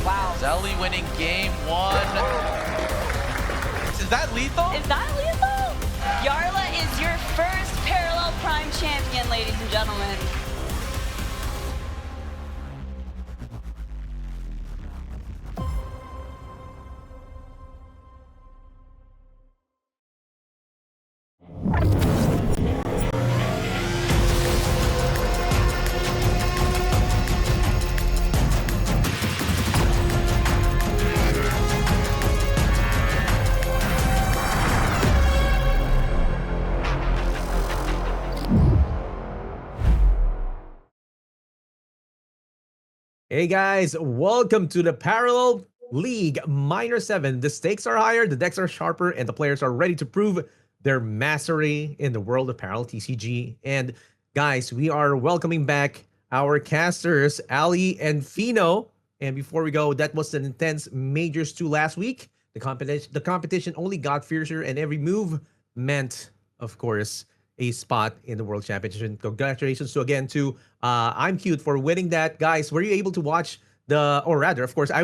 Wow. Zeli winning game 1. Is that lethal? Is that lethal? Yarla is your first Parallel Prime champion, ladies and gentlemen. Hey guys, welcome to the Parallel League Minor 7. The stakes are higher, the decks are sharper, and the players are ready to prove their mastery in the world of Parallel TCG. And guys, we are welcoming back our casters, Ali and Fino. And before we go, that was an intense Majors 2 last week. The competition only got fiercer, and every move meant, of course, a spot in the World Championship. Congratulations to imcute for winning that. Guys, were you able to watch the, or rather, of course, I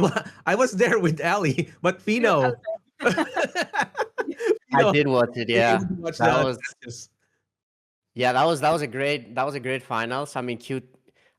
was there with Ali, but Fino. I did watch it, yeah. That was a great finals. I mean, cute.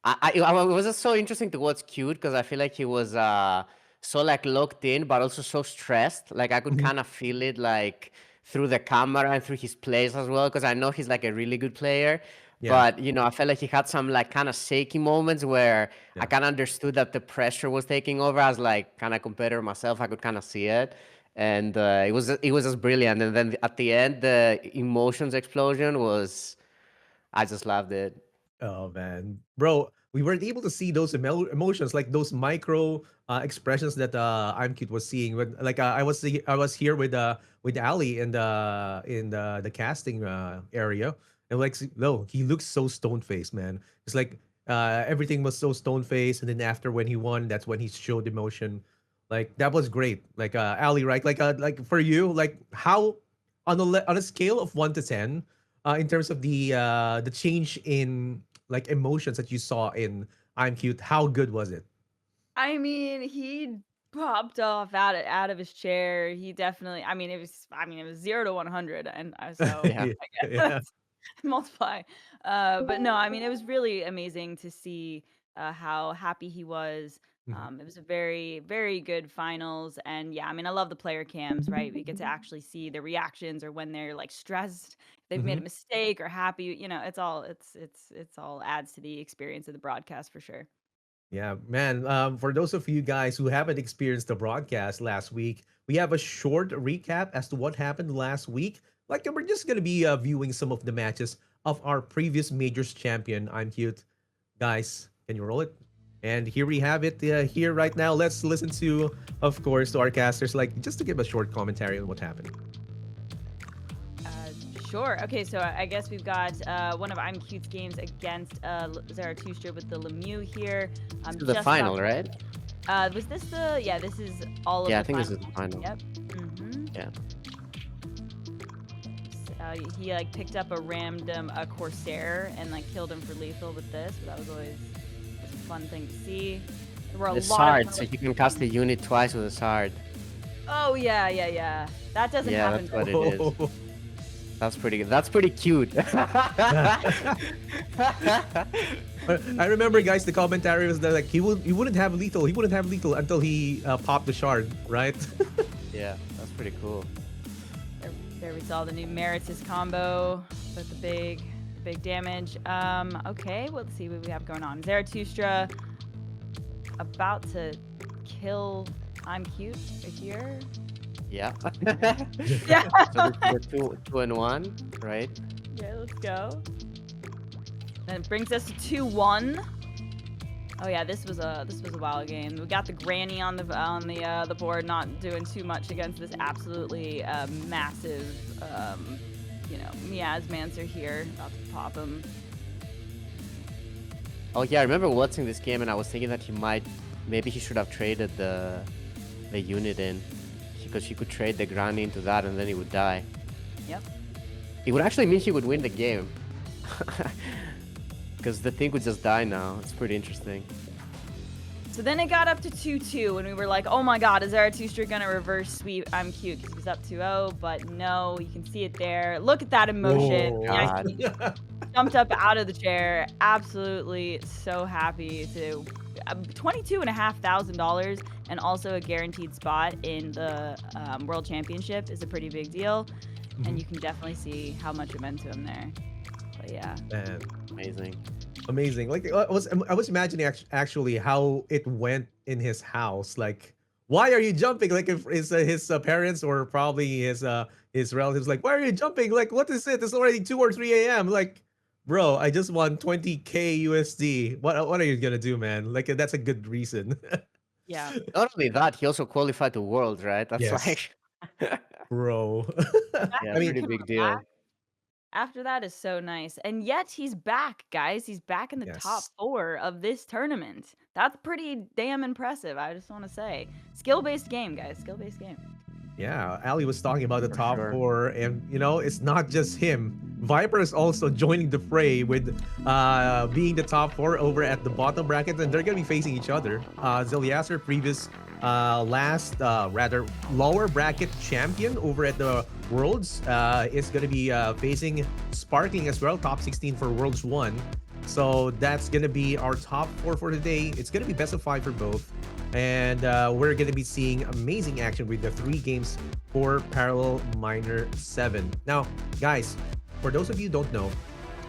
It was just so interesting to watch cute because I feel like he was so like locked in, but also so stressed. Like I could kind of feel it like through the camera and through his plays as well, because I know he's like a really good player. Yeah. But you know, I felt like he had some like kind of shaky moments where I kind of understood that the pressure was taking over. As like kind of competitor myself, I could kind of see it, and it was just brilliant. And then at the end, the emotions explosion was, I just loved it. Oh man, bro, we weren't able to see those emotions, like those micro expressions that imcute was seeing. When like I was here with Ali in the casting area, and like no, he looks so stone faced, man. It's like everything was so stone faced, and then after when he won, that's when he showed emotion. Like that was great. Like Ali, right? Like for you, like how on a scale of 1 to 10. In terms of the change in like emotions that you saw in imcute, how good was it? I mean, he popped off out of his chair. He definitely. It was 0 to 100, and so Yeah. I guess that's multiply. But no, I mean, it was really amazing to see how happy he was. It was a very, very good finals, and yeah, I mean, I love the player cams, right? We get to actually see the reactions, or when they're like stressed, they've made a mistake, or happy. You know, it's all adds to the experience of the broadcast for sure. Yeah, man. For those of you guys who haven't experienced the broadcast last week, we have a short recap as to what happened last week. Like, we're just gonna be viewing some of the matches of our previous majors champion, imcute. Guys, can you roll it? And here we have it here right now. Let's listen to, of course, to our casters, like just to give a short commentary on what happened. Sure. Okay, so I guess we've got one of imcute's games against Zarathustra with the Lemieux here. This is the final, right? Was this the? Yeah, this is all of the I think final. this is the final. Yep. Yeah. He like picked up a random Corsair and like killed him for lethal with this. So that was always a fun thing to see. There were a the lot Sard, of so you can cast the unit twice with a Sard. Oh yeah. That doesn't happen. That's what it is. That's pretty good. That's pretty cute. I remember, guys, the commentary was that like he wouldn't have lethal. He wouldn't have lethal until he popped the shard, right? Yeah, that's pretty cool. There we saw the new Meritus combo with the big damage. Okay, well, let's see what we have going on. Zarathustra about to kill imcute right here. Yeah. Yeah. So this is a 2-1, right? Yeah, let's go. Then it brings us to 2-1. Oh yeah, this was a wild game. We got the granny on the board, not doing too much against this absolutely massive, Miasmancer here. About to pop him. Oh yeah, I remember watching this game and I was thinking that maybe he should have traded the unit in, because he could trade the granny into that and then he would die. Yep. It would actually mean he would win the game. Because the thing would just die now. It's pretty interesting. So then it got up to 2-2, and we were like, oh my god, is our 2-streak gonna reverse sweep imcute? Because he was up 2-0, but no, you can see it there. Look at that emotion. Yeah, God. he jumped up out of the chair. Absolutely so happy to $22,500 and also a guaranteed spot in the World Championship is a pretty big deal. And you can definitely see how much it meant to him there. But yeah. Man, Amazing. amazing. Like I was imagining actually how it went in his house. Like, why are you jumping? Like, if his parents or probably his relatives, like, why are you jumping? Like, what is it? It's already 2 or 3 a.m. Like, bro, I just won 20K USD. What are you gonna do, man? Like, that's a good reason. Yeah. Not only that, he also qualified to Worlds, right? That's Yes, like, bro. The fact yeah, I that he mean, pretty can big relax deal. after that is so nice. And yet he's back, guys. He's back in the top yes. 4 of this tournament. That's pretty damn impressive, I just want to say. Skill-based game, guys. Skill-based game. Yeah, Ali was talking about the For top sure. 4, and it's not just him. Viper is also joining the fray with being the top 4 over at the bottom bracket, and they're gonna be facing each other. Zeliaser, previous rather lower bracket champion over at the Worlds, is gonna be facing Sparkling as well, top 16 for Worlds 1. So that's gonna be our top 4 for today. It's gonna be best of 5 for both. And we're going to be seeing amazing action with the 3 games for Parallel Minor 7. Now, guys, for those of you who don't know,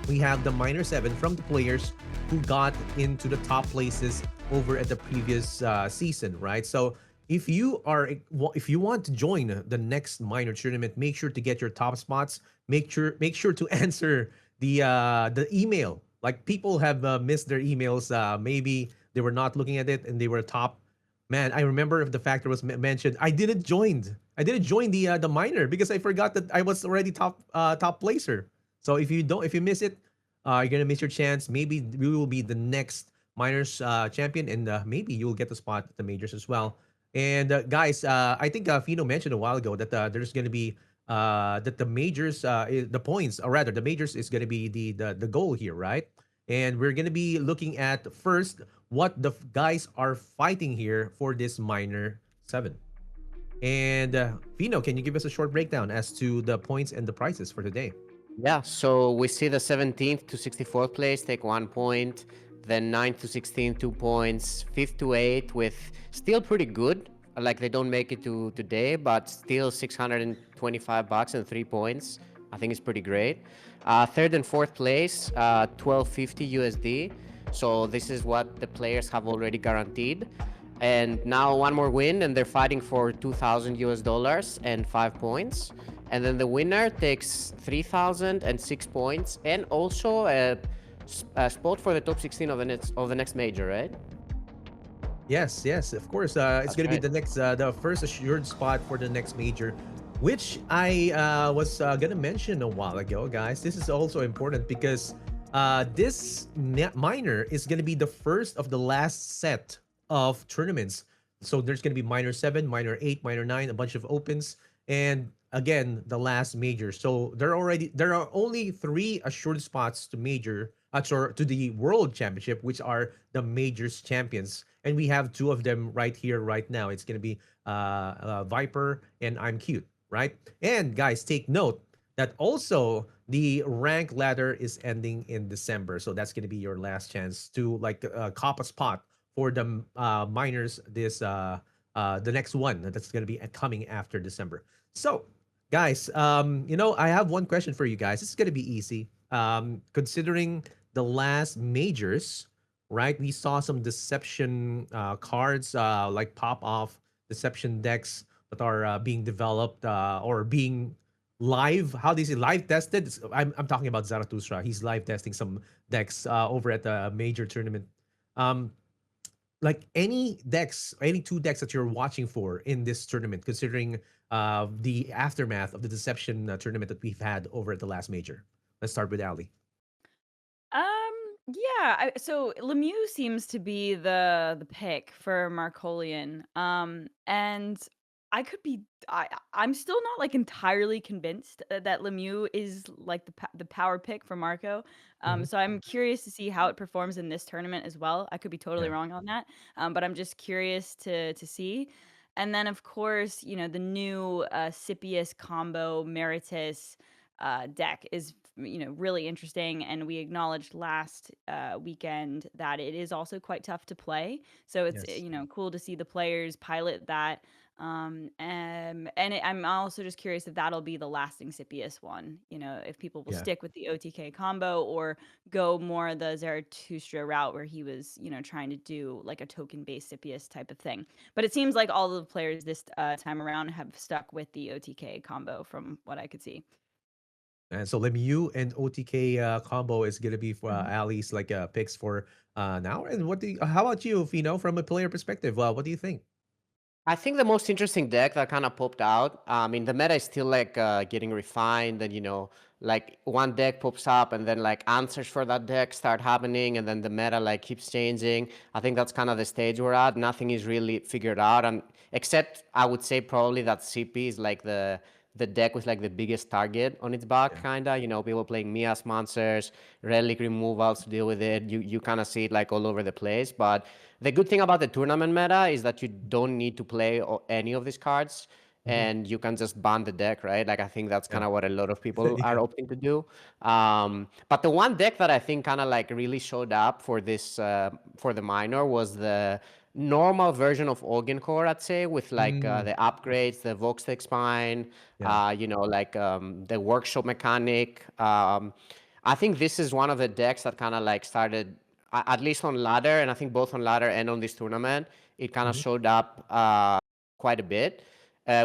we have the Minor 7 from the players who got into the top places over at the previous season, right? So if you want to join the next minor tournament, make sure to get your top spots. Make sure to answer the email. Like, people have missed their emails. Maybe they were not looking at it and they were top. Man, I remember if the factor was mentioned. I didn't join. The minor because I forgot that I was already top placer. So if you miss it, you're gonna miss your chance. Maybe we will be the next minors champion, and maybe you will get the spot at the majors as well. And guys, I think Fino mentioned a while ago that there's gonna be that the majors, the points, or rather the majors is gonna be the goal here, right? And we're gonna be looking at first what the guys are fighting here for this minor 7. And Fino, can you give us a short breakdown as to the points and the prizes for today? Yeah, so we see the 17th to 64th place take 1 point, then 9th to 16th 2 points, 5th to 8th with still pretty good. Like, they don't make it to today, but still $625 and 3 points. I think it's pretty great. Third and fourth place, 1250 USD. So this is what the players have already guaranteed. And now one more win, and they're fighting for 2,000 US dollars and 5 points. And then the winner takes 3,006 points and also a spot for the top 16 of the next major, right? Yes, of course. It's gonna be the next, the first assured spot for the next major, which I was gonna mention a while ago, guys. This is also important because this minor is gonna be the first of the last set of tournaments. So there's gonna be minor 7, minor 8, minor 9, a bunch of opens, and again the last major. So there are only 3 assured spots to major, to the world championship, which are the majors champions, and we have 2 of them right here right now. It's gonna be Viper and imcute, right? And guys, take note that also the rank ladder is ending in December, so that's gonna be your last chance to like cop a spot for the minors this the next one that's gonna be coming after December. So guys, I have one question for you guys. It's gonna be easy. Considering the last majors, right? We saw some deception cards like pop off deception decks that are being developed or being live. How do you say live tested? I'm talking about Zarathustra. He's live testing some decks over at the major tournament. Um, like any 2 decks that you're watching for in this tournament, considering the aftermath of the deception tournament that we've had over at the last major. Let's start with Ali. Yeah, so Lemieux seems to be the pick for Markolian. And I could be I'm still not, like, entirely convinced, that Lemieux is, like, the power pick for Marco, Mhm. so I'm curious to see how it performs in this tournament as well. I could be totally Yeah. wrong on that, but I'm just curious to see. And then, of course, the new, Scipius combo Meritus, deck is, really interesting, and we acknowledged last, weekend that it is also quite tough to play, so it's, Yes. cool to see the players pilot that. I'm also just curious if that'll be the lasting Scipius one. If people will Yeah. stick with the OTK combo or go more the Zarathustra route where he was, trying to do like a token based Scipius type of thing. But it seems like all of the players this time around have stuck with the OTK combo from what I could see. And so Lemieux and OTK combo is gonna be for Ali's like picks for now. And how about you, Fino, from a player perspective? What do you think? I think the most interesting deck that kind of popped out. I mean, the meta is still like getting refined, and like one deck pops up, and then like answers for that deck start happening, and then the meta like keeps changing. I think that's kind of the stage we're at. Nothing is really figured out, and except I would say probably that CP is like the deck with like the biggest target on its back, Yeah. kinda. People playing Mias monsters, relic removals to deal with it. You kind of see it like all over the place. But the good thing about the tournament meta is that you don't need to play any of these cards, Mhm. and you can just ban the deck, right? Like I think that's Yeah. kind of what a lot of people are Yeah. opting to do. But the one deck that I think kind of like really showed up for this for the minor was the normal version of Organ Core, I'd say, with like Mm, the upgrades, the Voxtec Spine, yeah. like the workshop mechanic. I think this is one of the decks that kind of like started, at least on ladder, and I think both on ladder and on this tournament, it kind of Mhm. showed up quite a bit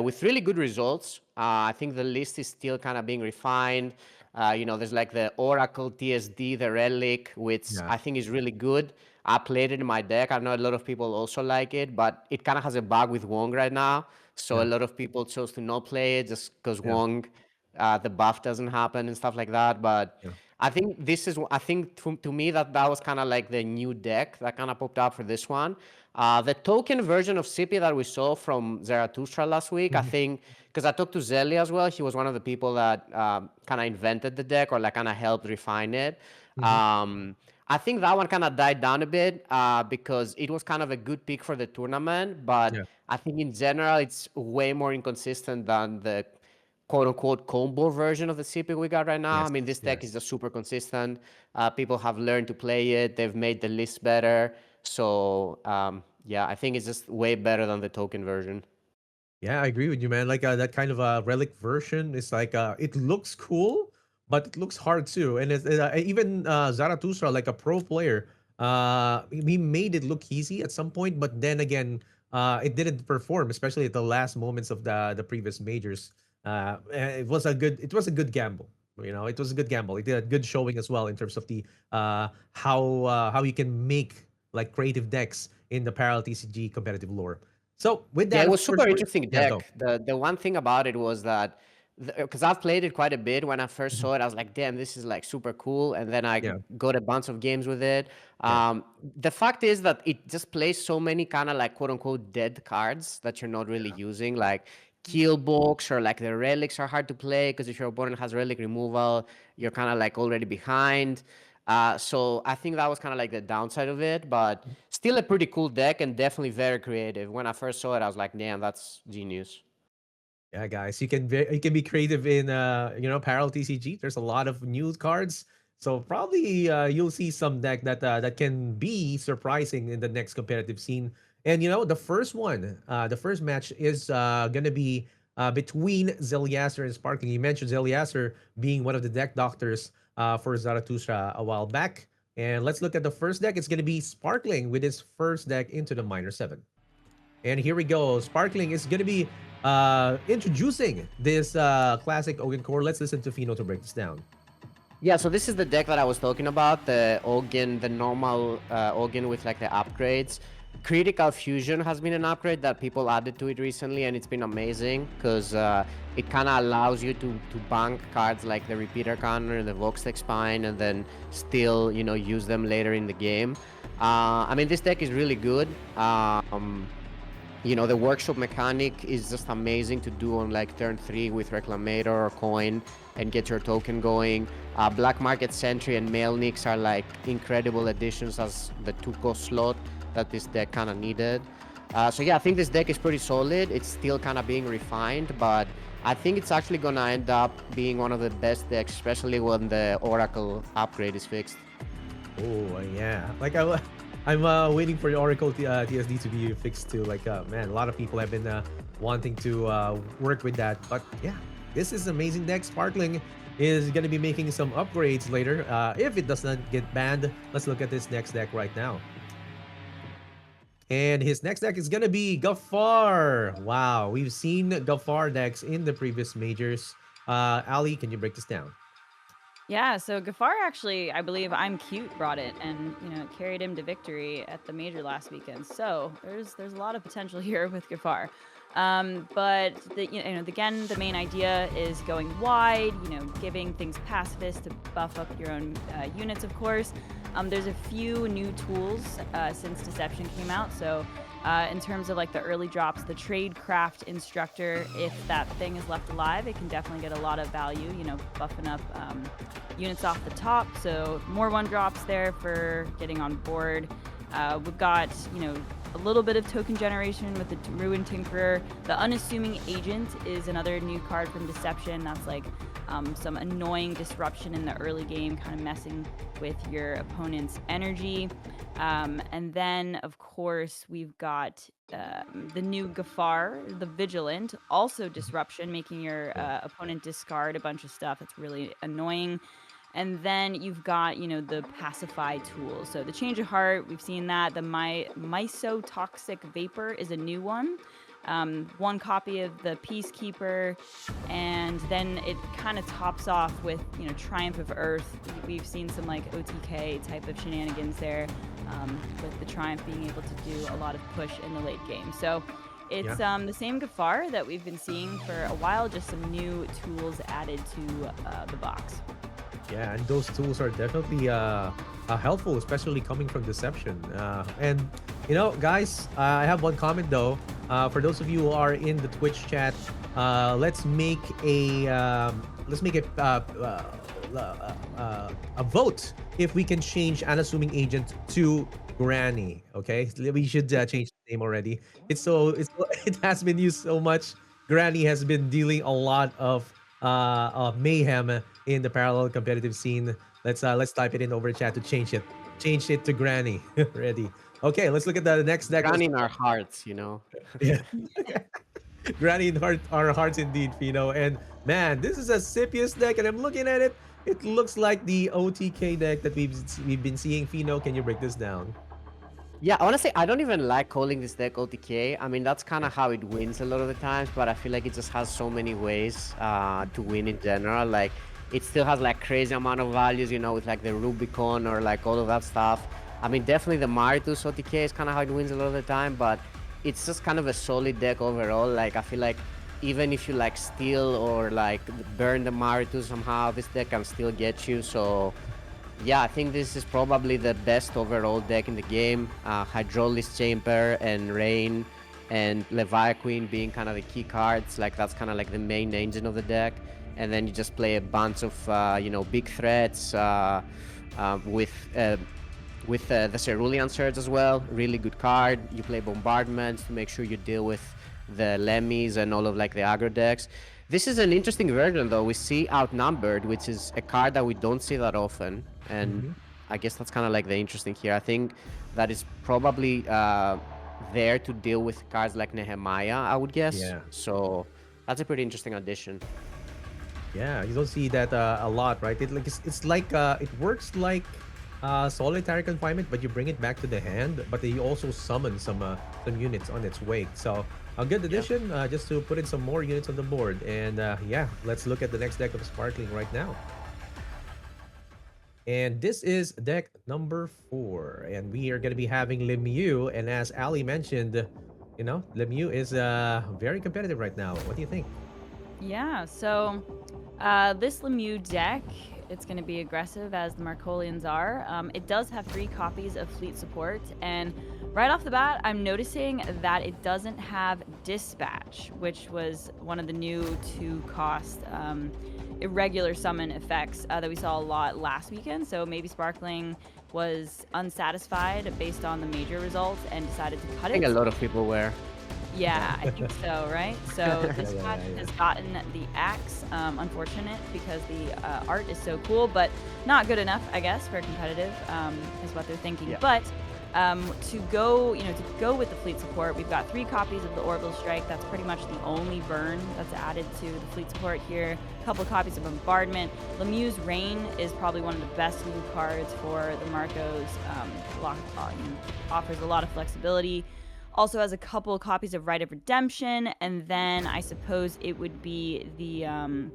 with really good results. I think the list is still kind of being refined. There's like the Oracle TSD, the Relic, which Yeah. I think is really good. I played it in my deck. I know a lot of people also like it, but it kind of has a bug with Wong right now. So a Yeah. lot of people chose to not play it just because Yeah. Wong, the buff doesn't happen and stuff like that. But Yeah. I think to me that was kind of like the new deck that kind of popped up for this one. The token version of Sippy that we saw from Zarathustra last week, I Mhm. think, because I talked to Zeli as well, he was one of the people that kind of invented the deck or like kind of helped refine it. Mhm. I think that one kind of died down a bit because it was kind of a good pick for the tournament, but Yeah. I think in general it's way more inconsistent than the quote unquote combo version of the CP we got right now. I Yes. mean, this deck is Yes. just super consistent. People have learned to play it. They've made the list better. So yeah, I think it's just way better than the token version. Yeah, I agree with you, man. Like that kind of relic version is like it looks cool, but it looks hard too. And even Zarathustra, like a pro player, he made it look easy at some point, but then again, it didn't perform, especially at the last moments of the previous majors. It was a good gamble. It was a good gamble. It did a good showing as well in terms of the how you can make like creative decks in the parallel TCG competitive lore. So with Yeah, that, it of was course, super interesting yeah, go. deck. The one thing about it was that because I've played it quite a bit. When I first Mhm. saw it, I was like, "Damn, this is like super cool." And then I Yeah, got a bunch of games with it. yeah, The fact is that it just plays so many kind of like quote unquote dead cards that you're not really yeah, using, like kill box or like the relics are hard to play because if your opponent has relic removal, you're kind of like already behind. So I think that was kind of like the downside of it, but still a pretty cool deck and definitely very creative. When I first saw it, I was like, damn, that's genius. yeah, guys. You can be creative in parallel TCG. There's a lot of new cards, so probably you'll see some deck that can be surprising in the next competitive scene. And the first match is gonna be between Zeliaser and Sparkling. You mentioned Zeliaser being one of the deck doctors for Zarathustra a while back. And let's look at the first deck. It's gonna be Sparkling with his first deck into the Minor 7. And here we go. Sparkling is going to be introducing this classic Ogan core. Let's listen to Fino to break this down. Yeah, so this is the deck that I was talking about, the Organ, the normal Organ with like the upgrades. Critical Fusion has been an upgrade that people added to it recently, and it's been amazing because it kind of allows you to bank cards like the Repeater Cannon and the Voxtec Spine, and then still use them later in the game. I mean, this deck is really good. You know, the workshop mechanic is just amazing to do on like turn 3 with Reclamator or Coin and get your token going. Black Market Sentry and Mailnix are like incredible additions as the 2-cost slot that this deck kind of needed. So yeah, I think this deck is pretty solid. It's still kind of being refined, but I think it's actually gonna end up being one of the best decks, especially when the Oracle upgrade is fixed. Oh, yeah. Like I'm waiting for the Oracle TSD to be fixed too. Like man, a lot of people have been wanting to work with that. But yeah, this is amazing deck. Sparkling is gonna be making some upgrades later. If it does not get banned, let's look at this next deck right now. And his next deck is gonna be Gafar. Wow, we've seen Gafar decks in the previous majors. Ali, can you break this down? Yeah, so Gafar actually, I believe imcute brought it, and it carried him to victory at the major last weekend. So there's a lot of potential here with Gafar. But again, the main idea is going wide. Giving things pacifist to buff up your own units, of course. There's a few new tools since Deception came out. So in terms of like the early drops, the Tradecraft Instructor, if that thing is left alive, it can definitely get a lot of value. Buffing up units off the top. So more 1-drops there for getting on board. We've got, a little bit of token generation with the Ruin Tinkerer. The Unassuming Agent is another new card from Deception. That's like some annoying disruption in the early game, kind of messing with your opponent's energy. And then, of course, we've got the new Gafar, the Vigilant, also disruption, making your opponent discard a bunch of stuff. It's really annoying. And then you've got, the pacify tool. So the change of heart, we've seen that. The Mysotoxic Vapor is a new one. One copy of the Peacekeeper, and then it kind of tops off with, Triumph of Earth. We've seen some like OTK type of shenanigans there, with the Triumph being able to do a lot of push in the late game. So it's the same Gafar that we've been seeing for a while, just some new tools added to the box. Yeah, and those tools are definitely helpful, especially coming from Deception. And guys, I have one comment though. For those of you who are in the Twitch chat, let's make a vote if we can change Unassuming Agent to Granny. Okay, we should change the name already. It has been used so much. Granny has been dealing a lot of mayhem in the parallel competitive scene. Let's type it in over chat to change it. Change it to Granny. Ready. Okay, let's look at the next deck. Granny in our hearts, Yeah. Granny in our hearts indeed, Fino. And man, this is a Scipius deck, and I'm looking at it. It looks like the OTK deck that we've been seeing. Fino, can you break this down? Yeah, honestly, I don't even like calling this deck OTK. I mean, that's kind of how it wins a lot of the times, but I feel like it just has so many ways to win in general. Like, it still has like crazy amount of values, with like the Rubicon or like all of that stuff. I mean, definitely the Maritus OTK is kind of how it wins a lot of the time, but it's just kind of a solid deck overall. Like, I feel like even if you like steal or like burn the Maritus somehow, this deck can still get you. So yeah, I think this is probably the best overall deck in the game. Hydraulis Chamber and Rain and Leviathan being kind of the key cards. Like, that's kind of like the main engine of the deck. And then you just play a bunch of, big threats with the Cerulean Surge as well. Really good card. You play Bombardments to make sure you deal with the Lemmies and all of like the aggro decks. This is an interesting version though. We see Outnumbered, which is a card that we don't see that often. And I guess that's kind of like the interesting here. I think that is probably there to deal with cards like Nehemiah, I would guess. Yeah. So that's a pretty interesting addition. Yeah, you don't see that a lot, right? It's like it works like solitary confinement, but you bring it back to the hand. But you also summon some units on its wake. So a good addition, just to put in some more units on the board. And yeah, let's look at the next deck of Sparkling right now. And this is deck number 4, and we are going to be having Lemieux. And as Ali mentioned, Lemieux is very competitive right now. What do you think? Yeah, so this Lemieux deck, It's going to be aggressive as the Markolians are. It does have 3 copies of fleet support, and right off the bat, I'm noticing that it doesn't have dispatch, which was one of the new 2-cost irregular summon effects that we saw a lot last weekend. So maybe Sparkling was unsatisfied based on the major results and decided to cut I think it. a lot of people were. Yeah, I think so, right? So this Yeah, match yeah, yeah. has gotten the axe. Unfortunate because the art is so cool, but not good enough, I guess, for competitive, is what they're thinking. Yeah. But to go, to go with the fleet support, we've got 3 copies of the Orbital Strike. That's pretty much the only burn that's added to the fleet support here. A couple of copies of Bombardment. Lemieux's Rain is probably one of the best new cards for the Marcos. Offers a lot of flexibility. Also has a couple of copies of Rite of Redemption, and then I suppose it would be the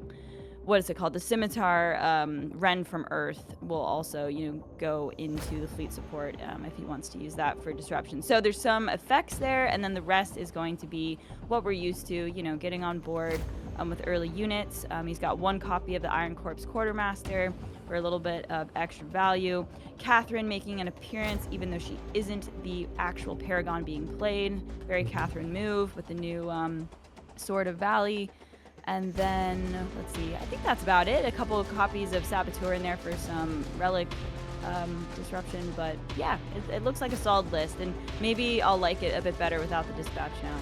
what is it called? The Scimitar Ren from Earth will also, go into the fleet support if he wants to use that for disruption. So there's some effects there, and then the rest is going to be what we're used to, getting on board with early units. He's got 1 copy of the Iron Corpse Quartermaster for a little bit of extra value. Catherine making an appearance, even though she isn't the actual Paragon being played. Very Catherine move with the new Sword of Valley. And then, let's see, I think that's about it. A couple of copies of Saboteur in there for some relic disruption. But yeah, it looks like a solid list. And maybe I'll like it a bit better without the dispatch now.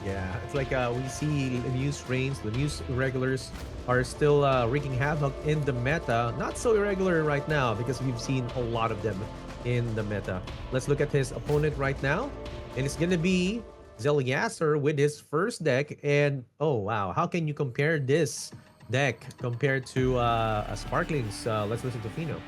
Yeah, it's like we see Lemieux's Reigns, Lemieux's Irregulars are still wreaking havoc in the meta. Not so irregular right now because we've seen a lot of them in the meta. Let's look at his opponent right now. And it's going to be Zeliaser with his first deck. And oh, wow. How can you compare this deck compared to a Sparkling's? Let's listen to Fino.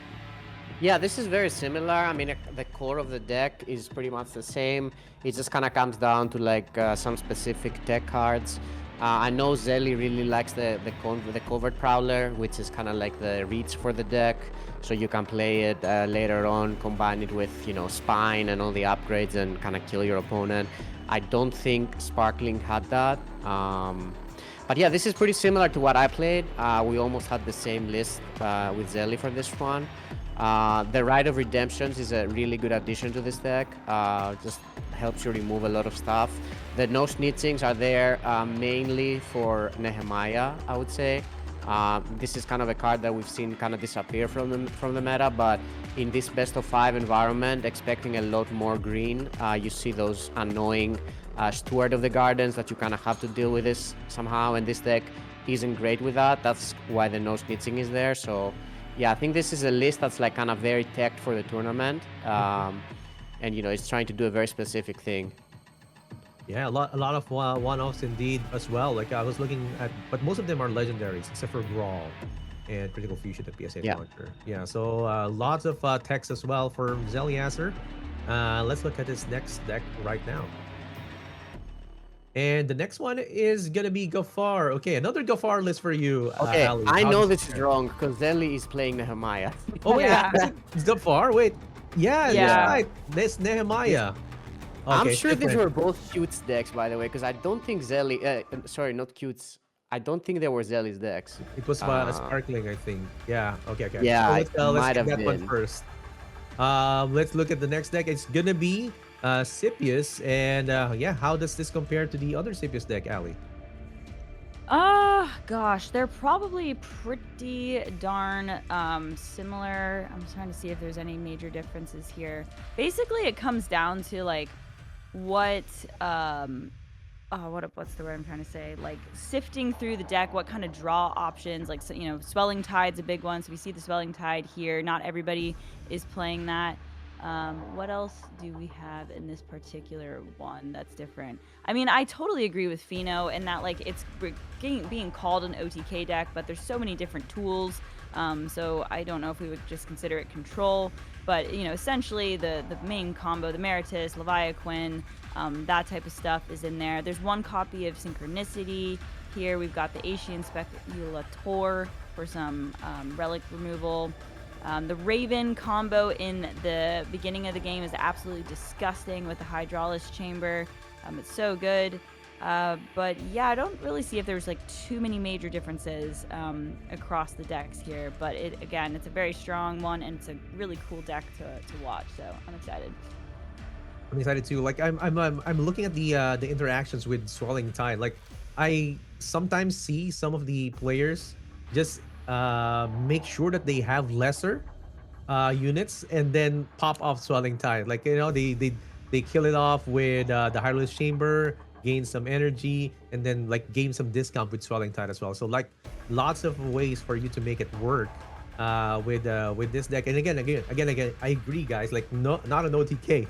Yeah, this is very similar. I mean, the core of the deck is pretty much the same. It just kind of comes down to like some specific tech cards. I know Zeli really likes the Covert Prowler, which is kind of like the reach for the deck. So you can play it later on, combine it with, Spine and all the upgrades and kind of kill your opponent. I don't think Sparkling had that. But yeah, this is pretty similar to what I played. We almost had the same list with Zeli for this one. The Rite of Redemptions is a really good addition to this deck. Just helps you remove a lot of stuff. The no snitchings are there mainly for Nehemiah, I would say. This is kind of a card that we've seen kind of disappear from the meta, but in this best of 5 environment, expecting a lot more green, you see those annoying Steward of the Gardens that you kind of have to deal with this somehow, and this deck isn't great with that. That's why the no snitching is there. So yeah, I think this is a list that's like kind of very teched for the tournament, and it's trying to do a very specific thing. Yeah, a lot of one-offs indeed as well. Like I was looking at, but most of them are legendaries except for Grawl and Critical Fusion at PSA launcher. Yeah, so lots of text as well for Zeliaser. Let's look at his next deck right now. And the next one is gonna be Gafar. Okay, another Gafar list for you. Okay, Ali. I How know does this it is compare? wrong because Zeli is playing Nehemiah. Oh wait, Yeah. it's Gafar. Wait, yeah, Yeah. that's right. This Nehemiah. I'm Okay, sure these different. were both Cutes decks, by the way, because I don't think Zeli. Sorry, not Cutes. I don't think they were Zeli's decks. It was Sparkling, I think. Yeah. Okay. Yeah, So let's it might get have that one been. first. Let's look at the next deck. It's gonna be Scipius, and yeah, how does this compare to the other Scipius deck, Ali? Gosh, they're probably pretty darn similar. I'm trying to see if there's any major differences here. Basically, it comes down to like what's the word I'm trying to say? Like sifting through the deck, what kind of draw options? Like, Swelling Tide's a big one. So we see the Swelling Tide here. Not everybody is playing that. What else do we have in this particular one that's different? I mean, I totally agree with Fino in that like it's being called an OTK deck, but there's so many different tools. So I don't know if we would just consider it control, but essentially the main combo, the Meritus, Leviathan, that type of stuff is in there. There's 1 copy of Synchronicity here. We've got the Asian Speculator for some relic removal. The Raven combo in the beginning of the game is absolutely disgusting with the Hydraulis Chamber. It's so good. But yeah, I don't really see if there's like too many major differences across the decks here. But again, it's a very strong one, and it's a really cool deck to watch. So I'm excited. I'm excited too. Like I'm looking at the interactions with Swelling Tide. Like I sometimes see some of the players just make sure that they have lesser units and then pop off Swelling Tide. Like they kill it off with the Hireless Chamber, gain some energy, and then like gain some discount with Swelling Tide as well. So like lots of ways for you to make it work with this deck. And again, I agree, guys. Like not an OTK.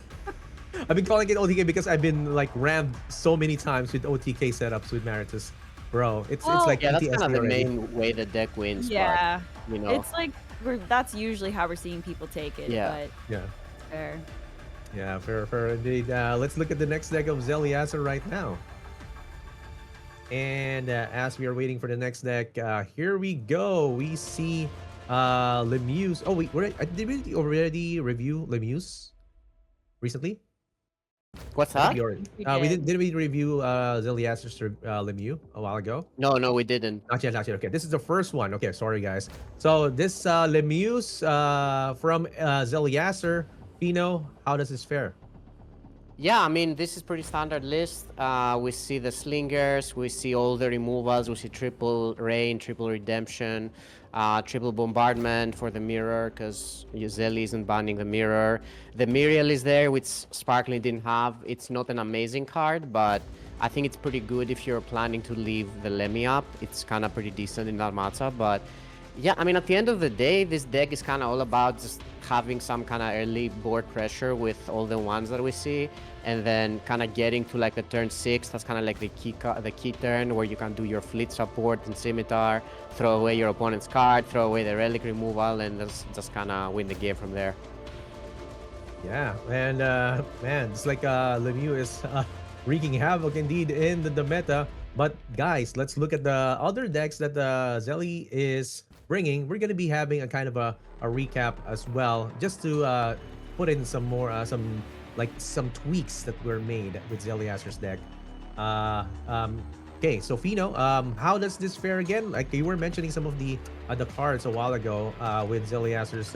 I've been calling it OTK because I've been like rammed so many times with OTK setups with Maritus. Bro, it's Well, like Yeah, that's kind of PTSD the already. main way the deck wins. yeah, But, you know, it's like that's usually how we're seeing people take it. Yeah. But Yeah. fair. Yeah, fair indeed. Let's look at the next deck of Zeliaser right now. And as we are waiting for the next deck, here we go. We see Lemuse. Oh wait, did we already review Lemuse recently? what's I think that? we already. We We did. did we review Zeliaser's Lemieux a while ago? No, we didn't. Not yet, not yet. Okay, this is the first one. Okay, sorry guys. So this Lemuse from Zeliaser, Pino, how does this fare? Yeah, I mean, this is pretty standard list. We see the slingers, we see all the removals, we see triple rain, triple redemption, triple bombardment for the mirror because Zeli isn't banning the mirror. The Miriel is there, which Sparkling didn't have. It's not an amazing card, but I think it's pretty good if you're planning to leave the Lemmy up. It's kind of pretty decent in that matchup, but yeah, I mean, at the end of the day, this deck is kind of all about just having some kind of early board pressure with all the ones that we see, and then kind of getting to like the turn 6. That's kind of like the key turn where you can do your fleet support and scimitar, throw away your opponent's card, throw away the relic removal, and just kind of win the game from there. Yeah, and man, it's like Lemieux is wreaking havoc indeed in the meta. But guys, let's look at the other decks that Zeli is bringing. We're gonna be having a kind of a recap as well, just to put in some more some tweaks that were made with Zeliaser's deck. Okay, so Fino, how does this fare again? Like you were mentioning some of the cards a while ago with Zeliaser's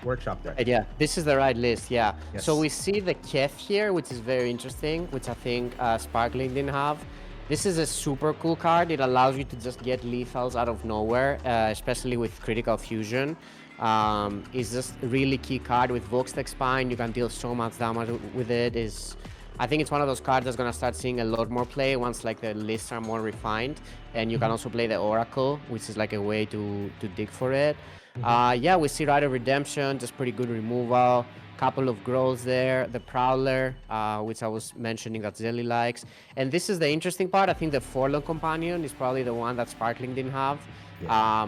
workshop deck. Yeah, this is the right list, yeah. Yes. So we see the Keth here, which is very interesting, which I think Sparkling didn't have. This is a super cool card. It allows you to just get lethals out of nowhere, especially with critical fusion. It's just a really key card with Voxtech Spine. You can deal so much damage with it. I think it's one of those cards that's gonna start seeing a lot more play once like the lists are more refined. And you can also play the Oracle, which is like a way to dig for it. Yeah, we see Rider Redemption, just pretty good removal. Couple of growths there, the Prowler, which I was mentioning that Zeli likes. And this is the interesting part. I think the Forlorn Companion is probably the one that Sparkling didn't have. Yeah.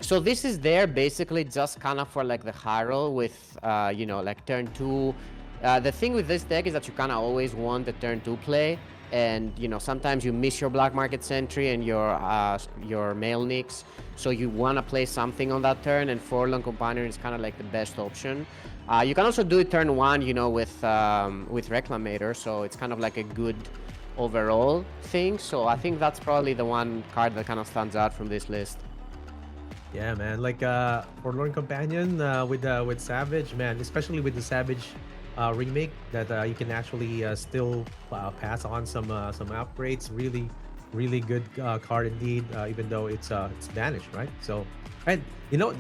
So this is there basically just kind of for like the Hyrule with, you know, like turn 2. The thing with this deck is that you kind of always want the turn 2 play. And, you know, sometimes you miss your Black Market Sentry and your Mail Nix. So you want to play something on that turn, and Forlorn Companion is kind of like the best option. You can also do it turn 1, you know, with Reclamator, so it's kind of like a good overall thing. So I think that's probably the one card that kind of stands out from this list. Yeah, man. Like Forlorn Companion with Savage, man, especially with the Savage remake, that you can actually still pass on some upgrades. Really good card indeed, even though it's banished, right? So, and you know,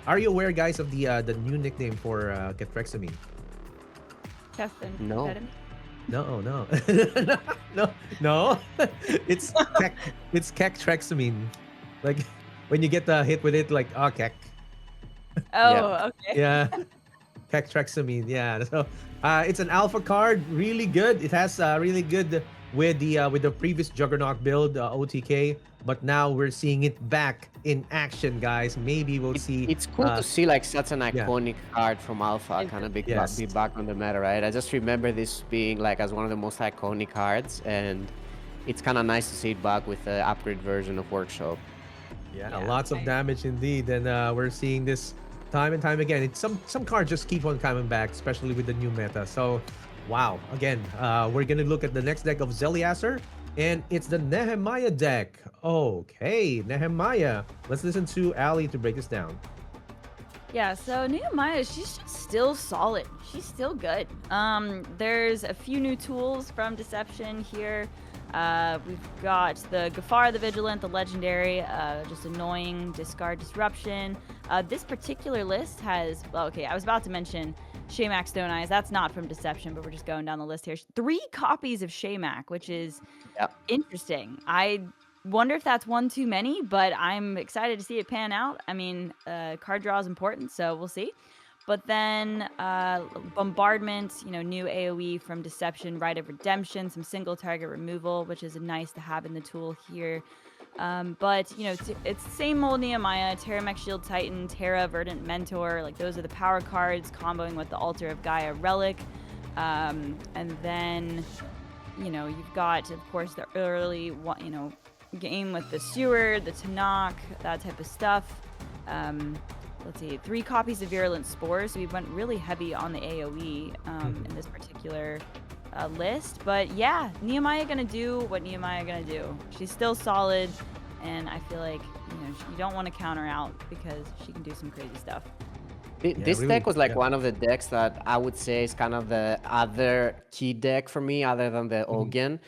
are you aware, guys, of the new nickname for Ketrexamine? Keston. No. Pet him? No, no. It's Ketrexamine. Like when you get hit with it, like Kek. Oh, okay. Yeah. Ketrexamine, yeah. So it's an alpha card, really good. It has really good with the previous Juggernaut build, OTK, but now we're seeing it back in action, guys. Maybe we'll see. It's cool to see like such an yeah. iconic card from Alpha kind of be back on the meta, right? I just remember this being like as one of the most iconic cards, and it's kind of nice to see it back with the upgrade version of Workshop. Yeah, lots of damage indeed, and we're seeing this time and time again. It's some cards just keep on coming back, especially with the new meta. So, wow. Again, we're gonna look at the next deck of Zeliaser. And it's the Nehemiah deck. Okay, Nehemiah. Let's listen to Ali to break this down. Yeah, so Nehemiah, she's just still solid. She's still good. There's a few new tools from Deception here. We've got the Gafar the Vigilant, the Legendary, just annoying, discard disruption. This particular list has, well, okay, I was about to mention Shaymak Stone Eyes. That's not from Deception, but we're just going down the list here. 3 copies of Shaymak, which is Yeah. interesting. I wonder if that's one too many, but I'm excited to see it pan out. I mean, card draw is important, so we'll see. But then Bombardment, new AoE from Deception, Rite of Redemption, some single target removal, which is nice to have in the tool here. But, it's the same old Nehemiah, Terra Mech Shield Titan, Terra Verdant Mentor. Like, those are the power cards, comboing with the Altar of Gaia Relic. And then, you've got, of course, the early, game with the Steward, the Tanakh, that type of stuff. Let's see, 3 copies of Virulent Spores. So we went really heavy on the AoE in this particular list. But yeah, Nehemiah gonna do what Nehemiah gonna do. She's still solid, and I feel like you don't want to count her out because she can do some crazy stuff. This really, deck was like yeah. one of the decks that I would say is kind of the other key deck for me, other than the Ogian.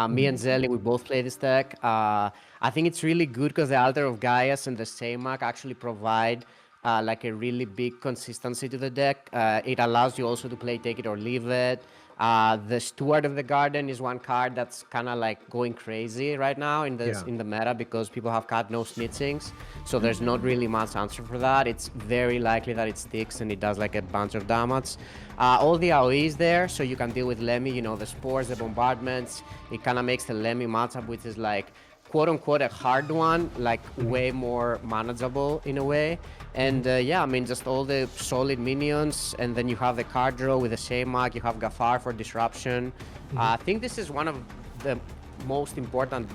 Me and Zeli, we both play this deck. I think it's really good because the Altar of Gaius and the Saymak actually provide like a really big consistency to the deck. It allows you also to play Take It or Leave It. The Steward of the Garden is one card that's kind of like going crazy right now in the meta because people have cut no snitchings, so there's not really much answer for that. It's very likely that it sticks and it does like a bunch of damage. All the AoE is there, so you can deal with Lemmy. The spores, the bombardments. It kind of makes the Lemmy matchup, which is like quote unquote a hard one, like way more manageable in a way. And yeah, I mean, just all the solid minions, and then you have the card draw with the Shaymak, you have Gafar for disruption. I think this is one of the most important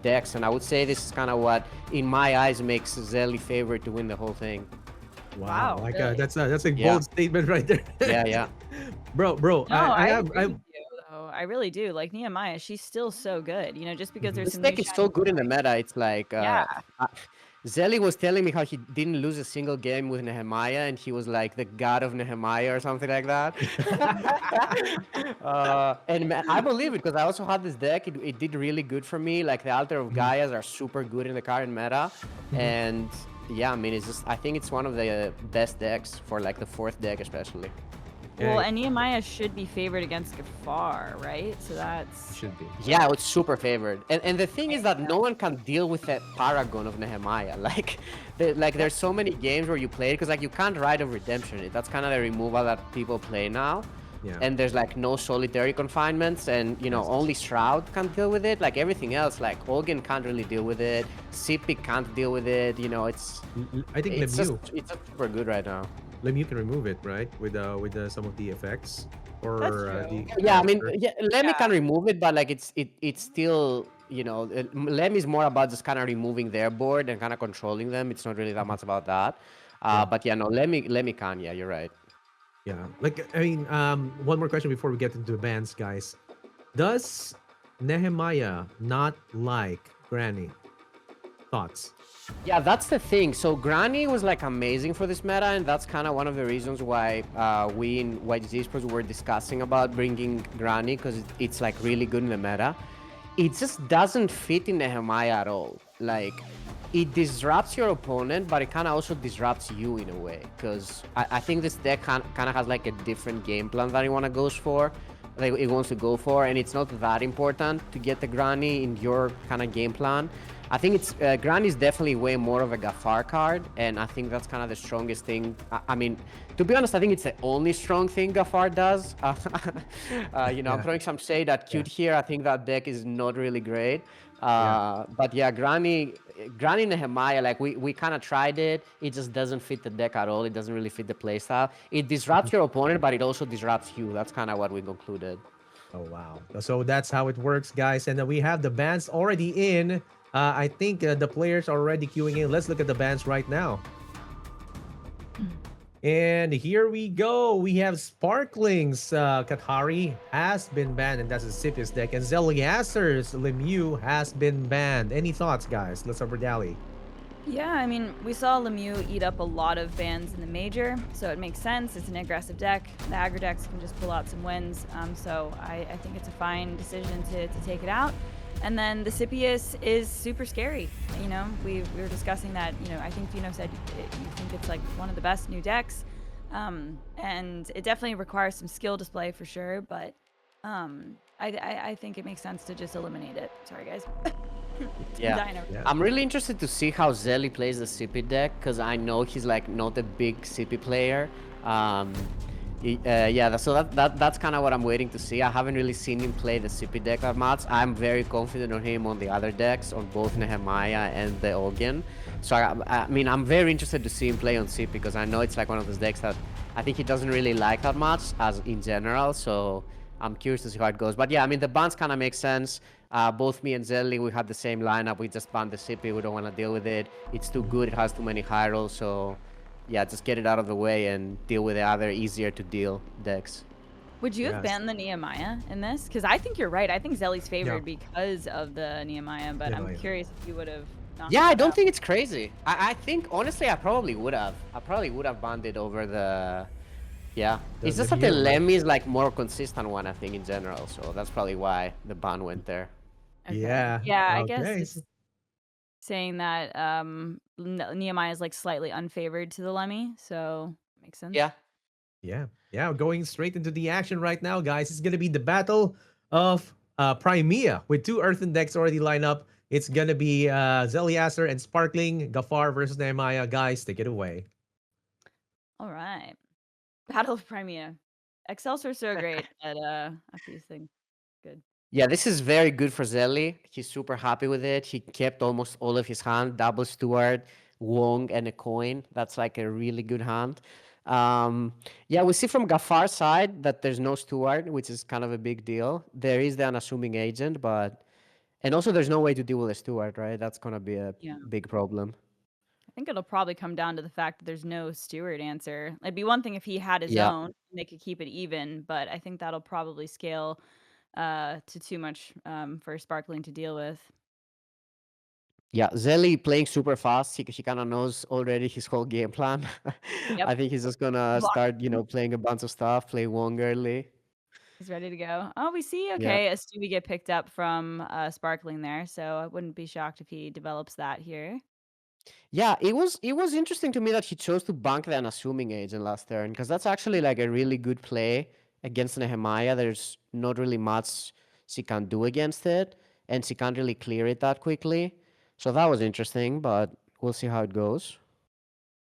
decks, and I would say this is kind of what, in my eyes, makes Zeli favorite to win the whole thing. Wow, Wow, like really? that's a Yeah. bold statement right there. Yeah. bro. No, I I have agree with you, though. I really do. Like Nehemiah, she's still so good. Just because there's This some deck new is so shiny good in the meta. It's like Yeah. Zeli was telling me how he didn't lose a single game with Nehemiah, and he was like the god of Nehemiah or something like that. I believe it because I also had this deck. It did really good for me. Like the Altar of Gaias are super good in the current meta, and yeah, I mean, I think it's one of the best decks for like the 4th deck especially. Well, and Nehemiah should be favored against Gafar, right? So that's should be. Yeah, it's super favored. And the thing is that no one can deal with that paragon of Nehemiah. There's so many games where you play it because like you can't Rite of Redemption. That's kind of the removal that people play now. Yeah. And there's like no solitary confinements, and only Shroud can deal with it. Like everything else, like Hogan can't really deal with it. Sipi can't deal with it. I think it's Lemieux just super good right now. Lemieux can remove it, right? With some of the effects or That's true. Yeah, I mean, character. Lemmy can remove it, but like it's still Lemmy is more about just kind of removing their board and kind of controlling them. It's not really that much about that. But yeah, no, Lemmy can. Yeah, you're right. Yeah. Like I mean, one more question before we get into the bans, guys. Does Nehemiah not like Granny? Thoughts? Yeah, that's the thing. So Granny was like amazing for this meta, and that's kind of one of the reasons why we in YGG Sports were discussing about bringing Granny, because it's like really good in the meta. It just doesn't fit in Nehemiah at all. Like, it disrupts your opponent, but it kind of also disrupts you in a way, because I think this deck kind of has like a different game plan that it wants to go for, and it's not that important to get the Granny in your kind of game plan. I think it's Granny is definitely way more of a Gafar card, and I think that's kind of the strongest thing. I mean, to be honest, I think it's the only strong thing Gafar does. I'm throwing some shade at Cute here. I think that deck is not really great. But yeah, Granny Nehemiah, like we kind of tried it. It just doesn't fit the deck at all. It doesn't really fit the playstyle. It disrupts your opponent, but it also disrupts you. That's kind of what we concluded. Oh wow! So that's how it works, guys. And we have the bans already in. I think the players are already queuing in. Let's look at the bans right now. And here we go. We have Sparkling's Katari has been banned, and that's a Sipis deck. And Zeliaser's Lemieux has been banned. Any thoughts, guys? Let's start with Dali. Yeah, I mean, we saw Lemieux eat up a lot of bans in the major, so it makes sense. It's an aggressive deck. The aggro decks can just pull out some wins, so I think it's a fine decision to take it out. And then the Sipius is super scary. You know, we were discussing that. You know, I think Fino said you think it's like one of the best new decks, and it definitely requires some skill display for sure. But I think it makes sense to just eliminate it. Sorry, guys. Yeah. Dino. Yeah. I'm really interested to see how Zelly plays the CP deck because I know he's like not a big CP player. Yeah, so that's kind of what I'm waiting to see. I haven't really seen him play the CP deck that much. I'm very confident on him on the other decks, on both Nehemiah and the Ogen. So I mean, I'm very interested to see him play on CP because I know it's like one of those decks that I think he doesn't really like that much as in general. So I'm curious to see how it goes. But yeah, I mean, the bans kind of make sense. Both me and Zelly, we had the same lineup. We just banned the CP. We don't want to deal with it. It's too good. It has too many high rolls. So yeah, just get it out of the way and deal with the other easier to deal decks. Would you have Yes. banned the Nehemiah in this? Because I think you're right. I think Zelly's favored Yeah. because of the Nehemiah, but I'm Nehemiah. curious if you would have knocked Yeah, I that don't out. think it's crazy. I think, honestly, I probably would have. I probably would have banned it over the... Yeah. The It's just that the Lemieux, right? Lemmy is like more consistent one, I think, in general. So that's probably why the ban went there. Okay. Yeah. Yeah, I guess Okay. it's saying that Nehemiah is like slightly unfavored to the Lemmy, so makes sense. Yeah. Yeah. Yeah. Going straight into the action right now, guys. It's gonna be the battle of Crimea with two Earthen decks already lined up. It's gonna be Zeliaser and Sparkling, Gafar versus Nehemiah. Guys, take it away. All right. Battle of Crimea. Excelsior are so great at these things. Good. Yeah, this is very good for Zelly. He's super happy with it. He kept almost all of his hand, double Steward, Wong, and a coin. That's like a really good hand. Yeah, we see from Gafar's side that there's no Steward, which is kind of a big deal. There is the unassuming agent, but... And also there's no way to deal with a Steward, right? That's going to be a Yeah. big problem. I think it'll probably come down to the fact that there's no steward answer. It'd be one thing if he had his Yeah. own and they could keep it even, but I think that'll probably scale to too much for Sparkling to deal with. Yeah, Zelly playing super fast. He kind of knows already his whole game plan. Yep. I think he's just gonna Block. start, playing a bunch of stuff, play Wong early. He's ready to go. Oh, we see. Yeah. Okay, a Stewie get picked up from Sparkling there, so I wouldn't be shocked if he develops that here. Yeah, it was interesting to me that he chose to bank the unassuming agent last turn, because that's actually like a really good play against Nehemiah. There's not really much she can do against it, and she can't really clear it that quickly. So that was interesting, but we'll see how it goes.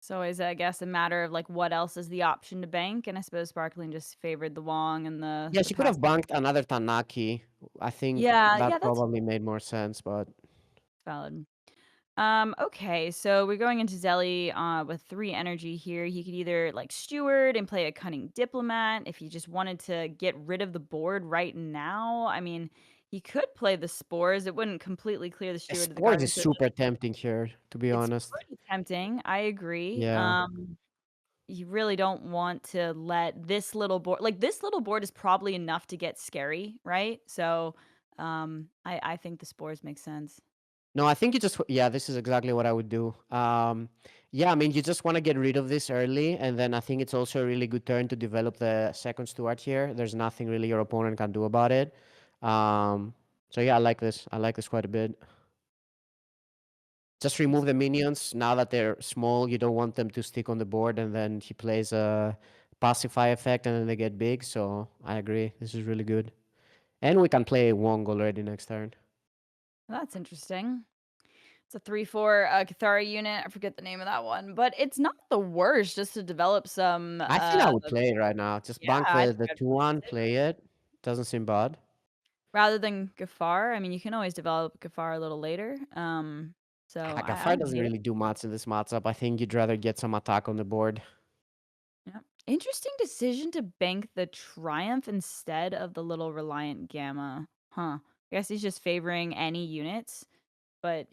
So is it, I guess, a matter of like what else is the option to bank? And I suppose Sparkling just favored the Wong and Yeah, the she could have passive. banked another Tanaki. I think Yeah, that yeah, that's probably made more sense, but valid. Okay, so we're going into Zelly with 3 energy here. He could either like steward and play a cunning diplomat if he just wanted to get rid of the board right now. I mean, he could play the spores. It wouldn't completely clear the steward of the Spores garden. is So super tempting here, to be it's honest. pretty tempting. I agree. Yeah. You really don't want to let this little board like this little board is probably enough to get scary, right? So I think the spores make sense. No, I think you just yeah, this is exactly what I would do. Yeah, I mean, you just want to get rid of this early, and then I think it's also a really good turn to develop the second Stuart here. There's nothing really your opponent can do about it. So yeah, I like this. I like this quite a bit. Just remove the minions now that they're small. You don't want them to stick on the board, and then he plays a pacify effect, and then they get big. So I agree. This is really good, and we can play Wong already next turn. That's interesting. It's a 3/4 Cathari unit. I forget the name of that one, but it's not the worst just to develop some I think I would play it right now. Just yeah, bank I the think I'd 2-1, play it. play it. Doesn't seem bad. Rather than Gafar. I mean, you can always develop Gafar a little later. So Gafar I'd doesn't hate it. really do much in this matchup. I think you'd rather get some attack on the board. Yeah. Interesting decision to bank the Triumph instead of the little Reliant Gamma. Huh. I guess he's just favoring any units, but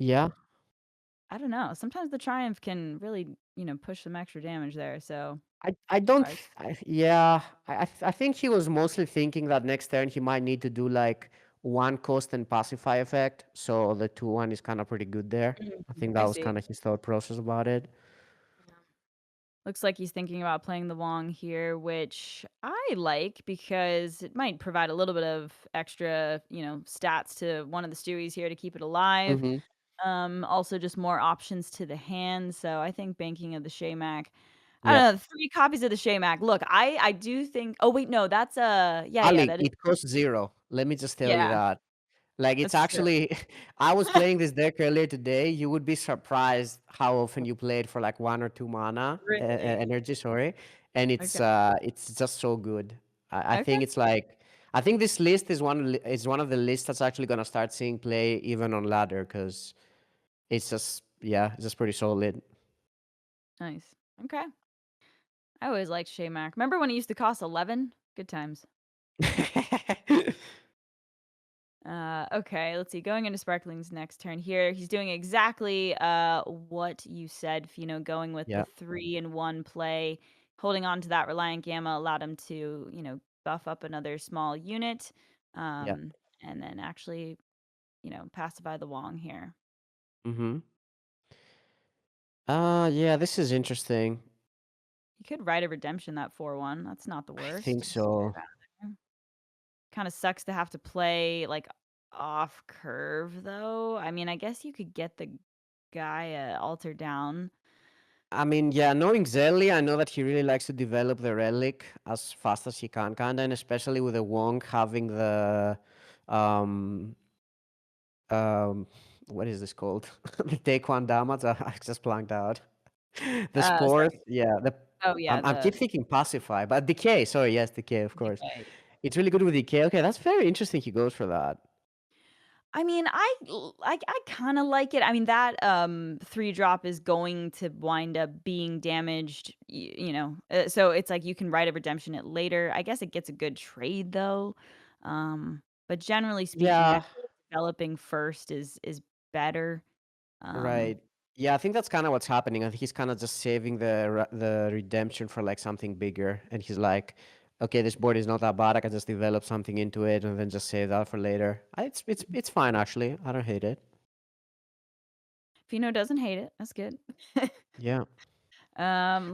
I don't. Right. Yeah, I think he was mostly thinking that next turn he might need to do like one cost and pacify effect. So the 2/1 is kind of pretty good there. I think that I was see. kind of his thought process about it. Looks like he's thinking about playing the Wong here, which I like because it might provide a little bit of extra, stats to one of the Stewies here to keep it alive. Mm-hmm. Also just more options to the hand. So I think banking of the Shaymak. I Yep. don't know, 3 copies of the Shaymak. Look, I do think oh wait, no, that's yeah, Ali, that is it costs 0. Let me just tell you yeah, that. Like it's that's true. actually, I was playing this deck earlier today. You would be surprised how often you play it for like 1 or 2 mana Really? energy. Sorry, and Okay. it's just so good. I Okay. think it's like I think this list is one of the lists that's actually gonna start seeing play even on ladder because it's just yeah, it's just pretty solid. Nice. Okay. I always liked Shaymak. Remember when it used to cost 11? Good times. Okay, let's see. Going into Sparkling's next turn here, he's doing exactly what you said, going with the Yeah, 3-in-1 play. Holding on to that Reliant Gamma allowed him to, buff up another small unit. yeah. And then actually, pacify the Wong here. Mm-hmm. Yeah, this is interesting. He could Rite of Redemption that 4-1. That's not the I worst. think so. Kind of sucks to have to play like off curve though. I mean, I guess you could get the guy alter down. I mean, yeah, knowing Zelly, I know that he really likes to develop the relic as fast as he can, kinda, and especially with the Wong having the um um what is this called? The take one damage. I just blanked out. The Sorry. spores, yeah. The Oh, yeah, I'm the keep thinking pacify, but decay. Sorry, yes, decay, of course. decay. It's really good with decay. Okay, that's very interesting. He goes for that. I mean, I kinda like it. I mean, that, 3 drop is going to wind up being damaged, so it's like you can Rite of Redemption it later. I guess it gets a good trade though. But generally speaking, I Yeah, feel like developing first is better. Um right. Yeah, I think that's kind of what's happening. I think he's kind of just saving the redemption for like something bigger, and he's like, okay, this board is not that bad. I can just develop something into it, and then just save that for later. It's fine actually. I don't hate it. Fino doesn't hate it. That's good. Yeah,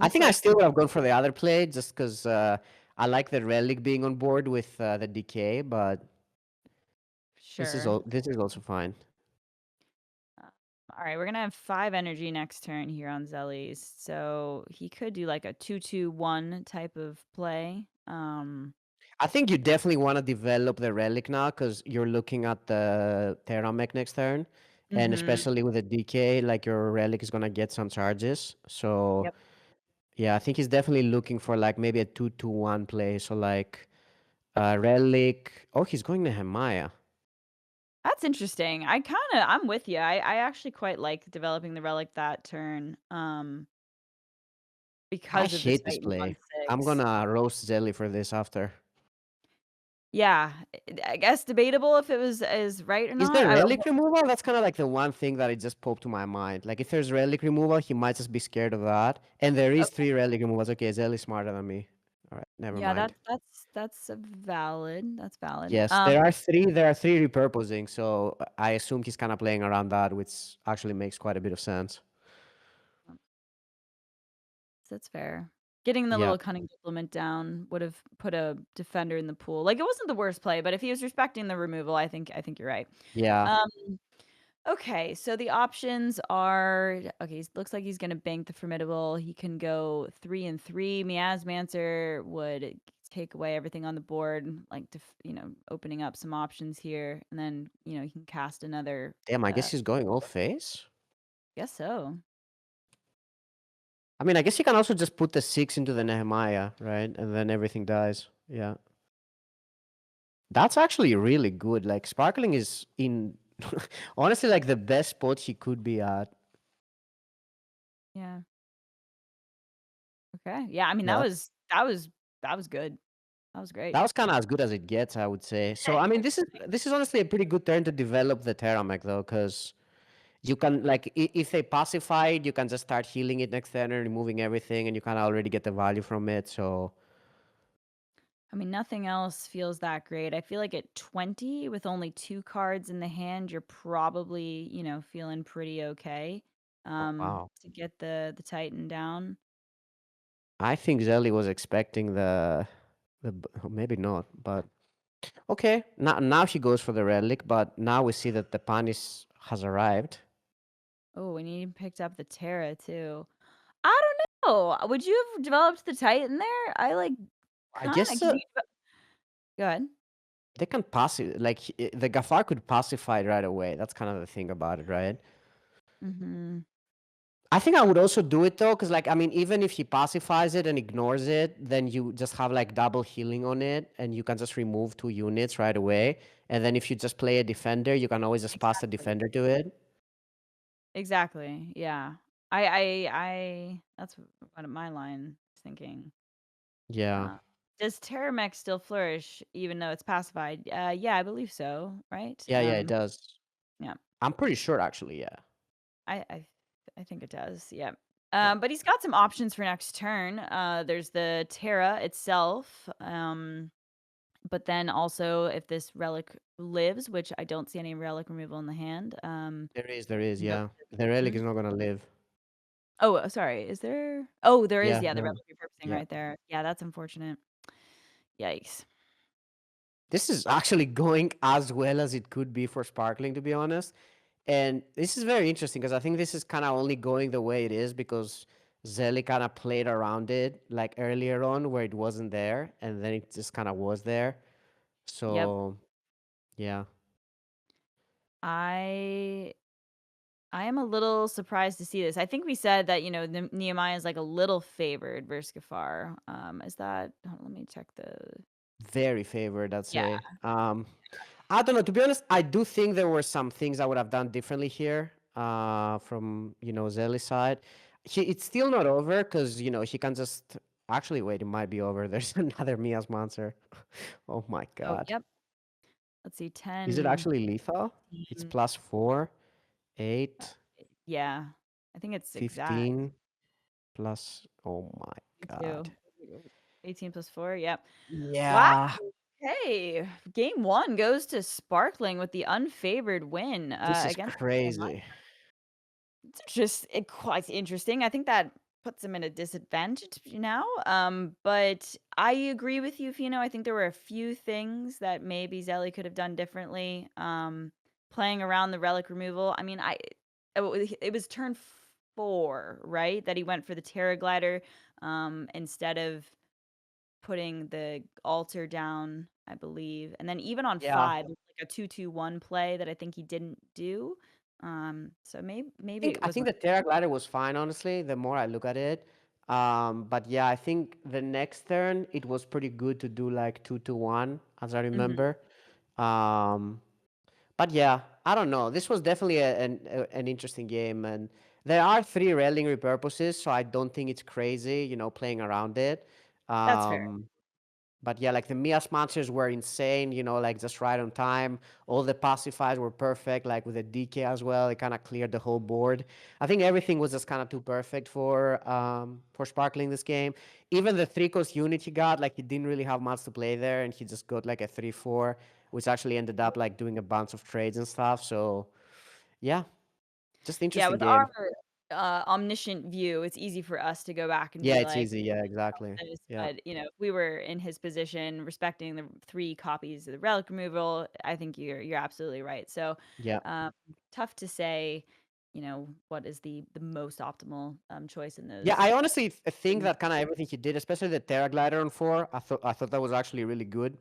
I Looks think I like still would have gone for the other play just because I like the relic being on board with the decay, but sure. this is also fine. Uh, all right, we're gonna have 5 energy next turn here on Zellies, so he could do like a 2-2-1 type of play. I think you definitely want to develop the relic now because you're looking at the Terra mech next turn. And Mhm. especially with the DK, like your relic is gonna get some charges. So Yep. yeah, I think he's definitely looking for like maybe a 2-2-1 play. So like relic. Oh, he's going to Nehemiah. That's interesting. I'm with you. I actually quite like developing the relic that turn, I because of this hate this Titan play. I'm 1/6. gonna roast Zelly for this after. Yeah, I guess debatable if it was is right or Is not. there relic removal? That's kind of like the one thing that it just popped to my mind. Like if there's relic removal, he might just be scared of that. And there is Okay. 3 relic removals. Okay, Zelly's smarter than me. All right, never Yeah, mind. that's a valid. That's valid. Yes, there are three. There are three repurposing, so I assume he's kind of playing around that, which actually makes quite a bit of sense. That's fair. Getting the Yeah, little cunning implement down would have put a defender in the pool. Like, it wasn't the worst play, but if he was respecting the removal, I think you're right. yeah. Um, okay, so the options are okay, looks like he's gonna bank the formidable. He can go 3 and 3. Miasmancer would take away everything on the board, like opening up some options here, and then he can cast another. Damn, I guess he's going all face. Guess so. I mean, I guess you can also just put the 6 into the Nehemiah, right? And then everything dies. Yeah. That's actually really good. Like, Sparkling is in, honestly, like the best spot he could be at. Yeah. Okay. Yeah. I mean, Yeah, that was good. That was great. that was kind of as good as it gets, I would say. So, I mean, this is honestly a pretty good turn to develop the Terramech, though, because you can like if they pacify it, you can just start healing it next turn and removing everything, and you can already get the value from it. So I mean, nothing else feels that great. I feel like at 20 with only 2 cards in the hand, you're probably, feeling pretty okay, oh, wow, to get the Titan down. I think Zelly was expecting maybe not, but okay. Now she goes for the relic, but now we see that the Panis has arrived. Oh, and you picked up the Terra too. I don't know. Would you have developed the Titan there? I like I kinda guess 'cause you go ahead. they can the Gafar could pacify it right away. That's kind of the thing about it, right? Mhm. I think I would also do it though, because like I mean, even if he pacifies it and ignores it, then you just have like double healing on it, and you can just remove 2 units right away. And then if you just play a defender, you can always just pass the Exactly. defender to it. Exactly, yeah. I that's what my line is thinking. Yeah, Uh, does Terramech still flourish even though it's pacified? Yeah, I believe so, right? yeah, it does. Yeah, I'm pretty sure actually. Yeah, I I I think it does, yeah. yeah. But he's got some options for next turn. There's the Terra itself, but then also if this relic lives, which I don't see any relic removal in the hand, There is. you can go Yeah, for the the relic hmm? is not gonna live. Oh, sorry, is there Oh, there is, Yeah, yeah, the no, relic repurposing yeah. right there. Yeah, that's unfortunate. Yikes. This is actually going as well as it could be for Sparkling, to be honest. And this is very interesting because I think this is kind of only going the way it is because Zelly kind of played around it like earlier on where it wasn't there, and then it just kind of was there. Yep. So yeah, I I am a little surprised to see this. I think we said that, Nehemiah is like a little favored versus Gafar. Is that let me check the very favored, I'd Yeah. say. I don't know. To be honest, I do think there were some things I would have done differently here. From Zelly's side, it's still not over because he can just actually wait. It might be over. There's another Mia's monster. Oh my Oh, god. yep. Let's see, Is it 10, actually lethal? It's 15, +4, uh, 8, yeah. I think it's exact. 15 plus. Oh my Me god. too. 18 plus 4, yep. Wow. Yeah, Hey, game 1 goes to Sparkling with the unfavored win, this is against Nehemiah. crazy. It's just quite interesting. I think that puts him in a disadvantage now. But I agree with you, Fino. I think there were a few things that maybe Zelly could have done differently. Playing around the relic removal. I mean, it was turn 4, right? That he went for the Terra Glider, instead of putting the altar down, I believe. And then even on Yeah. 5, it's like a 2-2-1 play that I think he didn't do. So maybe it I was think one. the Terra Glider was fine, honestly, the more I look at it. But yeah, I think the next turn it was pretty good to do like 2-1, as I Mhm. remember. Um, but yeah, I don't know. This was definitely an interesting game, and there are 3 railing repurposes, so I don't think it's crazy, playing around it. That's fair. Um, but yeah, like the Mia sponsors were insane, like just right on time. All the pacifiers were perfect, like with the DK as well. It kind of cleared the whole board. I think everything was just kind of too perfect for Sparkling this game. Even the 3-cost unit he got, like he didn't really have much to play there, and he just got like a 3-4, which actually ended up like doing a bunch of trades and stuff. So yeah, just Yeah, interesting with our, game. omniscient view, it's easy for us to go back and Yeah, be it's like, easy. Yeah, exactly. this, Yeah, but, if we were in his position, respecting the 3 copies of the relic removal, I think you're absolutely right. So, yeah. um, tough to say, what is the most optimal, choice in Yeah, those I honestly think things. that kind of everything he did, especially the Terra Glider on 4, I thought that was actually really good.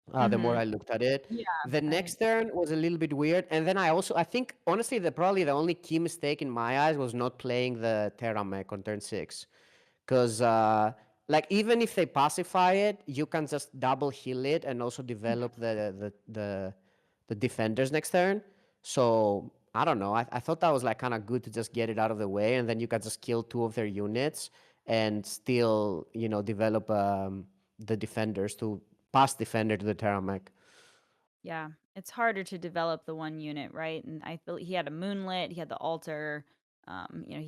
The more Mhm. I looked at it, Yeah, the I next turn was a little bit weird, and then I think honestly probably the only key mistake in my eyes was not playing the Terra mech on turn 6. Because, like, even if they pacify it, you can just double heal it and also develop the defenders next turn. So I don't know. I thought that was like kind of good to just get it out of the way, and then you can just kill 2 of their units and still, develop the defenders to pass defender to the Terramech. Yeah, it's harder to develop the one unit, right? And I feel he had a moonlit, he had the altar,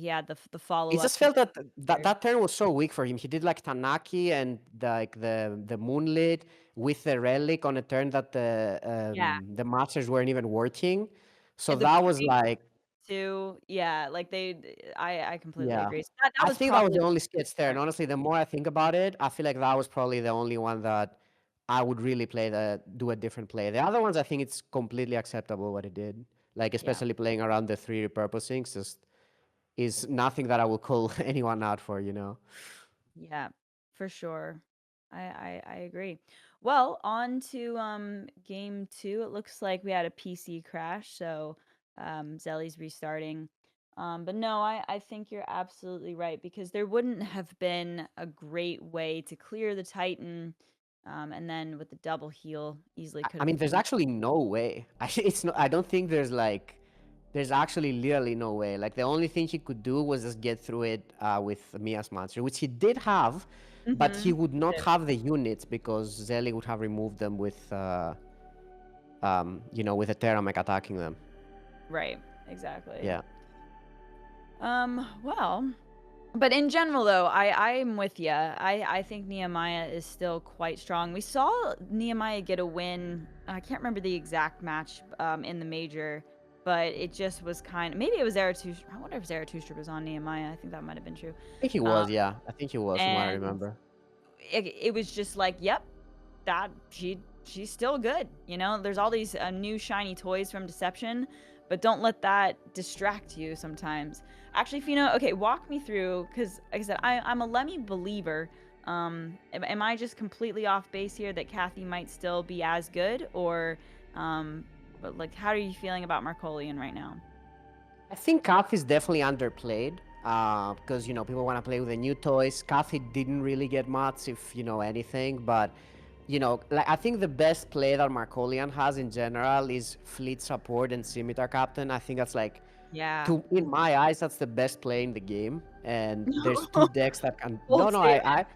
he had the follow It up just to felt that the that turn was so weak for him. He did like Tanaki and the moonlit with the relic on a turn that yeah, the masters weren't even working. So and the that was Fury like, too. Yeah, like I completely yeah. agree. So that I was think that was probably the only sketch there. And part. honestly, the more I think about it, I feel like that was probably the only one that I would really do a different play. The other ones, I think it's completely acceptable what he did. Like Yeah. especially playing around the three repurposings is nothing that I will call anyone out for, you know. Yeah, for sure. I agree. Well, on to game two. It looks like we had a PC crash, so Zelly's restarting. But no, I think you're absolutely right because there wouldn't have been a great way to clear the Titan, and then with the double heal, easily could I have mean, there's finished. actually no way. It's not. I don't think there's actually literally no way. Like the only thing he could do was just get through it with Mia's monster, which he did have, but he Mm-hmm. would not have the units because Zeli would have removed them with, with a Terramech attacking them. Right, exactly. Yeah. Well, but in general, though, I'm with you. I think Nehemiah is still quite strong. We saw Nehemiah get a win. I can't remember the exact match in the major, but it just was kind of maybe it was Zarathustra. I wonder if Zarathustra was on Nehemiah. I think that might have been true. I think he Um, was. Yeah, I think he was. From what I and remember. it was just like, yep, that she's still good. There's all these new shiny toys from Deception, but don't let that distract you sometimes. Actually, Fino, okay, walk me through because, like I said, I'm a Lemmy believer. Am I just completely off base here that Kathy might still be as good, or, but like, how are you feeling about Marcolian right now? I think Kath is definitely underplayed because people want to play with the new toys. Kathy didn't really get much, if anything, but like I think the best play that Marcolian has in general is Fleet Support and Scimitar Captain. I think that's like, Yeah. in my eyes, that's the best play in the game. And there's two decks that can. No, Bold no, statement.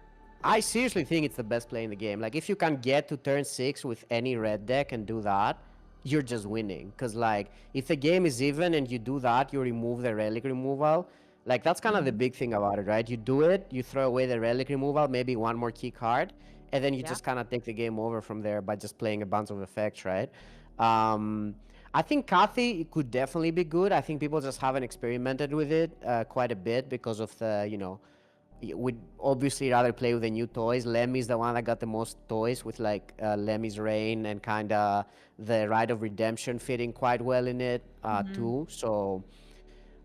I seriously think it's the best play in the game. Like if you can get to turn 6 with any red deck and do that, you're just winning. Because like if the game is even and you do that, you remove the relic removal. Like that's kind of the Mhm. big thing about it, right? You do it, you throw away the relic removal, maybe one more key card, and then you Yeah. just kind of take the game over from there by just playing a bunch of effects, right? Um, I think Kathy could definitely be good. I think people just haven't experimented with it quite a bit because of we'd obviously rather play with the new toys. Lemmy's the one that got the most toys with like Lemmy's Reign and kind of the Rite of Redemption fitting quite well in it Mhm. too. So,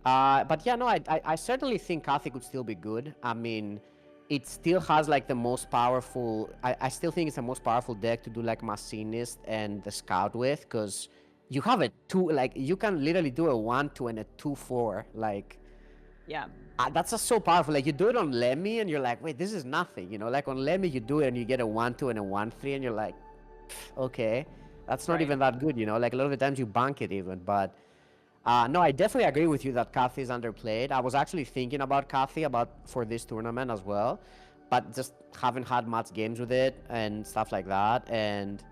but yeah, no, I certainly think Kathy could still be good. I mean, it still has like the most powerful. I still think it's the most powerful deck to do like Machinist and the Scout with because you have a two, like you can literally do a 1-2 and a 2-4. Like Yeah. that's just so powerful. Like you do it on Lemmy and you're like, wait, this is nothing. Like on Lemmy you do it and you get a 1-2 and a 1-3 and you're like, okay, that's not Right. even that good. Like a lot of the times you bank it even, but. No, I definitely agree with you that Kathy is underplayed. I was actually thinking about Kathy for this tournament as well, but just haven't had much games with it and stuff like that. And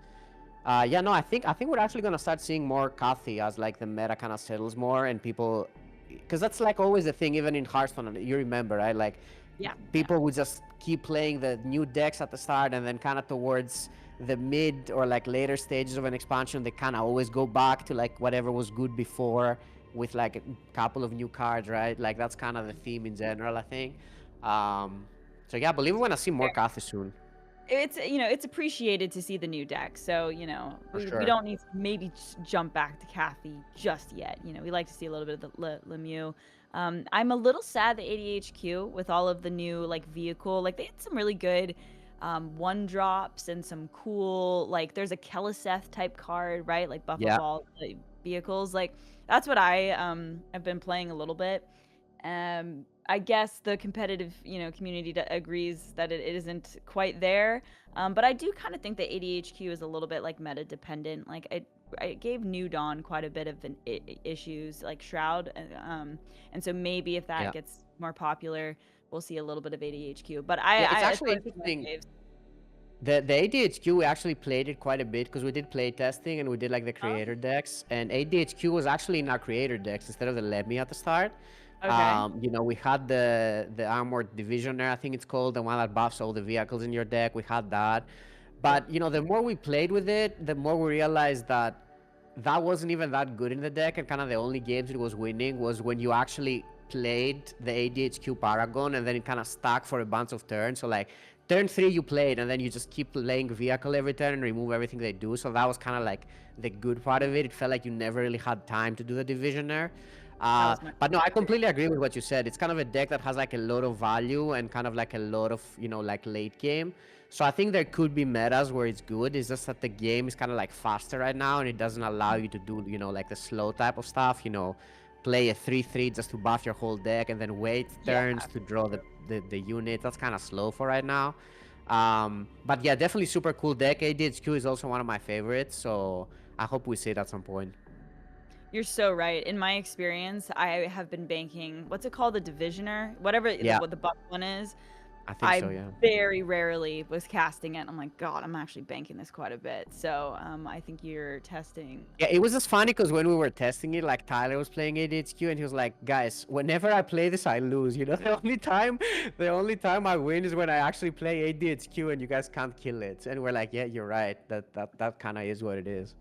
yeah, no, I think we're actually gonna start seeing more Kathy as like the meta kind of settles more and people, because that's like always the thing, even in Hearthstone. You remember, right? Like Yeah. Yeah. people would just keep playing the new decks at the start, and then kind of towards the mid or like later stages of an expansion, they kind of always go back to like whatever was good before with like a couple of new cards, right? Like that's kind of the theme in general, I think. So yeah, I believe we're gonna see more Kathy soon. It's appreciated to see the new deck. So, For we sure. don't need to maybe just jump back to Kathy just yet. We like to see a little bit of the Lemieux. I'm a little sad that ADHQ with all of the new like vehicle, like they had some really good one drops and some cool like there's a Keliseth type card, right? Like buff up Yeah. all the vehicles. Like that's what I have been playing a little bit. I guess the competitive, community agrees that it isn't quite there. But I do kind of think that ADHQ is a little bit like meta dependent. Like I gave New Dawn quite a bit of issues, like Shroud, and so maybe if that Yeah. gets more popular, we'll see a little bit of ADHQ. But Yeah, it's it's actually one of my interesting. faves. The ADHQ, we actually played it quite a bit because we did play testing and we did like the Oh, creator decks. And ADHQ was actually in our creator decks instead of the Lemmy at the start. okay. We had the armored divisioner, I think it's called, the one that buffs all the vehicles in your deck. We had that. Yep. But the more we played with it, the more we realized that that wasn't even that good in the deck, and kind of the only games it was winning was when you actually played the ADHQ Paragon and then it kind of stuck for a bunch of turns. So like turn 3 you played and then you just keep playing vehicle every turn and remove everything they do. So that was kind of like the good part of it. It felt like you never really had time to do the divisioner. That was my But no, I experience. completely agree with what you said. It's kind of a deck that has like a lot of value and kind of like a lot of, like late game. So I think there could be metas where it's good. It's just that the game is kind of like faster right now and it doesn't allow you to do, like the slow type of stuff, play a 3/3 just to buff your whole deck and then wait Yeah. turns to draw the unit. That's kind of slow for right now. But yeah, definitely super cool deck. ADHQ is also one of my favorites, so I hope we see it at some point. You're so right. In my experience, I have been banking, what's it called? The divisioner? Whatever Yeah, what the buff one is. I think I so, yeah. very rarely was casting it. I'm like, God, I'm actually banking this quite a bit. So I think you're testing. Yeah, it was just funny because when we were testing it, like Tyler was playing ADHQ and he was like, "Guys, whenever I play this, I lose. The only time I win is when I actually play ADHQ and you guys can't kill it." And we're like, "Yeah, you're right. That kind of is what it is."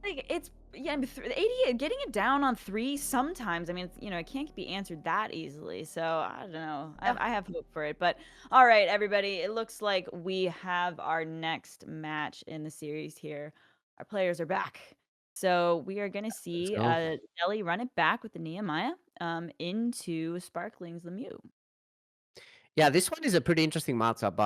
Like it's yeah, 80 getting it down on 3 sometimes. I mean, it can't be answered that easily. So I don't know. Yeah. I have hope for it. But all right, everybody, it looks like we have our next match in the series here. Our players are back. So we are gonna Let's see go. Ellie run it back with the Nehemiah into Sparkling's Lemieux. Yeah, this one is a pretty interesting matchup.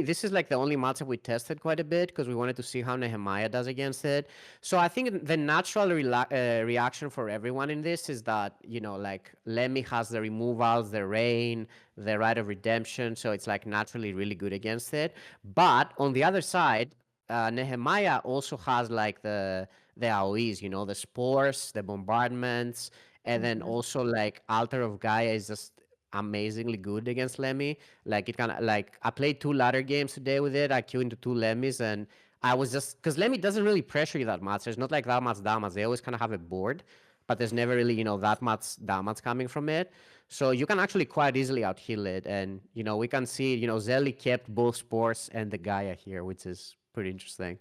This is like the only matchup we tested quite a bit because we wanted to see how Nehemiah does against it. So I think the natural reaction for everyone in this is that, like Lemmy has the removals, the rain, the right of redemption. So it's like naturally really good against it. But on the other side, Nehemiah also has like the AoEs, the spores, the bombardments, and then Mhm. also like Altar of Gaia is just amazingly good against Lemmy. Like it kind of like I played 2 ladder games today with it. I queued into 2 Lemmys and I was just because Lemmy doesn't really pressure you that much. There's not like that much damage. They always kind of have a board, but there's never really that much damage coming from it. So you can actually quite easily out heal it. And we can see Zelly kept both spores and the Gaia here, which is pretty interesting.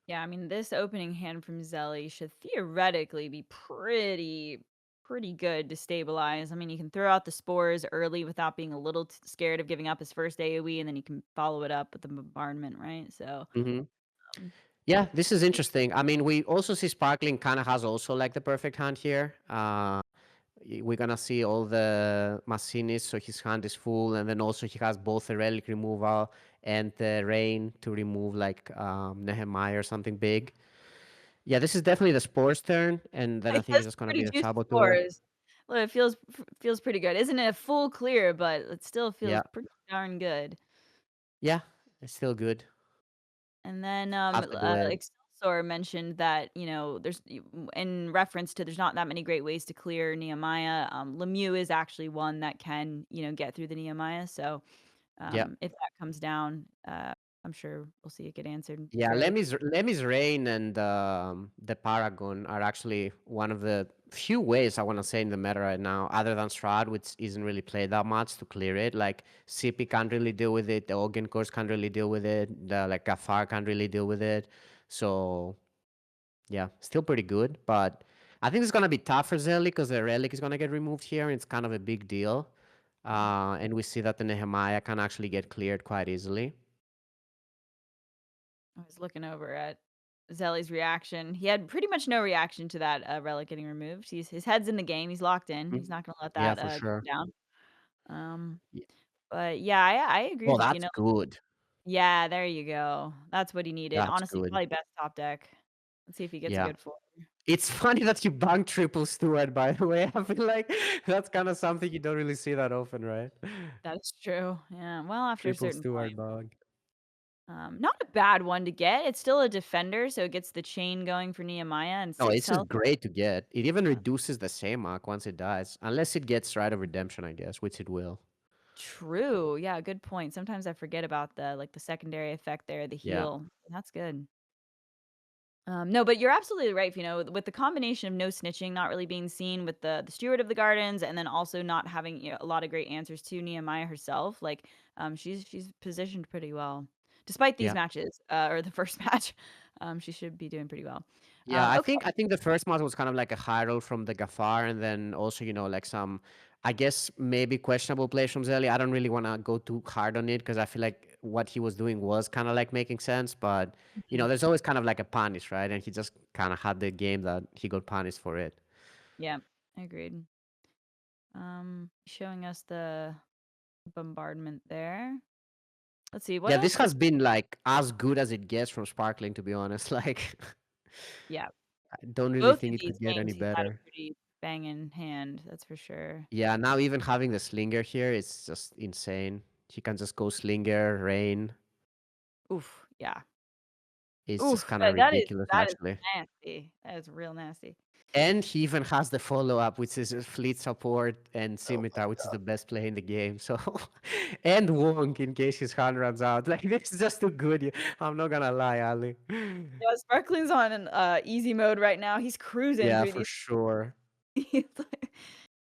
Yeah, I mean, this opening hand from Zelly should theoretically be pretty good to stabilize. I mean, you can throw out the spores early without being a little scared of giving up his first AoE, and then you can follow it up with the bombardment, right? So, Hmm. um, Yeah, this is interesting. I mean, we also see Sparkling kind of has also like the perfect hand here. We're gonna see all the Massinis, so his hand is full, and then also he has both the relic removal and the rain to remove like Nehemiah or something big. Yeah, this is definitely the Spores turn, and then he I think has it's just gonna pretty be the juicy Saboteur. spores. Well, it feels pretty good. Isn't it a full clear, but it still feels Yeah, pretty darn good. yeah, it's still good. And then, Have the duet. Excelsior mentioned that, in reference to there's not that many great ways to clear Nehemiah. Lemieux is actually one that can, get through the Nehemiah. So, Yeah. if that comes down, I'm sure we'll see it get answered Yeah, fairly. Lemmy's Rain and the Paragon are actually one of the few ways I want to say in the meta right now, other than Shroud, which isn't really played that much to clear it. Like CP can't really deal with it, the Ogun Course can't really deal with it, the like Gafar can't really deal with it. So yeah, still pretty good, but I think it's gonna be tough for Zeli because the relic is gonna get removed here. And it's kind of a big deal, and we see that the Nehemiah can actually get cleared quite easily. I was looking over at Zelly's reaction. He had pretty much no reaction to that relic getting removed. His head's in the game. He's locked in. He's Mhm. not going to let Yeah, that for go sure. down. Um, Ye- but yeah, I agree Well, with you. that's good. Yeah, there you go. That's what he needed. That's Honestly, good. probably best top deck. Let's see if he gets a Yeah. good 4. It's funny that you bang triple Steward, by the way. I feel like that's kind of something you don't really see that often, right? That is true. Yeah, well, after a Triple certain Steward point. bug. Not a bad one to get. It's still a defender, so it gets the chain going for Nehemiah and No, 6 this is health. great to get. It even reduces the same mark once it dies. Unless it gets Rite of Redemption, I guess, which it will. True. Yeah, good point. Sometimes I forget about the secondary effect there, the Yeah. heal. That's good. No, but you're absolutely right, with the combination of no snitching not really being seen with the steward of the gardens, and then also not having, a lot of great answers to Nehemiah herself, like, she's positioned pretty well. Despite these Yeah. matches, or the first match, she should be doing pretty well. Yeah, I Okay. think I think the first model was kind of like a high roll from the Gafar, and then also, like some, I guess maybe questionable plays from Zeli. I don't really want to go too hard on it because I feel like what he was doing was kind of like making sense, but Mhm. there's always kind of like a punish, right? And he just kind of had the game that he got punished for it. Yeah, agreed. Showing us the bombardment there. Let's see, what Yeah, this else is has been like as good as it gets from Sparkling, to be honest. Like, yeah, I don't really both of think it these could get any games, he's had a better. pretty banging hand, that's for sure. Yeah, now even having the Slinger here, it's just insane. He can just go Slinger, Rain. Oof, yeah. It's just Oof, kind of ridiculous, that is actually. nasty. That is real nasty. And he even has the follow-up, which is Fleet Support and Oh my Scimitar, which is god. the best play in the game. So, and Wonk in case his hand runs out. Like, this is just too good. I'm not gonna lie, Ali. Yeah, Sparkling's on an, easy mode right now, he's cruising Yeah, through for these sure. he's like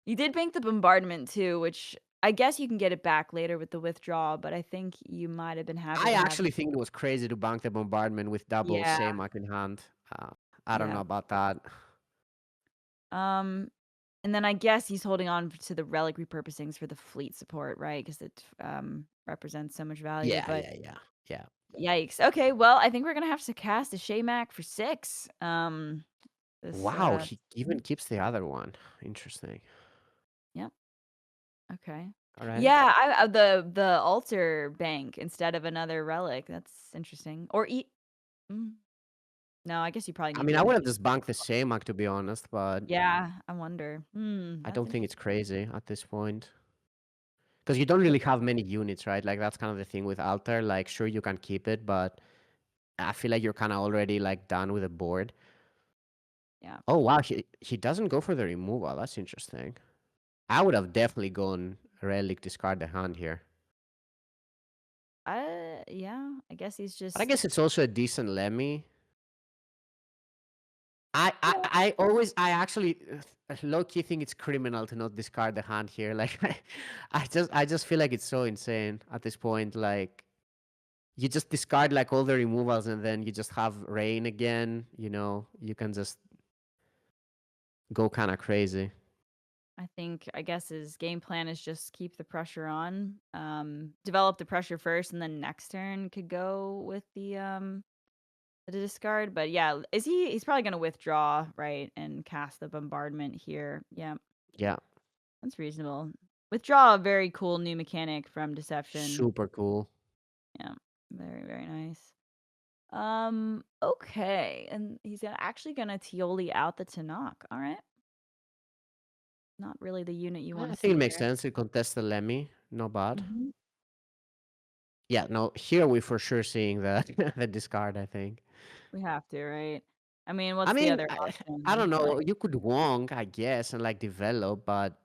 you did bank the bombardment too, which I guess you can get it back later with the withdrawal, but I think you might have been happy I to have actually think it was crazy to bank the bombardment with double yeah, Saymak in hand. Uh, I don't yeah. know about that. Um, and then I guess he's holding on to the relic repurposings for the fleet support, right? Because it, represents so much value, Yeah, but yeah, yeah, yeah. yikes. Okay, well, I think we're gonna have to cast a Shaymak for 6. This, Wow, he mhm, even keeps the other one. Interesting. yep, okay. All right. Yeah, the altar bank instead of another relic, that's interesting. Or mm, no, I guess you probably I need mean, the I would have imcute. just banked the Saymak, to be honest, but Yeah, I wonder. I That's don't think it's interesting. crazy at this point. Because you don't really have many units, right? Like that's kind of the thing with Alter. Like, sure, you can keep it, but I feel like you're kind of already like done with the board. Yeah. Oh wow, he doesn't go for the removal. That's interesting. I would have definitely gone relic discard the hand here. Yeah, I guess he's But I just guess it's also a decent Lemmy. I I, yeah. I actually low key think it's criminal to not discard the hand here. Like I just feel like it's so insane at this point. Like you just discard like all the removals and then you just have rain again. You can just go kind of crazy. I guess his game plan is just keep the pressure on, develop the pressure first, and then next turn could go with the discard. But yeah, he's probably gonna withdraw, right, and cast the bombardment here. Yeah, Yeah, that's reasonable. Withdraw, a very cool new mechanic from Deception. super cool. Yeah, very, very nice. Okay, and he's actually gonna Tioli out the Tanakh. All right, not really the unit you want I to think it see makes there. sense to contest the Lemmy. No bad. Mhm. Yeah, no, here we for sure seeing the the discard, I think. We have to, right? I mean, I what's the mean, other I don't option? Like, know. You could Wong, I guess, and like develop, but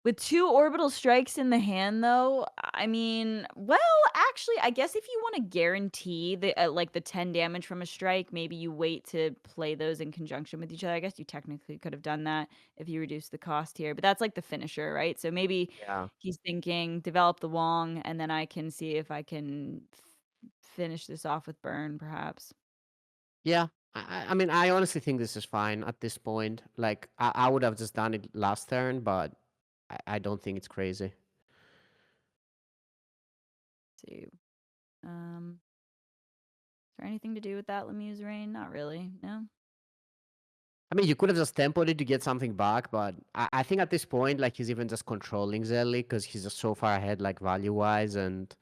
with 2 orbital strikes in the hand, though, I mean, well, actually, I guess if you wanna guarantee the 10 damage from a strike, maybe you wait to play those in conjunction with each other. I guess you technically could have done that if you reduce the cost here, but that's like the finisher, right? So maybe yeah. he's thinking, develop the Wong, and then I can see if I can finish this off with burn, perhaps. Yeah. I mean, I honestly think this is fine at this point. Like, I would have just done it last turn, but I don't think it's crazy. See. Is there anything to do with that Lemieux's reign? Not really, no? I mean, you could have just tempoed it to get something back, but I think at this point, like, he's even just controlling Zelly because he's just so far ahead, like, value-wise, and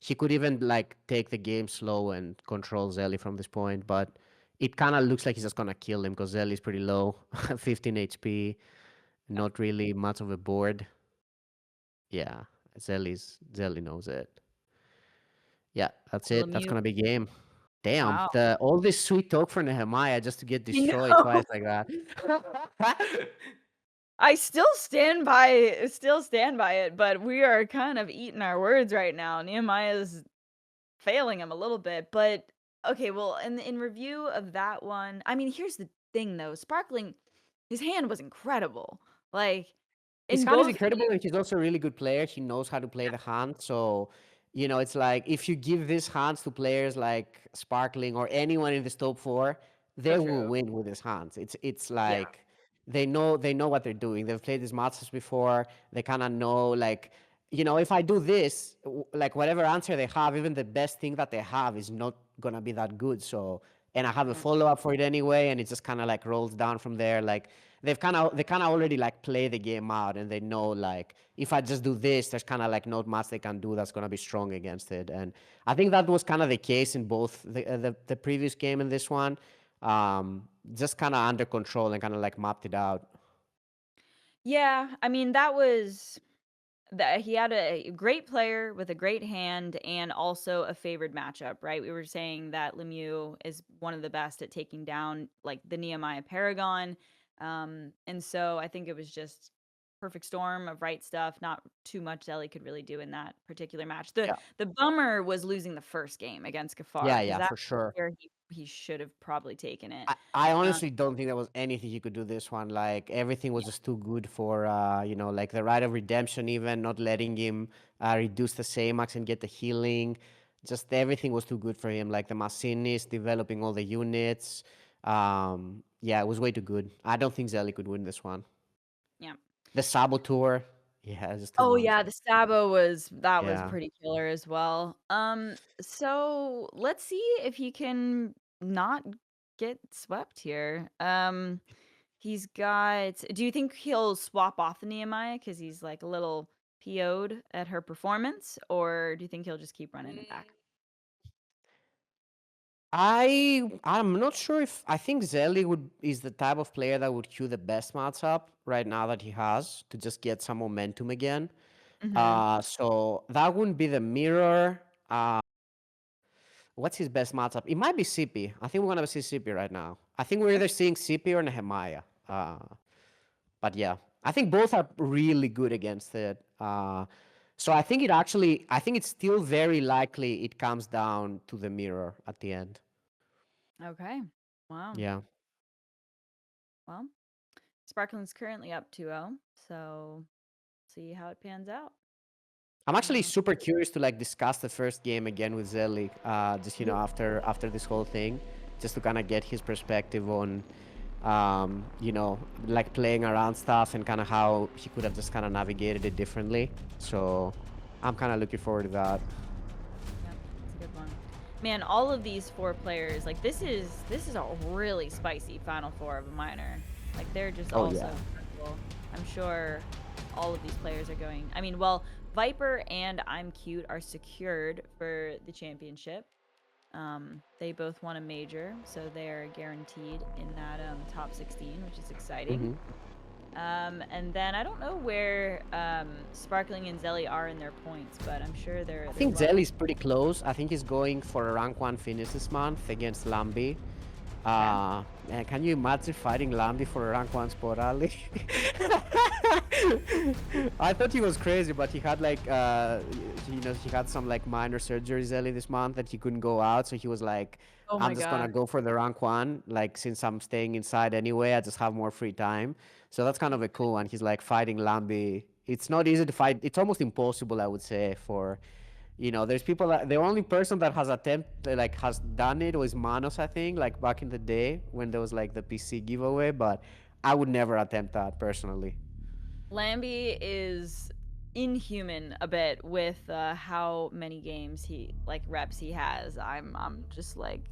he could even, like, take the game slow and control Zelly from this point, but it kind of looks like he's just gonna kill him because Zelly's pretty low, 15 HP, Yeah. not really much of a board. Yeah, Zelly knows it. Yeah, that's it. That's Lemieux gonna be game. Damn, wow. all this sweet talk for Nehemiah just to get I destroyed know. twice like that. I still stand by it, but we are kind of eating our words right now. Nehemiah's failing him a little bit, but okay, well, in review of that one, I mean, here's the thing though, Sparkling, his hand was incredible. Like His in hand is both incredible, games. and he's also a really good player. He knows how to play the hand. So, it's like if you give these hands to players like Sparkling or anyone in this top four, So they will true. win with his hands. It's Yeah. like they know what they're doing. They've played these matches before. They kind of know like if I do this, like whatever answer they have, even the best thing that they have is not gonna be that good. So, and I have a Yeah. follow up for it anyway, and it just kind of like rolls down from there. Like they kind of already like play the game out, and they know like if I just do this, there's kind of like not much they can do that's gonna be strong against it. And I think that was kind of the case in both the previous game and this one. Just kind of under control and kind of like mapped it out. Yeah, I mean, that was that he had a great player with a great hand and also a favored matchup, right? We were saying that Lemieux is one of the best at taking down like the Nehemiah Paragon. And so I think it was just perfect storm of right stuff, not too much Ellie could really do in that particular match. The Yeah, the bummer was losing the first game against Gafar yeah, because yeah, that for was sure. where he should have probably taken it. I Um, honestly don't think there was anything he could do this one. Like everything was just too good for like the right of redemption, even not letting him reduce the Saymax and get the healing. Just everything was too good for him. Like the machinist developing all the units. Yeah, it was way too good. I don't think Zelly could win this one. yeah. The Saboteur, yeah, it's just too Oh, much. yeah, the Sabo was Yeah. pretty killer as well. So let's see if he can not get swept here. He's got do you think he'll swap off the Nehemiah because he's, like, a little PO'd at her performance, or do you think he'll just keep running it back? I'm not sure if I think Zelly would is the type of player that would cue the best matchup right now that he has to just get some momentum again. Mhm. So that wouldn't be the mirror. What's his best matchup? It might be CP. I think we're gonna see CP right now. I think we're either seeing CP or Nehemiah. But yeah, I think both are really good against it. So I think it's still very likely it comes down to the mirror at the end. Okay. Wow. Yeah. Well, Sparkling's currently up 2-0, so see how it pans out. I'm actually Uh, super curious to like discuss the first game again with Zelig, just yeah. after this whole thing, just to kind of get his perspective on, like playing around stuff and kind of how he could have just kind of navigated it differently. So I'm kind of looking forward to that. Yep, that's a good one. Man, all of these 4 players, like this is a really spicy final 4 of a minor. Like they're just Oh all yeah. so incredible. I'm sure all of these players are going. I mean, well, Viper and I'm Cute are secured for the championship. They both won a major, so they are guaranteed in that top 16, which is exciting. hmm And then I don't know where Sparkling and Zelly are in their points, but I'm sure I they're think well. Zell is pretty close. I think he's going for a rank 1 finish this month against Lambi. Okay. Man, can you imagine fighting Lambi for a rank 1 spot, Ali? I thought he was crazy, but he had like, he had some like minor surgeries early this month that he couldn't go out. So he was like, Oh I'm my just gonna god. go for the rank 1. Like, since I'm staying inside anyway, I just have more free time. So that's kind of a cool one. He's like fighting Lambi. It's not easy to fight. It's almost impossible, I would say, for there's people that the only person that has done it was Manos, I think, like back in the day when there was like the PC giveaway, but I would never attempt that personally. Lambie is inhuman a bit with how many games he like reps he has. I'm just like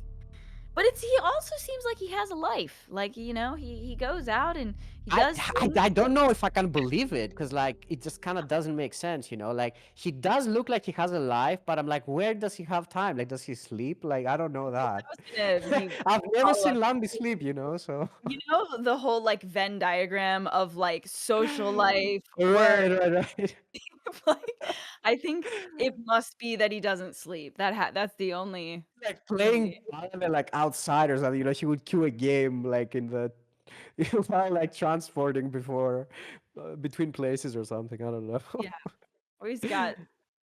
but it's he also seems like he has a life. Like, he goes out and he I, does I, things. I don't know if I can believe it because like it just kind of doesn't make sense. Like he does look like he has a life, but I'm like, where does he have time? Like, does he sleep? Like, I don't know That that. was gonna be I've never follow seen up. Lambi sleep. So The whole like Venn diagram of like social life, work, right, right, right. like I think it must be that he doesn't sleep. That's the only Like the only playing other like outsiders, and he would queue a game like in the while like transporting before between places or something. I don't know. Yeah. Or he's got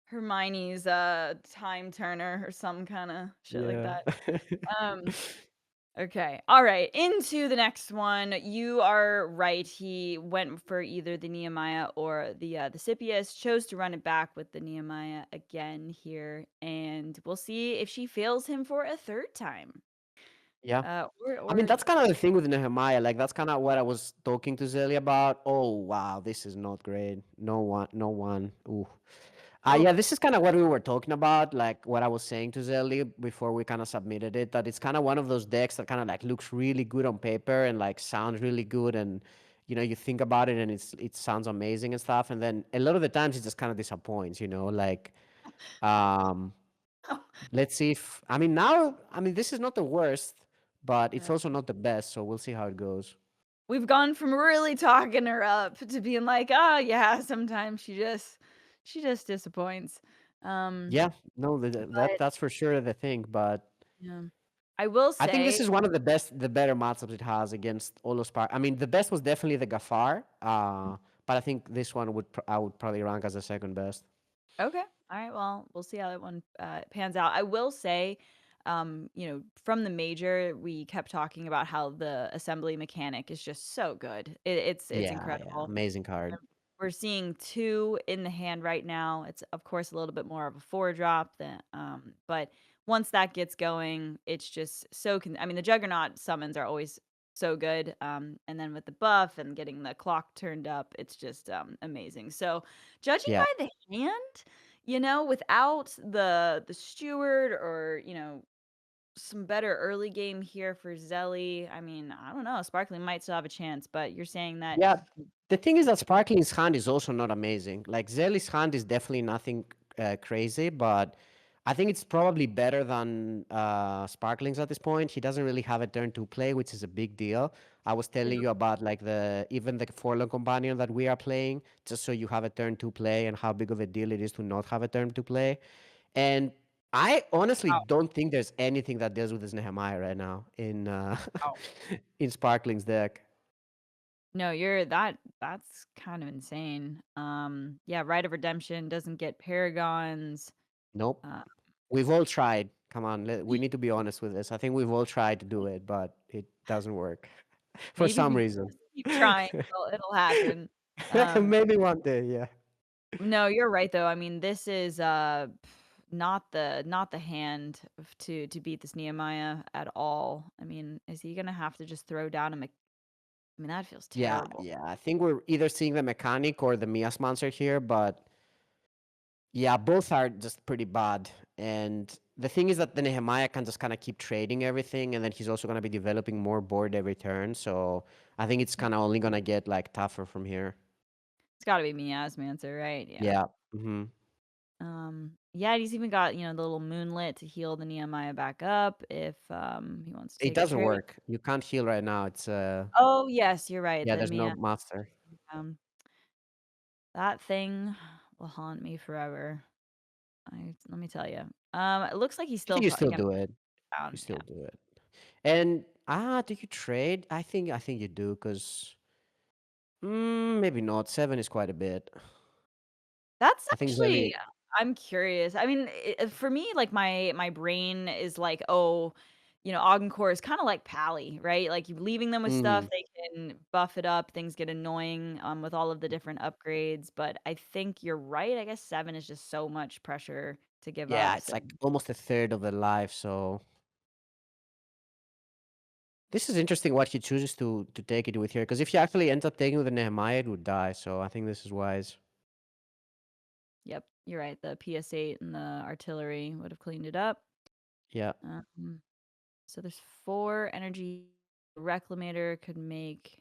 Hermione's time turner or some kind of shit like Yeah. that. Um Okay. All right. Into the next one. You are right. He went for either the Nehemiah or the Scipius. Chose to run it back with the Nehemiah again here, and we'll see if she fails him for a third time. Yeah. Or I mean, or that's kind of the thing with Nehemiah. Like, that's kind of what I was talking to Zelia about. Oh, wow, this is not great. No one, no one. Ooh. oh, Yeah, this is kind of what we were talking about. Like, what I was saying to Zelia before we kind of submitted it, that it's kind of one of those decks that kind of like looks really good on paper and like sounds really good. And, you think about it and it sounds amazing and stuff. And then a lot of the times it just kind of disappoints, like, um, let's see if I mean now I mean this is not the worst, but it's yeah. also not the best, so we'll see how it goes. We've gone from really talking her up to being like, oh yeah, sometimes she just disappoints. Um, Yeah, no, but that's for sure the thing, but yeah, I will I think this say, is one of the better matchups it has against all those I mean, the best was definitely the Gafar, but I think this one I would probably rank as the second best. okay. All right. Well, we'll see how that one pans out. I will say, from the major, we kept talking about how the assembly mechanic is just so good. It's Yeah, yeah, incredible. amazing card. We're seeing two in the hand right now. It's of course a little bit more of a four drop than, but once that gets going, it's just so. I mean, the Juggernaut summons are always so good. And then with the buff and getting the clock turned up, it's just amazing. So, judging Yeah. by the hand, without the steward or some better early game here for Zelly. I mean, I don't know. Sparkling might still have a chance, but you're saying that. Yeah, the thing is that Sparkling's hand is also not amazing. Like Zelly's hand is definitely nothing crazy, but I think it's probably better than Sparkling's at this point. He doesn't really have a turn to play, which is a big deal. I was telling you about like even the Forlorn Companion that we are playing, just so you have a turn to play and how big of a deal it is to not have a turn to play. And I honestly don't think there's anything that deals with this Nehemiah right now in Wow. in Sparkling's deck. No, that's kind of insane. Yeah, Rite of Redemption doesn't get paragons. Nope. Uh, We've all tried. Come on, we need to be honest with this. I think we've all tried to do it, but it doesn't work for maybe if some you reason. just keep trying, it'll happen. Um, Maybe one day, yeah. no, you're right though. I mean, this is not the hand to beat this Nehemiah at all. I mean, is he gonna have to just throw down I mean, that feels Yeah, terrible. yeah. I think we're either seeing the mechanic or the Mias monster here, but yeah, both are just pretty bad. And the thing is that the Nehemiah can just kind of keep trading everything, and then he's also going to be developing more board every turn. So I think it's kind of only going to get like tougher from here. It's got to be Miasmancer, right? Yeah. Yeah. Hmm. Yeah, he's even got, the little moonlit to heal the Nehemiah back up if he wants to It take a doesn't trade. work. You can't heal right now. It's Oh, yes, you're right. yeah, The there's no Mia master. um that thing will haunt me forever. Let me tell you. It looks like he's I still think you still probably do it. You down. still Yeah. do it. And do you trade? I think you do because maybe not. 7 is quite a bit. That's I think actually Zelly. I'm curious. I mean, for me, like my brain is like, oh, Augencore is kind of like Pally, right? Like you leaving them with stuff, Mm, they can buff it up. Things get annoying with all of the different upgrades. But I think you're right. I guess 7 is just so much pressure to give yeah, up. it's So like almost a third of the life. So this is interesting what he chooses to take it with here. Because if he actually ends up taking with the Nehemiah, it would die. So I think this is wise. yep, you're right. The PS8 and the artillery would have cleaned it up. Yeah. Um, so there's 4 energy. Reclamator could make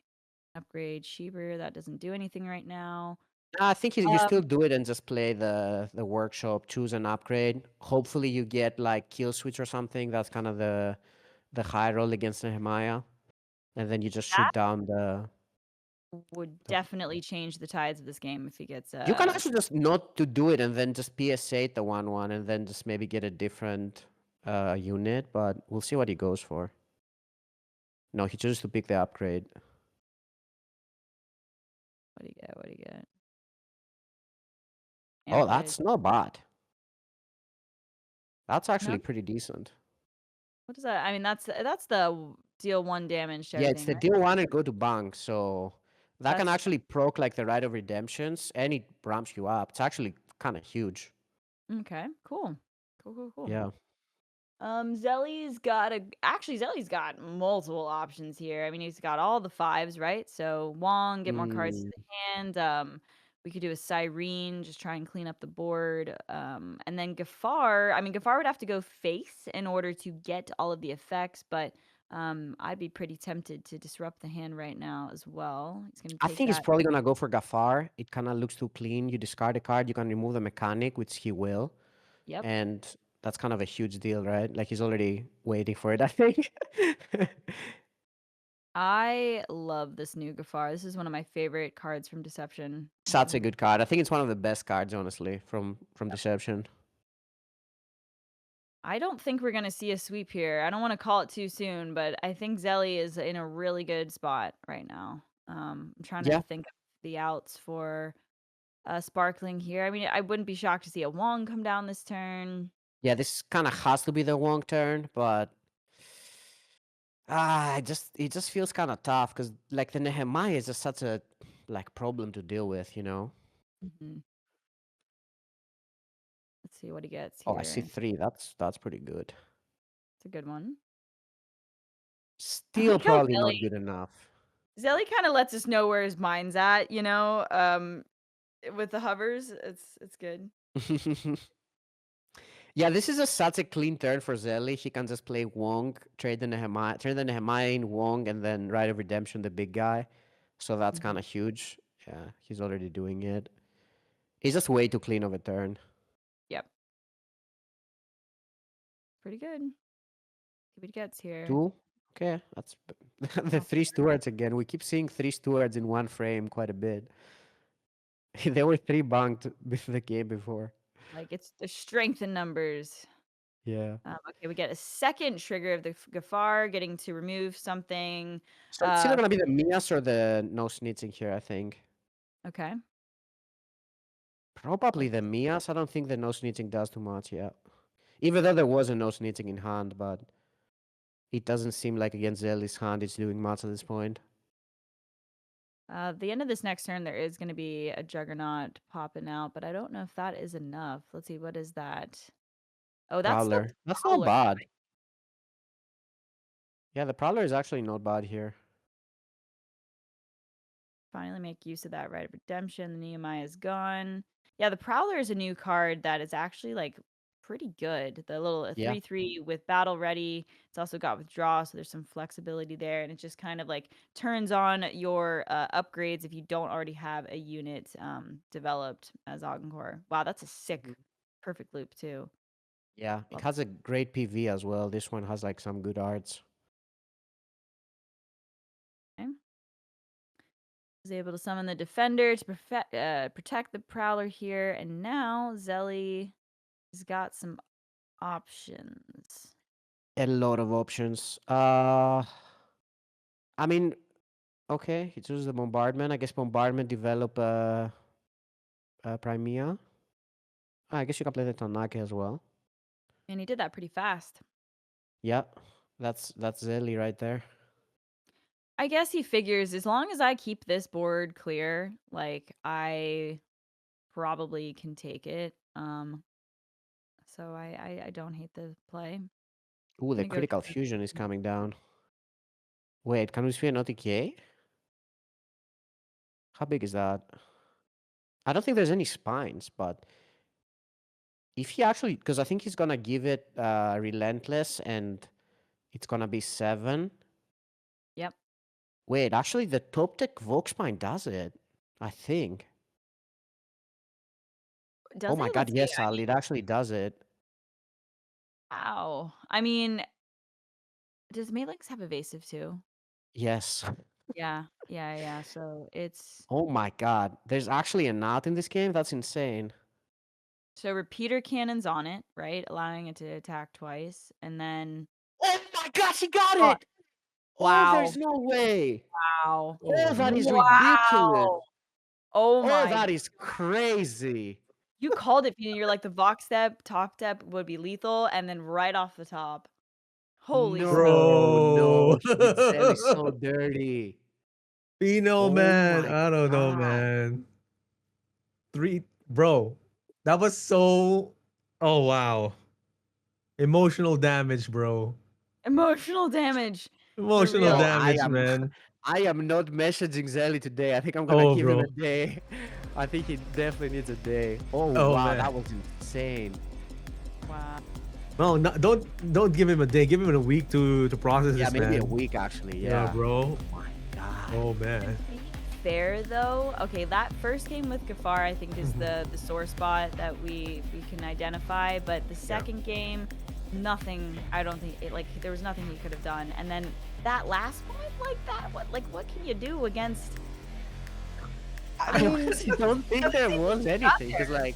upgrade Sheeper. That doesn't do anything right now. I think you Um, still do it and just play the workshop, choose an upgrade. Hopefully you get like kill switch or something. That's kind of the high roll against Nehemiah. And then you just shoot that down the would definitely change the tides of this game if he gets You can actually just not to do it and then just PSA the 1/1 and then just maybe get a different unit, but we'll see what he goes for. No, he chose to pick the upgrade. What do you get? What do you get? Oh, Ampage. that's not bad. That's No? actually pretty decent. What is that? I mean, that's the deal 1 damage to Yeah, it's everything, the right? deal one and go to bank, so that can That's actually proc like the Rite of Redemptions, and it ramps you up. It's actually kind of huge. okay. Cool. Cool, cool, cool. Yeah. Zelly's got multiple options here. I mean, he's got all the 5s, right? So Wong, get more cards to Mm, the hand. We could do a Cyrene, just try and clean up the board. And then Gafar, I mean, Gafar would have to go face in order to get all of the effects, but I'd be pretty tempted to disrupt the hand right now as well. He's gonna I take think he's that. probably gonna go for Gafar. It kind of looks too clean. You discard a card, you can remove the mechanic, which he will, Yep. and that's kind of a huge deal, right? Like he's already waiting for it, I think. I love this new Gafar. This is one of my favorite cards from Deception. Such a good card. I think it's one of the best cards, honestly, from Deception. I don't think we're gonna see a sweep here. I don't want to call it too soon, but I think Zelly is in a really good spot right now. I'm trying to Yeah, think of the outs for Sparkling here. I mean, I wouldn't be shocked to see a Wong come down this turn. yeah. This kind of has to be the wrong turn, but it just feels kind of tough because like the Nehemiah is just such a like problem to deal with, you know. Hmm. Let's see what he gets Oh, I see here. 3. That's pretty good. It's a good one. I Still like how probably not good enough. Zelly kind of lets us know where his mind's at, you know. With the hovers, it's good. Yeah, this is such a clean turn for Zelly. He can just play Wong, trade the Nehemiah, turn the Nehemiah in Wong, and then Rite of Redemption, the big guy. So that's Hmm. kind of huge. Yeah, he's already doing it. He's just way too clean of a turn. Yep, pretty good. See what he gets here. 2? Okay, that's the Oh, 3 stewards again. We keep seeing 3 stewards in one frame quite a bit. They were 3 banked with the game before. like it's the strength in numbers. Yeah. Okay, we get a second trigger of the Gafar getting to remove something. So it's either gonna be the Mias or the no snitching here, I think. Okay. Probably Let's the Mias. I don't think the no snitching does too much, yeah. Even though there was a no snitching in hand, but it doesn't seem like against Zelly's hand it's doing much at this point. the end of this next turn, there is going to be a Juggernaut popping out, but I don't know if that is enough. Let's see, what is that? Oh, that's the Prowler. That's not Prowler. bad. Yeah, the Prowler is actually not bad here. Finally make use of that Rite of Redemption. The Nehemiah is gone. Yeah, the Prowler is a new card that is actually like pretty good. The little Yeah. 3/3 with battle ready. It's also got withdraw, so there's some flexibility there, and it just kind of like turns on your upgrades if you don't already have a unit developed as Augencore. Wow, that's a sick, Mhm. perfect loop too. Yeah, it Love has a great PV as well. This one has like some good arts. it. Was able to summon the defender to protect the Prowler here, and now Zelly has got some options. A lot of options. I mean, okay, he chooses the bombardment. I guess bombardment develop Crimea. I guess you can play the Tanaka as well. And he did that pretty fast. Yeah, that's Zelly right there. I guess he figures as long as I keep this board clear, like I probably can take it. So I don't hate the play. Ooh, the Gonna go critical for fusion is coming down. Wait, can we see an OTK? How big is that? I don't think there's any spines, but if he actually, because I think he's gonna give it relentless, and it's gonna be 7. Yep. Wait, actually, the top tech Volkspine does it. I think. Oh Does my it? god, Let's see. yes, Ali, it actually does it. Wow. I mean, does Malinx have evasive too? Yes. Yeah. Yeah, yeah. So it's Oh my god, there's actually a knot in this game. That's insane. so repeater cannons on it, right? Allowing it to attack twice. And then Oh my gosh, he got oh, it! Oh, Wow. there's no way. Wow. Oh, Oh that no. is ridiculous. Wow. Oh Oh, my. that is crazy. You called it, you're like the Vox step, top step would be lethal, and then right off the top. Holy smokes. No, no, Bro. he did Zelly so dirty. Pino, Oh man. my I don't know, god. man. Three, bro. That was so. Oh wow. Emotional damage, bro. Emotional damage. For Emotional Bro, real. damage, man. I am not messaging Zelly today. I think I'm gonna Oh, give him a bro. day. I think he definitely needs a day. Oh Oh wow, man. that was insane. Wow. No, no, don't give him a day. Give him a week to process Yeah, this, maybe a man. week actually. Yeah, Yeah. bro. Oh my god. Oh To man. be fair though, okay, that first game with Gafar I think is Mhm. the sore spot that we can identify, but the Yeah. second game, nothing. I don't think it like there was nothing he could have done, and then that last one like that, what can you do against? I honestly don't think there was Got anything because there. like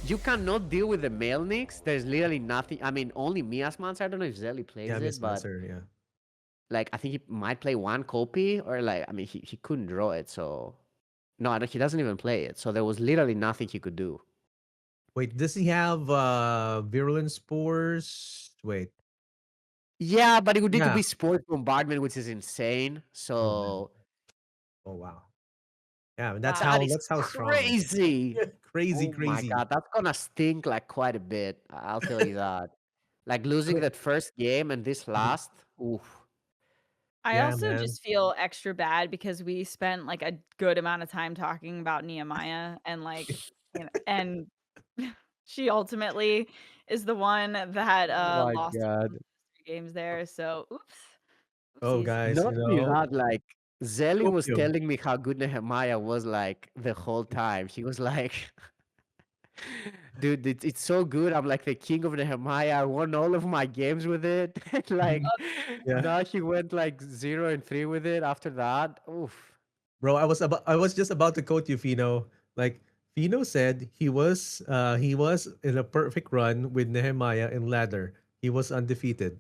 you cannot deal with the male nicks. There's literally nothing. I mean, only Mia's monster. I don't know if Zelly Yeah, plays Miss it, but Monster. Yeah. like I think he might play one copy or like I mean he couldn't draw it, so no, he doesn't even play it. So there was literally nothing he could do. Wait, does he have virulent spores? Wait. Yeah, but it would need to Yeah. be sport bombardment, which is insane. Oh man. So Oh wow. Yeah, and that's that Wow. how is that's how strong. crazy. Crazy, Oh my crazy. god, that's gonna stink like quite a bit. I'll tell you that. Like losing that first game and this Mhm. last, oof. I Yeah, also man. just feel extra bad because we spent like a good amount of time talking about Nehemiah and like, and she ultimately is the one that Oh my lost god. the 3 games there. So oops. Oh, Oopsies. guys, Not only that, like Zelly was Tokyo. telling me how good Nehemiah was like the whole time. He was like, dude, it's so good. I'm like the king of Nehemiah. I won all of my games with it. And like Mhm. Yeah. now he went like 0-3 with it after that. Oof. Bro, I was just about to quote you, Fino. Like Fino said he was in a perfect run with Nehemiah in ladder. He was undefeated.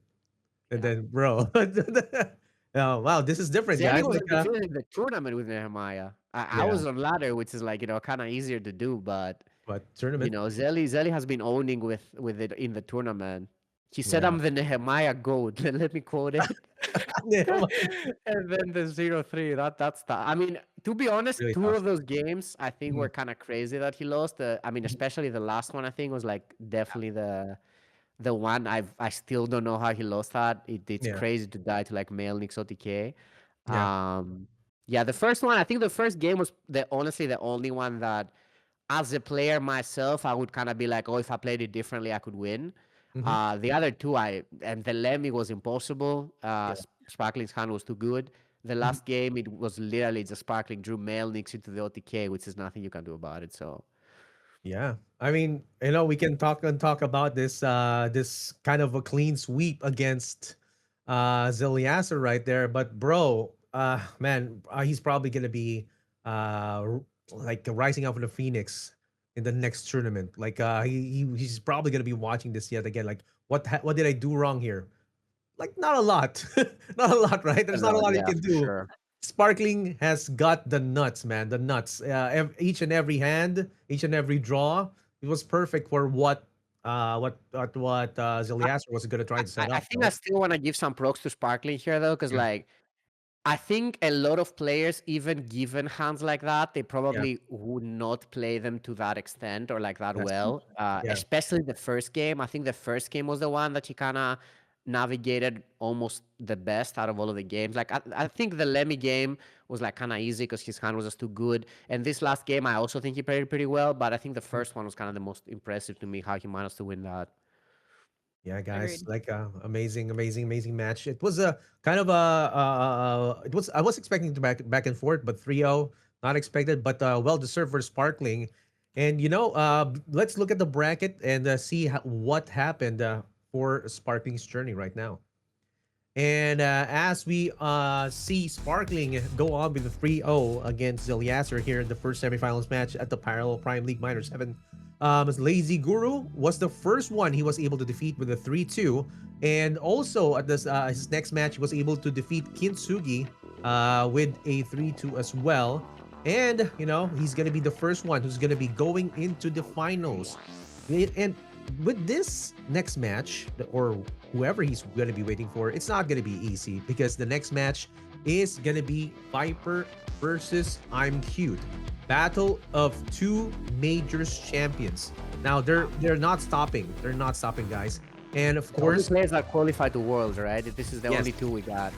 And Yeah. then bro. Oh wow, this is different, Zelly guys. was Like undefeated in the tournament with Nehemiah. I yeah, was on ladder, which is like, kind of easier to do, but but tournament. Zelly has been owning with it in the tournament. He said, Yeah. "I'm the Nehemiah goat." Let me quote it. Nehemiah And then the 0-3. That's that. I mean, to be honest, really two tough. of those games I think Mhm, were kind of crazy that he lost. I mean, mhm. especially the last one. I think was like definitely the one I still don't know how he lost that. It's Yeah. crazy to die to like male Nix OTK. Yeah. Yeah, the first one, I think the first game was honestly the only one that as a player myself, I would kind of be like, oh, if I played it differently, I could win. Hmm. The other two, and the Lemmy was impossible. Yeah. Sparkling's hand was too good. The Mhm. last game, it was literally just Sparkling drew male Nix into the OTK, which is nothing you can do about it. So Yeah. I mean, we can talk about this kind of a clean sweep against Zeliaser right there, but bro, man, he's probably going to be like rising up with the Phoenix in the next tournament. Like he's probably going to be watching this yet again like what did I do wrong here? Like not a lot. Not a lot, right? a There's not a lot, lot you yeah, can for do. sure. Sparkling has got the nuts, man. The nuts. Each and every hand, each and every draw, it was perfect for what Zeliaster was going to try to set I up, think I right? still want to give some props to Sparkling here though, because Yeah, like I think a lot of players, even given hands like that, they yeah, probably would not play them to that extent or like that that's true. well. Yeah, Especially the first game. I think the first game was the one that he kind of navigated almost the best out of all of the games. Like I think the Lemmy game was like kind of easy because his hand was just too good. And this last game, I also think he played it pretty well. But I think the mhm. first one was kind of the most impressive to me how he managed to win that. Yeah, guys. Agreed. Like amazing, amazing, amazing match. It was a kind of a it was I was expecting to back and forth, but 3-0, not expected, but well deserved for Sparkling. And let's look at the bracket and see what happened for Sparkling's journey right now. And as we see Sparkling go on with the 3-0 against Zeliaser here in the first semifinals match at the Parallel Prime League Minor 7 Lazy Guru was the first one he was able to defeat with a 3-2. And also at this his next match, he was able to defeat Kintsugi with a 3-2 as well. And, you know, he's going to be the first one who's going to be going into the finals. And with this next match, or whoever he's going to be waiting for, it's not going to be easy because the next match is going to be Viper versus imcute. Battle of two majors champions. Now they're not stopping. They're not stopping, guys. And of The only course, players that qualified to Worlds, right? This is the yes, only two we got.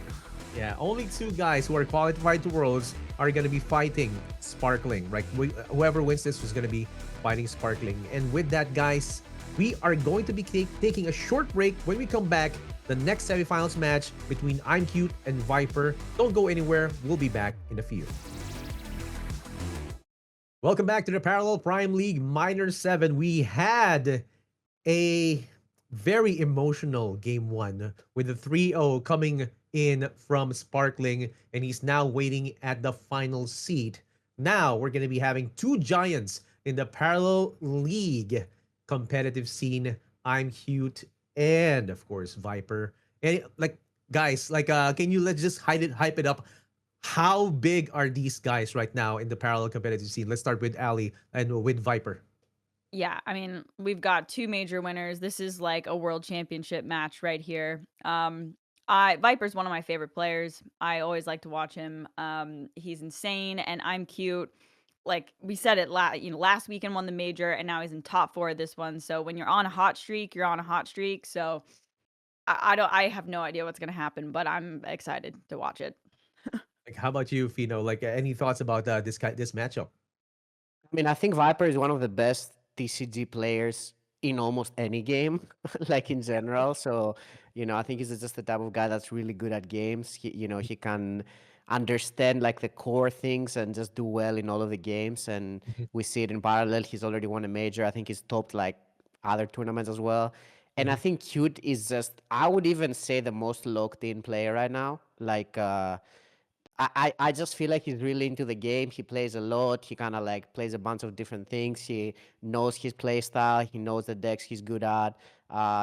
yeah, only two guys who are qualified to Worlds are going to be fighting Sparkling. Right, whoever wins this is going to be fighting Sparkling. And with that, guys, we are going to be taking a short break. When we come back, the next semifinals match between imcute and Viper. Don't go anywhere. We'll be back in a few. Welcome back to the Parallel Prime League Minor 7. We had a very emotional game one with a 3-0 coming in from Sparkling, and he's now waiting at the final seat. Now we're going to be having two giants in the Parallel League competitive scene, imcute and of course Viper. And like, guys, like can you let's just hype it up. How big are these guys right now in the parallel competitive scene? Let's start with Ali and with Viper. Yeah, I mean, we've got two major winners. This is like a world championship match right here. I Viper's one of my favorite players. I always like to watch him. He's insane, and imcute. Like we said it last weekend won the major, and now he's in top four of this one. So when you're on a hot streak, you're on a hot streak. So I have no idea what's gonna happen, but I'm excited to watch it. Like, how about you, Fino? Like, any thoughts about this matchup? I mean, I think Viper is one of the best TCG players in almost any game, like in general. So, I think he's just the type of guy that's really good at games. He can understand like the core things and just do well in all of the games. And Mhm, we see it in parallel. He's already won a major. I think he's topped like other tournaments as well. And I mhm, think Cute is just, I would even say the most locked in player right now. Like, I just feel like he's really into the game. He plays a lot. He kind of like plays a bunch of different things. He knows his play style. He knows the decks he's good at.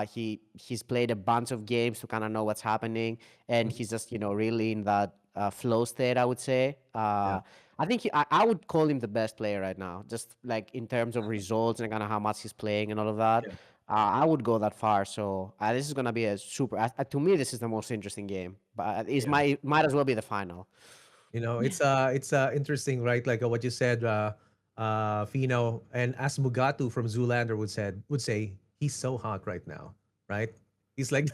He's played a bunch of games to kind of know what's happening, and mhm. he's just really in that flow state. I would say. Yeah, I think I would call him the best player right now, just like in terms of results and kind of how much he's playing and all of that. yeah, I would go that far. So this is gonna be a super. To me, this is the most interesting game, but it yeah. might as well be the final. It's interesting, right? Like what you said, Fino, and as Mugatu from Zoolander would say he's so hot right now, right? He's like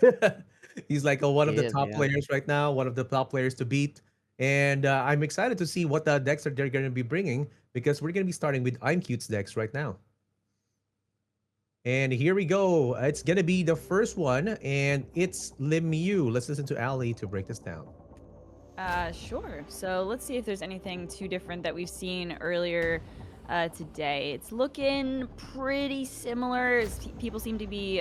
he's like one of the Is, top yeah. players right now, one of the top players to beat. And I'm excited to see what the decks they're going to be bringing because we're going to be starting with imcute's decks right now. And here we go. It's going to be the first one, and it's Lemieux. Let's listen to Ali to break this down. Sure. So let's see if there's anything too different that we've seen earlier today. It's looking pretty similar. People seem to be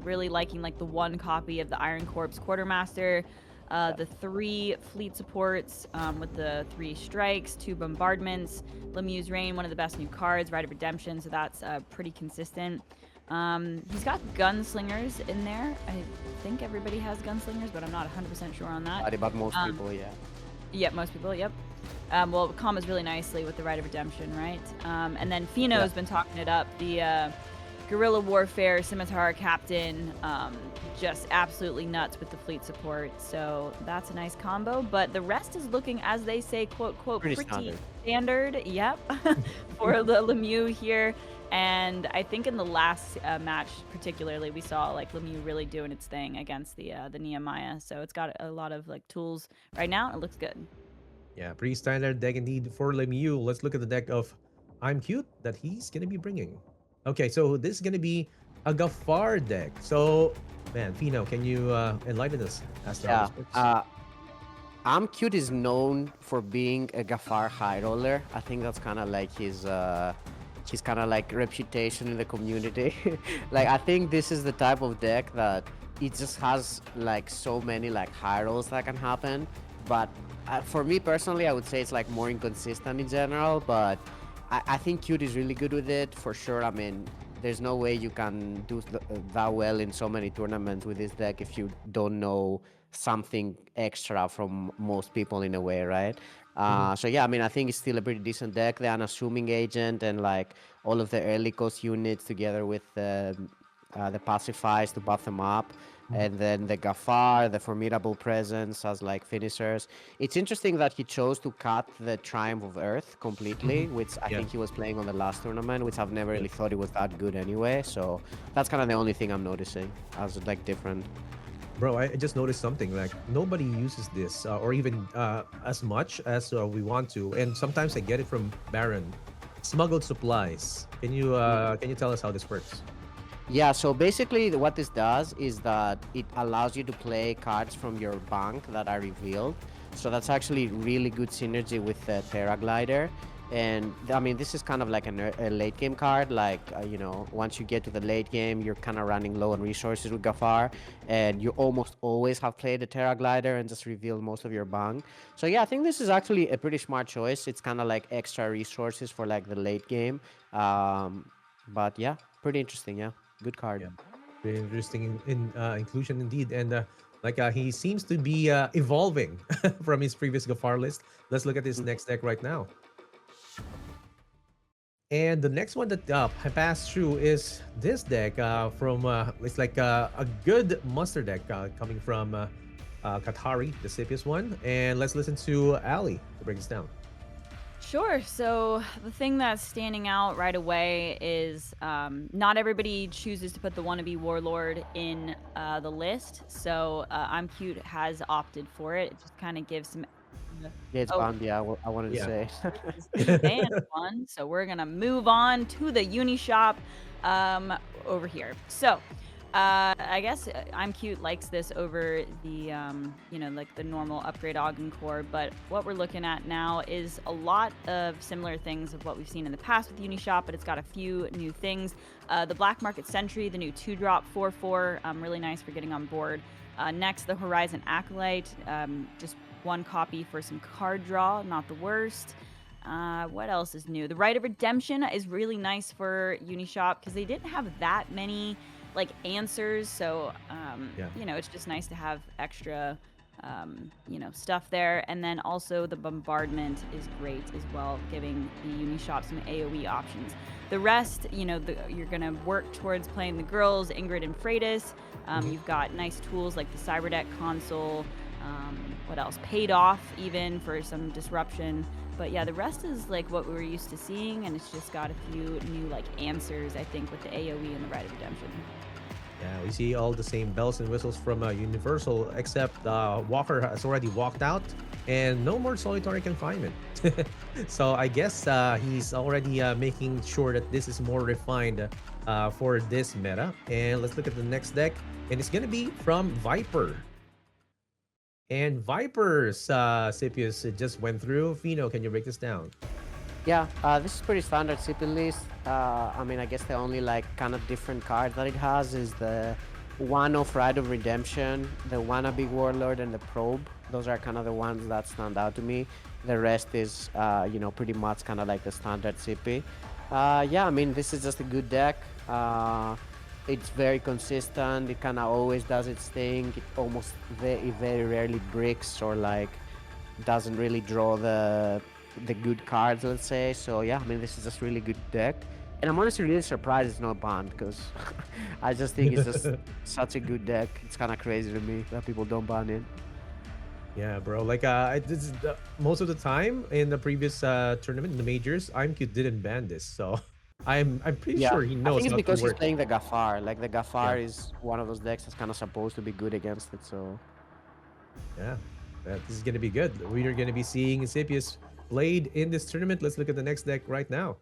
really liking like the one copy of the Iron Corpse Quartermaster, the 3 fleet supports with the 3 strikes, 2 bombardments, Lemieux's Reign, one of the best new cards, Rite of Redemption, so that's pretty consistent. He's got gunslingers in there. I think everybody has gunslingers, but I'm not 100% sure on that. But most Um, people, yeah. Yep, most people, yep. Well, it combos really nicely with the Rite of Redemption, right? And then Fino's Yeah. been talking it up. The Guerrilla Warfare Scimitar Captain, just absolutely nuts with the fleet support. So that's a nice combo. But the rest is looking, as they say, quote, quote, Pretty pretty standard. standard. Yep, for the Lemieux here. And I think in the last match, particularly, we saw like Lemieux really doing its thing against the Nehemiah. So it's got a lot of like tools right now. It looks good. Yeah, pretty standard deck indeed for Lemieux. Let's look at the deck of imcute that he's going to be bringing. Okay, so this is going to be a Gafar deck. So, man, Fino, can you enlighten us as to how Yeah. this works? Amcute is known for being a Gafar high roller. I think that's kind of like his kind of like reputation in the community. Like I think this is the type of deck that it just has like so many like high rolls that can happen. But for me personally, I would say it's like more inconsistent in general. But I think Cute is really good with it for sure. I mean, there's no way you can do that well in so many tournaments with this deck if you don't know something extra from most people in a way, right? Mhm. So yeah, I mean, I think it's still a pretty decent deck. The unassuming agent and like all of the early cost units together with the pacifies to buff them up, Mhm. and then the Gafar, the formidable presence as like finishers. It's interesting that he chose to cut the Triumph of Earth completely, Mhm. which I Yeah. think he was playing on the last tournament, which I've never Yeah. really thought it was that good anyway. So that's kind of the only thing I'm noticing as like different. Bro, I just noticed something. Like nobody uses this, or even as much as we want to. And sometimes I get it from Baron. Smuggled supplies. Can you tell us how this works? Yeah, so basically what this does is that it allows you to play cards from your bank that are revealed. So that's actually really good synergy with the Terra Glider. And I mean, this is kind of like a late game card. Like, you know, once you get to the late game, you're kind of running low on resources with Gafar. And you almost always have played the Terra Glider and just revealed most of your bank. So yeah, I think this is actually a pretty smart choice. It's kind of like extra resources for like the late game. But yeah, pretty interesting. Yeah. Good card. Yeah, very interesting inclusion indeed. And he seems to be evolving from his previous Gafar list. Let's look at this Mm. next deck right now. And the next one that I passed through is this deck from it's like a good monster deck coming from Katari, the Sipius one. And let's listen to Ali to break this down. Sure. So the thing that's standing out right away is not everybody chooses to put the wannabe warlord in the list. So I'm cute has opted for it. It just kind of gives some. Yeah, it's Oh, banned. Yeah, I wanted to Yeah. say. this is the banned one. So we're gonna move on to the uni shop over here. So I guess I'm cute likes this over the like the normal upgrade Ogden core, but what we're looking at now is a lot of similar things of what we've seen in the past with Unishop, but it's got a few new things. The Black Market Sentry, the new 2-drop 4/4, really nice for getting on board. Next, the Horizon Acolyte, just one copy for some card draw, not the worst. What else is new? The Rite of Redemption is really nice for Unishop because they didn't have that many like answers, so Yeah. it's just nice to have extra stuff there. And then also the Bombardment is great as well, giving the Unishop some AoE options. The rest, you're gonna work towards playing the girls, Ingrid and Freitas. Mhm. You've got nice tools like the Cyberdeck console. What else? Paid off even for some disruption. But yeah, the rest is like what we were used to seeing, and it's just got a few new like answers, I think, with the AoE and the Rite of Redemption. Yeah, we see all the same bells and whistles from Universal, except Walker has already walked out, and no more solitary confinement. So I guess he's already making sure that this is more refined for this meta. And let's look at the next deck, and it's gonna be from Viper. And Viper's Sipius just went through. Fino, can you break this down? Yeah, this is pretty standard CP list. I mean, I guess the only like kind of different card that it has is the one of Rite of Redemption, the wannabe warlord, and the probe. Those are kind of the ones that stand out to me. The rest is, pretty much kind of like the standard CP. Yeah, I mean, this is just a good deck. It's very consistent. It kind of always does its thing. It almost very rarely bricks or like doesn't really draw the good cards, let's say. So yeah, I mean, this is just really good deck. And I'm honestly really surprised it's not banned because I just think it's just such a good deck. It's kind of crazy to me that people don't ban it. Yeah, bro. Like, this is most of the time in the previous tournament in the majors, IMQ didn't ban this, so I'm pretty Yeah, sure he I knows think it's how to because he's work. playing the Gafar. Like the Yeah, Gafar is one of those decks that's kind of supposed to be good against it. So yeah. This is gonna be good. We are gonna be seeing Sipius played in this tournament. Let's look at the next deck right now.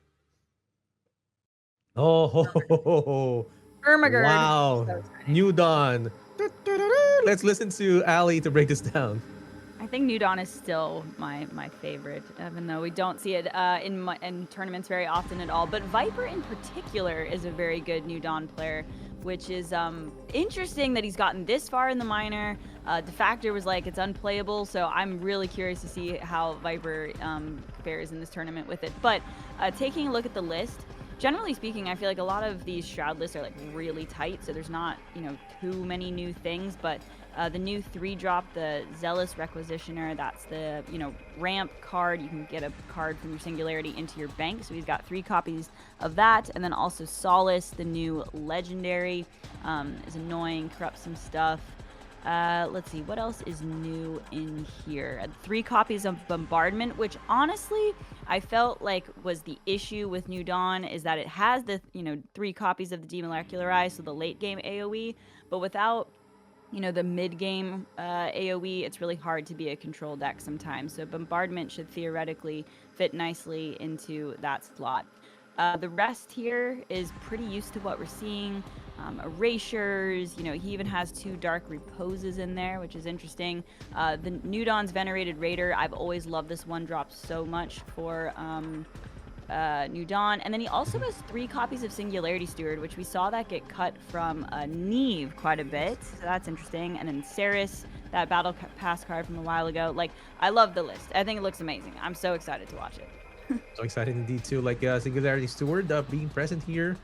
Oh, ho, ho, ho, ho, ho. Ermagerd. Wow. So exciting. New Dawn. Let's listen to Ali to break this down. I think New Dawn is still my favorite, even though we don't see it in tournaments very often at all. But Viper in particular is a very good New Dawn player, which is interesting that he's gotten this far in the minor. Defactor was like, it's unplayable, so I'm really curious to see how Viper fares in this tournament with it. But taking a look at the list, generally speaking, I feel like a lot of these Shroud lists are like really tight, so there's not, too many new things, but the new 3-drop, the Zealous Requisitioner, that's the, ramp card. You can get a card from your Singularity into your bank. So he's got 3 copies of that. And then also Solace, the new Legendary, is annoying, corrupts some stuff. Let's see, what else is new in here? 3 copies of Bombardment, which honestly, I felt like was the issue with New Dawn, is that it has the, 3 copies of the Demolecularize, so the late game AoE, but without the mid-game AoE, it's really hard to be a control deck sometimes. So Bombardment should theoretically fit nicely into that slot. The rest here is pretty used to what we're seeing. Erasures, he even has 2 Dark Reposes in there, which is interesting. The New Dawn's Venerated Raider, I've always loved this 1-drop so much for New Dawn. And then he also has 3 copies of Singularity Steward, which we saw that get cut from Neve quite a bit. So that's interesting. And then Ceres, that Battle Pass card from a while ago. Like, I love the list. I think it looks amazing. I'm so excited to watch it. So excited indeed too. Like Singularity Steward being present here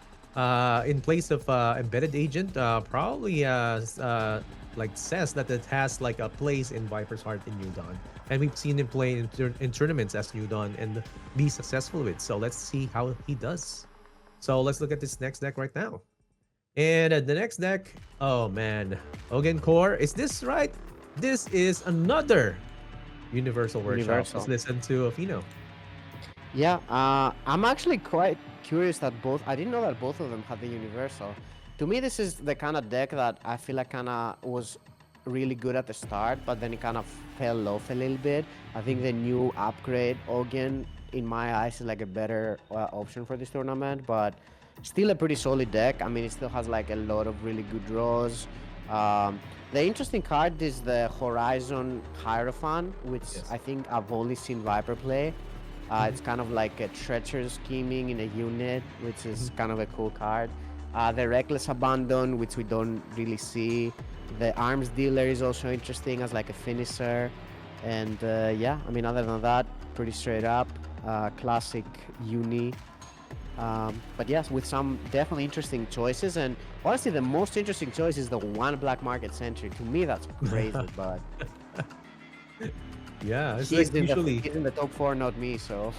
in place of Embedded Agent probably like says that it has like a place in Viper's heart in New Dawn. And we've seen him play in tournaments as New Dawn and be successful with. So let's see how he does. So let's look at this next deck right now. And the next deck, oh man, Ogen Core. Is this right? This is another Universal Workshop. Universal. Let's listen to Fino. Yeah, I'm actually quite curious that I didn't know that both of them had the Universal. To me, this is the kind of deck that I feel like kind of was really good at the start, but then it kind of fell off a little bit. I think the new upgrade, Ogen, in my eyes, is like a better option for this tournament, but still a pretty solid deck. I mean, it still has like a lot of really good draws. The interesting card is the Horizon Hierophant, which I think I've only seen Viper play. It's kind of like a treacherous scheming in a unit, which is kind of a cool card. The Reckless Abandon, which we don't really see. The Arms Dealer is also interesting as like a finisher. And yeah, I mean, other than that, pretty straight up. Classic uni. But yes, with some definitely interesting choices. And honestly, the most interesting choice is the 1 Black Market Sentry. To me, that's crazy, but... Yeah, it's he's like usually he's in the top 4, not me, so...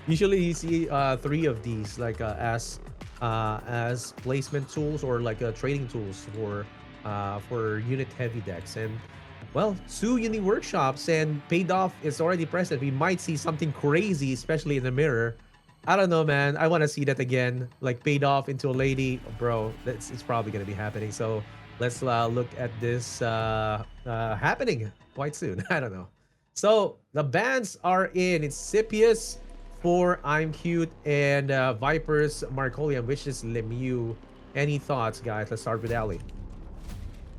usually you see 3 of these like as placement tools or like trading tools for unit heavy decks. And well, 2 uni workshops and paid off is already present. We might see something crazy, especially in the mirror. I don't know, man. I want to see that again, like paid off into a lady, bro. It's probably gonna be happening. So let's look at this happening quite soon. I don't know. So the bans are in. It's Scipius for imcute and Viper's Marcolium, which is Lemieux. Any thoughts, guys? Let's start with Ali.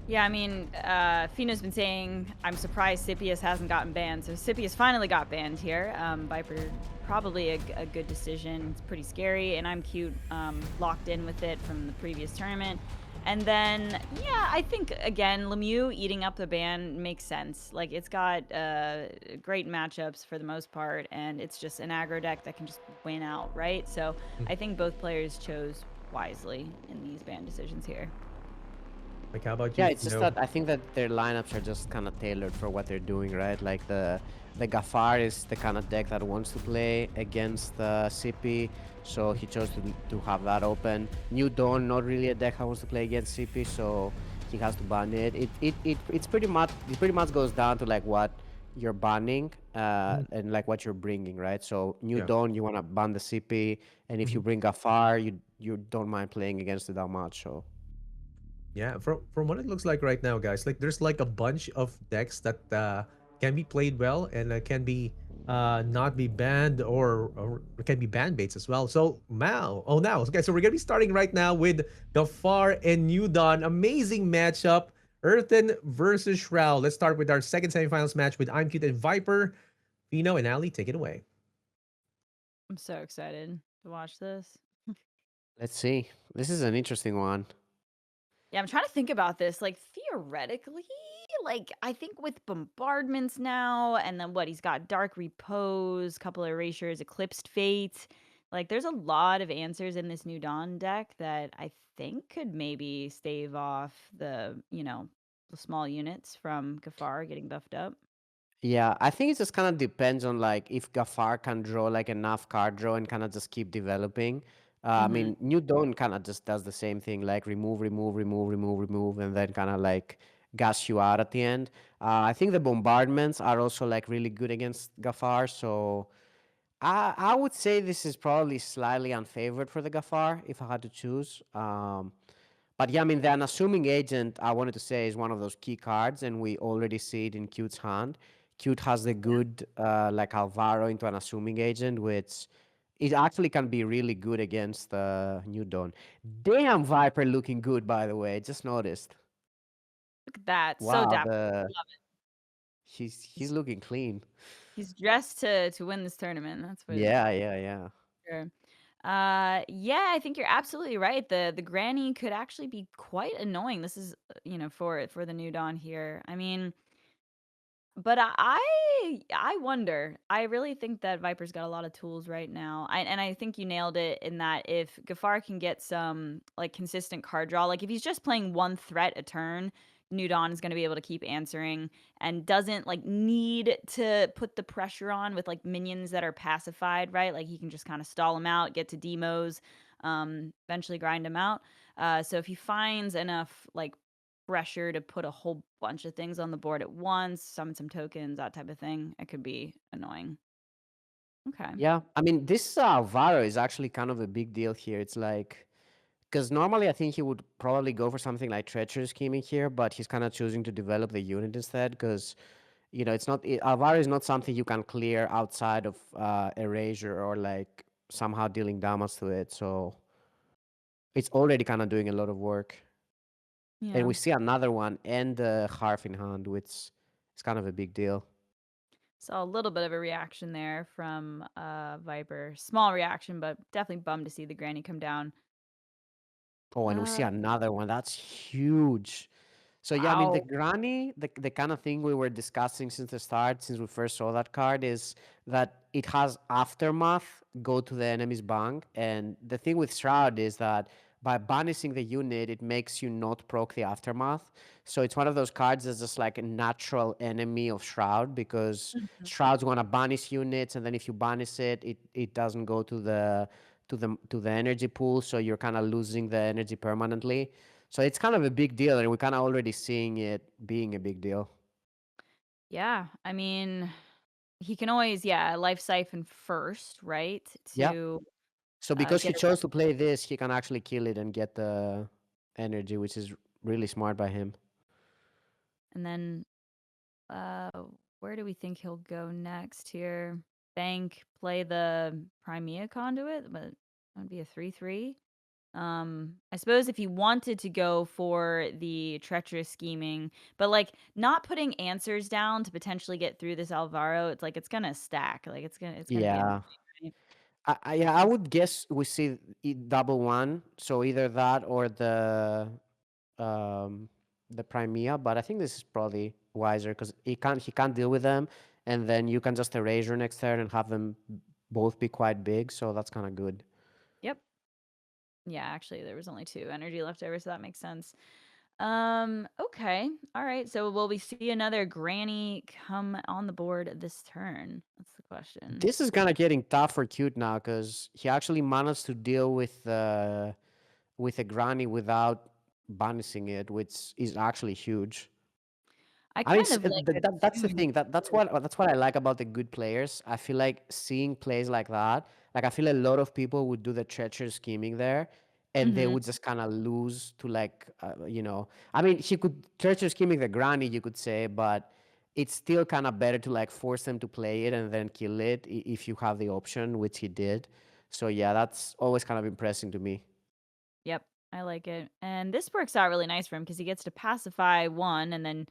Yeah, I mean, Fino's been saying, I'm surprised Scipius hasn't gotten banned. So Scipius finally got banned here. Viper, probably a good decision. It's pretty scary, and imcute locked in with it from the previous tournament. And then, yeah, I think, again, Lemieux eating up the ban makes sense. Like, it's got great matchups for the most part, and it's just an aggro deck that can just win out, right? So I think both players chose wisely in these ban decisions here. Like, how about you? Yeah, it's just that I think that their lineups are just kind of tailored for what they're doing, right? Like the Gafar is the kind of deck that wants to play against Sippy, so he chose to have that open. New Dawn, not really a deck that wants to play against Sippy, so he has to ban it. It pretty much goes down to like what you're banning and like what you're bringing, right? So New Dawn, you want to ban the Sippy, and if you bring Gafar, you don't mind playing against it that much. So. Yeah, from what it looks like right now, guys, like there's like a bunch of decks that can be played well and can be not be banned or can be ban baits as well. So now, okay, so we're gonna be starting right now with Gafar and New Dawn. Amazing matchup, Earthen versus Shroud. Let's start with our second semifinals match with imcute and Viper. Fino and Ali, take it away. I'm so excited to watch this. Let's see. This is an interesting one. Yeah, I'm trying to think about this. Like, theoretically, like, I think with bombardments now, and then what, he's got Dark Repose, couple erasures, Eclipsed Fate. Like, there's a lot of answers in this New Dawn deck that I think could maybe stave off the small units from Gafar getting buffed up. Yeah, I think it just kind of depends on like if Gafar can draw like enough card draw and kind of just keep developing. I Mhm. mean, New Dawn kind of just does the same thing, like remove, remove, remove, remove, remove, and then kind of like gas you out at the end. I think the bombardments are also like really good against Gafar, so I would say this is probably slightly unfavored for the Gafar if I had to choose. But yeah, I mean, the unassuming agent, I wanted to say, is one of those key cards, and we already see it in Cute's hand. Cute has the good, like Alvaro into an assuming agent, which it actually can be really good against New Dawn. Damn, Viper looking good, by the way. Just noticed. Look at that, so Wow, dapper. the Love it. he's He's looking clean. he's dressed to win this tournament, that's what Yeah, yeah, yeah. sure. Yeah, I think you're absolutely right. The granny could actually be quite annoying. This is, for the New Dawn here. I mean, but I wonder. I really think that Viper's got a lot of tools right now. I think you nailed it in that if Gafar can get some like consistent card draw, like if he's just playing one threat a turn, New Dawn is going to be able to keep answering and doesn't like need to put the pressure on with like minions that are pacified, right? Like he can just kind of stall them out, get to demos, eventually grind them out. So if he finds enough like pressure to put a whole bunch of things on the board at once, summon some tokens, that type of thing. It could be annoying. Okay. Yeah, I mean, this Alvaro is actually kind of a big deal here. It's like because normally I think he would probably go for something like treacherous scheming here, but he's kind of choosing to develop the unit instead because it's not Alvaro is not something you can clear outside of erasure or like somehow dealing damage to it. So it's already kind of doing a lot of work. And Yeah. we see another one and the Harf in hand, which is kind of a big deal. Saw a little bit of a reaction there from Viper. Small reaction, but definitely bummed to see the granny come down. Oh, and we see Uh another one. That's huge. So yeah, I mean the wow. granny, the kind of thing we were discussing since the start, since we first saw that card, is that it has aftermath go to the enemy's bank, and the thing with Shroud is that by banishing the unit, it makes you not proc the aftermath. So it's one of those cards that's just like a natural enemy of Shroud because Mhm. Shroud's gonna banish units, and then if you banish it, it doesn't go to the energy pool, so you're kind of losing the energy permanently. So it's kind of a big deal, and we're kind of already seeing it being a big deal. Yeah. I mean, he can always, yeah, life siphon first, right? Yeah. To So because he get chose to play this, he can actually kill it and get the energy, which is really smart by him. and then Uh, where do we think he'll go next here? Bank, play the Crimea conduit, but that'd be a 3/3. I suppose if he wanted to go for the treacherous scheming, but like not putting answers down to potentially get through this Alvaro, it's like it's gonna stack. Like it's gonna be annoying, Yeah. right? Yeah, I would guess we see double one. So either that or um the Crimea, but I think this is probably wiser because he can't deal with them, and then you can just erase your next turn and have them both be quite big. So that's kind of good. Yep. Yeah, actually there was only 2 energy left over, so that makes sense. Okay. All right. So will we see another granny come on the board this turn? That's the question. This is kind of getting tough for Cute now because he actually managed to deal with a granny without banishing it, which is actually huge. I I mean, kind of like a that's the 2 thing. That's what I like about the good players. I feel like seeing plays like that. Like I feel a lot of people would do the treacherous scheming there, and they Mhm. would just kind of lose to like I mean, he could treacherous scheming the granny, you could say, but it's still kind of better to like force them to play it and then kill it if you have the option, which he did. So yeah, that's always kind of impressive to me. Yep, I like it. And this works out really nice for him because he gets to pacify one and then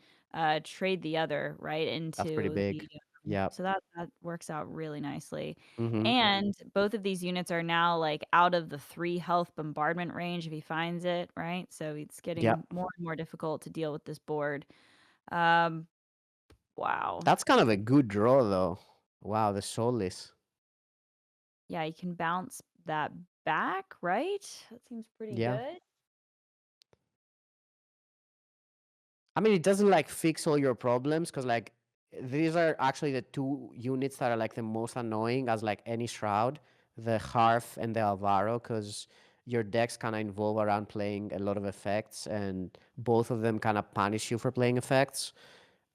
trade the other right That's pretty into big. Yeah. so that works out really nicely. Mm-hmm. And both of these units are now like out of the 3 health bombardment range if he finds it, right? So it's Yeah. getting more and more difficult to deal with this board. Um, wow. That's kind of a good draw, though. Wow, the Soulless. Yeah, you can bounce that back, right? That seems pretty Yeah. good. I mean, it doesn't like fix all your problems because like these are actually the two units that are like the most annoying as like any shroud, the Harf and the Alvaro, because your decks kind of involve around playing a lot of effects, and both of them kind of punish you for playing effects.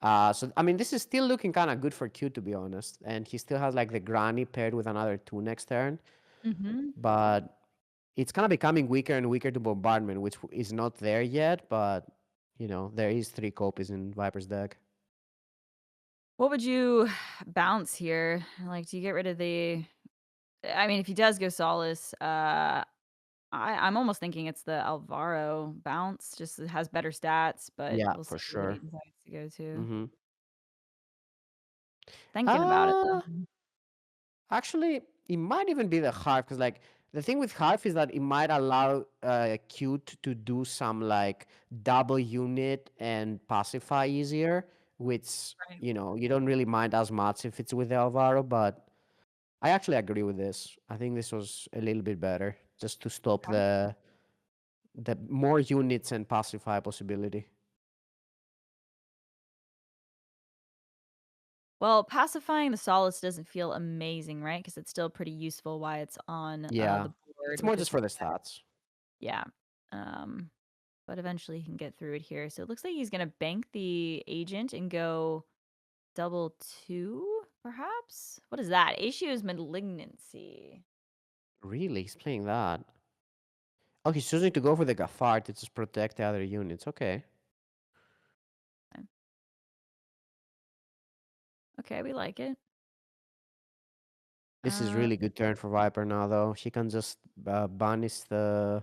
So I mean, this is still looking kind of good for Q to be honest, and he still has like the Granny paired with another two next turn, Mhm. but it's kind of becoming weaker and weaker to bombardment, which is not there yet, but you know, there is three copies in Viper's deck. What would you bounce here? Like, do you get rid of the I mean, if he does go Solace, I'm almost thinking it's the Alvaro bounce, just it has better stats, but Yeah, we'll for see what he sure. decides to go to. Mm-hmm. Thinking about it, Uh, though. Actually, it might even be the Harp because, like, the thing with Harp is that it might allow Cute to do some like double unit and pacify easier, which Right. you know you don't really mind as much if it's with the Alvaro. But I actually agree with this. I think this was a little bit better just to stop Okay. the more units and pacify possibility. Well, pacifying the Solace doesn't feel amazing, right? Because it's still pretty useful while it's on, Yeah, the board, it's more which is just for why the stats. yeah. Um, but eventually he can get through it here. So it looks like he's gonna bank the agent and go double 2, perhaps? What is that? Issues malignancy. Really, he's playing that. Oh, he's choosing to go for the Gafar to just protect the other units. Okay. Okay, okay, we like it. This is Uh, really good turn for Viper now, though. She can just banish the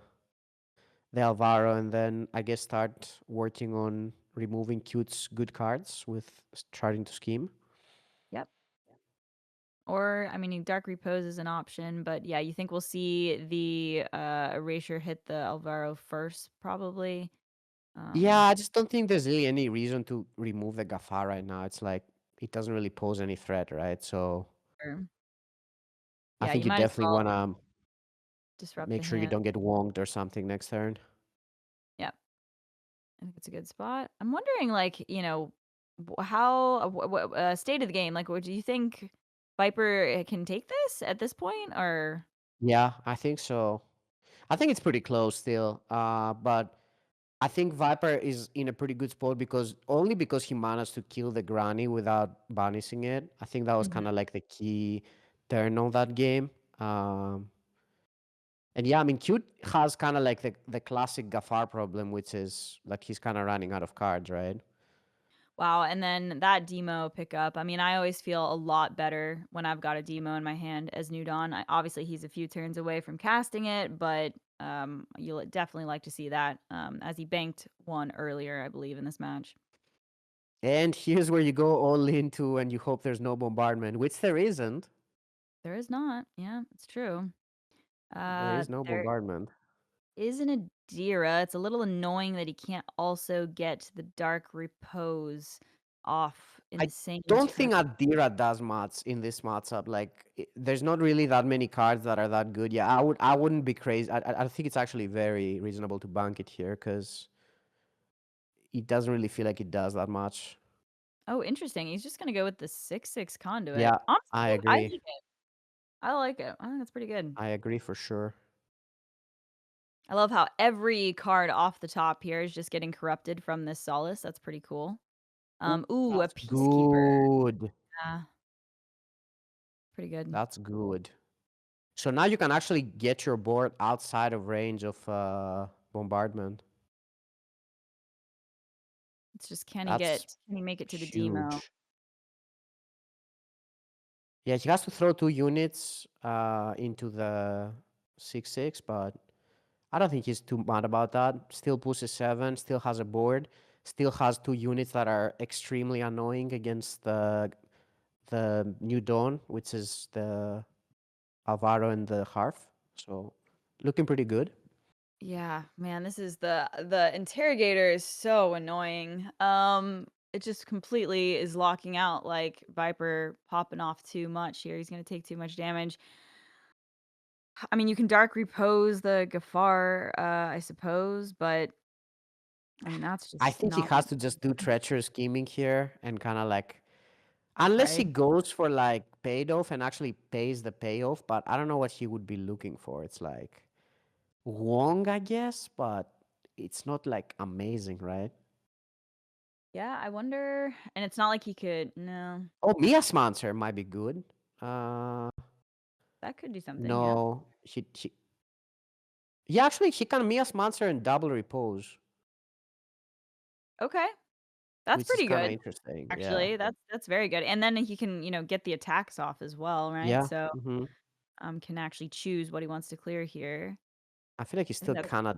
Alvaro and then I guess start working on removing Cute's good cards with starting to scheme. yep. Or, I mean, Dark Repose is an option, but yeah, you think we'll see the Erasure hit the Alvaro first, probably? Yeah, Um, I just don't think there's really any reason to remove the Gafar right now. It's like it doesn't really pose any threat, right? So or, I yeah, think you you might as definitely well want to disrupt make the sure you hand. don't get wonged or something next turn. Yep. I think it's a good spot. I'm wondering, like, how state of the game. Like, what do you think Viper can take this at this point, or Yeah, I think so. I think it's pretty close still. But I think Viper is in a pretty good spot because only because he managed to kill the Granny without banishing it. I think that was Mhm. kind of like the key turn on that game. And yeah, I mean, Cute has kind of like the classic Gafar problem, which is like he's kind of running out of cards, right? Wow? And then that demo pickup. I mean, I always feel a lot better when I've got a demo in my hand as New Dawn. Obviously, he's a few turns away from casting it, but you'll definitely like to see that as he banked one earlier, I believe, in this match. And here's where you go all into and you hope there's no bombardment, which there isn't. There is not. Yeah, it's true. There is no There bombardment. is an Adira. It's a little annoying that he can't also get the Dark Repose off in I the same don't turn. think Adira does much in this matchup. Like, there's not really that many cards that are that good. Yeah, I wouldn't be crazy. I think it's actually very reasonable to bank it here because it doesn't really feel like it does that much. Oh, interesting. He's just gonna go with the 6/6 conduit. Yeah, Honestly, I I agree. like it. I like it. I think it's pretty good. I agree for sure. I love how every card off the top here is just getting corrupted from this Solace. That's pretty cool. Ooh, Ooh, a that's Peacekeeper. good. Yeah, pretty good. That's good. So now you can actually get your board outside of range of bombardment. It's just That's can he make it to the demo? huge. Yeah, he has to throw two units into the 6/6, but I don't think he's too mad about that. Still pushes 7, still has a board, still has two units that are extremely annoying against the New Dawn, which is the Alvaro and the Harf. So looking pretty good. Yeah, man, this is the interrogator is so annoying. it just completely is locking out, like, Viper popping off too much here, he's gonna take too much damage. I mean, you can Dark Repose the Gafar, I suppose, but, I mean, that's I just think he not has to just do treacherous scheming here and kind of like, unless he right? goes for like paid off and actually pays the payoff, but I don't know what he would be looking for. It's like Wong, I guess, but it's not like amazing, right? Yeah, I wonder and it's not like he could no, Oh, Mia's Monster might be good. Uh, that could do something, yeah. no, yeah, actually, he can Mia's Monster and double repose, Okay, that's which is pretty kind of good, interesting. Yeah, actually, that's very good, and then he can, get the attacks off as well, right? yeah. So, Hmm. can actually choose what he wants to clear here. I feel like he's I think still that kind of.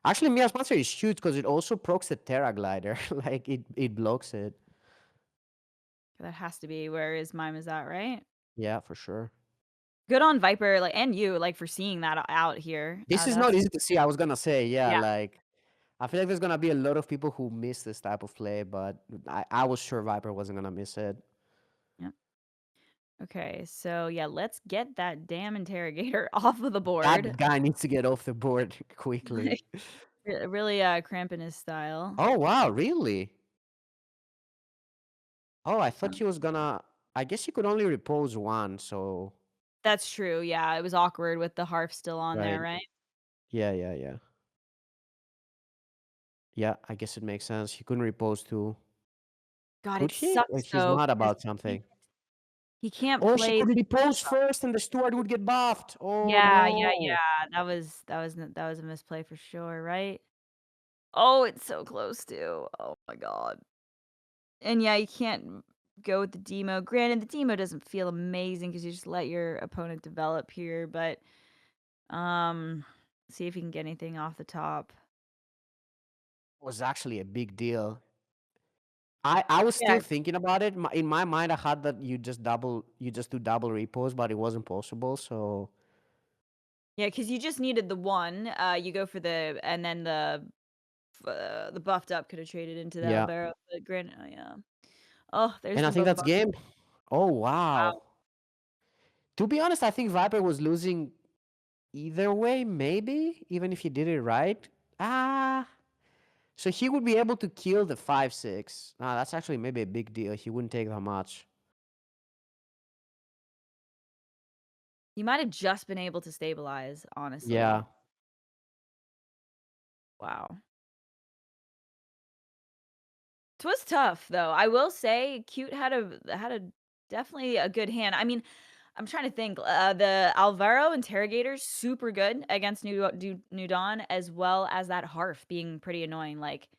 Actually, Mia's Monster is huge because it also procs the Terra Glider. Like it blocks it. that has to be where his mime is at, right? Yeah, for sure. Good on Viper, like, and you, like, for seeing that out here. This is not That's easy to see. I was gonna say, yeah, yeah, like I feel like there's gonna be a lot of people who miss this type of play, but I was sure Viper wasn't gonna miss it. yeah. Okay, so yeah, let's get that damn interrogator off of the board. That guy needs to get off the board quickly. Really, cramping his style. Oh wow, really? Oh, I thought Um, he was gonna. I guess he could only repose one, so that's true, yeah, it was awkward with the harp still on there, right. right? Yeah, yeah, yeah. Yeah, I guess it makes sense. He couldn't repose two. God, Could it he? Wait, sucks he's though mad because about something. he can't Oh, she play could the repose first and the steward would get buffed. Oh yeah, yeah, no. yeah, that was a misplay for sure, right? Oh, it's so close too. Oh my god. And yeah, you can't go with the demo. Granted, the demo doesn't feel amazing because you just let your opponent develop here, but see if you can get anything off the top. Was actually a big deal. I was Yeah, still thinking about it. In my mind, I had that you just do double repos, but it wasn't possible. So yeah, because you just needed the one. You go for the and then the buffed up could have traded into the yeah, Alvaro, but granted, oh yeah. Oh, there's and I the think boba. that's game. Oh Wow. wow. To be honest, I think Viper was losing either way. Maybe even if he did it right. Ah, so he would be able to kill the 5/6. Ah, that's actually maybe a big deal. He wouldn't take that much. You might have just been able to stabilize, honestly. Yeah. Wow. It was tough though. I will say Cute had a definitely a good hand. I mean, I'm trying to think. The Alvaro interrogators super good against New Dawn, as well as that Harf being pretty annoying. Like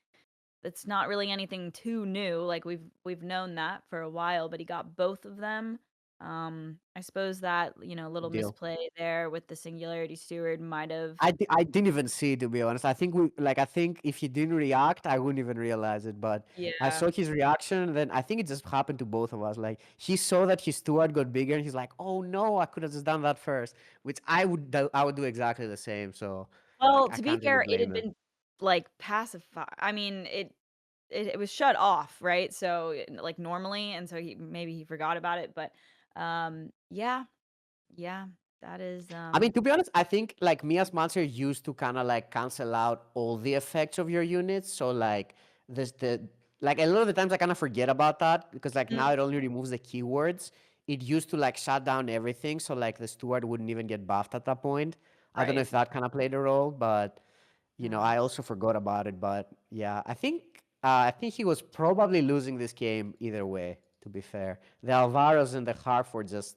it's not really anything too new. Like we've known that for a while, but he got both of them. I suppose that little Deal. misplay there with the Singularity Steward might have. I didn't even see it, to be honest. I think if he didn't react, I wouldn't even realize it. But I Yeah. saw his reaction, and then I think it just happened to both of us. Like he saw that his steward got bigger, and he's like, "Oh no, I could have just done that first," which I would do exactly the same. So Well, I to be can't really fair, it blame had him. been like pacified. I mean, it was shut off, right? So, like, normally, and so maybe he forgot about it, but, yeah, yeah, that is, I mean, to be honest, I think like Mia's Monster used to kind of like cancel out all the effects of your units. So like this the like a lot of the times I kind of forget about that because like mm, now it only removes the keywords. It used to like shut down everything, so like the steward wouldn't even get buffed at that point. I don't know right. if that kind of played a role, but Yeah. I also forgot about it. But yeah, I think he was probably losing this game either way. To be fair, the Alvaros and the Harf were just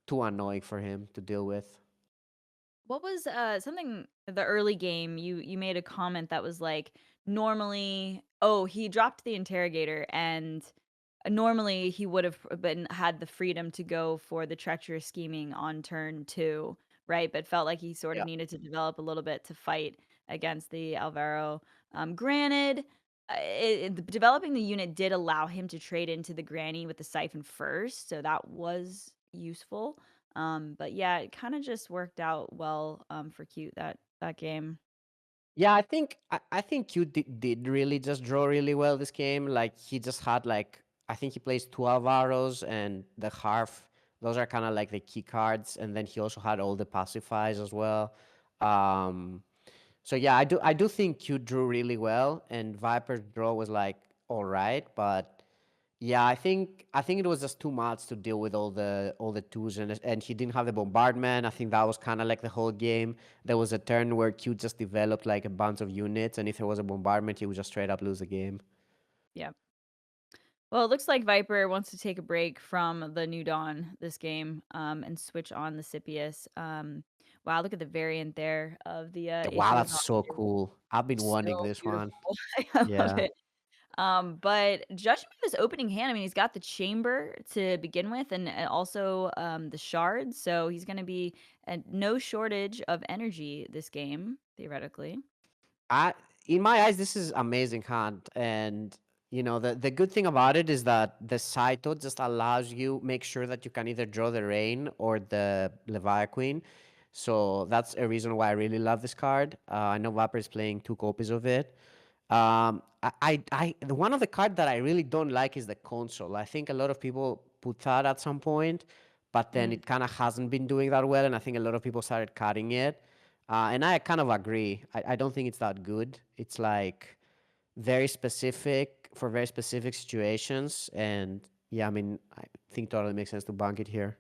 too annoying for him to deal with. What was, something the early game, you made a comment that was like, normally he dropped the interrogator, and, normally, he would've been had the freedom to go for the treacherous scheming on turn 2, right? But felt like he sort of Yeah. needed to develop a little bit to fight against the Alvaro. Granted, developing the unit did allow him to trade into the Granny with the Siphon first, so that was useful. But yeah, it kinda just worked out well, for Cute that game. Yeah, I think you did really just draw really well this game. Like he just had like I think he plays 12 arrows and the harf. Those are kind of like the key cards, and then he also had all the pacifies as well. Um, so yeah, I do think you drew really well, and Viper's draw was like all right, but yeah, I think it was just too much to deal with all the twos, and he didn't have the bombardment. I think that was kind of like the whole game. There was a turn where Q just developed like a bunch of units, and if there was a bombardment, he would just straight up lose the game. Yeah. Well, it looks like Viper wants to take a break from the New Dawn this game, and switch on the Scipius. Wow, look at the variant there of the Wow, issue that's so cool. I've been wanting so this one. beautiful. I love Yeah. it. But judging by his opening hand, I mean, he's got the chamber to begin with, and also the shards. So he's going to be at no shortage of energy this game, theoretically. I in my eyes, this is amazing hunt, and the good thing about it is that the Saito just allows you make sure that you can either draw the rain or the Leviathan. So that's a reason why I really love this card. I know Vapor is playing two copies of it. One of the card that I really don't like is the console. I think a lot of people put that at some point, but then Mm, it kind of hasn't been doing that well, and I think a lot of people started cutting it. And I kind of agree. I don't think it's that good. It's like very specific for very specific situations, and yeah, I mean, I think totally makes sense to bank it here.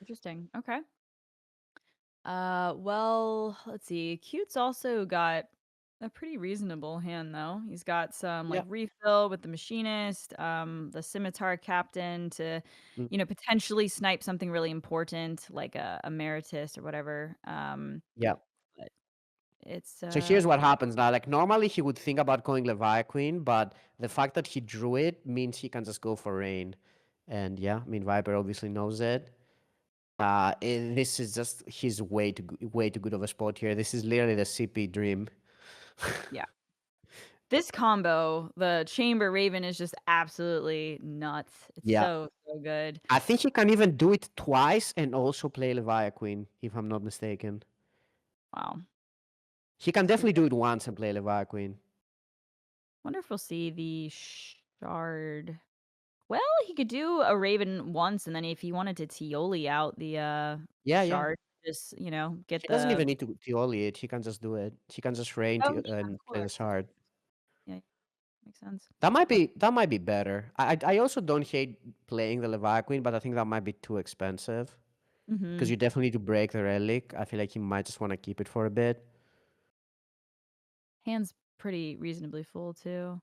interesting. Okay. Well, let's see. Cute's also got a pretty reasonable hand though. He's got some like Yeah. refill with the machinist, the scimitar captain to, Mm. potentially snipe something really important like a emeritus or whatever. Yeah. But it's So here's what yeah, happens now. Like normally he would think about going Leviathan, but the fact that he drew it means he can just go for rain. And yeah, I mean Viper obviously knows it. This is just he's way too good of a spot here. This is literally the CP dream. yeah. This combo, the chamber raven is just absolutely nuts. It's Yeah. so good. I think he can even do it twice and also play Leviathan, if I'm not mistaken. Wow. He can It's pretty definitely good. do it once and play Leviathan. Wonder if we'll see the shard. Well, he could do a Raven once, and then if he wanted to Tioli out the, Yeah, yeah. shard, just, get He doesn't the even need to Tioli it. He can just do it. He can just rain oh, yeah, and of play the course. shard. Yeah, makes sense. That might be better. I also don't hate playing the Leviathan, but I think that might be too expensive because Mhm. you definitely need to break the relic. I feel like you might just want to keep it for a bit. Hand's pretty reasonably full too.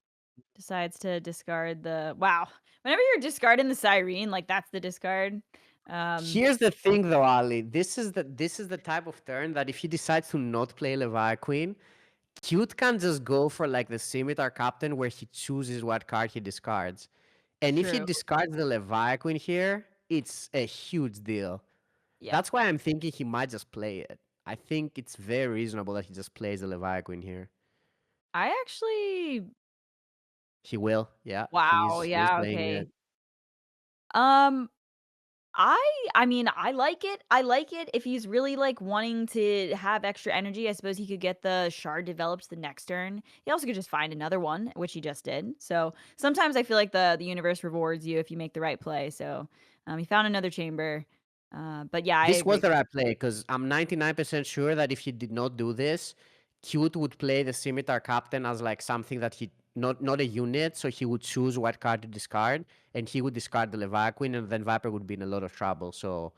Decides to discard the wow. Whenever you're discarding the Cyrene, like, that's the discard. Um, Here's the thing, though, Ali. This is the type of turn that if he decides to not play Leviathan, Cute can just go for like the Scimitar Captain where he chooses what card he discards. And if he true. discards the Leviathan here, it's a huge deal. Yeah. That's why I'm thinking he might just play it. I think it's very reasonable that he just plays the Leviathan here. I actually He will, yeah. wow, He's yeah, playing okay. it. Um I mean, I like it. I like it if he's really, like, wanting to have extra energy, I suppose he could get the shard developed the next turn. He also could just find another one, which he just did. So, sometimes I feel like the universe rewards you if you make the right play, so, he found another chamber. But yeah, I This was agree. the right play because I'm 99% sure that if he did not do this, Cute would play the Scimitar Captain as like something that he not a unit, so he would choose what card to discard, and he would discard the Leviathan, and then Viper would be in a lot of trouble. So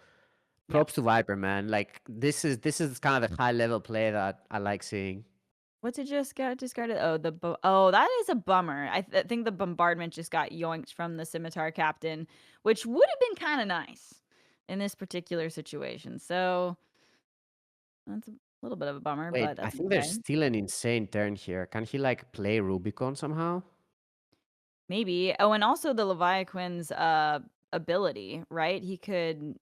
Yeah. props to Viper, man. Like this is kind of the high level play that I like seeing. What did just get discarded? Oh, that is a bummer. I think the bombardment just got yoinked from the scimitar captain, which would have been kinda nice in this particular situation. So that's a little bit of a bummer, Wait, but I that's think there's okay. still an insane turn here. Can he like play Rubicon somehow? Maybe. Oh, and also the Leviathan's, ability, right? He could,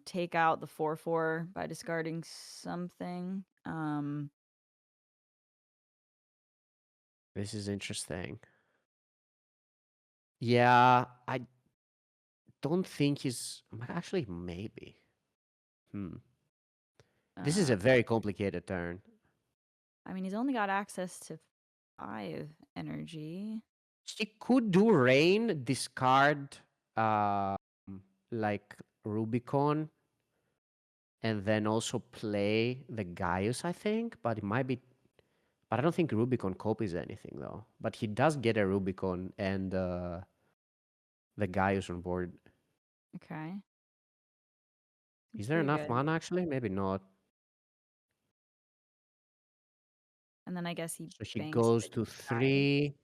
take out the 4/4 by discarding something. This is interesting. Yeah, I don't think he's actually maybe. Hmm. This is uh, a very complicated turn. I mean, he's only got access to 5 energy. He could do rain, discard um like Rubicon, and then also play the Gaius, I think, but it might be. But I don't think Rubicon copies anything though. But he does get a Rubicon and the Gaius on board. Okay. Is Seems there pretty enough good. mana actually? Maybe not. And then I guess he So he banks goes the to Giant 3.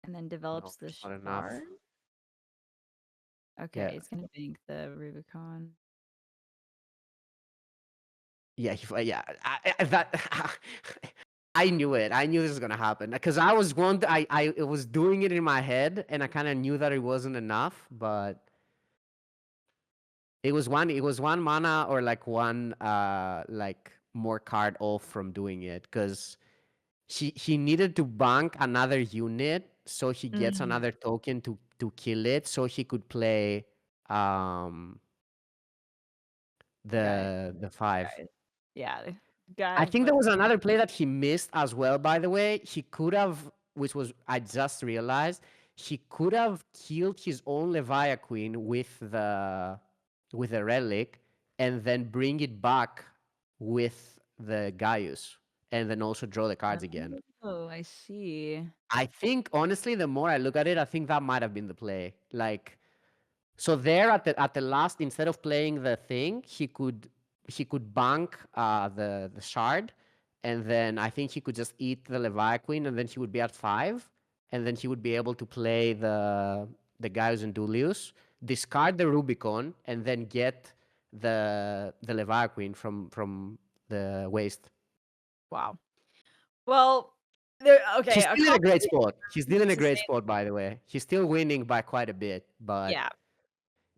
and then No, develops the it's not enough. Shard. Okay, Yeah. he's gonna bank the Rubicon. Yeah, yeah. That I knew it. I knew this was gonna happen because I was I was doing it in my head, and I kind of knew that it wasn't enough, but it was one mana or like one like more card off from doing it because he needed to bank another unit so he gets Mhm. another token to kill it so he could play um Guy, the 5. guy. Yeah, the I guy, think there but was another play that he missed as well, by the way. He could have, which was, I just realized, he could have killed his own Levia Queen with the relic and then bring it back with the Gaius and then also draw the cards again. oh, I see. I think honestly, the more I look at it, I think that might have been the play. Like so there at the last, instead of playing the thing, he could bank the shard, and then I think he could just eat the Leviathan, and then he would be at 5, and then he would be able to play the Gaius and Dulius, discard the Rubicon, and then get the Leviathan from the waste. Wow. Well, there. He's Okay, a still in a great complicated spot. He's still in a to say. great spot, by the way. He's still winning by quite a bit, but Yeah.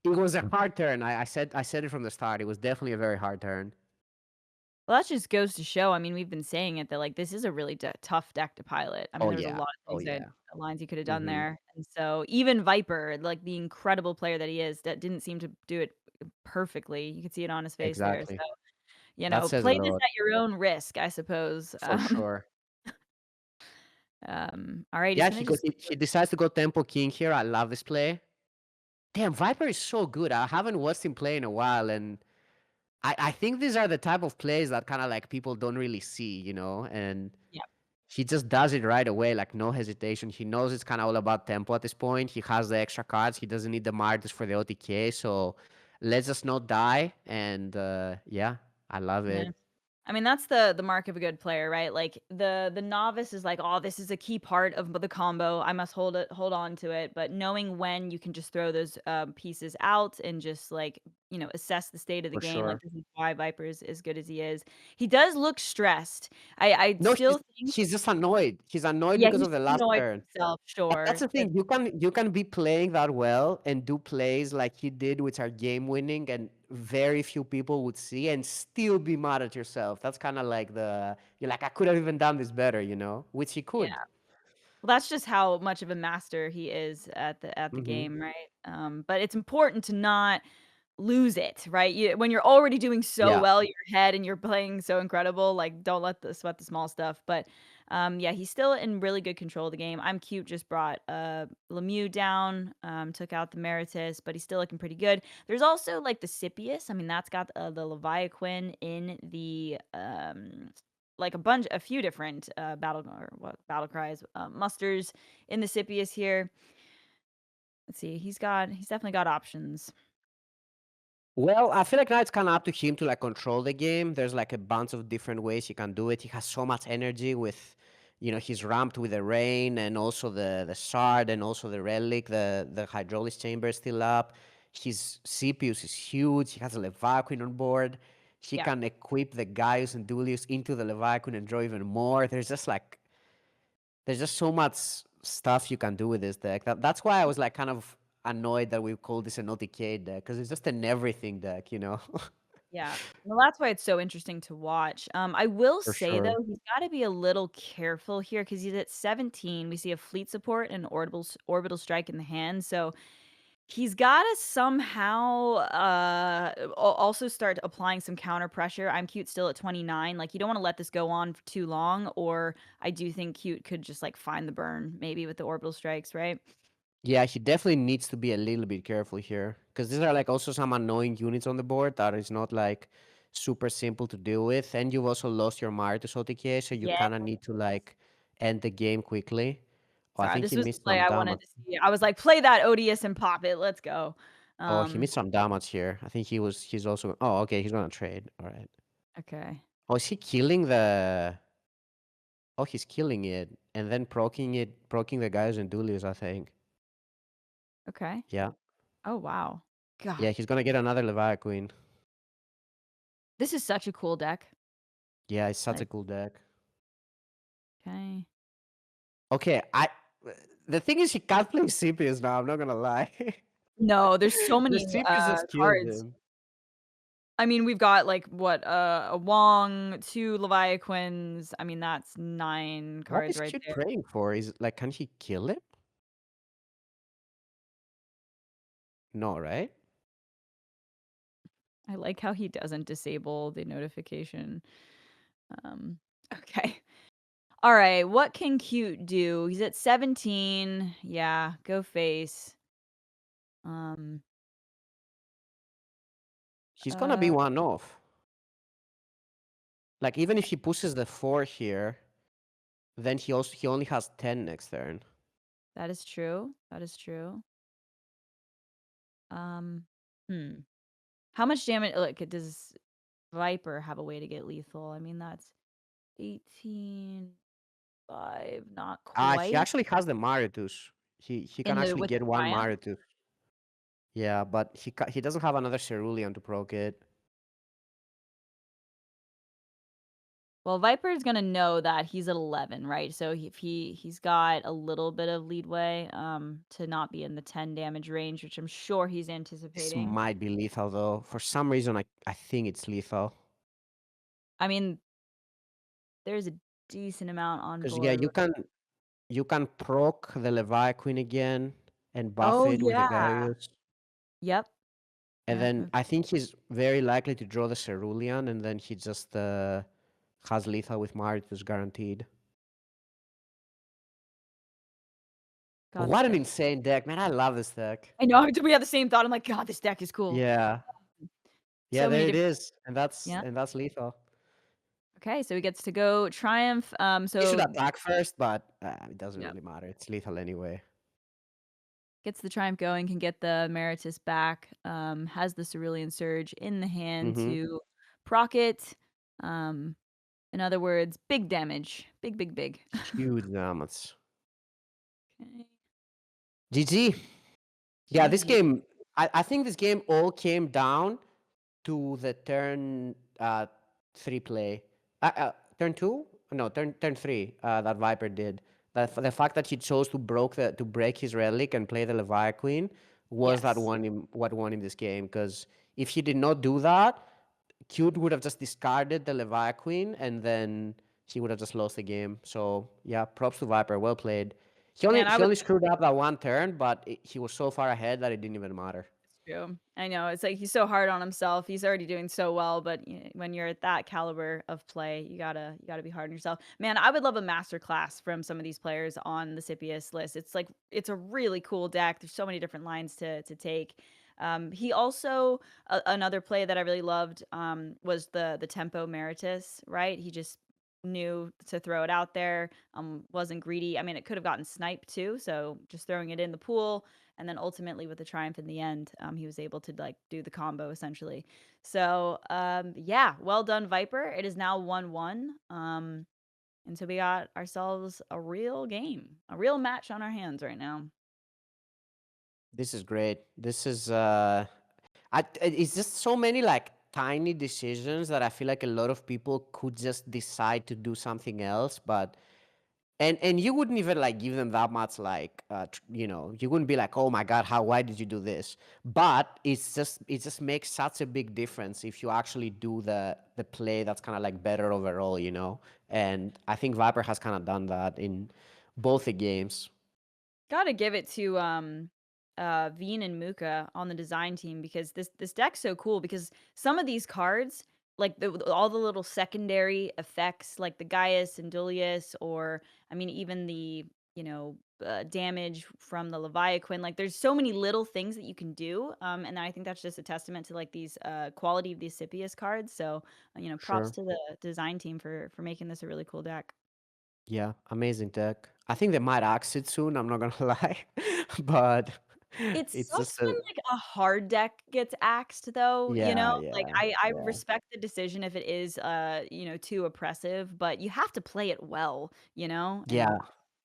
it was a hard turn. I said it from the start. It was definitely a very hard turn. Well, that just goes to show. I mean, we've been saying it that like this is a really tough deck to pilot. I mean, Oh there was a yeah. lot of Oh things that yeah. lines he could have done Mhm. there, and so even Viper, like the incredible player that he is, that didn't seem to do it perfectly. You could see it on his face there. So Exactly. That says a play this lot at your own risk, I suppose. for sure. All right, he's Yeah, gonna he goes. just He decides to go Tempo King here. I love this play. Damn, Viper is so good. I haven't watched him play in a while, and I think these are the type of plays that kind of like people don't really see, and yeah, he just does it right away, like no hesitation. He knows it's kind of all about tempo at this point. He has the extra cards. He doesn't need the martyrs for the OTK, so let's just not die. And yeah, I love yeah. it. I mean, that's the mark of a good player, right? Like the novice is like, "Oh, this is a key part of the combo. I must hold on to it." But knowing when you can just throw those pieces out and just like, assess the state of the For game. Like sure. this is why Viper is as good as he is. He does look stressed. I No, still he's think, he's just annoyed. He's annoyed yeah, because he's of the just last annoyed turn. with himself, But that's sure. the But thing. You can be playing that well and do plays like he did, which are game winning, and very few people would see, and still be mad at yourself. That's kind of like you're like, I could have even done this better, which he yeah. could. Well, that's just how much of a master he is at the Hmm. game, right? But it's important to not lose it, right? When you're already doing so Yeah. well, your head and you're playing so incredible, like don't let the sweat the small stuff. But yeah, he's still in really good control of the game. I'm cute just brought Lemieux down, took out the Meritus, but he's still looking pretty good. There's also like the Scipius. I mean, that's got the Leviathan in the like a few different battle cries, musters in the Scipius here. Let's see, he's definitely got options. Well, I feel like now it's kind of up to him to like control the game. There's like a bunch of different ways he can do it. He has so much energy with, he's ramped with the rain and also the shard and also the relic. The hydraulic chamber is still up. His CPUs is huge. He has a Leviathan on board. He Yeah. can equip the Gaius and Dulius into the Leviathan and draw even more. There's just so much stuff you can do with this deck. That's why I was like kind of annoyed that we call this an OTK deck because it's just an everything deck. Yeah. Well, that's why it's so interesting to watch. I will For say though, sure. he's got to be a little careful here because he's at 17. We see a fleet support and orbital strike in the hand. So He's gotta somehow, also start applying some counter pressure. I'm cute still at 29, like, you don't wanna let this go on for too long, or I do think cute could just, like, find the burn maybe with the orbital strikes, right? Yeah, he definitely needs to be a little bit careful here because these are like also some annoying units on the board that is not like super simple to deal with, and you've also lost your Maritus OTK, so you Yeah. kind of need to like end the game quickly. Oh, I Sorry, think this he was the missed play some I wanted damage. to see. I was like, "Play that Odious and pop it, let's go." Oh, he Um, missed some damage here. I think he's also. Oh, okay, he's gonna trade. All right. okay, Oh, is he killing the? Oh, he's killing it and then proking the guys in duelies, I think. okay. Yeah. Oh, wow. Yeah, God, he's gonna get another Leviathan Queen. this is such a cool deck. Yeah, it's such a Like, cool deck. okay. Okay, the thing is he can't play CPS now, I'm not gonna lie. No, there's so The many, CPS just killed cards. him. I mean, we've got, like, what, a Wong, 2 Leviaquins. I mean, that's 9 What cards is right Cute there. praying for? Is like, can he kill it? No, right? I like how he doesn't disable the notification. Um, okay. Alright, what can cute do? He's at 17. Yeah, go face. Um, He's gonna be uh, one off. Like even if he pushes the 4 here, then he only has 10 next turn. that is true. That is true. Um, hmm. How much damage like, does Viper have a way to get lethal? I mean, that's 18, 5, not He quite. actually has the Maritus. He can In the actually with the get one Triumph? Maritus. Yeah, but he doesn't have another Cerulean to proc it. Well, Viper is gonna know that he's at 11, right? So if he's got a little bit of leadway, to not be in the 10 damage range, which I'm sure he's This anticipating. might be lethal though. For some reason, I think it's lethal. I mean, there's a decent amount on Because yeah, board with you can proc the Leviathan again and buff Oh, it with the yeah. Gaius. Yep. And Yep. then I think he's very likely to draw the Cerulean, and then he just has lethal with Maritus guaranteed. God, this What an deck. insane deck, man! I love this deck. I know, we had the same thought. I'm like, "God, this deck is cool." Yeah, yeah, So there many it different is, Yeah. and that's lethal. Okay, so he gets to go Triumph, He should so attack first, but it doesn't Yep. really matter. It's lethal anyway. Gets the Triumph going, can get the Meritus back, has the Cerulean Surge in the hand Mm-hmm. to proc it. Um, in other words, big damage. Big, big, big. Huge damage. Okay. GG. Yeah, this GG. game. I think this game all came down to the turn 3 play. Turn 2? No, turn 3 that Viper did. The fact that he chose to break his relic and play the Leviathan was Yes. what won him this game. Because if he did not do that, Cute would have just discarded the Leviathan and then he would have just lost the game. So yeah, props to Viper. Well played. Man, I He would only screwed up that one turn, but he was so far ahead that it didn't even matter. It's true. I know, it's like he's so hard on himself. He's already doing so well, but when you're at that caliber of play, you gotta be hard on yourself. Man, I would love a master class from some of these players on the Scipius list. It's like it's a really cool deck. There's so many different lines to take. He also another play that I really loved was the tempo Meritus, right? He just knew to throw it out there, wasn't greedy. I mean, it could have gotten sniped too, so just throwing it in the pool, and then ultimately with the triumph in the end, he was able to like do the combo essentially. So yeah, well done, Viper. It is now 1-1. And so we got ourselves a real game, a real match on our hands right now. This is great. This is it's just so many like tiny decisions that I feel like a lot of people could just decide to do something else, but and you wouldn't even like give them that much like you know, you wouldn't be like, oh my god, why did you do this? But it just makes such a big difference if you actually do the play that's kind of like better overall, you know. And I think Viper has kind of done that in both the games. Gotta give it to VII and Muka on the design team because this deck's so cool because some of these cards, like all the little secondary effects, like the Gaius and Dullius, or I mean even the damage from the Leviathan. Like there's so many little things that you can do, and I think that's just a testament to like these quality of these Scipius cards. So props Sure. to the design team for making this a really cool deck. Yeah, amazing deck. I think they might axe it soon, I'm not gonna lie. But It it's sucks just when, a like, a hard deck gets axed though, you know? yeah, Like, yeah, I yeah. respect the decision if it is, too oppressive, but you have to play it well, you know? And Yeah,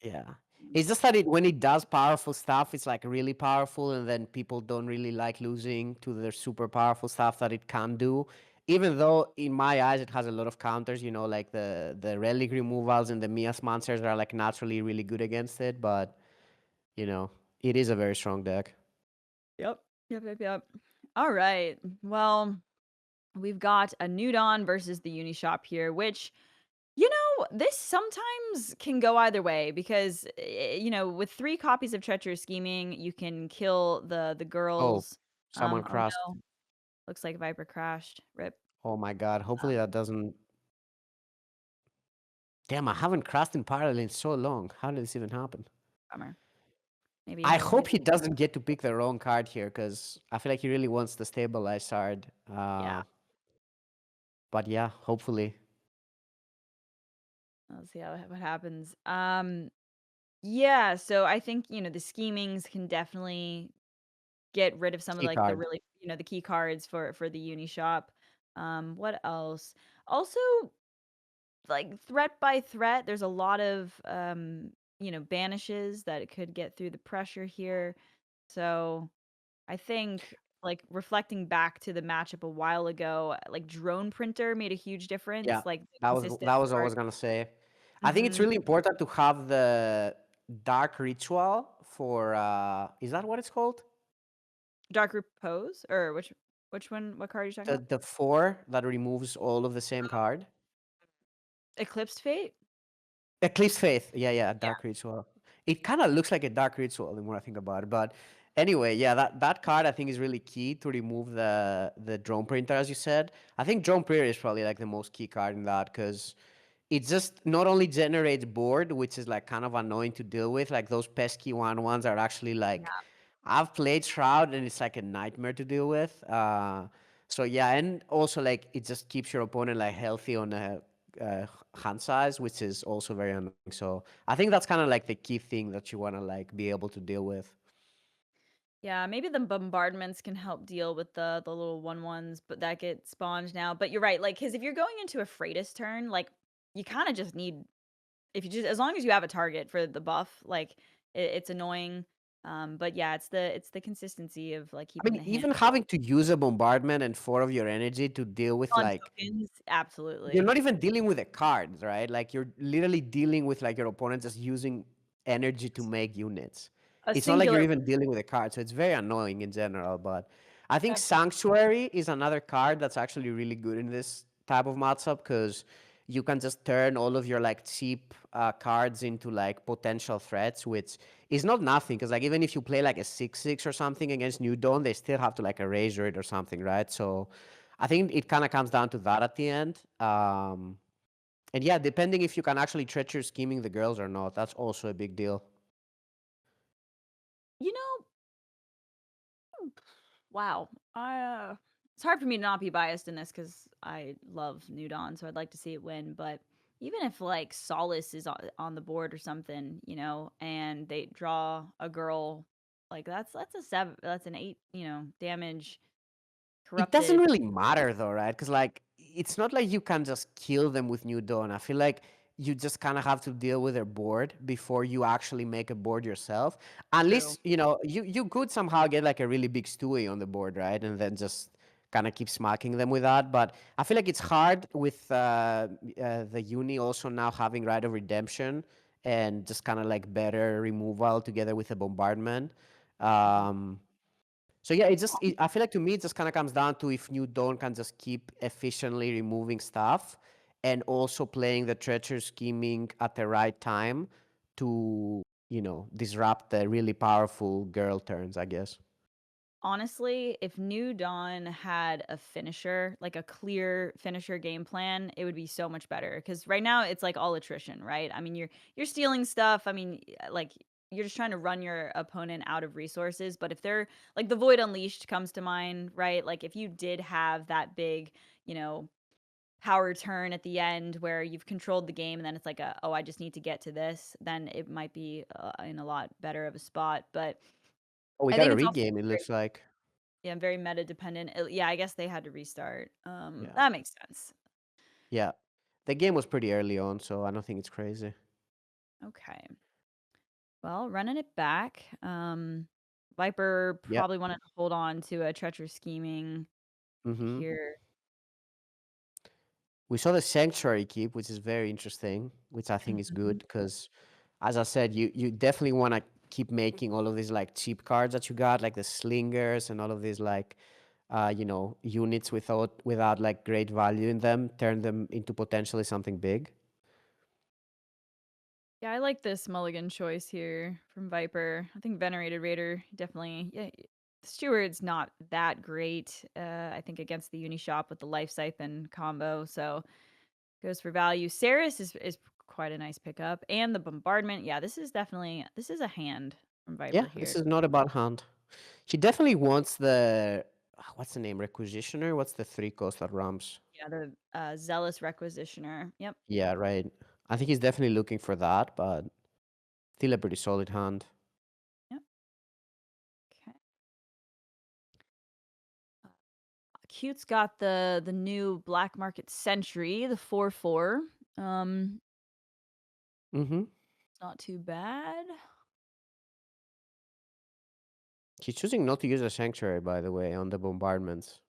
yeah. It's just that when it does powerful stuff, it's like really powerful, and then people don't really like losing to their super powerful stuff that it can do. Even though, in my eyes, it has a lot of counters, like the relic removals and the Mias monsters are like naturally really good against it, but you know, it is a very strong deck. Yep. Yep. Alright. Well, we've got a New Dawn versus the Unishop here, which, this sometimes can go either way because, with 3 copies of Treacherous Scheming, you can kill the Oh, girls. someone Oh, crashed. no. Looks like Viper crashed. Rip. Oh my God. Hopefully that doesn't. Damn, I haven't crashed in parallel in so long. How did this even happen? Bummer. Maybe he I has hope maybe he doesn't get to pick the wrong card here because I feel like he really wants the stabilized card. yeah. But yeah, hopefully. Let's see what happens. Yeah, so I think, the schemings can definitely get rid of some of Key like the card. really, the key cards for the uni shop. What else? Also, like threat by threat, there's a lot of banishes that it could get through the pressure here. So I think like reflecting back to the matchup a while ago, like drone printer made a huge Yeah, difference. Like the consistent that was what I card. was gonna say. I think it's Mhm. really important to have the dark ritual for is that what it's called? Dark Repose? Or which one what card are you talking about? The four that removes all of the same card. Eclipsed Fate? Eclipse Faith. Yeah, yeah, Yeah. Dark Ritual. It kind of looks like a Dark Ritual the more I think about it. But anyway, yeah, that card I think is really key to remove the drone printer, as you said. I think drone printer is probably like the most key card in that because it just not only generates board, which is like kind of annoying to deal with, like those pesky ones are actually Yeah. like I've played Shroud and it's like a nightmare to deal with. So yeah, and also like it just keeps your opponent like healthy on a hand size, which is also very annoying. So I think that's kind of like the key thing that you want to like be able to deal with. Yeah, maybe the bombardments can help deal with the little 1/1s, but that get spawned now. But you're right, like, because if you're going into a Freitas turn, like, you kinda just need if you just as long as you have a target for the buff, like, it's annoying. But yeah, it's the consistency of, like, I keeping mean, the hand even having to use a bombardment and four of your energy to deal with on like tokens, you're absolutely. not even dealing with the cards, right? Like you're literally dealing with like your opponent just using energy to make units. A It's not like you're singular even dealing with a card, so it's very annoying in general. But I think definitely. Sanctuary is another card that's actually really good in this type of matchup because you can just turn all of your like cheap cards into like potential threats, which is not nothing. Because like even if you play like a 6/6 or something against New Dawn, they still have to like erasure it or something, right? So I think it kind of comes down to that at the end. And yeah, depending if you can actually treacher scheming the girls or not, that's also a big deal. You know Wow. It's hard for me to not be biased in this because I love New Dawn, so I'd like to see it win. But even if like Solace is on the board or something, and they draw a girl, like that's a 7, that's an 8, damage It doesn't corrupted. really matter though, right? Because like it's not like you can just kill them with New Dawn. I feel like you just kind of have to deal with their board before you actually make a board yourself. At True. least you could somehow get like a really big Stewie on the board, right? And then just kind of keep smacking them with that. But I feel like it's hard with the uni also now having right of redemption and just kind of like better removal together with a bombardment. Mhm. Um, so yeah, I feel like to me it just kind of comes down to if New Dawn can just keep efficiently removing stuff and also playing the treacher scheming at the right time to disrupt the really powerful girl turns, I guess. Honestly, if New Dawn had a finisher, like a clear finisher game plan, it would be so much better. Because right now it's like all attrition, right? I mean, you're stealing stuff. I mean, like you're just trying to run your opponent out of resources. But if they're like the Void Unleashed comes to mind, right? Like if you did have that big, you know, power turn at the end where you've controlled the game and then it's like oh, I just need to get to this, then it might be in a lot better of a spot. But Oh, we I got think a it's also regame, it very looks like. yeah, very meta dependent. Yeah, I guess they had to restart. Yeah. That makes sense. Yeah. The game was pretty early on, so I don't think it's crazy. Okay. Well, running it back. Viper Yeah. probably wanted to hold on to a treacherous scheming Mm-hmm. here. We saw the Sanctuary keep, which is very interesting, which I think is good Mhm. because, as I said, you definitely want to keep making all of these like cheap cards that you got, like the slingers and all of these like, units without like great value in them, turn them into potentially something big. Yeah, I like this mulligan choice here from Viper. I think Venerated Raider definitely. Yeah, Steward's not that great. I think against the Unishop with the Life Siphon combo, so goes for value. Saris is quite a nice pickup, and the Bombardment. Yeah, this is a hand from Yeah, Viper this here. is not a bad hand. She definitely wants the what's the name? Requisitioner? What's the 3 cost that ramps? Yeah, the Zealous Requisitioner. Yep. Yeah, right. I think he's definitely looking for that, but still a pretty solid hand. Yep. Okay. Cute's got the new black market sentry, the 4/4. Um, Mm-hmm. it's not too bad. He's choosing not to use a sanctuary, by the way, on the bombardments.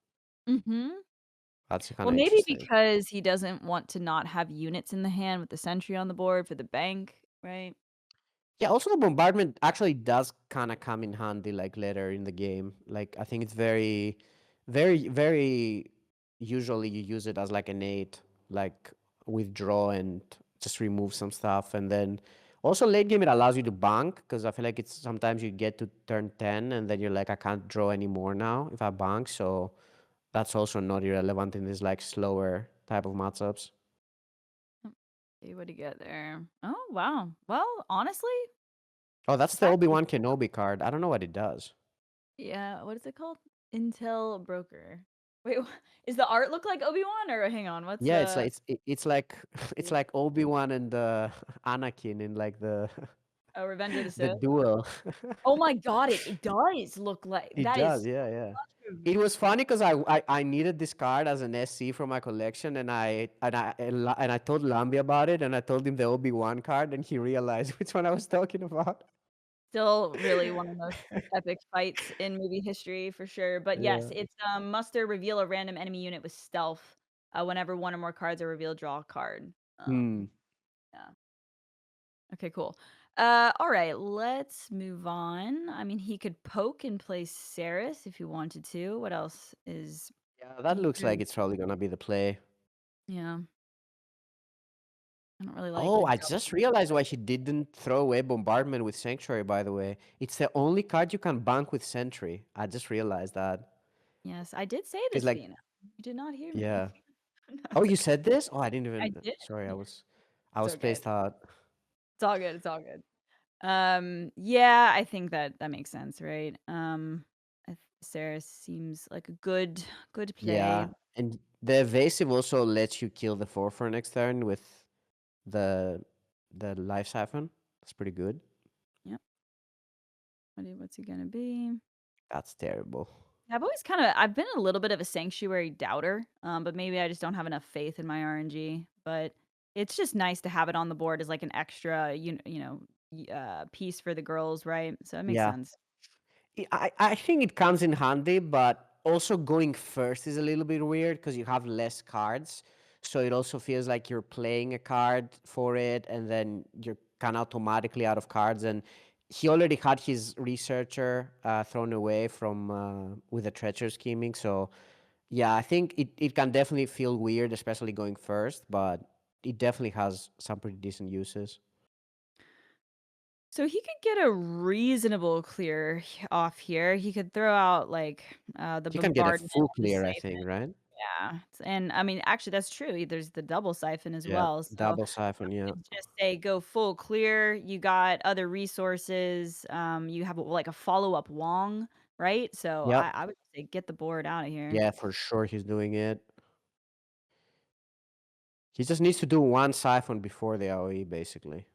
Mhm. That's kind Well, of maybe interesting. because he doesn't want to not have units in the hand with the sentry on the board for the bank, right? Yeah, also the bombardment actually does kind of come in handy like later in the game. Like I think it's very usually you use it as like an aid, like withdraw and just remove some stuff, and then also late game it allows you to bank because I feel like it's sometimes you get to turn 10 and then you're like I can't draw anymore now if I bank, so that's also not irrelevant in these like slower type of matchups. See what do you get there? Oh, wow. Well, honestly, Oh, that's it's the actually Obi-Wan Kenobi card. I don't know what it does. yeah, what is it called? Intel Broker. Wait, is the art look like Obi-Wan or hang on, what's Yeah, it's like it's like it's like Obi-Wan and Anakin in like the oh, Revenge of the the Sith? duel. Oh my god, it does look like It that is does, yeah, yeah. such a It was funny because I needed this card as an SC for my collection, and I told Lambi about it, and I told him the Obi-Wan card, and he realized which one I was talking about. still really one of the most epic fights in movie history for sure. But yes, Yeah. it's muster reveal a random enemy unit with stealth. Whenever one or more cards are revealed, draw a card. Hmm. Yeah. Okay, cool. All right, let's move on. I mean, he could poke and play Saris if he wanted to. What else is Yeah, that he looks like could it's probably gonna be the play. yeah. I don't really like Oh, the I just realized why he didn't throw away Bombardment with Sanctuary, by the way. It's the only card you can bank with Sentry. I just realized that. yes, I did say Because, this, like, Thena. You did not hear me. yeah. No, Oh, it's you okay. said this? Oh, I didn't I even. did. Sorry, Yeah, I it's was okay. spaced out. It's all good. It's all good. Yeah, I think that makes sense, right? Sarah seems like a good play. Yeah. And the evasive also lets you kill the 4 for next turn with the the life siphon. That's pretty good. Yep. What's he gonna be? That's terrible. I've been a little bit of a sanctuary doubter, but maybe I just don't have enough faith in my RNG. But it's just nice to have it on the board as like an extra, piece for the girls, right? So it makes Yeah. sense. I think it comes in handy, but also going first is a little bit weird because you have less cards. So it also feels like you're playing a card for it, and then you're kind of automatically out of cards. And he already had his researcher thrown away from with the treacher scheming. So yeah, I think it can definitely feel weird, especially going first, but it definitely has some pretty decent uses. So he could get a reasonable clear off here. He could throw out like the He can get a bombardment, full the clear, I siphon. think, right? Yeah, and I mean, actually, that's true. There's the double siphon as Yeah, well. So double siphon, yeah. could just say go full clear. You got other resources. You have like a follow up Wong, right? So Yep. I would say get the board out of here. Yeah, for sure he's doing it. He just needs to do one siphon before the AoE, basically.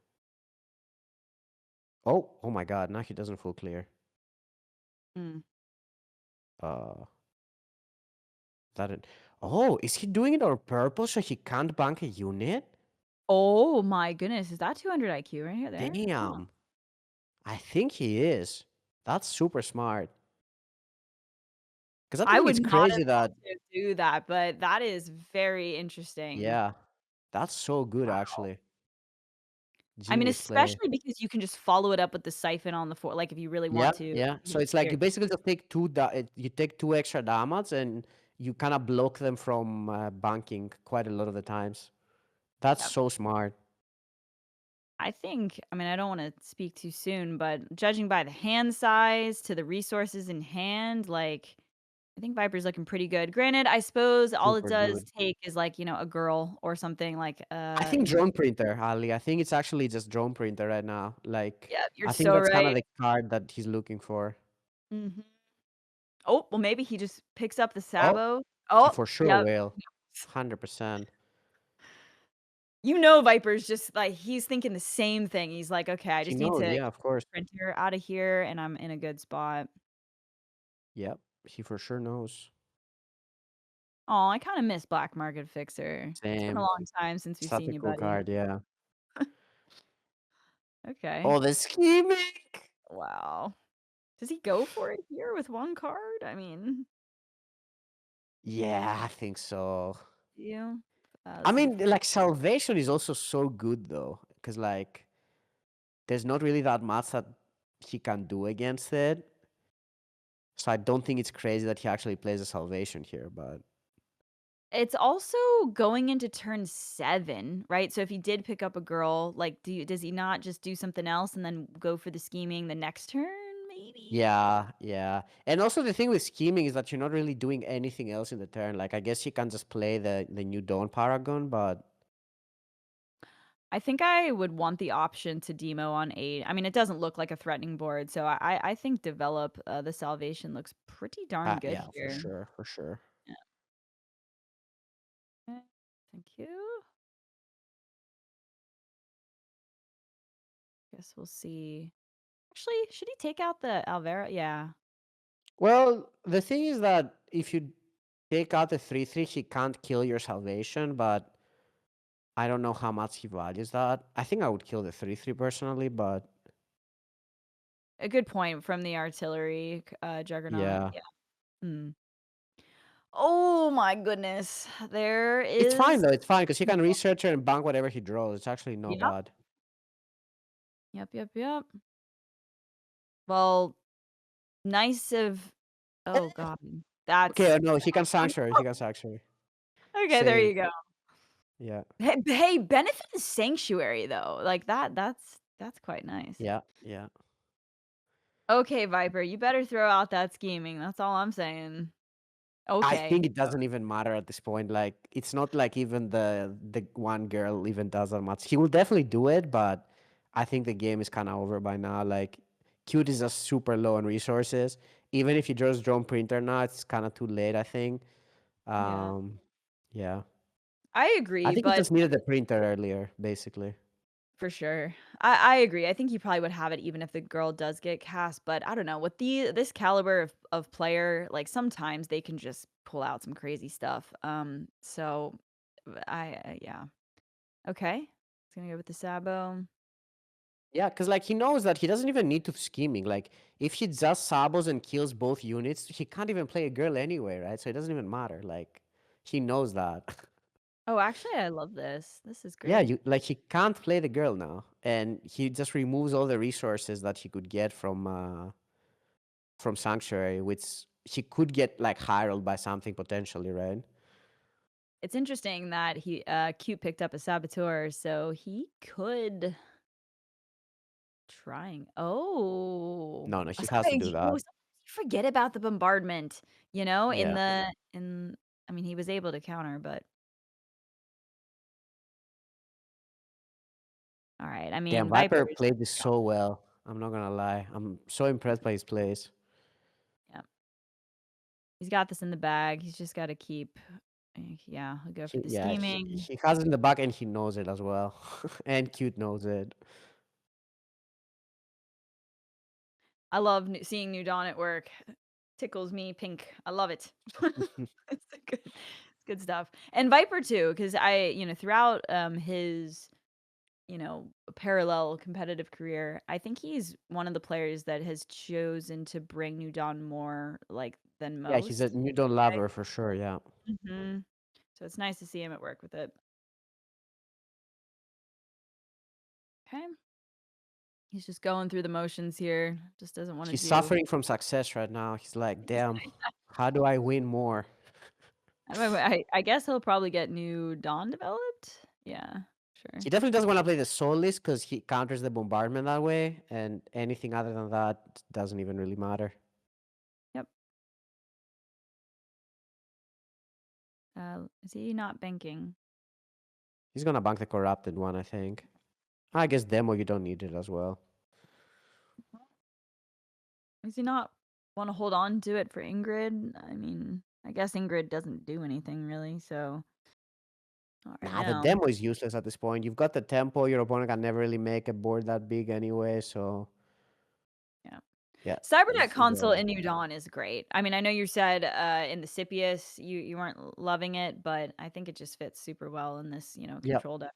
Oh my god, now he doesn't full clear. Mm. Uh, that it. Oh, is he doing it on purpose so he can't bank a unit? Oh my goodness, is that 200 IQ right here there? Huh. Damn. I think he is. That's super smart. Because I I think would it's not have crazy that, thought to do that, but that is very interesting. yeah, that's so good, Wow. actually. I mean, Genius play. especially because you can just follow it up with the siphon on the floor, like if you really Yeah, want to. yeah. You So can it's like clear you it. basically just take you take two extra damage and you kind of block them from banking quite a lot of the times. That's Yep. so smart. I mean, I don't wanna speak too soon, but judging by the hand size to the resources in hand, like, I think Viper's looking pretty good. Granted, I suppose all it Super does good. take is, like, a girl or something like, I think drone printer, Ali. I think it's actually just drone printer right now. Like, yeah, you're I think so that's kind of right. the card that he's looking for. Mhm. Oh, well, maybe he just picks up the Oh, Sabo. he Oh, for sure yep. will. 100%. Viper's just, like, he's thinking the same thing. He's like, "Okay, I He just need knows, to yeah, get of course. the printer out of here, and I'm in a good spot." Yep, he for sure knows. Oh, I kinda miss Black Market Fixer. It's been a Same. long time since we've Such seen a you, cool buddy. card, yeah. Okay. Oh, the scheming! Wow. Does he go for it here with 1 card? I mean, Yeah, I think so. do you? I This is a mean, like, salvation is also so good though, because like, there's not really that much that he can do against it. So I don't think it's crazy that he actually plays a salvation here, but it's also going into turn 7, right? So if he did pick up a girl, like, does he not just do something else and then go for the scheming the next turn, maybe? yeah, yeah. And also the thing with scheming is that you're not really doing anything else in the turn. Like, I guess he can just play the new Dawn Paragon, but I think I would want the option to demo on 8. I mean, it doesn't look like a threatening board, so I think develop, the salvation looks pretty darn good yeah, for here. sure, for sure. Yeah. Okay. Thank you. Guess we'll see. Actually, should he take out the Alvera? Yeah. Well, the thing is that if you take out the 3/3, he can't kill your salvation, but I don't know how much he values that. I think I would kill the 3/3 personally, but A good point from the artillery, Juggernaut. yeah. Yeah. Hmm. Oh my goodness. There It's fine is. though, it's fine because he can research it and bank whatever he draws. It's actually not Yep. bad. Yep. Yep. Yep. Well, nice of. Oh God. Okay, That's. no, he can sanctuary. He can sanctuary. Okay. There Same. you go. Yeah. Hey, benefit the sanctuary though. Like that. That's quite nice. Yeah. Yeah. Okay, Viper, you better throw out that scheming. That's all I'm saying. I Okay. think it doesn't even matter at this point. Like, it's not like even the one girl even does that much. He will definitely do it, but I think the game is kind of over by now. Like, cute is just super low on resources. Even if he draws drone printer now, it's kind of too late, I think. Yeah. Um, yeah. I I agree, think he but just needed the printer earlier, basically. for sure. I agree. I think he probably would have it even if the girl does get cast, but I don't know. With this caliber of player, like sometimes they can just pull out some crazy stuff. So yeah. Okay. It's gonna go with the Sabo. Yeah, because like he knows that he doesn't even need to scheming. Like if he just sabos and kills both units, he can't even play a girl anyway, right? So it doesn't even matter. Like he knows that. Oh, actually I love this. This is Yeah, great. you like he can't play the girl now, and he just removes all the resources that he could get from Sanctuary, which he could get like Herald by something potentially, right? It's interesting that Cute picked up a saboteur, so he could trying. Oh, No, no, he has to sorry. do Oh, that. sometimes you forget about the bombardment. You know, in Yeah. the in. I mean, he was able to counter, but all right. I Damn, mean, Viper Viper's. played this so well. I'm not gonna lie. I'm so impressed by his plays. Yeah, he's got this in the bag. He's just got to keep. Yeah, he'll go for the Yeah, scheming. he has it in the back and he knows it as well. And Cute knows it. I love seeing New Dawn at work. Tickles me pink. I love it. It's good stuff. And Viper too, because throughout his parallel competitive career, I think he's one of the players that has chosen to bring New Dawn more like than Yeah, he's a most. New Dawn lover for sure. Yeah. Hmm. So it's nice to see him at work with it. Okay. He's just going through the motions here. Just doesn't want to He's do. suffering from success right now. He's like, damn, how do I win more? I guess he'll probably get New Dawn developed. Yeah, sure. He definitely doesn't want to play the soul list because he counters the bombardment that way, and anything other than that doesn't even really matter. Yep. Is he not banking? He's gonna bank the corrupted one, I think. I guess demo you don't need it as well. Does he not want to hold on to it for Ingrid? I mean, I guess Ingrid doesn't do anything really, so not right Nah, the now. demo is useless at this point. You've got the tempo. Your opponent can never really make a board that big anyway. So Yeah. yeah, Cybernet it's console in New Dawn is great. I mean, I know you said in the Scipius you weren't loving it, but I think it just fits super well in this, yeah. control deck.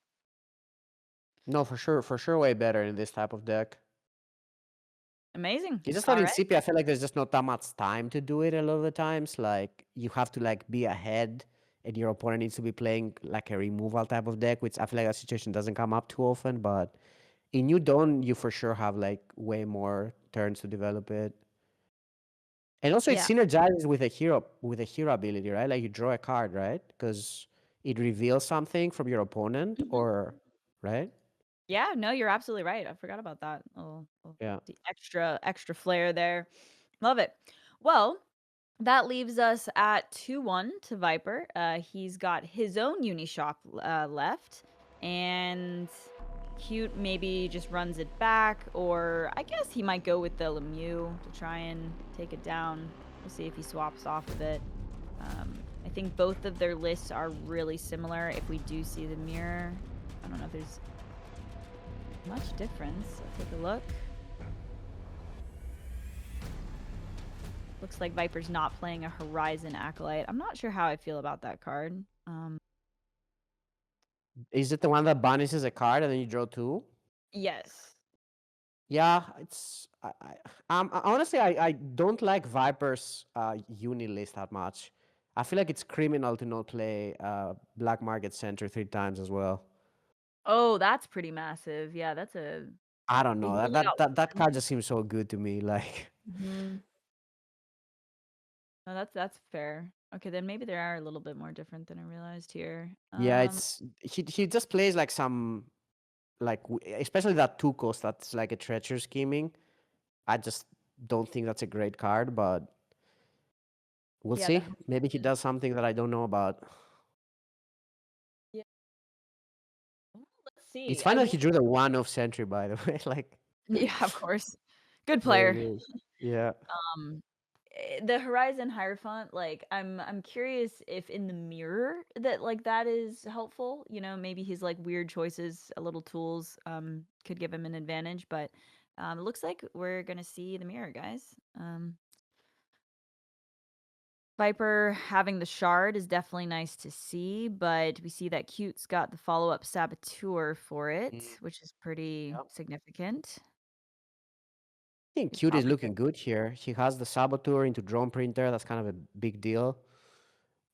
No, for sure, way better in this type of deck. Amazing. It's just that All in right. CP, I feel like there's just not that much time to do it a lot of the times. Like you have to like be ahead, and your opponent needs to be playing like a removal type of deck, which I feel like that situation doesn't come up too often. But in New Dawn, you for sure have like way more turns to develop it. And also it Yeah. synergizes with a hero ability, right? Like you draw a card, right? Because it reveals something from your opponent, Mhm. or right? Yeah, no, you're absolutely right. I forgot about that. Yeah. The extra flair there. Love it. Well, that leaves us at 2-1 to Viper. He's got his own Unishop left, and Cute maybe just runs it back, or I guess he might go with the Lemieux to try and take it down. We'll see if he swaps off of it. I think both of their lists are really similar. If we do see the mirror, I don't know if there's much difference. I'll take a look. Looks like Viper's not playing a Horizon Acolyte. I'm not sure how I feel about that card. Is it the one that banishes a card and then you draw two? Yes. Yeah, it's honestly I don't like Viper's uni list that much. I feel like it's criminal to not play Black Market Center 3 times as well. Oh, that's pretty massive. Yeah, that's a. I don't know. He's That only that got that, that one. card just seems so good to me. Like Mhm. No, that's fair. Okay, then maybe they are a little bit more different than I realized here. yeah, it's he just plays like some like especially that two cost that's like a treacher scheming. I just don't think that's a great card, but we'll Yeah, the see. Maybe he Horizon. does something that I don't know about. Yeah. Well, let's It's see. fine that he drew the one off sentry, by the way. Like Yeah, of course. Good very player. good. Yeah. Um, the Horizon Hierophant, like I'm curious if in the mirror that like that is helpful. Maybe his like weird choices, little tools, could give him an advantage. But it looks like we're gonna see the mirror, guys. Viper having the shard is definitely nice to see, but we see that Cute's got the follow-up Saboteur for it, Mm, which is pretty yeah. significant. I think He's Cute is probably looking good here. He has the Saboteur into Drone Printer. That's kind of a big deal.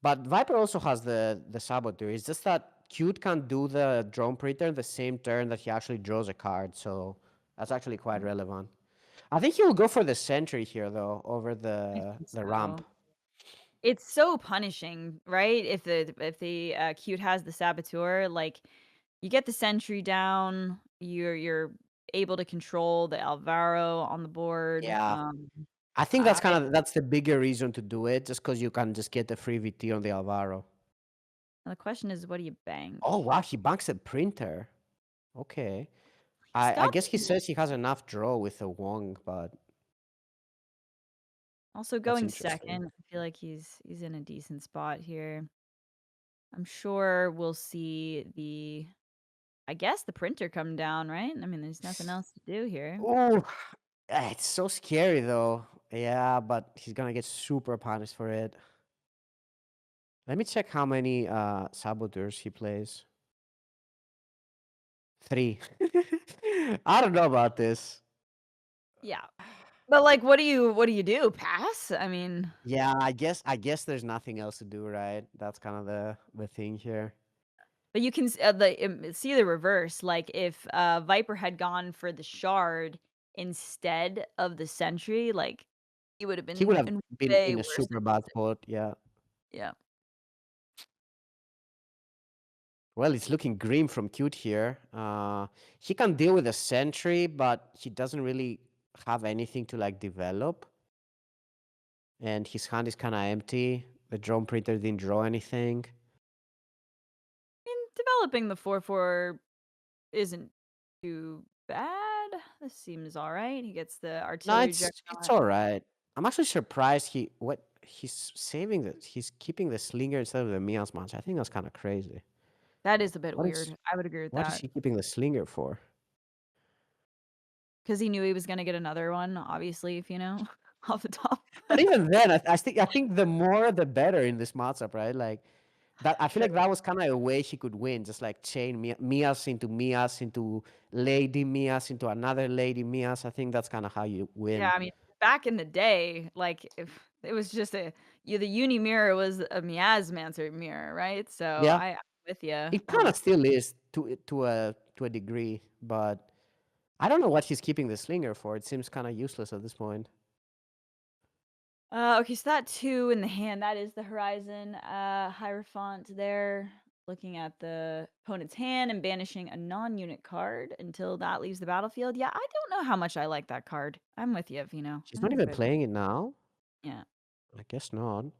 But Viper also has the Saboteur. It's just that Cute can do the Drone Printer in the same turn that he actually draws a card. So that's actually quite relevant. I think he will go for the Sentry here, though, over I the think the so. ramp. It's so punishing, right? If the Cute has the Saboteur, like you get the sentry down, you're able to control the Alvaro on the board. Yeah. I think I that's the bigger reason to do it, just because you can just get the free VT on the Alvaro. the question is, what do you bank? Oh wow, he banks a printer. Okay. He's I got guess he says he has enough draw with a Wong, but also that's going interesting. second. I feel like he's in a decent spot here. I'm sure we'll see I guess the printer come down, right? I mean, there's nothing else to do here. Oh, it's so scary though. Yeah, but he's gonna get super punished for it. Let me check how many saboteurs he plays. 3. I don't know about this. Yeah. But like what do you do? Pass? I mean, Yeah, I guess there's nothing else to do, right? That's kind of the thing here. but you can see the reverse. Like if Viper had gone for the shard instead of the sentry, like he would have He been would have in been way in a worse. super bad spot. Yeah. Yeah. Well, it's looking grim from Cute here. He can deal with a sentry, but he doesn't really have anything to like develop. And his hand is kind of empty. The drone printer didn't draw anything. I mean, developing the 4/4 isn't too bad. This seems all right. He gets the No, artillery it's juggernaut. all right. I'm actually surprised he's saving he's keeping the slinger instead of the Mia's Mancha. I think that's kind of crazy. That is a bit What is weird. I would agree with what is that he keeping the slinger for? because he knew he was gonna get another one, obviously, if you know, off the top. But even then, I think the more the better in this matchup, right? Like that, I feel True. like that was kind of a way he could win, just like chain Mias into Lady Mias into another Lady Mias. I think that's kind of how you Yeah, win. I mean, back in the day, like, if it was just the uni mirror was a miasmancer mirror, right? So Yeah, I'm with you. it kind of still is to a degree, but I don't know what he's keeping the slinger for. It seems kind of useless at this point. Okay, so that 2 in the hand, that is the Horizon, Hierophant there, looking at the opponent's hand and banishing a non-unit card until that leaves the battlefield. Yeah, I don't know how much I like that card. I'm with you, Vino. He's I'm not a even bit playing it now. yeah. I guess not.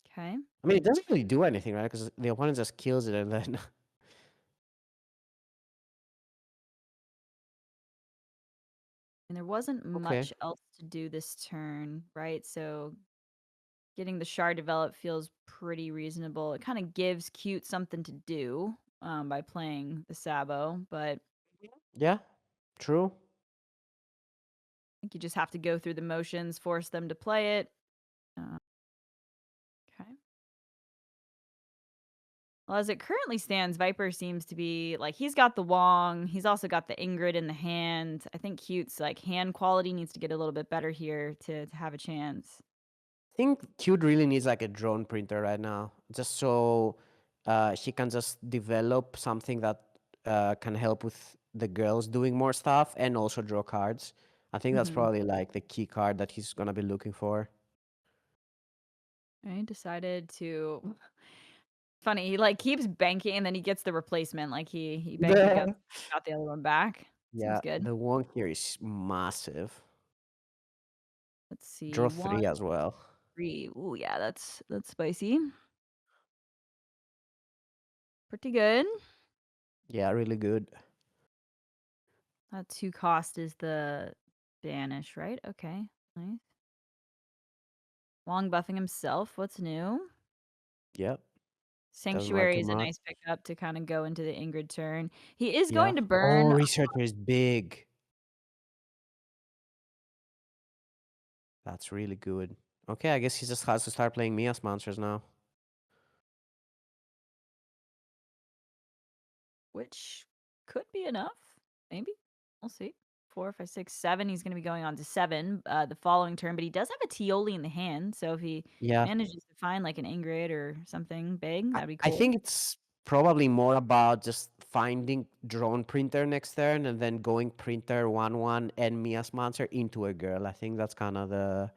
Okay. I mean, it doesn't really do anything, right? Because the opponent just kills it and then. And there wasn't Okay. much else to do this turn, right? So getting the shard developed feels pretty reasonable. It kind of gives Cute something to do by playing the Sabo, but I Yeah. True. think you just have to go through the motions, force them to play it. Uh, okay. Well, as it currently stands, Viper seems to be like he's got the Wong. He's also got the Ingrid in the hand. I think Cute's like hand quality needs to get a little bit better here to have a chance. I think Cute really needs like a drone printer right now, just so he can just develop something that can help with the girls doing more stuff and also draw cards. I think that's Hmm. probably like the key card that he's gonna be looking for. I decided to funny, he, like, keeps banking and then he gets the replacement, like, he banked and got the other one back. Seems Yeah, good. the one here is massive. Let's see, Draw 1, 3 as well. 3. Ooh, yeah, that's spicy. Pretty good. Yeah, really good. That 2 cost is the banish, right? Okay, nice. Long buffing himself, what's new? Yep, doesn't matter Sanctuary too is a much. nice pickup to kinda go into the Ingrid turn. He is Yeah. going to Oh, burn researcher is big. That's really good. Okay, I guess he just has to start playing Mia's monsters now. which could be enough, maybe. We'll see. 4, 5, 6, 7. He's going to be going on to 7 the following turn, but he does have a Tioli in the hand. So if he Yeah. manages to find like an Ingrid or something big, I, that'd be I cool. think it's probably more about just finding drone printer next turn and then going printer 1/1 and Mia's monster into a girl. I think that's kind of the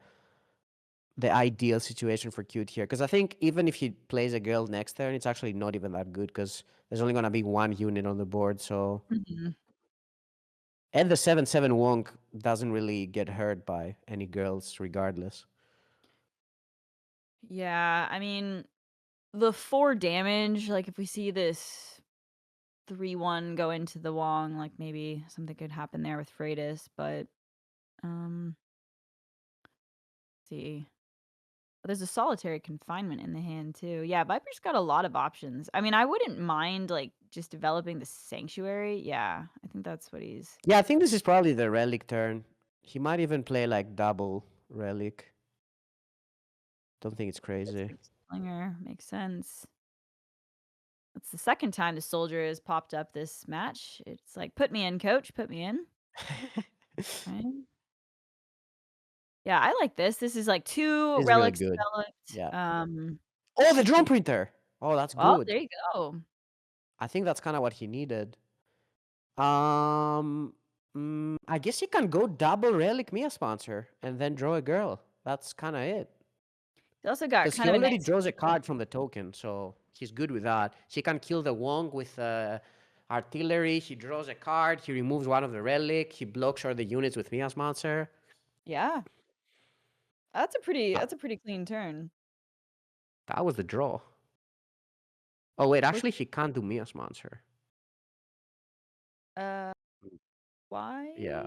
ideal situation for Cute here. Because I think even if he plays a girl next turn, it's actually not even that good because there's only gonna be one unit on the board. So Mhm. And the 7/7 Wonk doesn't really get hurt by any girls, regardless. Yeah, I mean, the 4 damage, like, if we see this 3-1 go into the Wong, like, maybe something could happen there with Freitas, but, um, see. There's a solitary confinement in the hand too. Yeah, Viper's got a lot of options. I mean, I wouldn't mind, like, just developing the Sanctuary. Yeah, I think that's what he's Yeah, I think this is probably the Relic turn. He might even play like double Relic. Don't think it's That's crazy. big slinger, makes sense. That's the second time the soldier has popped up this match. It's like, "Put me in, coach, put me in." Right? Yeah, I like this. This is, like, 2 It's really relics good. developed. Yeah. Oh, the drone Yeah. printer. Oh, that's Well, good. there you go. I think that's kind of what he needed. I guess he can go double Relic Mia sponsor and then draw a girl. That's kind of it. He's also got Because he kind of a already nice draws a card from the token, so he's good with that. He can kill the Wong with artillery. He draws a card. He removes one of the relic. He blocks all the units with Mia's monster. yeah. Ah, That's a pretty clean turn. that was the draw. Oh wait, What's actually he can't do Mia's monster. uh, why? Yeah,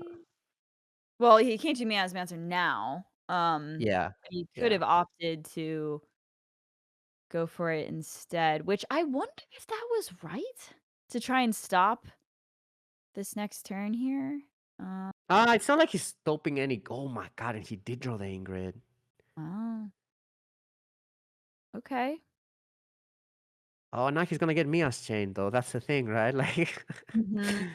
Well, he can't do me as Mancer now. yeah, He could yeah. have opted to go for it instead, which I wonder if that was right to try and stop this next turn here. It's not like he's stopping any. Oh my god, and he did draw the Ingrid. Oh, okay. Oh, now he's gonna get Mia's chain though. That's the thing, right? Like Mhm.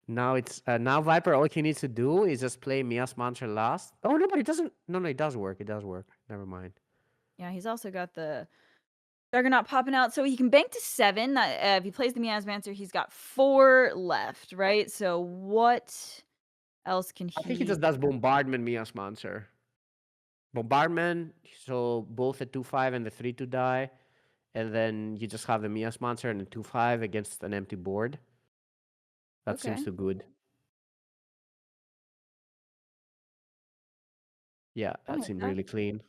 now it's now Viper. All he needs to do is just play Mia's monster last. Oh no, but it doesn't. No, no, it does work. It does work. Never mind. Yeah, he's also got the Juggernaut popping out, so he can bank to 7. That if he plays the Miasmancer, he's got 4 left, right? So what else can I think he he just does bombardment Mia's monster. Bombardment, so both the 2/5 and the 3/2 die, and then you just have the Mia's monster and the 2/5 against an empty board. That seems Okay, too good. Yeah, I that like seemed that. really clean.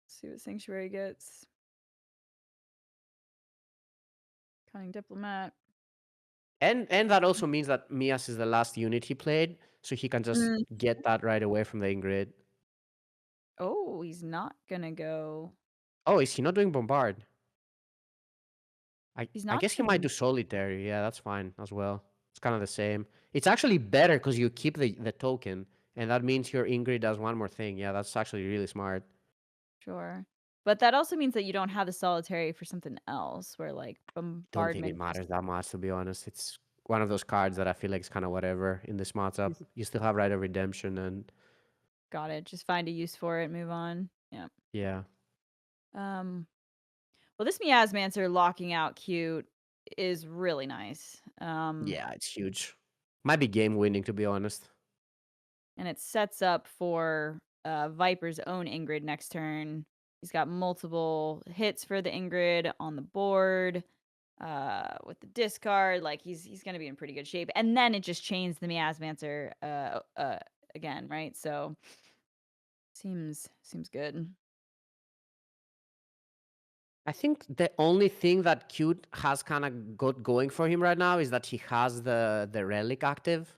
See what Sanctuary gets. Cunning Diplomat. And that also means that Mia's is the last unit he played, so he can just Mm. get that right away from the Ingrid. Oh, he's not gonna go. Oh, is he not doing bombard? I He's I not guess he might doing do solitary. Yeah, that's fine as well. It's kind of the same. It's actually better because you keep the token, and that means your Ingrid does one more thing. Yeah, that's actually really smart. sure. But that also means that you don't have the solitary for something else where like Don't think it bombardment just matters that much, to be honest. It's one of those cards that I feel like it's kind of whatever in this matchup. You still have Right of Redemption, and got it. Just find a use for it, move on. Yeah. yeah, Um well this Miasmancer locking out cute is really nice. yeah, it's huge. Might be game winning, to be honest. And it sets up for Viper's own Ingrid next turn. He's got multiple hits for the Ingrid on the board. With the discard, like he's gonna be in pretty good shape. And then it just chains the Miasmancer again, right? So seems good. I think the only thing that Cute has kind of got going for him right now is that he has the relic active.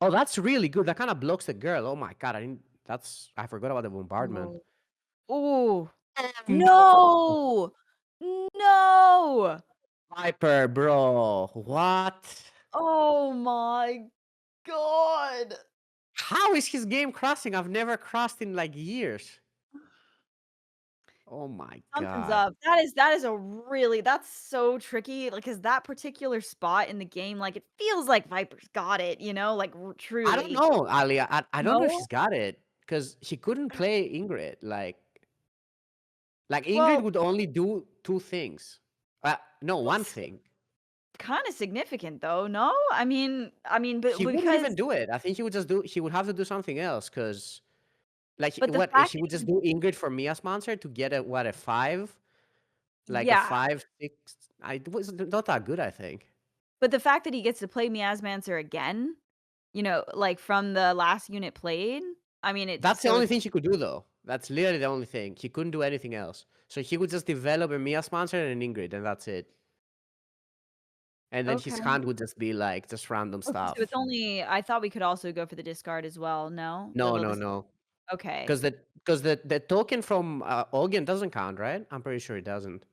Oh, that's really good. That kind of blocks the girl. Oh my god, I forgot about the bombardment. Oh, ooh, No, no, no! Viper, bro. What? Oh my god! How is his game crossing? I've never crossed in like years. Oh my Something's god. up. That is a really that's so tricky, like, 'cause that particular spot in the game, like, it feels like Viper's got it, like, I don't truly. know, Ali. I don't know if No? she's got it because she couldn't play Ingrid. Like Ingrid Well, would only do two things. No, one that's thing. kinda significant though, no? But He wouldn't because even do it. I think he would just do. He would have to do something else because, like, but the what fact he that would just he do Ingrid for Mia's monster to get a 5, like a yeah, 5/6. I it was not that good. I think. But the fact that he gets to play Miasmancer again, like, from the last unit played, I mean, it That's just the goes only thing she could do, though. That's literally the only thing. He couldn't do anything else. So he would just develop a Mia sponsor and an Ingrid, and that's it. And then his okay. hand would just be like just random Okay, so it's stuff. only I thought we could also go for the discard as well, no? No, Will no, this no. okay. Because the token from Ogian doesn't count, right? I'm pretty sure it doesn't.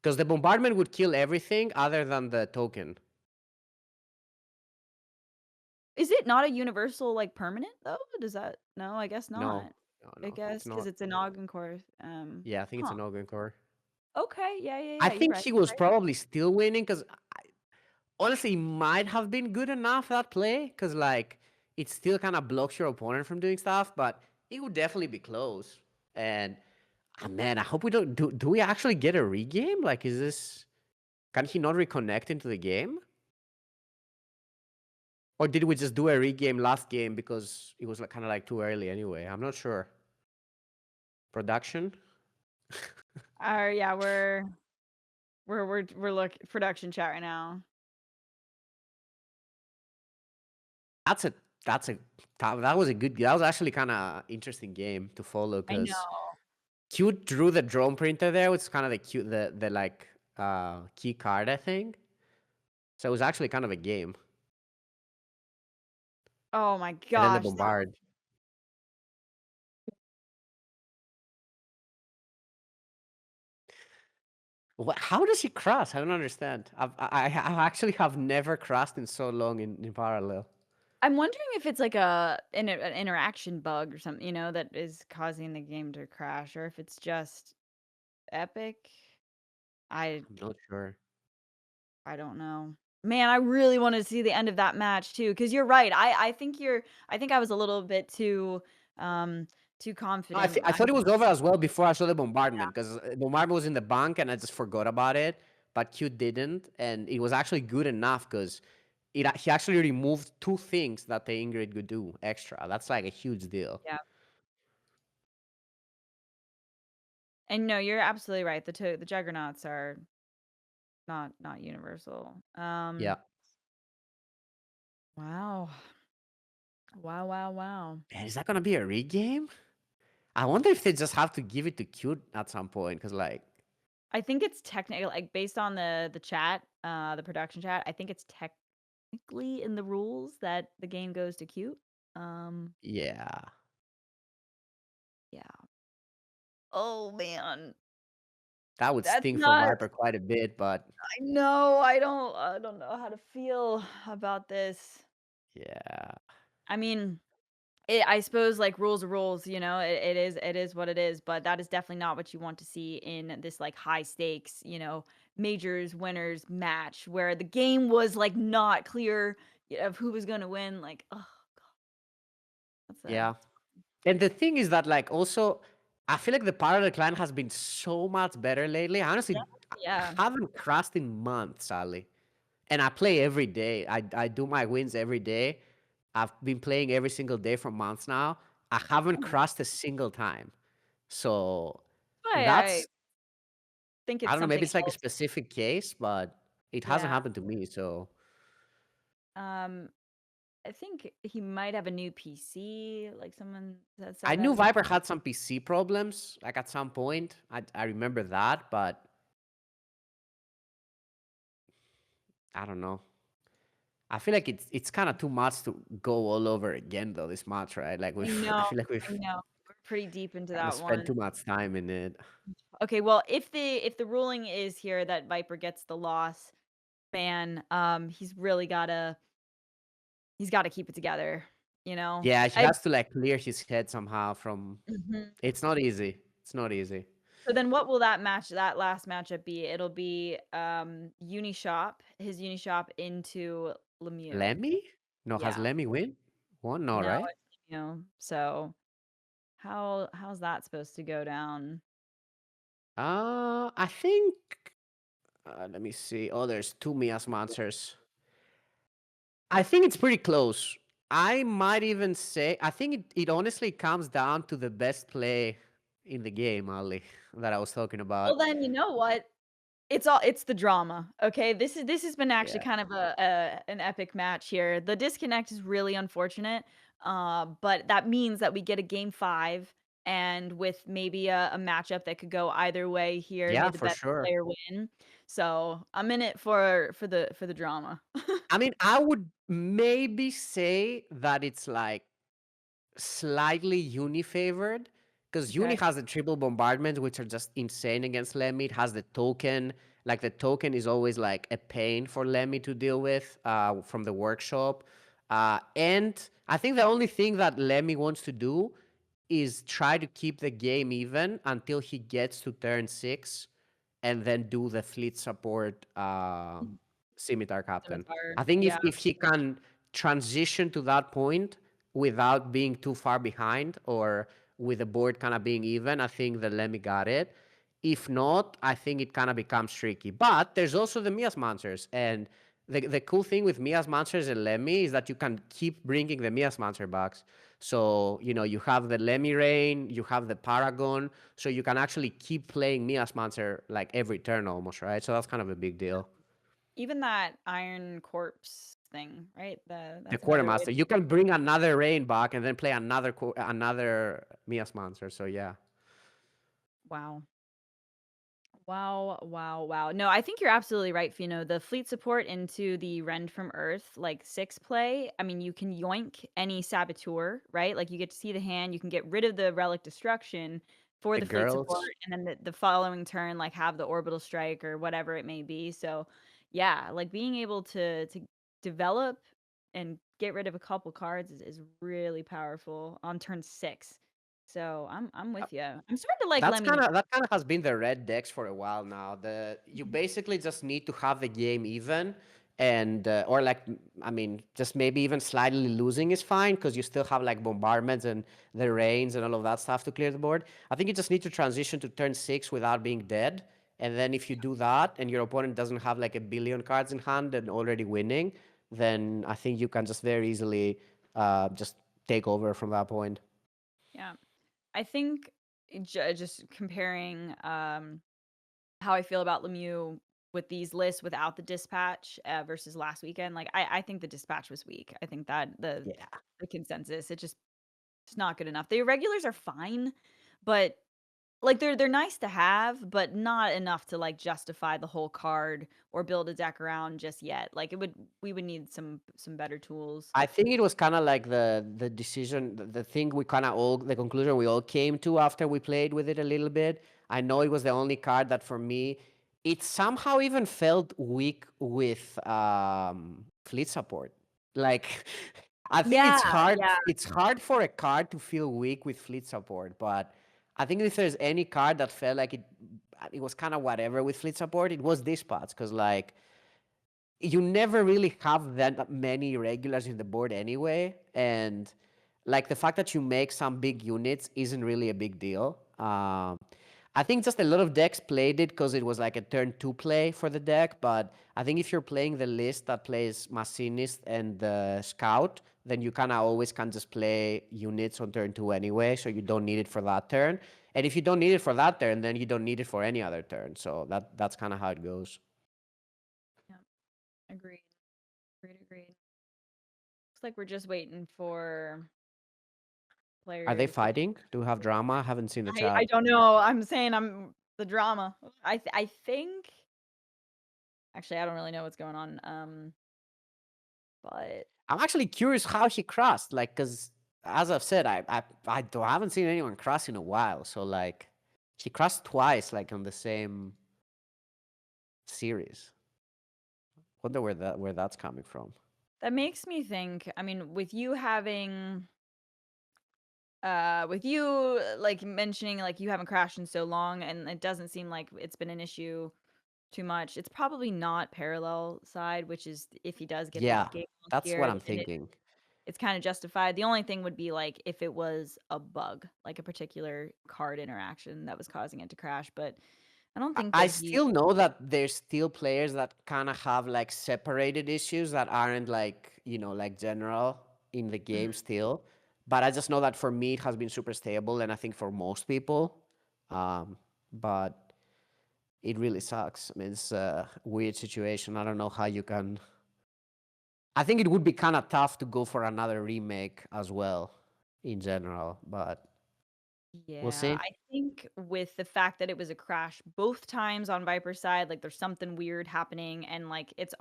Because the bombardment would kill everything other than the token. Is it not a universal, like, permanent, though? Does that no, I guess No, not. no, I no. guess It's because not. it's an Ogden core, Yeah, I think it's huh. an Ogian core. Okay, yeah, yeah, I yeah, you're think right, he you're was right. probably still winning because honestly, it might have been good enough that play because like it still kind of blocks your opponent from doing stuff, but it would definitely be close. And man, I hope we don't do. Do we actually get a regame? Like, is this? Can he not reconnect into the game? Or did we just do a regame last game because it was like kind of like too early anyway? I'm not sure. Production? Yeah, we're look production chat right now. That's a that's a that was a good. That was actually kind of interesting game to follow I because know. Cute drew the drone printer there, which is kind of the cute the like key card I think. So it was actually kind of a game. Oh my And then the gosh, bombard. How does he cross? I don't understand. I actually have never crossed in so long in parallel. I'm wondering if it's like an interaction bug or something, that is causing the game to crash, or if it's just Epic. I I'm not sure. I don't know. Man, I really wanna see the end of that match too, because 'cause you're right. I think I was a little bit too No, confident. I thought it was over as well before I saw the bombardment because bombardment was in the bank and I just forgot about it. But Q didn't, and it was actually good enough because he actually removed two things that the Ingrid could do extra. That's like a huge deal. Yeah. And no, you're absolutely right. The juggernauts are not universal. Yeah. Wow. Wow, wow, wow. Man, is that gonna be a regame? I wonder if they just have to give it to Q at some point because like I think it's technically like, based on the chat, the production chat, I think it's technically in the rules that the game goes to cute. Um, yeah. yeah. Oh, man. That would That's sting for not Viper quite a bit, but I know, I don't know how to feel about this. yeah. I mean, I suppose, like, rules are rules, it is what it is, but that is definitely not what you want to see in this, like, high stakes, majors, winners match where the game was, like, not clear of who was gonna win, like, oh god, that's a Yeah. And the thing is that, like, also, I feel like the parallel clan has been so much better lately. I honestly yeah. haven't crashed in months, sadly. And I play every day. I do my wins every day. I've been playing every single day for months now. I haven't Mhm. crashed a single time. So I that's think I it's don't know. Maybe something it's like a else. specific case, but it hasn't Yeah, happened to me. So um, I think he might have a new PC, like, someone that I said knew that. Viper had some PC problems, like at some point. I remember that, but I don't know. I feel like it's kind of too much to go all over again though this match, right? Like I we've I know, feel like I we've know. We're pretty deep into kind of that spent one. too much time in it. Okay, well, if the ruling is here that Viper gets the loss, man, he's gotta keep it together, you know? Yeah, he I has to like clear his head somehow from Mhm. it's not easy. It's not easy. So then what will that last matchup be? It'll be, Unishop, his Unishop into Lemieux. Lemmy? No, has Yeah. Lemmy win? Won? No, No, right? it's so how's that supposed to go down? I think let me see. Oh, there's two Mias monsters. I think it's pretty close. I might even say I think it honestly comes down to the best play in the game, Ali, that I was talking Well, about. then you know what? it's the drama, okay? This has been actually Yeah. kind of an epic match here. The disconnect is really unfortunate, but that means that we get a game 5 and with maybe a matchup that could go either way here, may Yeah, the for best sure. player win. So, I'm in it for the drama. I mean, I would maybe say that it's like slightly Uni favored because Uni Okay. has the triple bombardment, which are just insane against Lemmy. It has the token. Like the token is always like a pain for Lemmy to deal with from the workshop. And I think the only thing that Lemmy wants to do is try to keep the game even until he gets to turn 6 and then do the fleet support scimitar captain. Scimitar, I think yeah. if he can transition to that point without being too far behind or with the board kind of being even, I think the Lemmy got it. If not, I think it kind of becomes tricky. But there's also the Mias Monsters. And the cool thing with Mias Monsters and Lemmy is that you can keep bringing the Mias Monster box. So, you know, you have the Lemmy Rain, you have the Paragon. So you can actually keep playing Mias Monster like every turn almost, right? So that's kind of a big deal. Even that Iron Corpse thing, right? The That's another way. Quartermaster. You can bring another Rain back and then play another Mias Monster. So yeah. Wow. Wow, wow, wow. No, I think you're absolutely right, Fino. The fleet support into the Rend from Earth, like 6 play, I mean, you can yoink any Saboteur, right? Like, you get to see the hand, you can get rid of the Relic Destruction for The the fleet support, girls. and then the following turn, like, have the Orbital Strike or whatever it may be. So, yeah, like, being able to develop and get rid of a couple cards is really powerful on turn 6. So, I'm with you. I'm starting to like Lemmy. That kind of has been the red decks for a while now. You basically just need to have the game even, and or like I mean, just maybe even slightly losing is fine because you still have like bombardments and the rains and all of that stuff to clear the board. I think you just need to transition to turn 6 without being dead, and then if you do that and your opponent doesn't have like a billion cards in hand and already winning, then I think you can just very easily just take over from that point. Yeah. I think just comparing how I feel about Lemieux with these lists without the dispatch versus last weekend, like I think the dispatch was weak. I think that Yeah. the consensus it's not good enough. The irregulars are fine, but like they're nice to have, but not enough to like justify the whole card or build a deck around just yet. Like we would need some better tools. I think it was kind of like the decision, the thing we kind of all, the conclusion we all came to after we played with it a little bit. I know it was the only card that for me, it somehow even felt weak with fleet support. Like, I think Yeah, it's hard. yeah. It's hard for a card to feel weak with fleet support, but I think if there's any card that felt like it was kind of whatever with fleet support, it was this spots because like you never really have that many regulars in the board anyway, and like the fact that you make some big units isn't really a big deal. I think just a lot of decks played it because it was like a turn 2 play for the deck, but I think if you're playing the list that plays Machinist and the Scout, then you kind of always can just play units on turn 2 anyway, so you don't need it for that turn. And if you don't need it for that turn, then you don't need it for any other turn. So that's kind of how it goes. Yeah. Agreed. Agreed. Looks like we're just waiting for Are they players. fighting? Do we have drama? I haven't seen the I chat. don't know. I'm saying I'm the drama. I think actually I don't really know what's going on. But I'm actually curious how he crossed, like, cause as I've said, I haven't seen anyone cross in a while. So like, he crossed twice, like on the same series. Wonder where that's coming from. that makes me think, I mean, with you having with you like mentioning like you haven't crashed in so long and it doesn't seem like it's been an issue too much. It's probably not parallel side, which is if he does get the Yeah, game that's here, what I'm then thinking. it's kind of justified. The only thing would be like if it was a bug, like a particular card interaction that was causing it to crash, but I don't think I that he still know that there's still players that kind of have like separated issues that aren't like, like general in the game Mhm. still. But I just know that for me, it has been super stable. And I think for most people, but it really sucks. I mean, it's a weird situation. I don't know how you can. I think it would be kind of tough to go for another remake as well, in general. But we'll Yeah, see. I think with the fact that it was a crash both times on Viper's side, like there's something weird happening, and like it's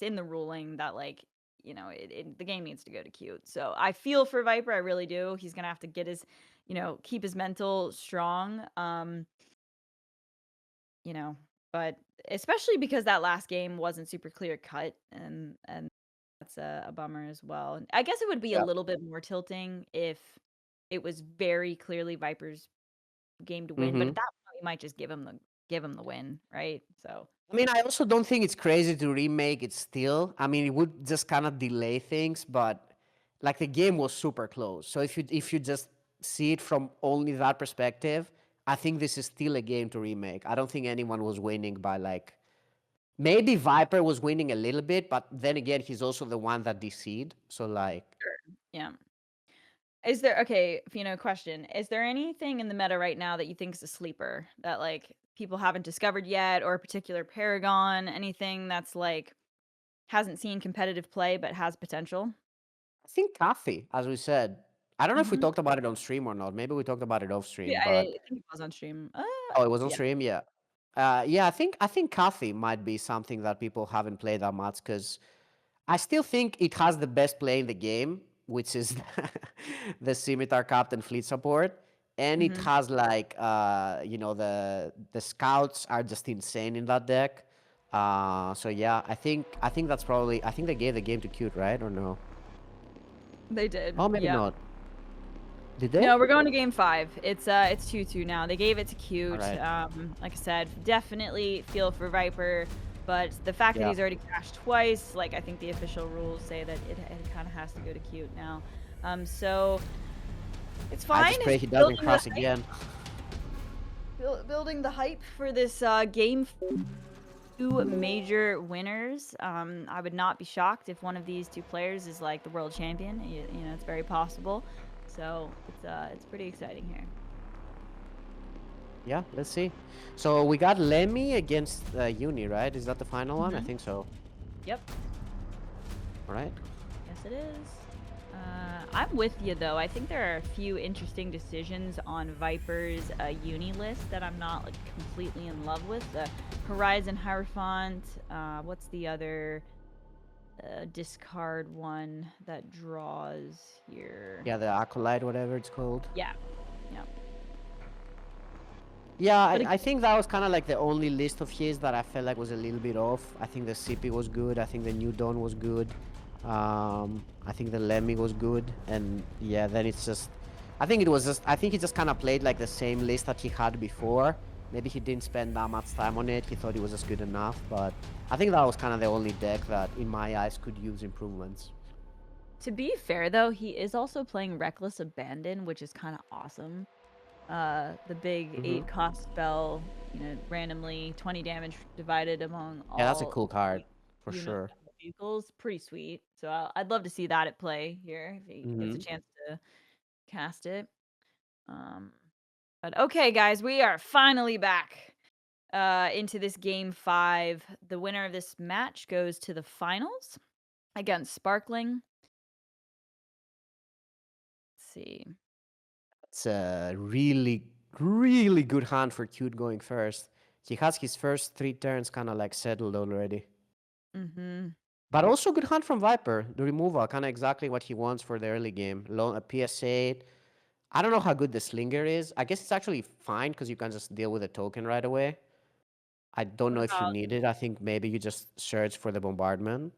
in the ruling that like the game needs to go to cute. So I feel for Viper, I really do. He's gonna have to get his, keep his mental strong. You know, but especially because that last game wasn't super clear cut, and that's a bummer as well. And I guess it would be a Yeah. little bit more tilting if it was very clearly Viper's game to win, but Mm-hmm. at that point, you might just give him the win, right? So I mean, I also don't think it's crazy to remake it still. I mean, it would just kind of delay things, but like the game was super close. So if you just see it from only that perspective, I think this is still a game to remake. I don't think anyone was winning by like maybe Viper was winning a little bit, but then again, he's also the one that DC'd. So like, yeah. Is there okay, question. Is there anything in the meta right now that you think is a sleeper that like people haven't discovered yet, or a particular Paragon, anything that's like hasn't seen competitive play but has potential? I think Kathy, as we said, I don't know if we Mhm. talked about it on stream or not. Maybe we talked about it off Yeah, stream, I but think it was on stream. oh, it was on Yeah. stream. Yeah, yeah. I think Kathy might be something that people haven't played that much because I still think it has the best play in the game, which is the Scimitar Captain fleet support, and it Mhm. has like the scouts are just insane in that deck. So yeah, I think that's probably I think they gave the game to Cute, right, or no? They did. Oh, maybe Yeah. not. Did they? No, we're going to game 5. It's 2-2 now. They gave it to All Cute. right. Like I said, definitely feel for Viper, but the fact that Yeah. he's already crashed twice, like I think the official rules say that it kind of has to go to Cute now. So it's I fine. just pray It's he doesn't building the crash again. building the hype for this game 2 major winners. I would not be shocked if one of these two players is like the world champion. It's very possible. So it's pretty exciting here. Yeah, let's see. So we got Lemmy against Uni, right? Is that the final one? I Mhm. think so. Yep. All right. Yes, it is. I'm with you though. I think there are a few interesting decisions on Viper's uni list that I'm not like completely in love with. The Horizon Hierophant. What's the other discard one that draws here? Yeah, the Acolyte, whatever it's called. Yeah. Yeah. Yeah, But I think that was kind of like the only list of his that I felt like was a little bit off. I think the CP was good. I think the New Dawn was good. I think the Lemmy was good. And yeah, then it's just... I think he just kind of played like the same list that he had before. Maybe he didn't spend that much time on it. He thought it was just good enough. But I think that was kind of the only deck that, in my eyes, could use improvements. to be fair though, he is also playing Reckless Abandon, which is kind of awesome. The big Mm-hmm. 8 cost spell, randomly 20 damage divided among Yeah, that's a all cool card, for unit sure. vehicles. Pretty sweet. So I'd love to see that at play here if he gets a Mm-hmm. chance to cast it. Um, but okay, guys, we are finally back into this game 5. The winner of this match goes to the finals against Sparkling. Let's see. It's a really, really good hand for Cute going first. He has his first 3 turns kind of like settled already. Mm-hmm. But also good hand from Viper. The removal, kind of exactly what he wants for the early game. A PS8. I don't know how good the Slinger is. I guess it's actually fine because you can just deal with a token right away. I don't What know if you about need it. I think maybe you just search for the bombardment.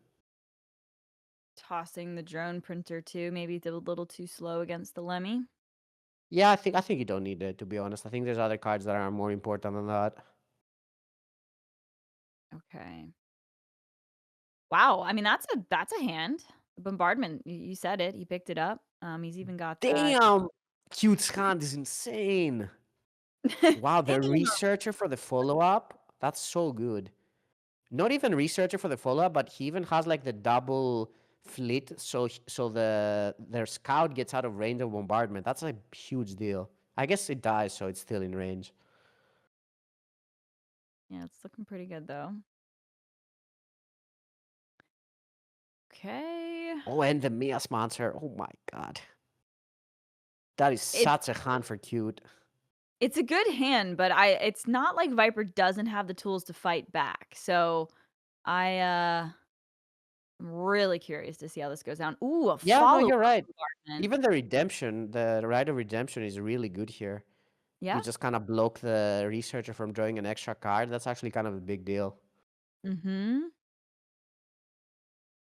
tossing the drone printer too? Maybe it's a little too slow against the Lemmy. Yeah, I think you don't need it, to be honest. I think there's other cards that are more important than that. Okay. Wow. I mean, that's a hand. Bombardment. You said it. He picked it up. He's even got that. Damn! Cute's hand is insane. Wow, the Damn. researcher for the follow-up, that's so good. Not even researcher for the follow-up, but he even has like the double fleet, so their scout gets out of range of bombardment. That's a huge deal. I guess it dies, so it's still in range. Yeah, it's looking pretty good though. Okay. Oh, and the Mia's monster. Oh my god. That is It's such a hand for cute. it's a good hand, but it's not like Viper doesn't have the tools to fight back. So I'm really curious to see how this goes down. Ooh, a Yeah, no, follow-up you're right. bombardment. Even the redemption, the right of redemption is really good here. Yeah? You just kind of block the researcher from drawing an extra card. That's actually kind of a big deal. Mm-hmm.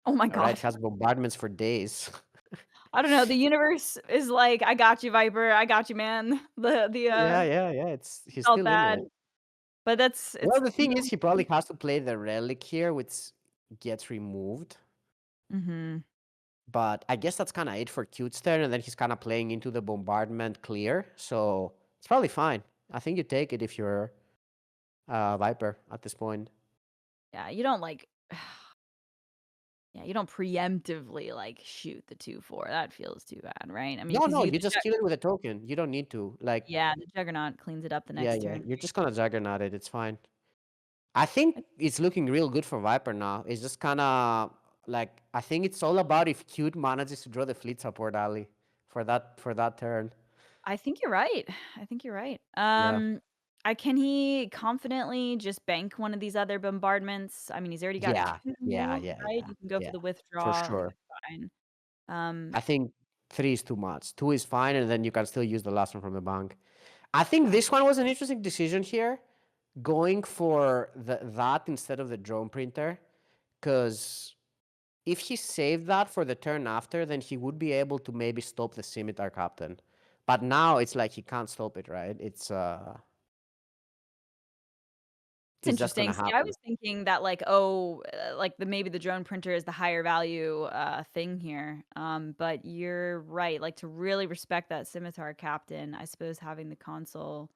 Oh my All right, god. has bombardments for days. I don't know, the universe is like, "I got you, Viper. I got you, man." Yeah, yeah, yeah. He's Felt still in bad, it. but that's Well, it's the thing is, he probably has to play the relic here, which gets removed. Mhm. But I guess that's kind of it for Cute's turn, and then he's kind of playing into the bombardment clear, so it's probably fine. I think you take it if you're Viper at this point. Yeah, you don't, like yeah, you don't preemptively, like, shoot the 2/4. That feels too bad, right? I mean, No, because no, you you just kill it with a token. You don't need to. Like, yeah, the Juggernaut cleans it up the yeah, next yeah, turn. you're just gonna Juggernaut it. It's fine. I think it's looking real good for Viper now. It's just kind of like I think it's all about if Cute manages to draw the fleet support alley for that turn. I think you're right. I think you're right. Yeah. Can he confidently just bank one of these other bombardments? I mean, he's already got Yeah, 2, yeah, yeah, right? yeah, You can go for yeah, the for withdraw. Okay, sure. fine. Um, I think 3 is too much. 2 is fine, and then you can still use the last one from the bank. I think this one was an interesting decision here, going for that instead of the drone printer, because if he saved that for the turn after, then he would be able to maybe stop the Scimitar Captain. But now it's like he can't stop it, right? it's It's just interesting. gonna See, I happen. was thinking that like, oh, like maybe the drone printer is the higher value thing here. But you're right. Like to really respect that scimitar captain, I suppose having the console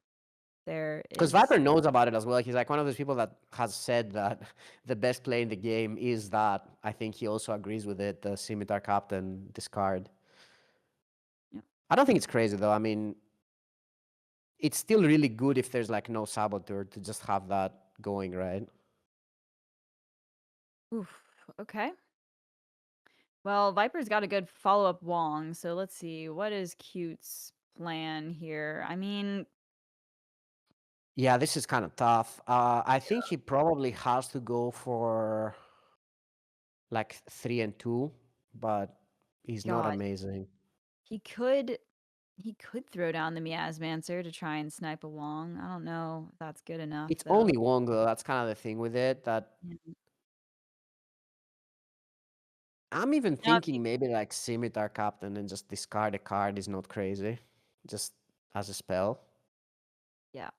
there Because is Viper knows about it as well. He's like one of those people that has said that the best play in the game is that. I think he also agrees with it, the Scimitar Captain discard. yeah. I don't think it's crazy though. I mean, it's still really good if there's like no Saboteur to just have that going, right? Oof. Okay. Well, Viper's got a good follow-up Wong, so let's see. What is Cute's plan here? I mean, Yeah, this is kind of tough. I think he probably has to go for like 3 and 2, but he's not God, amazing. he could he could throw down the Miasmancer to try and snipe a Wong. I don't know if that's good enough It's though. only Wong though. That's kind of the thing with it. That Yeah. I'm even Now, if you thinking maybe like Scimitar Captain and just discard a card is not crazy. Just as a spell. yeah.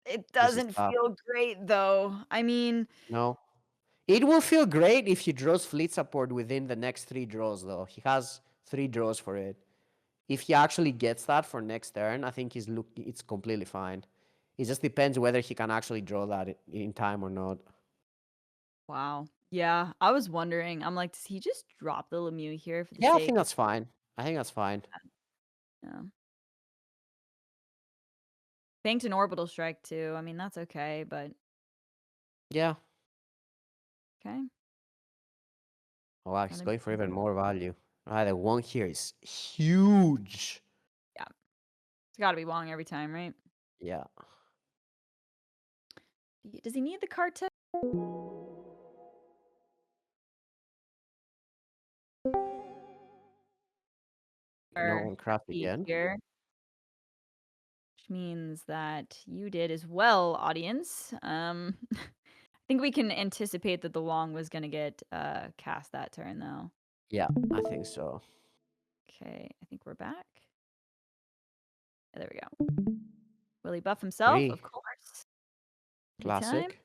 It This is doesn't tough. feel great though. I mean, No. It will feel great if he draws fleet support within the next 3 draws though. He has 3 draws for it. If he actually gets that for next turn, I think it's completely fine. It just depends whether he can actually draw that in time or not. wow. Yeah, I was wondering. I'm like, does he just drop the Lemieux here for the Yeah, I sake think that's fine. I think that's fine. yeah. Banked an orbital strike too. I mean, that's okay, but Yeah. okay. Oh, wow, he's Gonna going for be even more value. Alright, the one here is huge. yeah. It's gotta be Wong every time, right? Yeah. Does he need the card tech? No Or one craft he again. here? Which means that you did as well, audience. I think we can anticipate that the Wong was gonna get cast that turn though. Yeah, I think so. Okay, I think we're back. Yeah, there we go. Will he buff himself? 3. Of course. Anytime. Classic.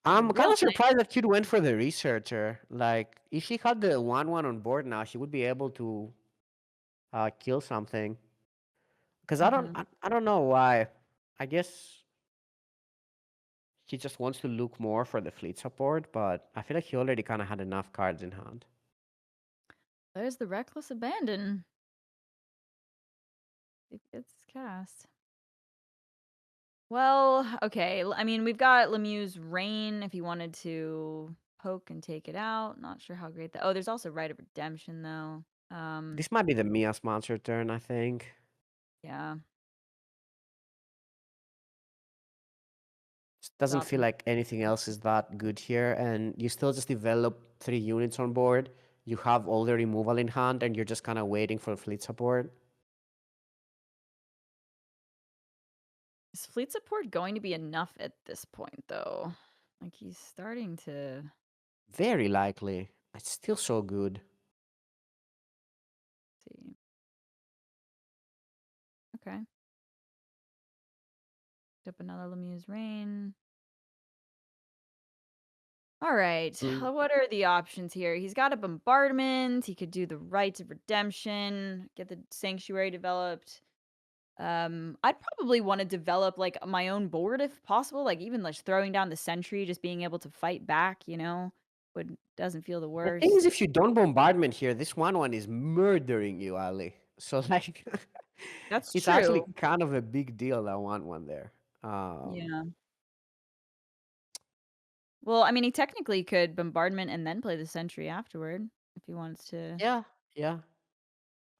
I'm kind Real of nice. surprised that Cute went for the researcher. Like, if he had the 1/1 on board now, he would be able to kill something. Because Mm-hmm. I don't know why. I guess he just wants to look more for the fleet support, but I feel like he already kind of had enough cards in hand. There's the reckless abandon. gets cast. Well, okay. I mean, we've got Lemieux's Rain if he wanted to poke and take it out. Not sure how great that. Oh, there's also Right of Redemption though. This might be the Mia's monster turn, I think. Yeah. Just doesn't Drop feel him. like anything else is that good here, and you still just develop 3 units on board. You have all the removal in hand, and you're just kind of waiting for fleet support. Is fleet support going to be enough at this point though? Like he's starting to Very likely. It's still so good. see. Okay. Picked up another Lemieux's Rain. All right. Mm, What are the options here? He's got a bombardment. He could do the Rites of Redemption, get the Sanctuary developed. I'd probably want to develop like my own board if possible, like even like throwing down the sentry, just being able to fight back, would doesn't feel the The thing is, worst. if you don't bombardment here, this 1/1 is murdering you, Ali. So like, That's it's actually true. kind of a big deal that 1/1 there. Yeah. Well, I mean, he technically could bombardment and then play the sentry afterward if he wants to. Yeah, yeah.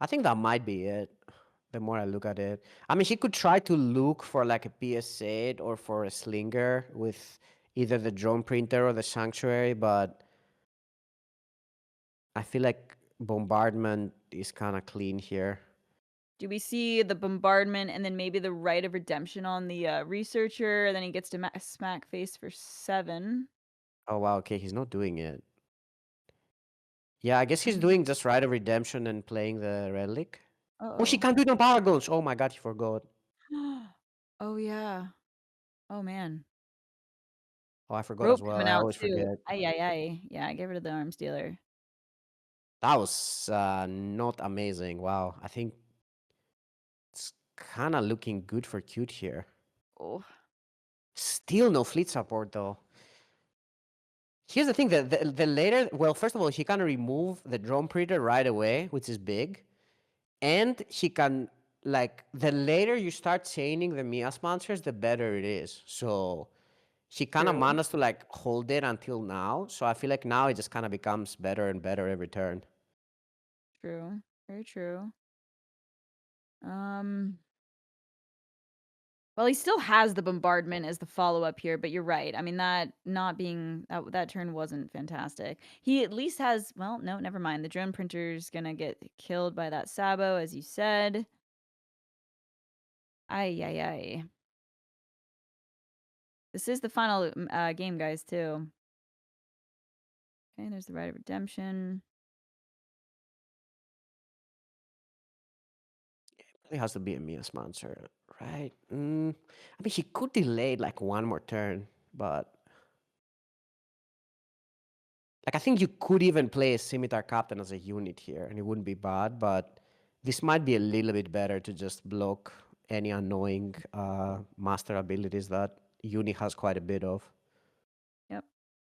I think that might be it. The more I look at it, I mean, he could try to look for like a PS8 or for a slinger with either the drone printer or the sanctuary, but I feel like bombardment is kind of clean here. Do we see the bombardment and then maybe the Rite of Redemption on the researcher? Then he gets to smack face for 7. Oh wow, okay, he's not doing it. Yeah, I guess he's Um, doing just Rite of Redemption and playing the relic. Oh, she Uh-oh. can't do the paragons. Oh my god, he forgot. Oh, yeah. Oh, man. Oh, I forgot as Rope well. coming I out always too. forget. Ay, ay, ay. Yeah, get rid of the arms dealer. That was not amazing. Wow, I think it's kind of looking good for cute here. Oh, Still no fleet support though. Here's the thing: the later, well, first of all, he can remove the drone printer right away, which is big, and he can like the later you start chaining the Mias monsters, the better it is. So he kind of true. managed to like hold it until now. So I feel like now it just kind of becomes better and better every turn. True. Very true. Um, well, he still has the bombardment as the follow-up here, but you're right. I mean, that not being that turn wasn't fantastic. He at least has, well, no, never mind. The drone printer's gonna get killed by that Sabo, as you said. Ay, ay, ay. This is the final game, guys, too. Okay, there's the Rite of Redemption. It has to be a Mias monster, right? I mean, he could delay it like one more turn, but like I think you could even play a Scimitar Captain as a unit here, and it wouldn't be bad. But this might be a little bit better to just block any annoying master abilities that Uni has quite a bit of. Yep.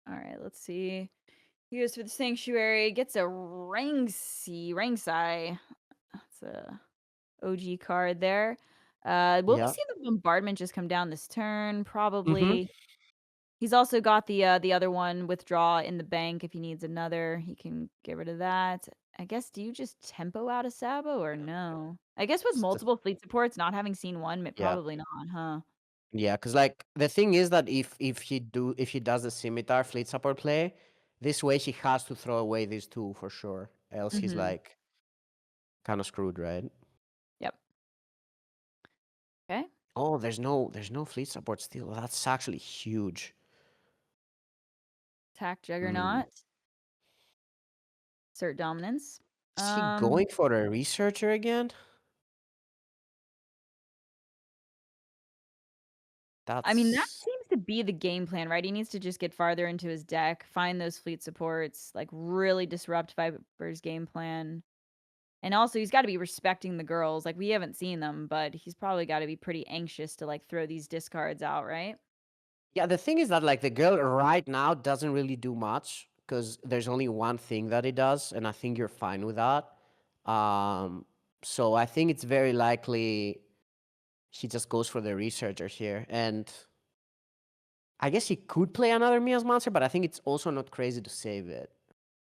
All right, let's see. He goes for the Sanctuary, gets a Rangsai. That's a OG card there. Will we Yeah. see the bombardment just come down this turn? Mm-hmm. Probably. He's also got the other one, withdraw in the bank if he needs another. He can get rid of that. I guess, do you just tempo out a Sabo or no? I guess with It's just multiple fleet supports, not having seen one, yeah. probably not, huh? Yeah, because like the thing is that if he does the scimitar fleet support play, this way he has to throw away these two for sure. Else he's Mhm. like kind of screwed, right? Yep. Okay. Oh, there's no fleet support still. That's actually huge. Attack Mm. Juggernaut. Assert dominance. Is he Um, going for a researcher again? I mean, that That's seems to be the game plan, right? He needs to just get farther into his deck, find those fleet supports, like really disrupt Viper's game plan. And also, he's got to be respecting the girls. Like, we haven't seen them, but he's probably got to be pretty anxious to like throw these discards out, right? yeah. The thing is that like the girl right now doesn't really do much because there's only one thing that it does, and I think you're fine with that. Um, so I think it's very likely. he just goes for the researcher here. And I guess he could play another Mia's monster, but I think it's also not crazy to save it.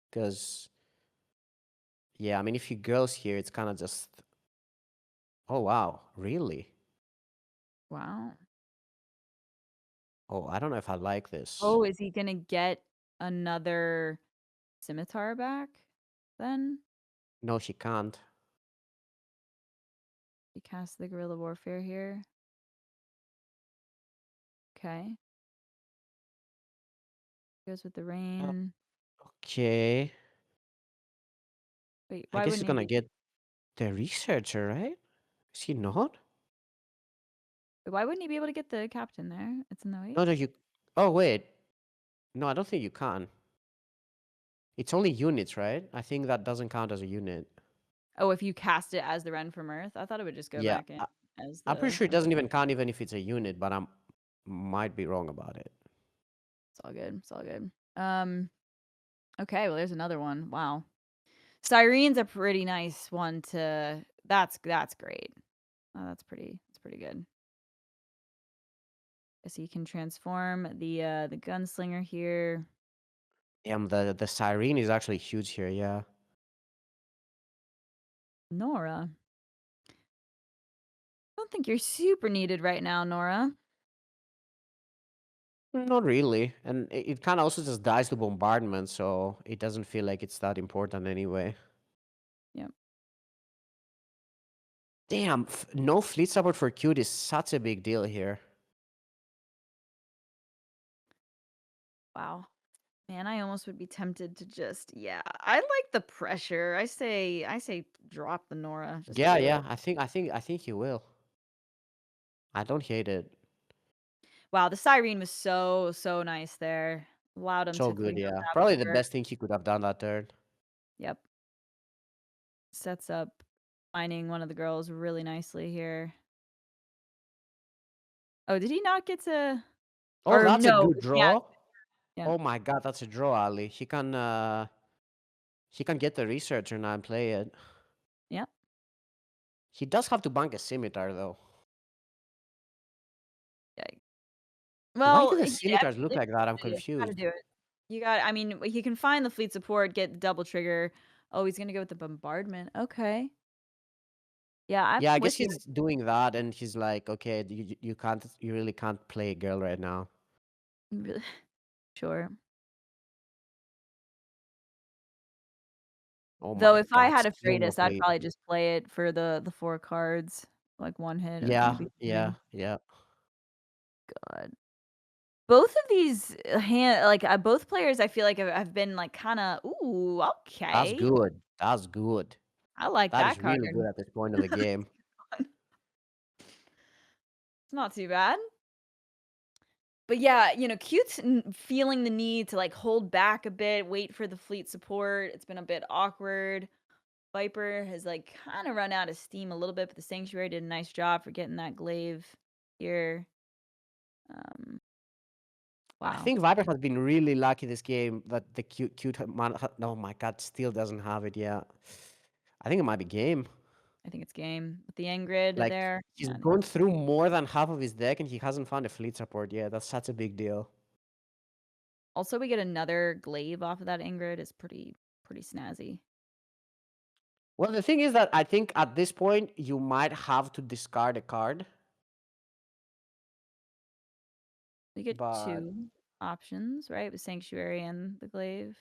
Because, yeah, I mean, if he goes here, it's kind of just... Oh, wow. Really? Wow. Oh, I don't know if I like this. Oh, is he gonna get another scimitar back then? No, she can't. He casts the guerrilla warfare here. Okay. Goes with the Uh, rain. Okay. Wait, I why guess he's wouldn't he gonna be get the researcher, right? Is he not? why wouldn't he be able to get the captain there? It's in the No, way. no, you... Oh, wait. No, I don't think you can. It's only units, right? I think that doesn't count as a unit. Oh, if you cast it as the Ren from Earth? I thought it would just go Yeah, back in as I'm pretty the sure it doesn't even count even if it's a unit, but I might be wrong about it. It's all good. It's all good. Okay, well there's another one. Wow. Syrene's a pretty nice one to that's great. Oh, that's pretty good. Guess you can transform the gunslinger here. The siren is actually huge here, yeah. Nora. I don't think you're super needed right now, Nora. Not really. And it kind of also just dies to bombardment, so it doesn't feel like it's that important anyway. Yep. Damn, no fleet support for Cute is such a big deal here. Wow. Man, I almost would be tempted to just yeah. I like the pressure. I say drop the Nora. Just Yeah, do yeah, it. I think you will. I don't hate it. Wow, the Cyrene was so nice there. Allowed him So to good, clean up yeah. that Probably the board. best thing he could have done that turn. Yep. Sets up finding one of the girls really nicely here. Oh, did he not get to Oh, or that's a no, good yeah, draw. yeah. Oh my god, that's a draw, Ali. He can get the researcher now and play it. Yep. He does have to bank a scimitar though. Yeah. Why do Well, the yeah, scimitars look like that? I'm you gotta confused. do it. You got I mean, he can find the fleet support, get the double trigger. Oh, he's gonna go with the bombardment. Okay. Yeah, I'm Yeah, I guess with you. he's doing that, and he's like, okay, you can't, you really can't play a girl right now. Really sure. Oh Though my if I god, had a still no Freitas, I'd fleet. probably just play it for the 4 cards, like 1 hit or Yeah, maybe yeah, 3. yeah. God. Both of these both players I feel like have been, like, kinda, "Ooh, That's okay. good. That's good. I like That that is card." really good at this point of the game. It's not too bad. But yeah, Cute's feeling the need to, like, hold back a bit, wait for the fleet support. It's been a bit awkward. Viper has, like, kinda run out of steam a little bit, but the Sanctuary did a nice job for getting that glaive here. Um, I wow. think Viper has been really lucky this game that the cute man. Oh my god, still doesn't have it yet. I think it might be game. I think it's game with the Ingrid Like there. he's Yeah, I think gone through more than half of his deck and he hasn't found a fleet support yet. That's such a big deal. also, we get another glaive off of that Ingrid is pretty snazzy. Well, the thing is that I think at this point you might have to discard a card, We get but 2 options, right? With Sanctuary and the glaive.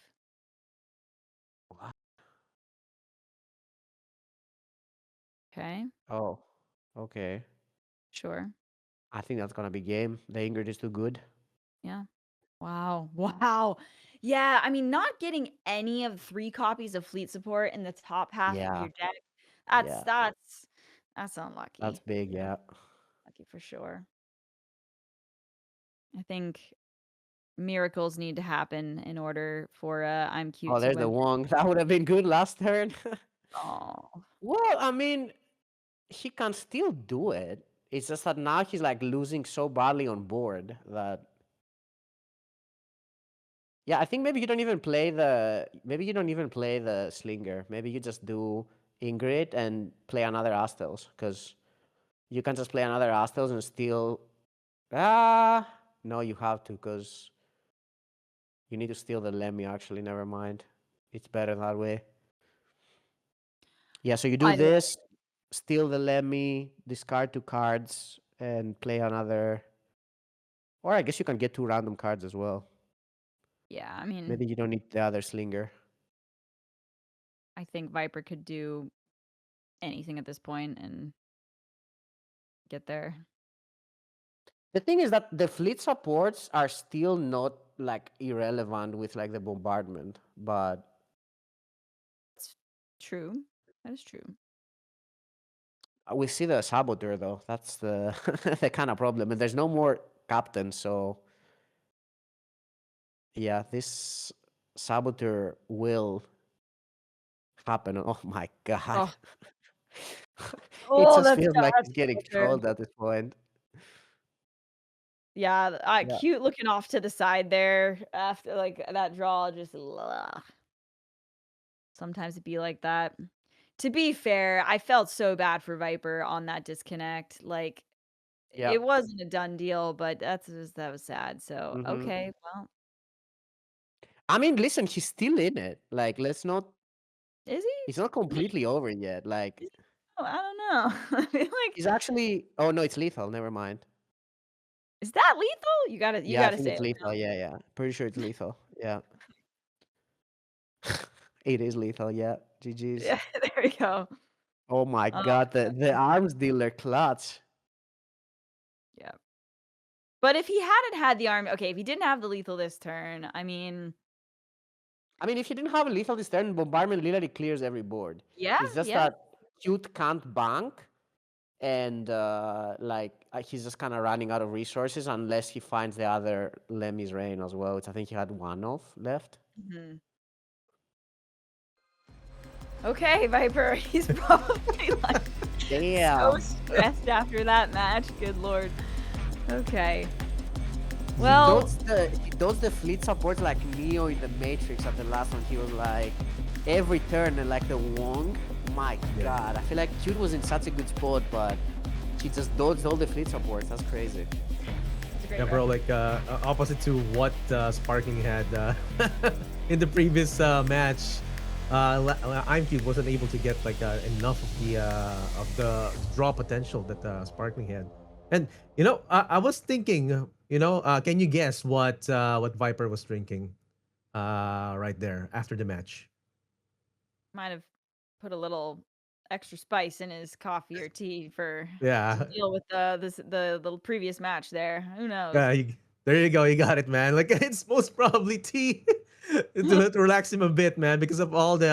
Okay, oh, okay. sure. I think that's gonna be game. The Ingrid is too good. Yeah. Wow. Wow. Yeah, I mean, not getting any of 3 copies of fleet support in the top half of Yeah, your deck, that's yeah, that's that's that's unlucky. big. Yeah. Lucky for sure. I think miracles need to happen in order for, I'm cute Oh, to there's the win. Wong. That would have been good last turn. Oh, Well, I mean, he can still do it. It's just that now he's like losing so badly on board that yeah, I think maybe you don't even play the Slinger. Maybe you just do Ingrid and play another Astels because You can just play another Astos and steal. Ah, no, you have to because you need to steal the Lemmy. Actually, never mind. It's better that way. Yeah, so you do Either way, this, steal the Lemmy, discard 2 cards, and play another. Or I guess you can get 2 random cards as well. yeah, I mean, Maybe you don't need the other Slinger. I think Viper could do anything at this point and get there. The thing is that the fleet supports are still not like irrelevant with like the bombardment, but It's true. That is true. we see the saboteur though. That's the the kind of problem. And there's no more captain, so yeah, this saboteur will happen. Oh my god. Oh, It oh, just that's feels like sad he's getting for sure. trolled at this point. Yeah, Yeah. cute looking off to the side there after like that draw. Just ugh. Sometimes it be like that. To be fair, I felt so bad for Viper on that disconnect. Like Yeah. it wasn't a done deal, but that was sad. So Hmm. okay, well, I mean, listen, he's still in it. Like, let's not. is he? It's not completely over yet. Like, Is he? Oh, I don't know. I feel like he's actually. Oh no, it's lethal. Never mind. is that lethal? You Yeah, I gotta think say it's it lethal. now. Yeah, yeah. Pretty sure it's lethal. Yeah. It is lethal. Yeah. GG's. Yeah, there we go. Oh my Oh, god, the arms dealer clutch. yeah. But if he hadn't had the army, okay, if he didn't have the lethal this turn, I mean, I mean, if you didn't have a lethal this turn, bombardment literally clears every board. yeah, It's just yeah. that cute can't bank, and he's just kind of running out of resources unless he finds the other Lemmy's Rain as well, which I think he had one of left. Mhm. Okay, Viper, he's probably like so Damn. stressed after that match. Good lord. Okay. He Well, does the fleet support like Neo in the Matrix at the last one. He was like every turn and like the Wong. My Yeah. god, I feel like Cute was in such a good spot, but he just dodged all the fleet supports. That's crazy. it's a great Yeah, bro. rep. Like opposite to what Sparking had in the previous match. imcute wasn't able to get like enough of the draw potential that Sparkling had. And I was thinking, can you guess what Viper was drinking right there after the match? Might have put a little extra spice in his coffee or tea for to Yeah, deal with the previous match there. Who knows? yeah. There you go. You got it, man. Like it's most probably tea to relax him a bit, man, because of all the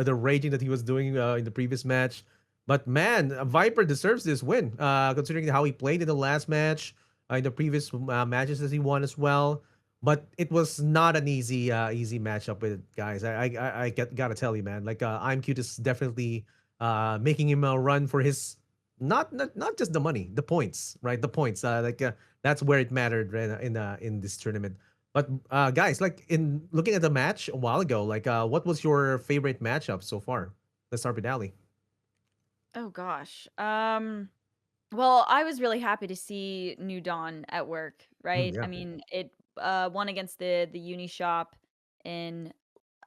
the raging that he was doing in the previous match. But man, Viper deserves this win, considering how he played in the last match, in the previous matches that he won as well. But it was not an easy matchup with it, guys. Gotta tell you, man. Like I'm cute is definitely making him a run for his not just the money, the points, right? The points. That's where it mattered right, in this tournament. But guys, like in looking at the match a while ago, like what was your favorite matchup so far? Let's start with Ali. Oh gosh. Well, I was really happy to see New Dawn at work, right? I Yeah. mean, it won against the uni shop in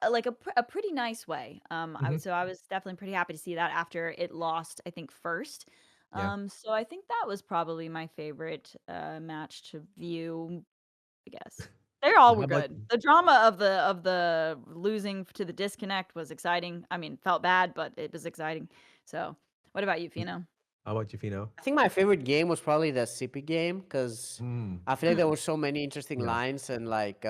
like a pretty nice way. Hmm. So I was definitely pretty happy to see that after it lost, I think first. Yeah. So I think that was probably my favorite match to view, I guess. They all How were about good. The drama of the losing to the disconnect was exciting. I mean, felt bad, but it was exciting. So, what about you, Fino? how about you, Fino? I think my favorite game was probably the Sippy game because Mm, I feel like there were so many interesting yeah. lines and like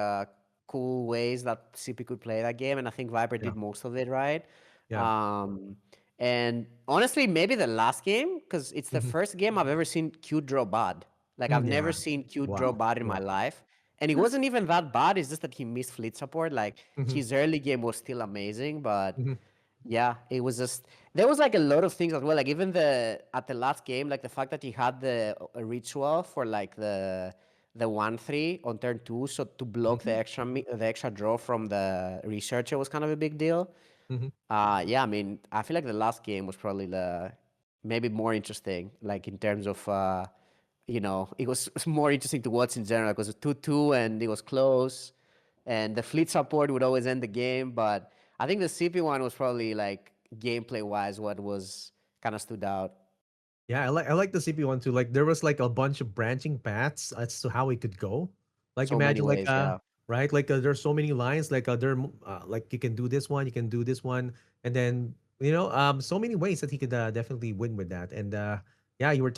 cool ways that Sippy could play that game, and I think Viper Yeah. did most of it right. Yeah. Um, and honestly, maybe the last game because it's the Hmm. first game I've ever seen Q draw bad. Like I've never Yeah. seen Q draw Wow. bad in Yeah. my life, and it wasn't even that bad. It's just that he missed fleet support. Like Hmm. his early game was still amazing, but Hmm. yeah, it was just there was like a lot of things as well. Like even the at the last game, like the fact that he had the ritual for like the 1-3 on turn two, so to block the extra draw from the researcher was kind of a big deal. Hmm. Yeah, I mean, I feel like the last game was probably maybe more interesting, like in terms of it was more interesting to watch in general because it was 2-2 and it was close, and the fleet support would always end the game. But I think the CP one was probably like gameplay wise what was kind of stood out. Yeah, I like the CP one too. Like there was like a bunch of branching paths as to how it could go. Like So many imagine like ways, yeah. right, like there's so many lines. Like like you can do this one, you can do this one, and then so many ways that he could definitely win with that. And yeah, you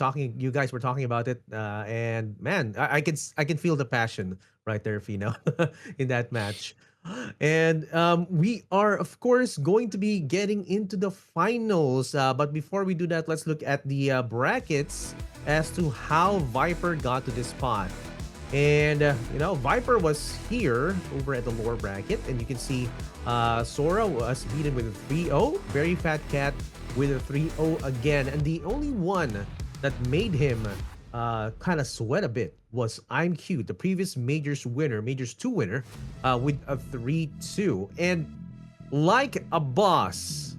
guys were talking about it, and man, I can feel the passion right there, Fino, in that match. And we are, of course, going to be getting into the finals. But before we do that, let's look at the brackets as to how Viper got to this spot. And, Viper was here over at the lower bracket. And you can see Sora was beaten with a 3-0. Very Fat Cat with a 3-0 again. And the only one that made him kind of sweat a bit was imcute, the previous Majors 2 winner, with a 3-2. And like a boss,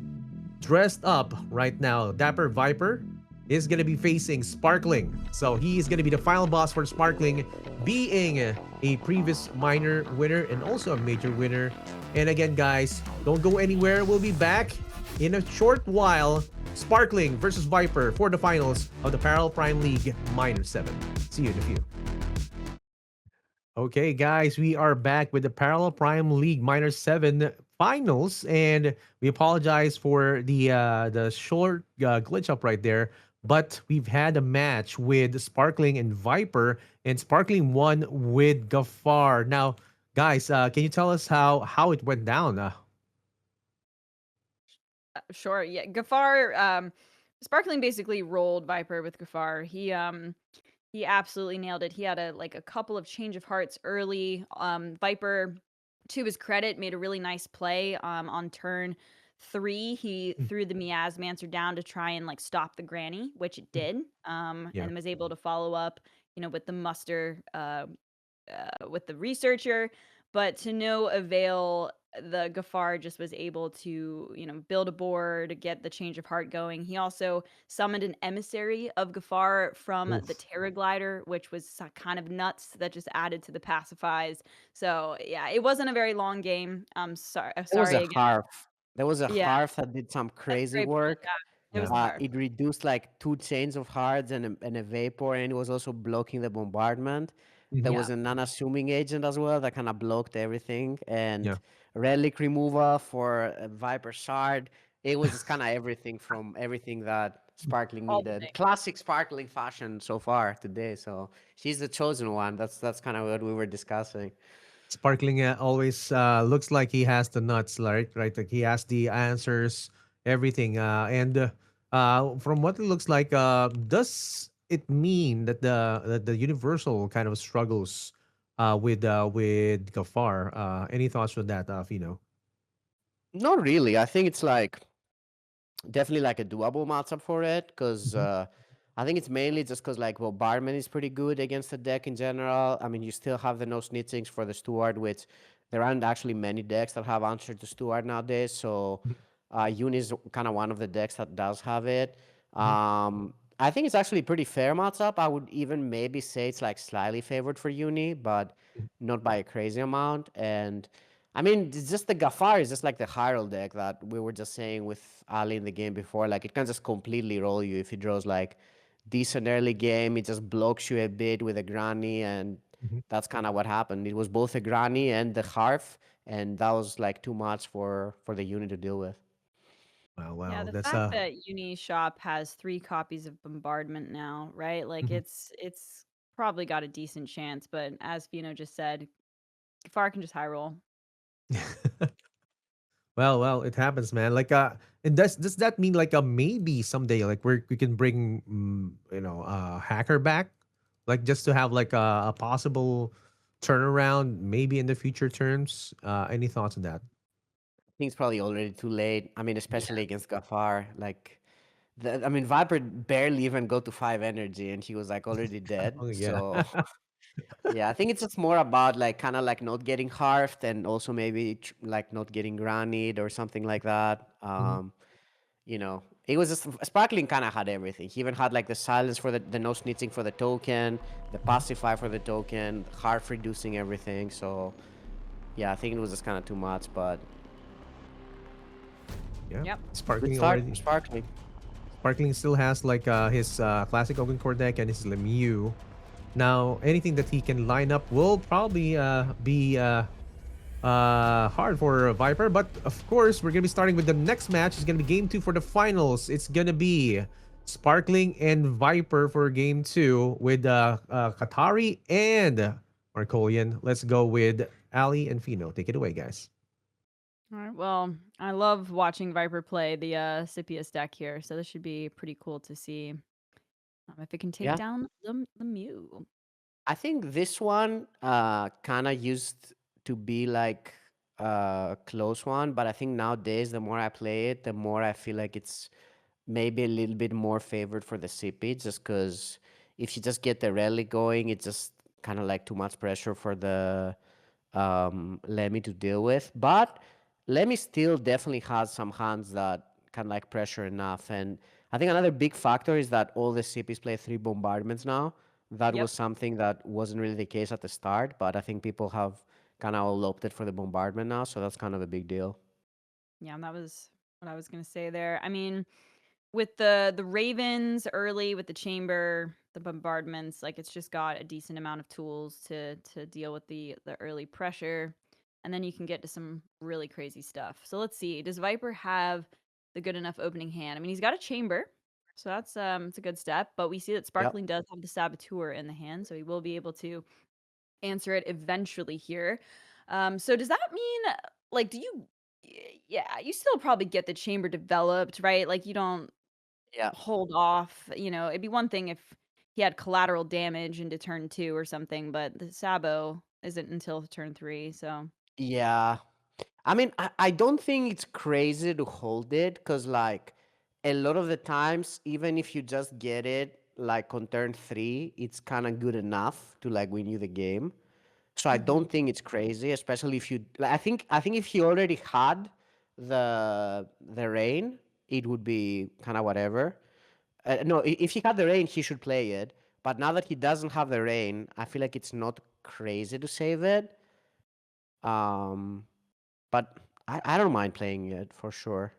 dressed up right now, Dapper Viper is going to be facing Sparkling. So he is going to be the final boss for Sparkling, being a previous minor winner and also a major winner. And again, guys, don't go anywhere. We'll be back in a short while. Sparkling versus Viper for the finals of the Parallel Prime League Minor 7. See you in a few. Okay, guys, we are back with the Parallel Prime League Minor 7 finals, and we apologize for the short glitch up right there. But we've had a match with Sparkling and Viper, and Sparkling won with Gafar. Now, guys, can you tell us how it went down? Sure. Yeah. Gafar, Sparkling basically rolled Viper with Gafar. He absolutely nailed it. He had a couple of change of hearts early. Viper, to his credit, made a really nice play on turn 3. He threw the Miasmancer down to try and like stop the granny, which it did. Yeah. And was able to follow up, with the muster with the researcher, but to no avail. The Gafar just was able to, build a board, get the change of heart going. He also summoned an emissary of Gafar from the Oof. Terra Glider, which was kind of nuts. That just added to the pacifies. So yeah, it wasn't a very long game. I'm sorry. There was Sorry a again. harf. There was a Yeah, harf that did some that's a crazy great point. work. Yeah, it was Yeah. the heart. It reduced like 2 chains of hearts and a vapor, and it was also blocking the bombardment. There Mhm. Yeah, was an unassuming agent as well that kind of blocked everything, Yeah. and relic removal for a Viper shard. It was just kind of everything from everything that Sparkling all the needed. things. Classic Sparkling fashion so far today. So she's the chosen one. That's kind of what we were discussing. Sparkling always looks like he has the nuts, right? Right, like he has the answers, everything. And from what it looks like, does it mean that the Universal kind of struggles with Gafar? Any thoughts on that, Fino? Not really. I think it's like definitely like a doable matchup for it because Mhm. I think it's mainly just because like well Barman is pretty good against the deck in general. I mean you still have the no snitchings for the Steward, which there aren't actually many decks that have answered to Steward nowadays. So Uni is kind of one of the decks that does have it. Mhm. I think it's actually a pretty fair matchup. I would even maybe say it's like slightly favored for Uni, but not by a crazy amount. And I mean, it's just the Gafar is just like the Hyrule deck that we were just saying with Ali in the game before. Like, it can just completely roll you if he draws like decent early game. It just blocks you a bit with a Granny, and Mhm. that's kind of what happened. It was both a Granny and the Harf, and that was like too much for the unit to deal with. Wow, Yeah, wow, the that's fact that Uni Shop has 3 copies of Bombardment now, right? Like Mhm. it's probably got a decent chance, but as Fino just said, Far can just high roll. Well, it happens, man. Like, and does that mean like maybe someday like we can bring hacker back, like just to have like a possible turnaround maybe in the future terms. Any thoughts on that? I think it's probably already too late. I mean, Yeah. especially against Gafar. Like, I mean, Viper barely even go to 5 energy, and he was like already dead. Oh yeah. So yeah, I think it's just more about like kind of like not getting harfed and also maybe like not getting grannied or something like that. Mhm. it was just Sparkling kind of had everything. He even had like the silence for the no snitching for the token, the pacify for the token, harf reducing everything. So yeah, I think it was just kind of too much, but Yeah, Yep. good Sparkling start already. for Sparkling. Sparkling still has like his classic open core deck and his Lemieux. Now, anything that he can line up will probably be hard for Viper. But of course, we're gonna be starting with the next match. It's gonna be game 2 for the finals. It's gonna be Sparkling and Viper for game 2 with Katari and Markolian. Let's go with Ali and Fino. Take it away, guys. All right. Well, I love watching Viper play the Scipius deck here, so this should be pretty cool to see if it can take Yeah, down the Mew. I think this one kind of used to be like a close one, but I think nowadays the more I play it, the more I feel like it's maybe a little bit more favored for the CP, just because if you just get the rally going, it's just kind of like too much pressure for the Lemmy to deal with. But Lemmy still definitely has some hands that can like pressure enough. And I think another big factor is that all the CPs play 3 bombardments now. That was Yep. something that wasn't really the case at the start, but I think people have kind of all opted for the bombardment now, so that's kind of a big deal. Yeah, that was what I was gonna say there. I mean, with the Ravens early, with the chamber, the bombardments, like it's just got a decent amount of tools to deal with the early pressure, and then you can get to some really crazy stuff. So let's see, does Viper have the good enough opening hand? I mean, he's got a chamber, so that's it's a good step. But we see that Yep. Sparkling does have the Saboteur in the hand, so he will be able to answer it eventually here. So does that mean like do you? Yeah, you still probably get the chamber developed, right? Like you don't Yeah. hold off, it'd be one thing if he had collateral damage into turn 2 or something, but the Sabo isn't until turn 3, so Yeah. I mean, I don't think it's crazy to hold it because, like, a lot of the times, even if you just get it, like, on turn 3, it's kind of good enough to, like, win you the game. So I Mhm. don't think it's crazy, especially if you, like, I think if he already had the rain, it would be kind of whatever. No, if he had the rain, he should play it. But now that he doesn't have the rain, I feel like it's not crazy to save it. Um, but I don't mind playing it for sure.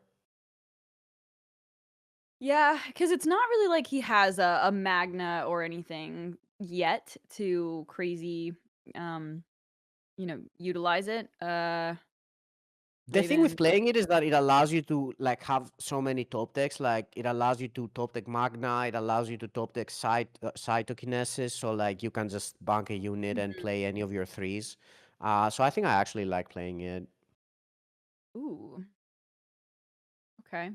Yeah, because it's not really like he has a Magna or anything yet to crazy, um, utilize it. The thing with Raven playing it is that it allows you to like have so many top decks. Like it allows you to top deck Magna. It allows you to top deck Cytokinesis. So like you can just bank a unit and Mhm. play any of your threes. So I think I actually like playing it. Ooh, okay.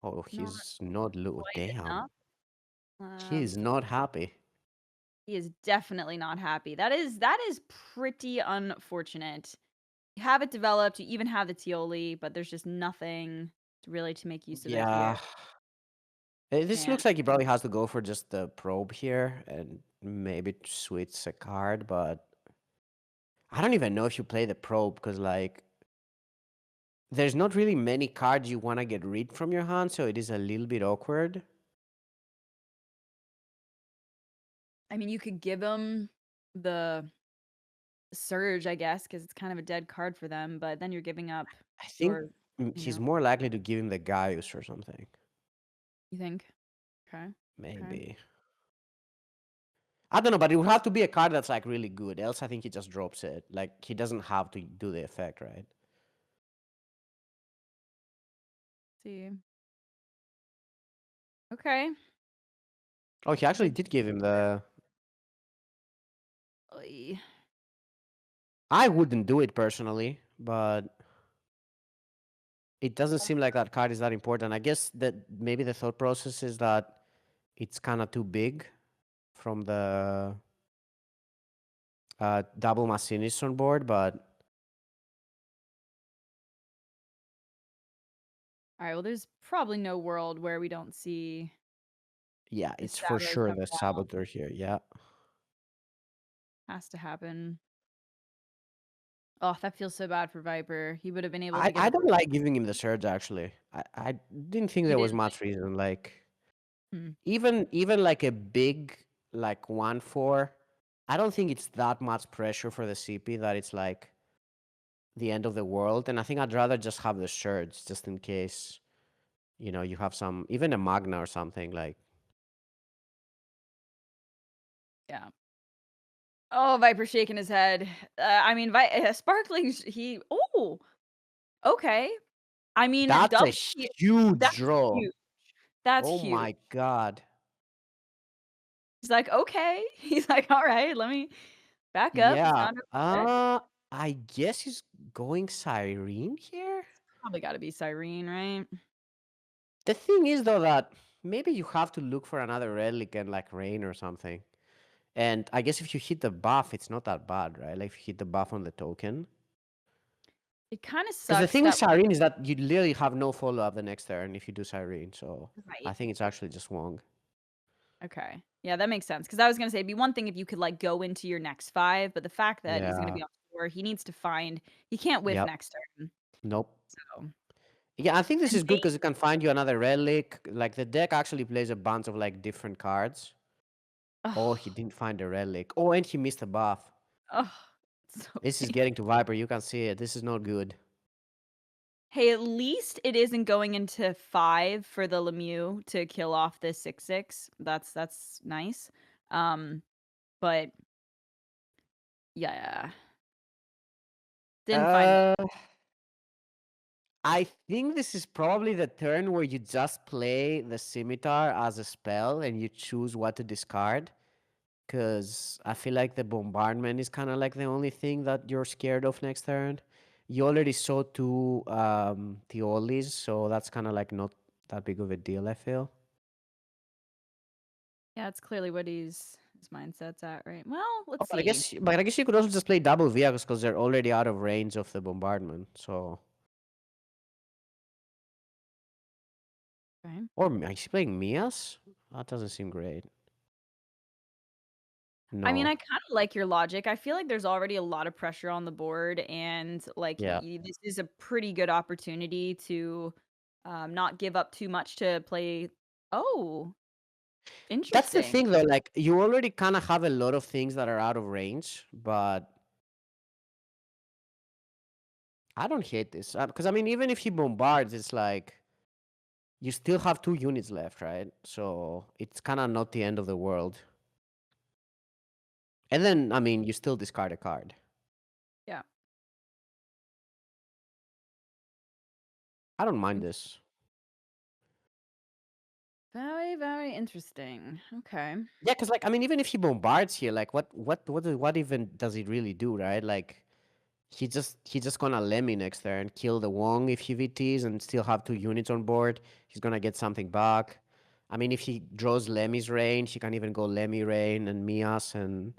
Oh, Not he's not quite damn. enough. He's So not happy. he is definitely not happy. That is pretty unfortunate. You have it developed, you even have the Tioli, but there's just nothing really to make use of it here. Yeah. This Man. looks like he probably has to go for just the probe here and maybe switch a card, but I don't even know if you play the probe because like there's not really many cards you want to get rid from your hand, so it is a little bit awkward. I mean, you could give him the Surge, I guess, because it's kind of a dead card for them, but then you're giving up I think your, you he's know, more likely to give him the Gaius or something. you think? Okay. Okay. Maybe. I don't know, but it would have to be a card that's like really good. Else, I think he just drops it. Like he doesn't have to do the effect, right? See. Okay. Oh, he actually did give him the. Oy. I wouldn't do it personally, but it doesn't seem like that card is that important. I guess that maybe the thought process is that it's kind of too big from the double machinist on board, but All right. Well, there's probably no world where we don't see yeah, the it's for Sabo sure come the down. saboteur here. Yeah. Has to happen. Oh, that feels so bad for Viper. He would have been able I to get I a don't like giving him the surge actually. I didn't think you there was didn't much reason. Like hmm. even like a big like 1-4, I don't think it's that much pressure for the CP that it's like the end of the world. And I think I'd rather just have the surge just in case, you have some even a Magna or something like. Yeah. Oh, Viper shaking his head. I mean, Sparkling, he. Oh, okay. I mean, That's a huge that's draw. huge. That's Oh huge. my god. He's like, okay. He's like, all right, let me back up. It's Yeah. not okay. I guess he's going Cyrene here. Probably got to be Cyrene, right? The thing is though that maybe you have to look for another relic and like rain or something. And I guess if you hit the buff, it's not that bad, right? Like if you hit the buff on the token. It kind of Because the sucks thing with that Cyrene is that you literally have no follow up the next turn if you do Cyrene. So I right. think it's actually just Wong. Okay. Yeah, that makes sense. Because I was gonna say it'd be one thing if you could like go into your next five, but the fact that he's gonna Yeah. be on four, he needs to find he can't whiff Yep. next turn. Nope. So Yeah, I think this and is good because it can find you another relic. Like the deck actually plays a bunch of like different cards. Oh, he oh, didn't find a relic. Oh, and he missed a buff. oh, it's so This is painful. getting to Viper. You can see it. This is not good. Hey, at least it isn't going into five for the Lemieux to kill off this 6/6. That's nice. But yeah, didn't find it. Uh, I think this is probably the turn where you just play the scimitar as a spell and you choose what to discard. Because I feel like the bombardment is kind of like the only thing that you're scared of next turn. You already saw two Theolis, so that's kind of like not that big of a deal, I feel. Yeah, it's clearly what his mindset's at, right? Well, Oh, let's but I see. guess, but I guess you could also just play double vehicles because they're already out of range of the bombardment. So, Okay. or is he playing Mias? That doesn't seem great. I mean, No. I kind of like your logic. I feel like there's already a lot of pressure on the board, and like Yeah. this is a pretty good opportunity to not give up too much to play. Oh, That's the interesting. thing though, like you already kind of have a lot of things that are out of range, but I don't hate this. Because I mean, even if he bombards, it's like you still have 2 units left, right? So it's kind of not the end of the world. And then, I mean, you still discard a card. Yeah. I don't mind this. Very, very interesting. Okay. Yeah, because like I mean, even if he bombards here, like what even does he really do, right? Like he just gonna Lemmy next turn, kill the Wong if he VTs and still have 2 units on board. He's gonna get something back. I mean, if he draws Lemmy's range, he can even go Lemmy Rain and Mias and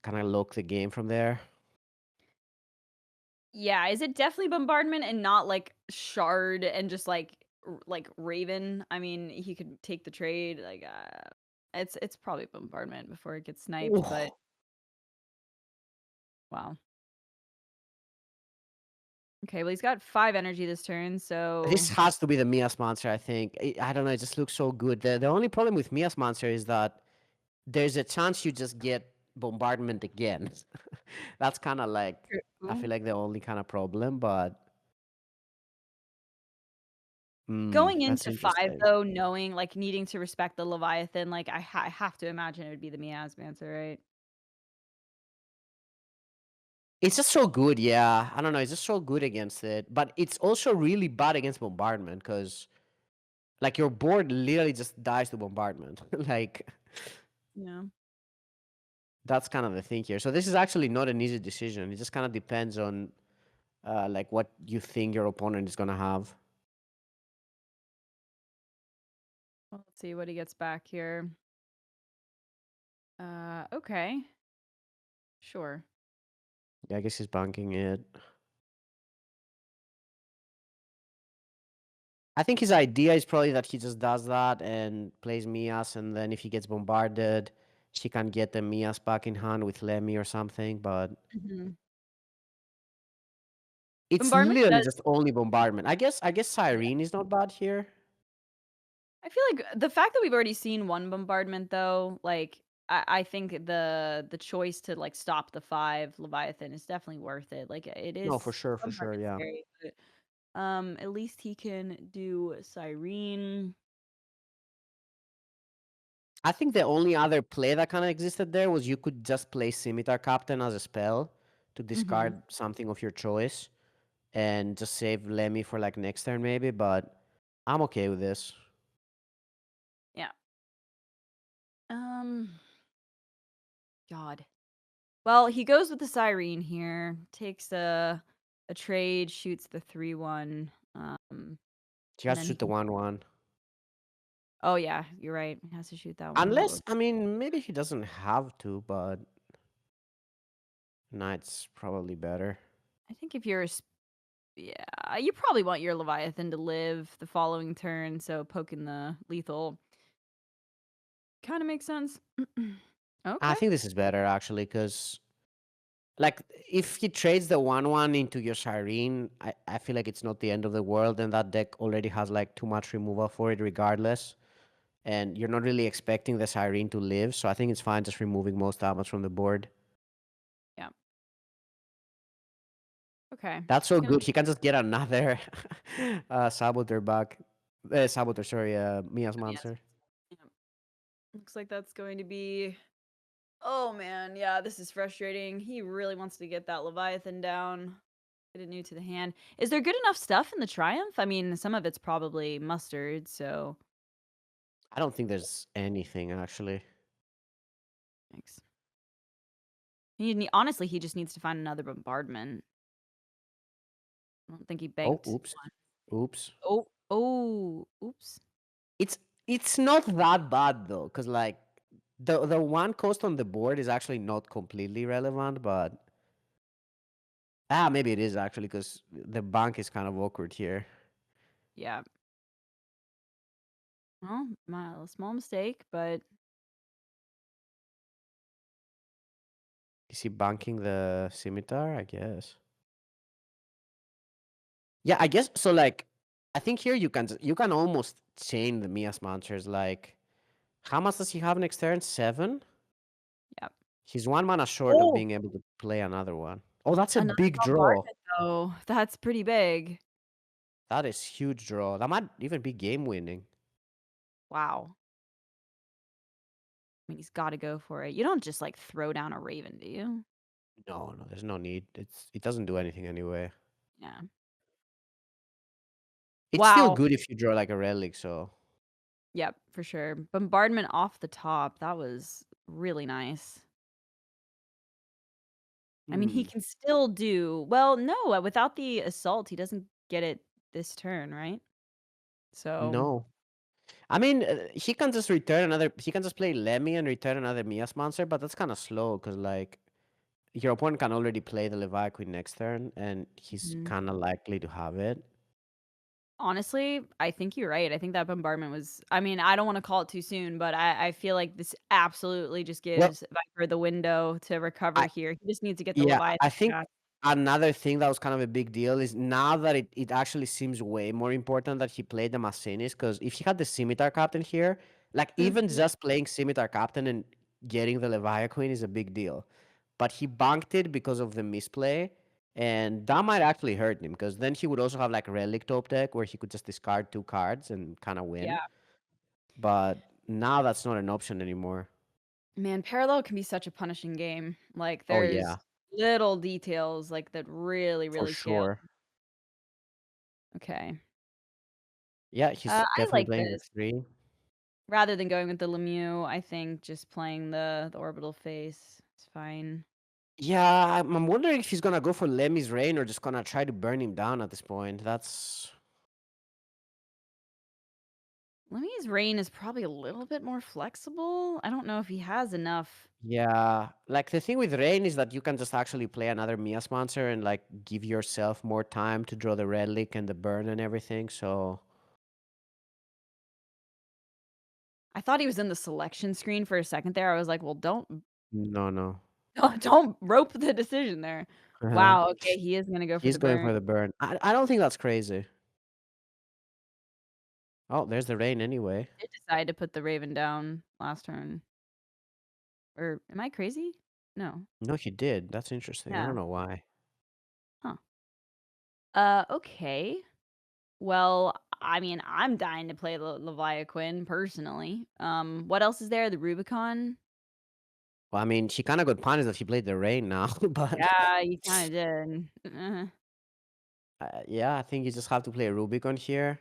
kind of lock the game from there. Yeah, is it definitely bombardment and not like shard and just like Raven? I mean, he could take the trade. Like, it's probably bombardment before it gets sniped. But Ooh. wow. Okay, well he's got 5 energy this turn, so This has to be the Mias monster, I think. I don't know, it just looks so good. The only problem with Mias monster is that there's a chance you just get bombardment again. That's kind of like, I true. feel like the only kind of problem, but Going that's into five interesting. though, knowing like needing to respect the Leviathan, like I have to imagine it would be the Miasmancer, right? It's just so good, yeah. I don't know, it's just so good against it, but it's also really bad against bombardment because like your board literally just dies to bombardment. Like Yeah. that's kind of the thing here. So this is actually not an easy decision. It just kind of depends on like what you think your opponent is gonna have. Well, let's see what he gets back here. Okay. Sure. Yeah, I guess he's banking it. I think his idea is probably that he just does that and plays Mias, and then if he gets bombarded, she can get the Mias back in hand with Lemmy or something, but Mhm. it's Bombardment literally does just only bombardment. I guess Cyrene is not bad here. I feel like the fact that we've already seen one bombardment though, like I think the choice to like stop the 5 Leviathan is definitely worth it. Like it No, is for sure, bombardment's yeah. scary, but at least he can do Cyrene. I think the only other play that kind of existed there was you could just play Scimitar Captain as a spell to Mhm. discard something of your choice and just save Lemmy for like next turn maybe, but I'm okay with this. Yeah. Um God. Well, he goes with the Cyrene here, takes a trade, shoots the 3/1, He and has to then he shoot the can 1/1. Oh yeah, you're right. He has to shoot that one. Unless, I mean, maybe he doesn't have to, but Knight's probably better. I think if you're a yeah, you probably want your Leviathan to live the following turn, so poking the lethal kinda makes sense. I Okay. think this is better actually, because like if he trades the 1/1 into your Cyrene, I feel like it's not the end of the world, and that deck already has like too much removal for it regardless. And you're not really expecting the Cyrene to live, so I think it's fine just removing most damage from the board. Yeah. Okay. That's He's so gonna good. He can just get another Saboteur back. Saboteur, sorry, Mia's yes. Monster. Yeah. Looks like that's going to be Oh man, yeah, this is frustrating. He really wants to get that Leviathan down. Get it new to the hand. Is there good enough stuff in the Triumph? I mean, some of it's probably mustard, so I don't think there's anything actually. thanks. Honestly, he just needs to find another bombardment. I don't think he Oh, banked oops. one. Oops. Oh, oops. It's it's not that bad though, because like the one cost on the board is actually not completely relevant, but maybe it is actually because the bank is kind of awkward here. Yeah. Well, my small mistake, but Is he banking the scimitar? I guess. Yeah, I guess so. Like, I think here you can almost chain the Mias monsters. Like, how much does he have next turn? 7. yeah. He's 1 mana short of Oh, being able to play another one. Oh, that's a another big draw. bombardment though. That's pretty big. That is huge draw. That might even be game winning. Wow. I mean, he's got to go for it. You don't just like throw down a Raven, do you? No, no, there's no need. It doesn't do anything anyway. Yeah. It's still Wow. good if you draw like a relic. So, Yep, for sure. Bombardment off the top. That was really nice. I mean, he hmm, can still do well. No, without the assault, he doesn't get it this turn, right? So no. I mean, he can just return another. He can just play Lemmy and return another Mias monster, but that's kind of slow because like your opponent can already play the Leviathan next turn, and he's mhm. kind of likely to have it. Honestly, I think you're right. I think that bombardment was. I mean, I don't want to call it too soon, but I feel like this absolutely just Well, gives Viper the window to recover I here. He just needs to get the yeah, I Leviathan think back. another thing that was kind of a big deal is now that it actually seems way more important that he played the Macenis, because if he had the Scimitar Captain here, like even Mhm. just playing Scimitar Captain and getting the Leviathan is a big deal. But he banked it because of the misplay, and that might actually hurt him because then he would also have like Relic Top deck where he could just discard 2 cards and kind of win. Yeah. But now that's not an option anymore. Man, parallel can be such a punishing game. Like Oh there's yeah, little details like that really, for really kill. sure. Okay. Yeah, he's I definitely like playing the this. 3. Rather than going with the Lemieux, I think just playing the orbital face is fine. Yeah, I'm wondering if he's gonna go for Lemmy's Rain or just gonna try to burn him down at this point. That's Lemmy's Rain is probably a little bit more flexible. I don't know if he has enough. yeah. Like the thing with Rain is that you can just actually play another Mias monster and like give yourself more time to draw the relic and the burn and everything. So I thought he was in the selection screen for a second there. I was like, "Well, don't No, no. don't rope the decision there." Uh-huh. Wow, okay, he is gonna go for He's the going burn. for the burn. I don't think that's crazy. Oh, there's the rain anyway. Did decide to put the Raven down last turn. Or am I crazy? No. No, he did. That's interesting. I Yeah. don't know why. Huh. Okay. Well, I mean, I'm dying to play Leviathan personally. What else is there? The Rubicon? Well, I mean, she kind of got punished that she played the rain now, but Yeah, you kinda did. yeah, I think you just have to play Rubicon here.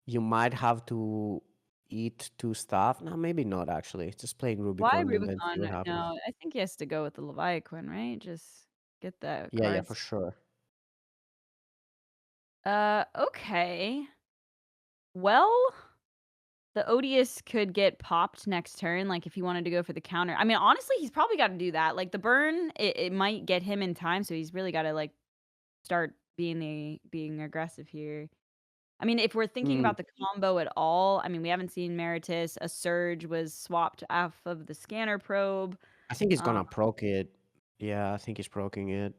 You might have to eat two stuff. No, maybe not actually. Just playing Why Rubicon and then see Rubicon? what happens. No, I think he has to go with the Leviathan, right? Just get the Yeah, yeah, for cards. sure. Okay. Well, the Odious could get popped next turn, like, if he wanted to go for the counter. I mean, honestly, he's probably gotta do that. Like, the burn, it might get him in time, so he's really gotta, like, start being aggressive here. I mean, if we're thinking Mm, about the combo at all, I mean, we haven't seen Meritus. A Surge was swapped off of the scanner probe. I think he's Um, gonna proc it. Yeah, I think he's proking it.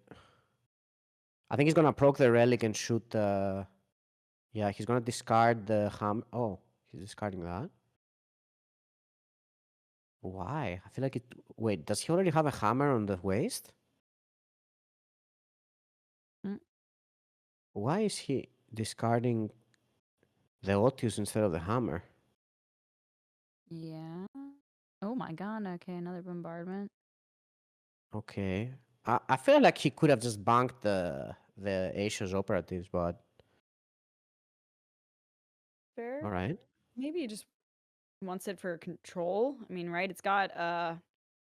I think he's gonna proc the relic and shoot the. Yeah, he's gonna discard the ham. Oh, he's discarding that. Why? I feel like it. Wait, does he already have a hammer on the waist? mm, Why is he discarding the Otius instead of the hammer? yeah. Oh my god, okay, another bombardment. Okay. I feel like he could have just banked the Asia's operatives, but Fair. all right. Maybe he just wants it for control. I mean, right? It's got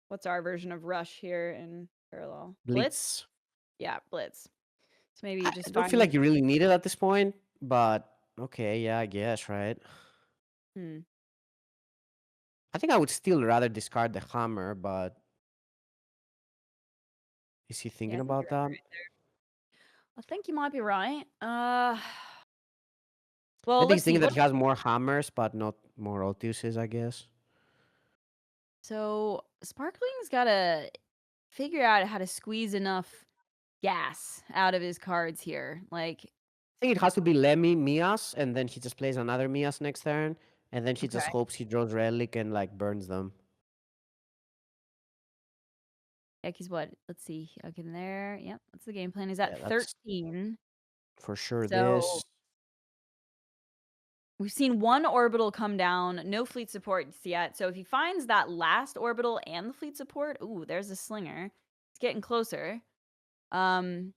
what's our version of rush here in parallel? Blitz? Blitz. Yeah, blitz. So maybe I just don't feel like finding you really need it at this point, but okay, yeah, I guess, right? hmm. I think I would still rather discard the hammer, but is he Yeah, thinking I think about you're that? right. I think you might be right. Well, Maybe let's he's see. thinking that What he has more hammers, but not more Otiuses, I guess. so Sparkling's gotta figure out how to squeeze enough gas out of his cards here. Like, I think it has to be Lemmy, Mias, and then he just plays another Mias next turn, and then he just okay. hopes he draws Relic and like burns them. Yeah, he's what? Let's see. Okay, there. Yep, that's the game plan. He's at Yeah, that's 13. for sure So this. we've seen one orbital come down, no fleet support yet. So if he finds that last orbital and the fleet support, ooh, there's a slinger. It's getting closer. Um,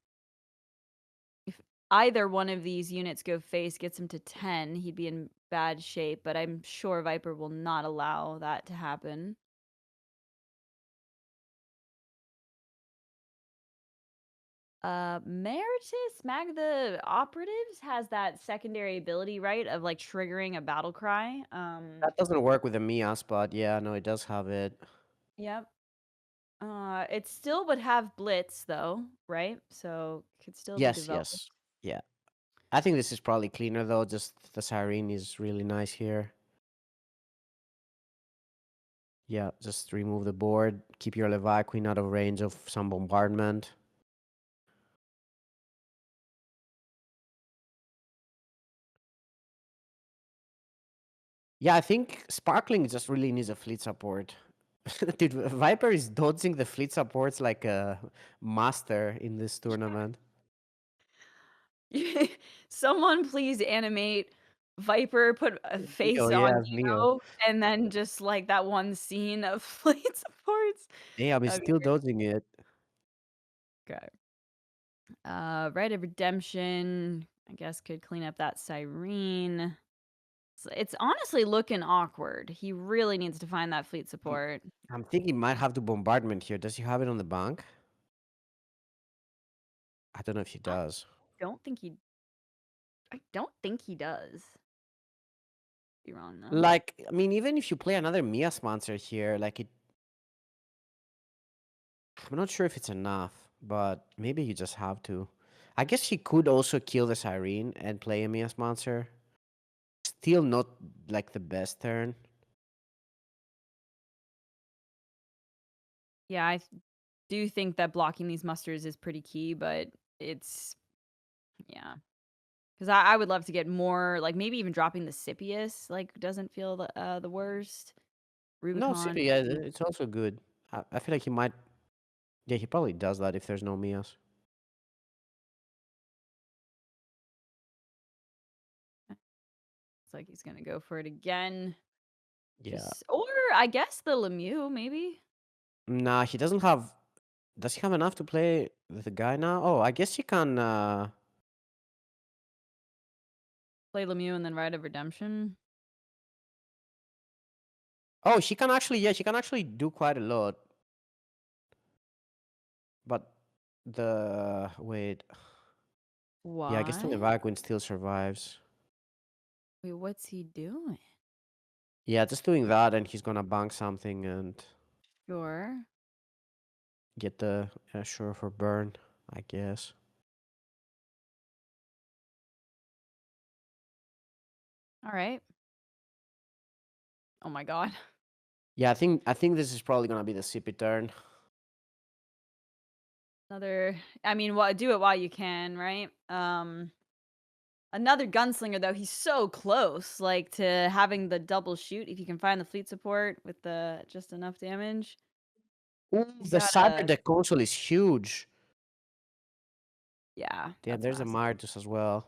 if either one of these units go face, gets him to 10, he'd be in bad shape, but I'm sure Viper will not allow that to happen. Meritus, Mag the Operatives has that secondary ability, right? Of like triggering a battle cry. That doesn't work with the Mias, but yeah, no, it does have it. Yep. It still would have Blitz though, right? So could still be Yes, developed. yes. Yeah. I think this is probably cleaner though, just the Siren is really nice here. Yeah, just remove the board, keep your Levi Queen out of range of some bombardment. Yeah, I think Sparkling just really needs a fleet support. Dude, Viper is dodging the fleet supports like a master in this tournament. Someone please animate Viper, put a Neo, face on yes, Neo. Neo, and then just like that one scene of fleet supports. Damn, he's That'd be still dodging it. great. Okay. Rite of Redemption, I guess could clean up that Cyrene. It's honestly looking awkward. He really needs to find that fleet I'm, support. I'm thinking he might have to bombardment here. Does he have it on the bank? I don't know if he I does. don't think he I don't think he does. Be wrong though. Like, I mean, even if you play another Mia sponsor here, like it, I'm not sure if it's enough, but maybe you just have to. I guess he could also kill the Siren and play a Mia sponsor. Still not like the best turn. Yeah, do think that blocking these musters is pretty key, but it's yeah. 'Cause I would love to get more, like, maybe even dropping the Scipius, like, doesn't feel the worst. No, Rubicon, City, yeah, maybe. it's also good. I feel like he might. Yeah, he probably does that if there's no Mias. It's like he's gonna go for it again. Yeah. Just or I guess the Lemieux, maybe? Nah, he doesn't have. Does he have enough to play with the guy now? Oh, I guess he can. Play Lemieux and then Rite of Redemption. Oh, she can actually. Yeah, she can actually do quite a lot. But wait. Yeah, I guess the What? Leviathan still survives. Wait, what's he doing? Yeah, just doing that, and he's gonna bank something and Sure. get the sure for burn, I guess. Alright. Oh my god. Yeah, I think this is probably gonna be the CP turn. Another I mean, do it while you can, right? Another gunslinger though, he's so close, like, to having the double shoot if you can find the fleet support with the just enough damage. Ooh, He's the cyber gotta deck console is huge. yeah, Yeah, that's there's a massive. Martus as well.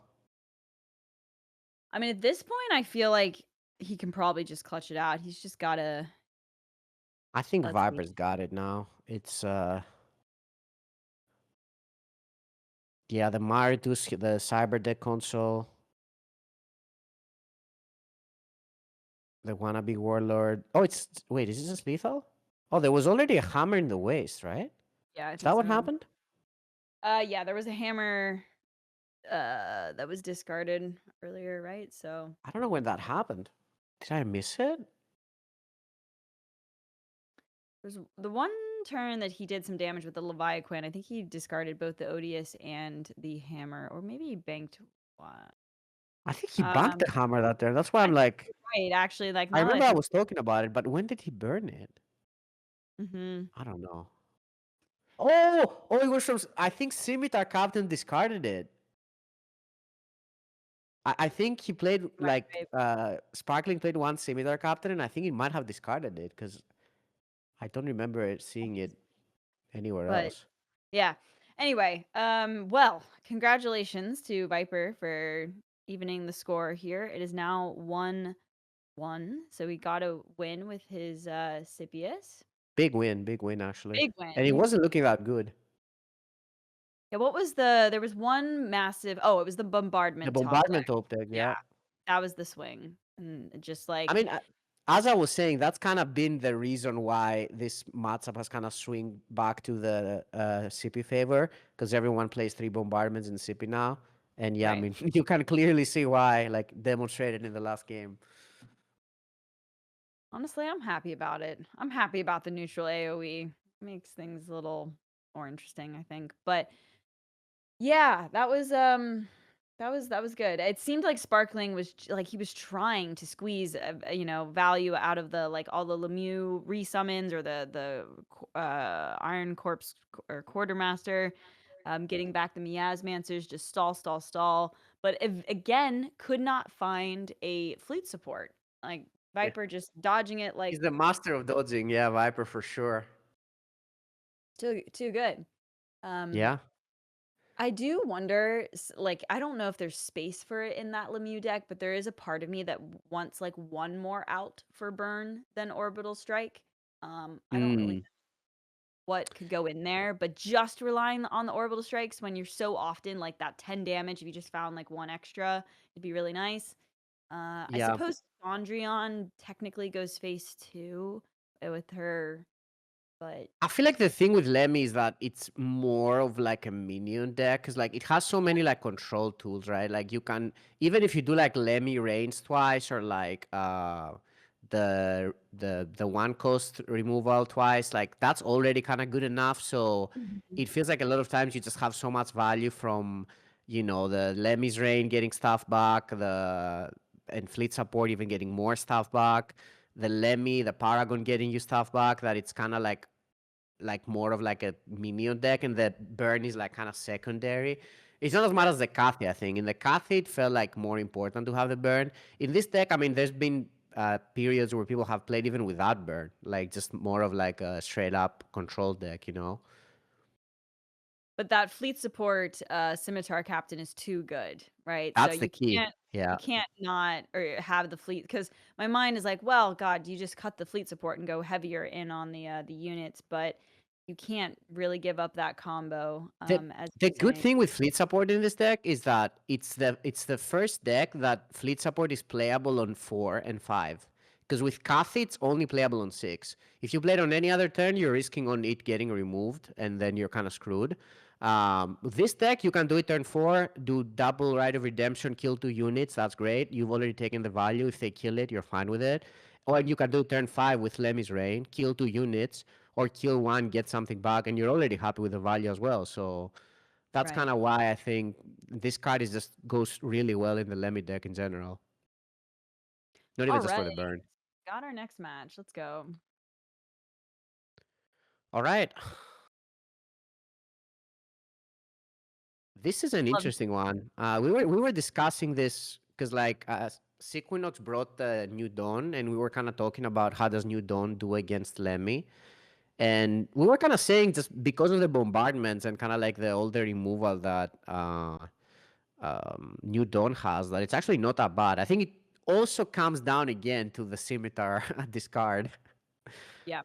I mean, at this point, I feel like he can probably just clutch it out. He's just gotta I think let's see. Viper's got it now. It's yeah, the Martus, the cyber deck console, the wannabe warlord. Oh, it's wait, is this lethal? Oh, there was already a hammer in the waist, right? Yeah, I Is think that what so. happened? Yeah, there was a hammer, that was discarded earlier, right? So, I don't know when that happened. Did I miss it? there's the one turn that he did some damage with the Leviathan. I think he discarded both the Odious and the hammer, or maybe he banked one. I think he banked Um, the hammer that turn. That's why I I'm think like, you're right, actually, like, I now that I remember I think was talking about it, but when did he burn it? mhm. I don't know. Oh, it was from. I think Scimitar Captain discarded it. I think he played You might like be right, Sparkling played one Scimitar Captain, and I think he might have discarded it because I don't remember seeing it anywhere but else. yeah. Anyway, well, congratulations to Viper for evening the score here. It is now 1-1, so we got a win with his Scipius. Big win actually, Big and it win. wasn't looking that good. Yeah, what was there was one massive it was the The bombardment top deck. bombardment top deck, Yeah, yeah. that was the swing. And just I like mean, as I was saying, that's kind of been the reason why this matchup has kind of swing back to the CP favor because everyone plays three bombardments in CP now. And yeah, I right. mean, you can clearly see why, like demonstrated in the last game. Honestly, I'm happy about it. I'm happy about the neutral AoE. Makes things a little more interesting, I think. But yeah, that was good. It seemed like Sparkling was like he was trying to squeeze value out of the like all the Lemieux resummons or the Iron Corpse or Quartermaster, getting back the Miasmancers, just stall, stall, stall. But again, could not find a fleet support. Like Yeah. Viper just dodging it like He's the master of dodging, yeah, Viper for sure. too good. Um, Yeah. I do wonder, like, I don't know if there's space for it in that Lemieux deck, but there is a part of me that wants like one more out for burn than Orbital Strike. I don't really Mm. know what could go in there, but just relying on the Orbital Strikes when you're so often like that 10 damage, if you just found like one extra, it'd be really nice. I Yeah. suppose Mondrian technically goes phase two with her, but I feel like the thing with Lemmy is that it's more of like a minion deck because like it has so yeah, many like control tools, right? Like you can even if you do like Lemmy Reigns twice or like the one cost removal twice, like that's already kind of good enough. So Mhm. it feels like a lot of times you just have so much value from the Lemmy's Reign getting stuff back, the and fleet support even getting more stuff back, the Lemmy, the Paragon getting you stuff back that it's kind of like more of like a minion deck, and the burn is like kind of secondary. It's not as much as the Cathy, I think. In the Cathy, it felt like more important to have the burn. In this deck, I mean, there's been periods where people have played even without burn, like just more of like a straight up control deck, you know? But that fleet support scimitar captain is too good, right? So That's the key. you Yeah. can't not or have the fleet because my mind is like, well, God, you just cut the fleet support and go heavier in on the units, but you can't really give up that combo, The as the you're good saying. thing with fleet support in this deck is that it's the first deck that fleet support is playable on 4 and 5. Because with Kath, it's only playable on 6. If you play it on any other turn, you're risking on it getting removed, and then you're kind of screwed. With this deck, you can do it turn 4, do double Rite of Redemption, kill 2 units. That's great. You've already taken the value. If they kill it, you're fine with it. Or you can do turn 5 with Lemmy's Reign, kill 2 units, or kill one, get something back, and you're already happy with the value as well. So that's Right. kind of why I think this card is just goes really well in the Lemmy deck in general. Not even All just for right. the burn. Got our next match. Let's go. All right. This is an Love interesting one. We were discussing this because like Sequinox brought the New Dawn, and we were kind of talking about how does New Dawn do against Lemmy. And we were kind of saying just because of the bombardments and kind of like the older removal that New Dawn has, that it's actually not that bad. I think it also comes down again to the scimitar discard. Yeah.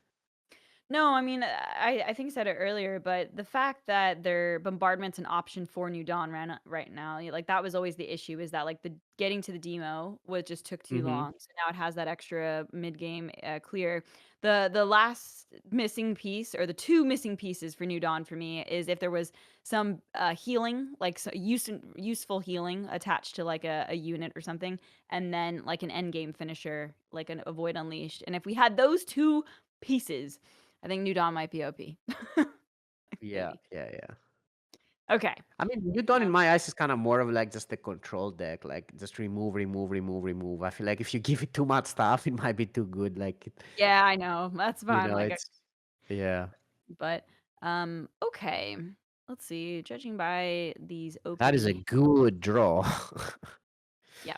No, I mean, I think I said it earlier, but the fact that their bombardment's an option for New Dawn right now, like that was always the issue is that like the getting to the demo was just took too Mm-hmm. long. So now it has that extra mid game clear. The last missing piece or the two missing pieces for New Dawn for me is if there was some healing, like useful healing attached to like a unit or something, and then like an end game finisher, like an Avoid Unleashed. And if we had those two pieces, I think New Dawn might be OP. Yeah, Maybe. yeah, yeah. Okay. I mean, New Dawn in my eyes is kind of more of like just a control deck, like just remove, remove, remove, remove. I feel like if you give it too much stuff, it might be too good. Like, Yeah, I know. That's why I'm like, it's yeah. but okay. Let's see. Judging by these That is a opening, good draw. yeah,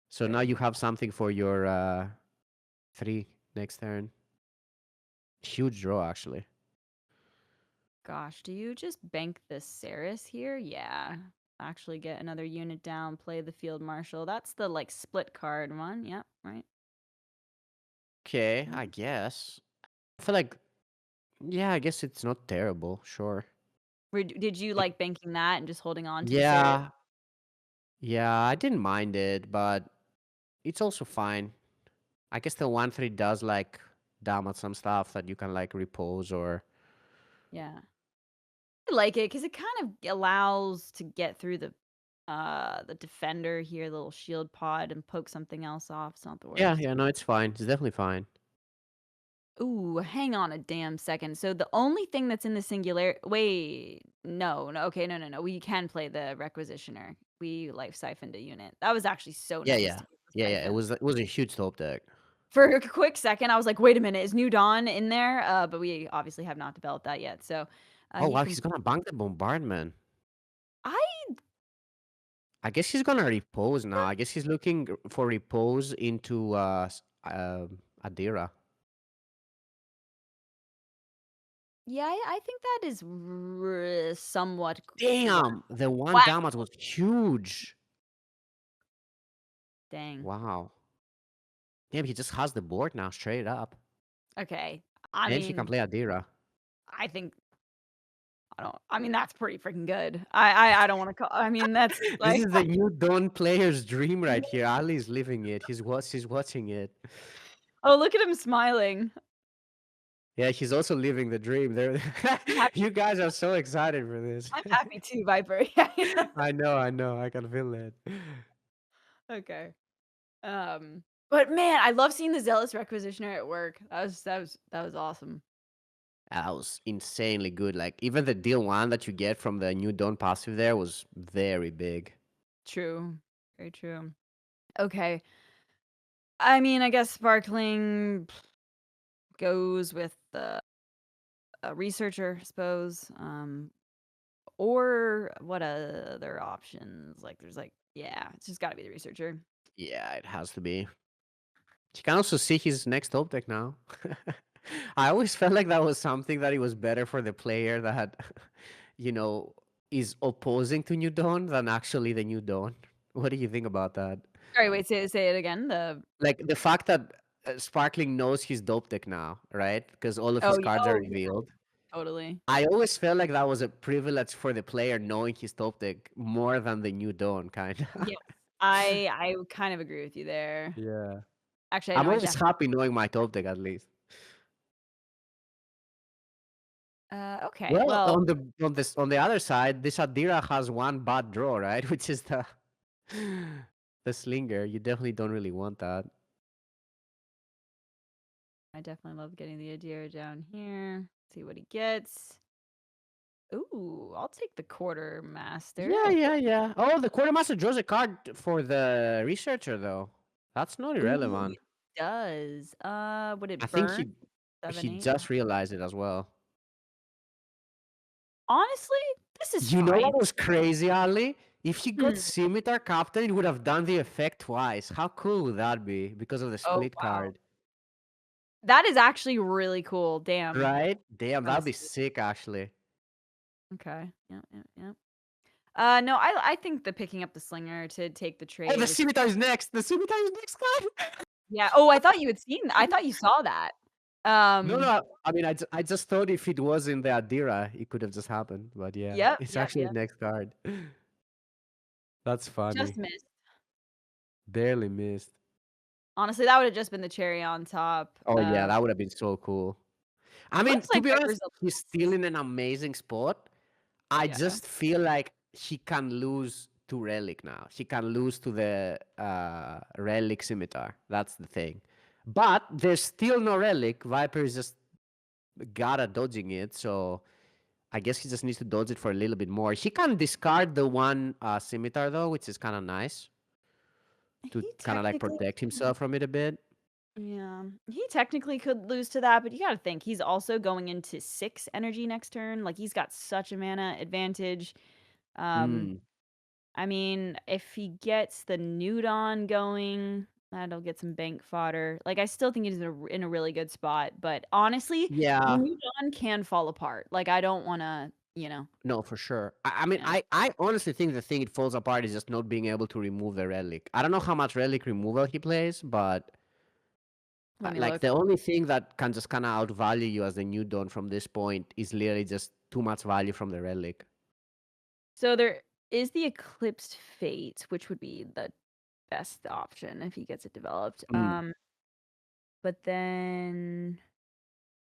So now very you much. have something for your 3 next turn. Huge draw, actually. Gosh, do you just bank the Ceres here? Yeah. Actually get another unit down, play the Field Marshal. That's the like split card one. Yep, right. Okay, Yeah. I guess. I feel like, yeah, I guess it's not terrible. Sure. Did you Like, like banking that and just holding on to the Ceres? yeah, yeah, I didn't mind it, but it's also fine. I guess the 1/3 does like damage some stuff that you can like repose or. Yeah. I like it because it kind of allows to get through the defender here, the little shield pod, and poke something else off. It's not the Yeah, worst. yeah, no, it's fine. It's definitely fine. Ooh, hang on a damn second. So the only thing that's in the singular wait, no, okay, no. We can play the requisitioner. We life siphoned a unit. That was actually so Yeah, nice yeah, to be able to yeah, yeah. It siphon. was it was a huge top deck. For a quick second, I was like, wait a minute, is New Dawn in there? But we obviously have not developed that yet. So Oh he wow, can he's gonna bank the bombardment. I I guess he's gonna repose now. I guess he's looking for repose into Adira. yeah, I think that is somewhat smart. Damn, the one Wow, damage was huge. dang. Wow. Damn, he just has the board now, straight up. Okay. I And he can mean, play Adira. I think I mean that's pretty freaking good. I don't want to call. I mean that's This like is the new Dawn player's dream right here. Ali's living it. He's watching it. oh look at him smiling. Yeah, he's also living the dream. There, I'm happy. you guys are so excited for this. I'm happy too, Viper. Yeah. I know. I can feel it. Okay. But man, I love seeing the zealous requisitioner at work. That was awesome. That was insanely good. Like even the deal one that you get from the new Dawn passive there was very big. True. Very true. Okay. I mean, I guess sparkling goes with the a researcher, I suppose. Or what other options? Like, there's like, yeah, it's just got to be the researcher. Yeah, it has to be. You can also see his next top deck now. I always felt like that was something that it was better for the player that, you know, is opposing to New Dawn than actually the New Dawn. What do you think about that? Sorry, wait, say it again. Like the fact that Sparkling knows his dope deck now, right? Because all of Oh, his yeah, cards are oh, yeah, revealed. totally. I always felt like that was a privilege for the player knowing his top deck more than the New Dawn, kind of. Yes, I kind of agree with you there. Yeah. Actually, I know I'm I always definitely. happy knowing my top deck at least. Okay, Well, well, on the other side, this Adira has one bad draw, right? Which is the Slinger. You definitely don't really want that. I definitely love getting the Adira down here. See what he gets. Ooh, I'll take the quartermaster. Yeah, yeah, yeah. Oh, the Quartermaster draws a card for the researcher, though. That's not Ooh, irrelevant. it does. Would I it think burn? he 7, 8? just realized it as well. Honestly, this is You know fine. what was crazy, Ali? If he got Hmm. Scimitar Captain, it would have done the effect twice. How cool would that be? Because of the Oh, split wow. card. That is actually really cool. Damn. Right? Damn, that'd be Honestly. sick, actually. Okay. Yeah, yeah, yeah. No, I think the picking up the slinger to take the Oh, the trade is Scimitar is next! The Scimitar is next card! yeah. Oh, I thought you saw that. No, Um, no, I mean, I just thought if it was in the Adira, it could have just happened. But yeah, yep, it's yep, actually yep. the next card. That's Just funny. missed. Barely missed. Honestly, that would have just been the cherry on top. Oh, yeah, that would have been so cool. I mean, Looks to like be honest, Viper's a he's still in an amazing spot. I yeah. just feel like he can lose to Relic now. He can lose to the Relic Scimitar. That's the thing. But there's still no Relic. Viper is just gotta dodging it, so I guess he just needs to dodge it for a little bit more. He can discard the one Scimitar though, which is kind of nice to He kind of like technically protect himself from it a bit. yeah. He technically could lose to that, but you gotta think he's also going into 6 energy next turn. Like he's got such a mana advantage. Um, Mm. I mean, if he gets the Nudon going, that'll get some bank fodder. Like I still think he's in a really good spot, but honestly, the Yeah, Nudon can fall apart. Like I don't want to, no, for sure. I mean, yeah. I honestly think the thing it falls apart is just not being able to remove the relic. I don't know how much relic removal he plays, but Let me like look. the only thing that can just kind of outvalue you as the new dawn from this point is literally just too much value from the relic. So there is the Eclipsed Fate, which would be the best option if he gets it developed. Mm. But then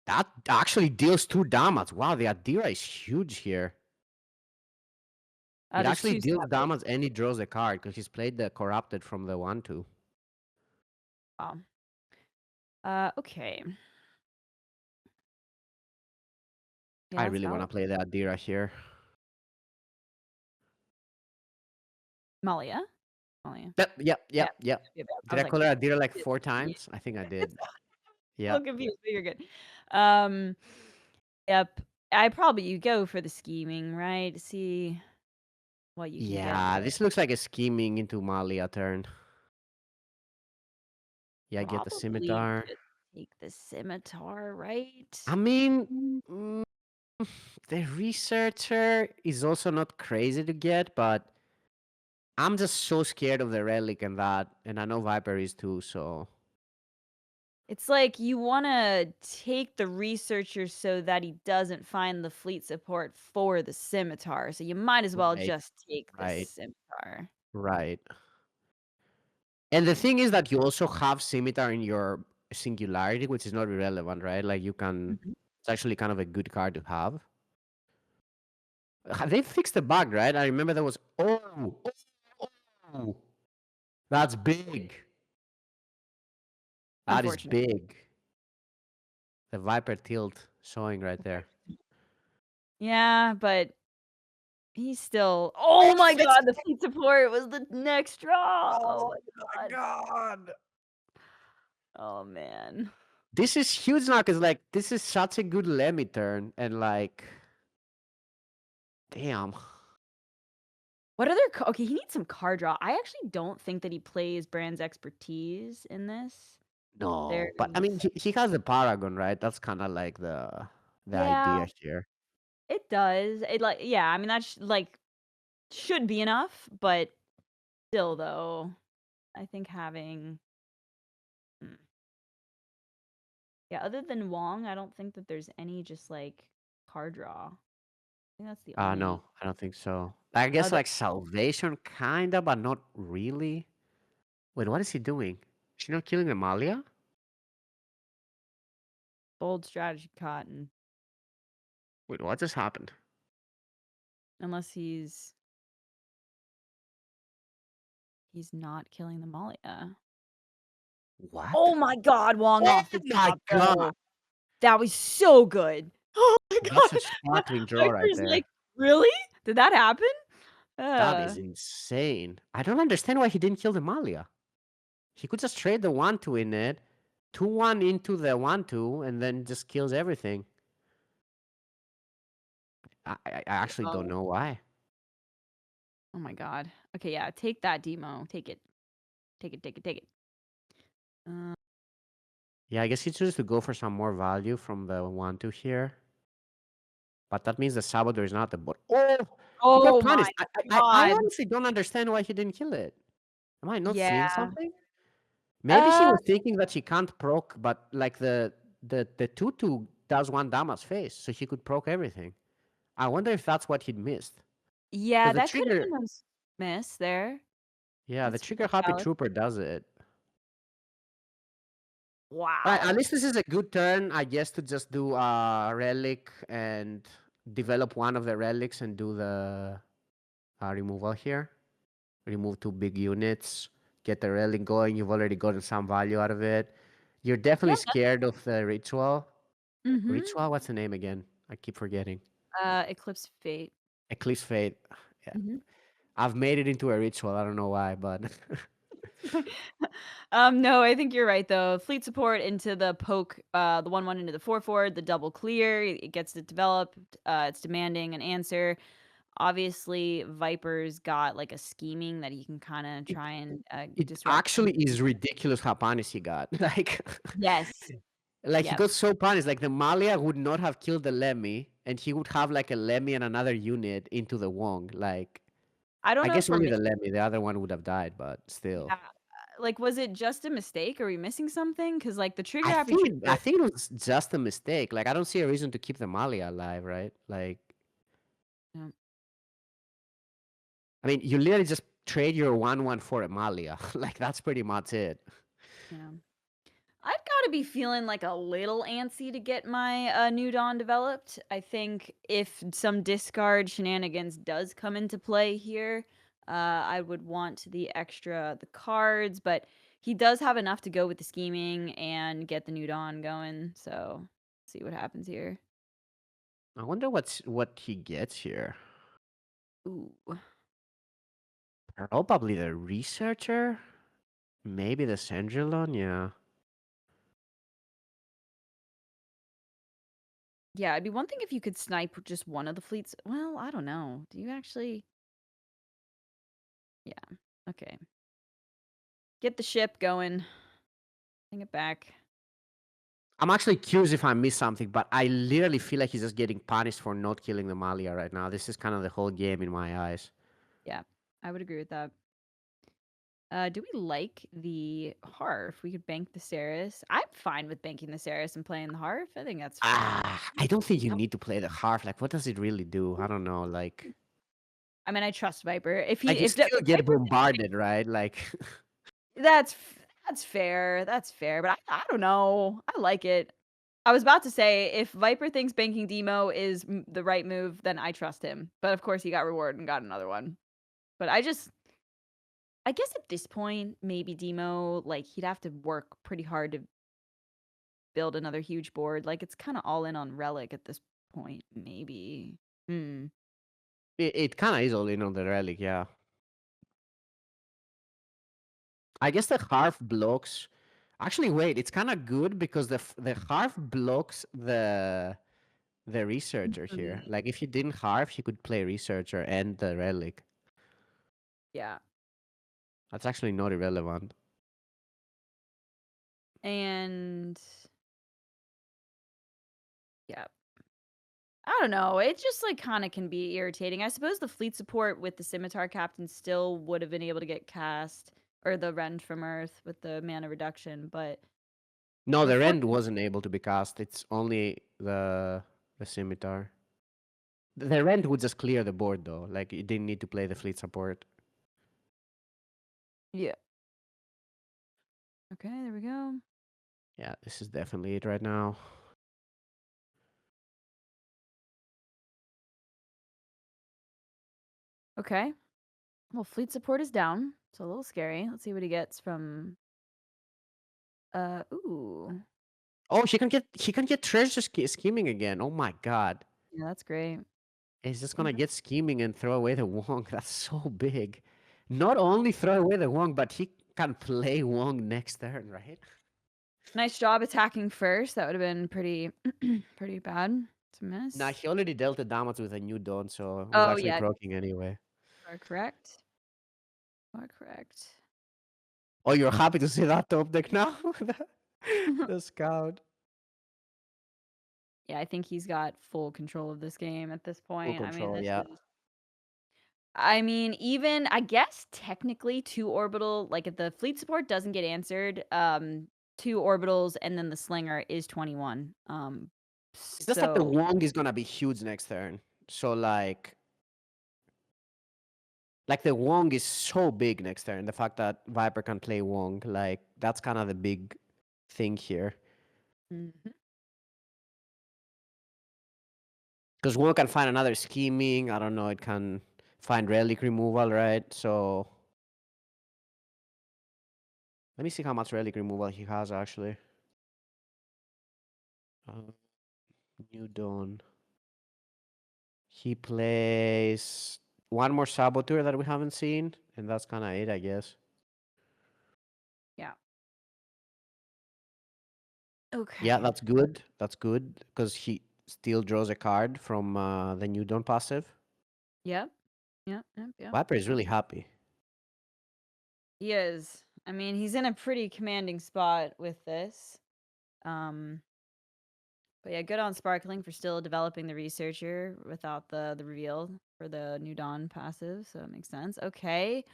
That actually deals 2 damage. Wow, the Adira is huge here. It there's actually 2 deals separate. damage and he draws a card because he's played the corrupted from the 1-2. Wow. Okay. I Yeah, that's really want valid. to play the Adira here. Malia? Malia. Yep, yep, Yeah. yep, yep. Yeah, I Did was I like, call her Adira like yeah, 4 yeah. times? I think I did. A Yeah. little confused, but you're good. Um, yep. I probably you go for the scheming, right? See what you can get Yeah, there. this looks like a scheming into Malia turn. Yeah, get the Probably scimitar. just take the scimitar, right? I mean, Mm. mm, the researcher is also not crazy to get, but I'm just so scared of the relic and that, and I know Viper is too, so. It's like you wanna take the researcher so that he doesn't find the fleet support for the scimitar, so you might as well Right, just take the right, scimitar. right. And the thing is that you also have scimitar in your singularity, which is not irrelevant, right? Like you can, Mhm. it's actually kind of a good card to have. They fixed the bug, right? I remember there was, oh, that's big. That is Unfortunate. big. The Viper tilt showing right there. Yeah, but he's still Oh, oh my fits. god, the fleet support was the next draw! Oh Oh my my god. god. Oh, man. This is huge now because like this is such a good Lemmy turn and like, damn. What other okay, he needs some card draw. I actually don't think that he plays Brand's Expertise in this. No, but I mean There's he has the Paragon, right? That's kind of like the yeah, idea here. it does. It like yeah, I mean, that's like, should be enough, but still though, I think having mm, yeah, other than Wong, I don't think that there's any just, like, card draw. I think that's the only No, I don't think so. I guess other like Salvation, kinda, but not really. Wait, what is he doing? Is she not killing Amalia? bold strategy cotton, Wait, what just happened? unless he's not killing the Malia. What? Oh my god, Wong Oh off the my top, god! though. That was so good. Oh my That's a god. sparkling draw right Viper's like, there. "Really? Did that happen?" That is insane. I don't understand why he didn't kill the Malia. He could just trade the 1-2 in it, 2-1 into the 1-2, and then just kills everything. I actually don't Oh. know why. Oh my god. Okay, yeah, take that demo. Take it. Take it, take it, take it. Uh, Yeah, I guess he chooses to go for some more value from the 1-2 here. But that means the Salvador is not the bot. Oh! He got oh my punished. I god. honestly don't understand why he didn't kill it. Am I not seeing Yeah. something? Maybe he Uh, was thinking that he can't proc, but like the 2-2 does 1 damage face, so he could proc everything. I wonder if that's what he'd missed. yeah, Because the that could have trigger, been a miss there. yeah, the That's trigger happy valid. trooper does it. Alright, at Wow. least this is a good turn, I guess, to just do relic and develop one of the relics and do the removal here. Remove 2 big units, get the relic going. You've already gotten some value out of it. You're definitely Yeah, scared of the ritual. mhm. Ritual? What's the name again? I keep forgetting. Eclipse Fate. Eclipse Fate. Yeah. Mhm. I've made it into a ritual. I don't know why, but No, I think you're right though. Fleet support into the poke, the 1/1 into the 4/4, the double clear. It gets it developed. It's demanding an answer. Obviously, Viper's got like a scheming that he can kind of it, try and it disrupt. actually is ridiculous how punished he got. Yes, Like he yes. got so punished. Like the Malia would not have killed the Lemmy, and he would have like a Lemmy and another unit into the Wong. Like I don't I know guess if we're only the missing. Lemmy. The other one would have died, but still. Yeah, like was it just a mistake? Are we missing something? Because like the trigger I happy think I trooper. think it was just a mistake. Like I don't see a reason to keep the Malia alive, right? Like Yeah, I mean, you literally just trade your 1-1 for a Malia. Like that's pretty much it. yeah. I've got to be feeling like a little antsy to get my new Dawn developed. I think if some discard shenanigans does come into play here, I would want the cards, but he does have enough to go with the scheming and get the new Dawn going. So see what happens here. I wonder what he gets here. Ooh, Probably the researcher. Maybe the Sendrillon. Yeah. yeah. It'd be one thing if you could snipe just one of the fleets. Well, I don't know. Do you actually? Yeah. Okay. Get the ship going. Bring it back. I'm actually curious if I missed something, but I literally feel like he's just getting punished for not killing the Malia right now. This is kind of the whole game in my eyes. Yeah, I would agree with that. Do we like the Harf? We could bank the Ceres. I'm fine with banking the Ceres and playing the Harf. I think that's I don't think you Yep. need to play the harp. Like, what does it really do? I don't know. I mean, I trust Viper. If he Like you if still if get Viper bombarded, right? Like, that's fair. That's fair, but I don't know. I like it. I was about to say if Viper thinks banking Demo is the right move, then I trust him. But of course, he got reward and got another one. But I guess at this point, maybe Demo like he'd have to work pretty hard to build another huge board. Like, it's kinda all in on Relic at this point, maybe. Hmm. it kind of is all in on the relic, yeah. I guess the harp blocks. Actually, wait, it's kind of good because the harf blocks the researcher here. Mhm. Like if he didn't harf, he could play researcher and the relic. Yeah. That's actually not irrelevant. And yeah. I don't know. It just like kind of can be irritating. I suppose the fleet support with the scimitar captain still would have been able to get cast, or the rend from Earth with the mana reduction, but No, the the fort. rend wasn't able to be cast. It's only the scimitar. The rend would just clear the board though. Like you didn't need to play the fleet support. Yeah. Okay, there we go. Yeah, this is definitely it right now. Okay. Well, fleet support is down. It's a little scary. Let's see what he gets from ooh. Oh, he can get treasure scheming again. Oh my god. Yeah, that's great. He's just gonna Okay. get scheming and throw away the Wong. That's so big. Not only throw away the Wong, but he can play Wong next turn, right? Nice job attacking first. That would have been pretty pretty bad to Nah, miss. he already dealt the damage with a new Dawn, so it was Oh actually yeah, proccing anyway. you are correct. You are correct. Oh, you're happy to see that top deck now? The scout. Yeah, I think he's got full control of this game at this Full point. I mean, control, this yeah. is even I guess technically two orbital, like if the fleet support doesn't get answered, two orbitals and then the slinger is 21. It's just that the So Wong is gonna be huge next turn. So like the Wong is so big next turn. The fact that Viper can play Wong, like that's kind of the big thing here. Mhm. Because Wong can find another scheming. I don't know. It can find relic removal, right? So let me see how much relic removal he has actually. Uh, New Dawn. He plays one more Saboteur that we haven't seen, and that's kind of it, I guess. Yeah. Yeah, Okay. that's good. That's good because he still draws a card from the New Dawn passive. Yep. Yep. Yep. Yep. Viper is really happy. He is. I mean, he's in a pretty commanding spot with this. Um, but yeah, good on Sparkling for still developing the researcher without the reveal for the New Dawn passive, so it makes sense. Okay.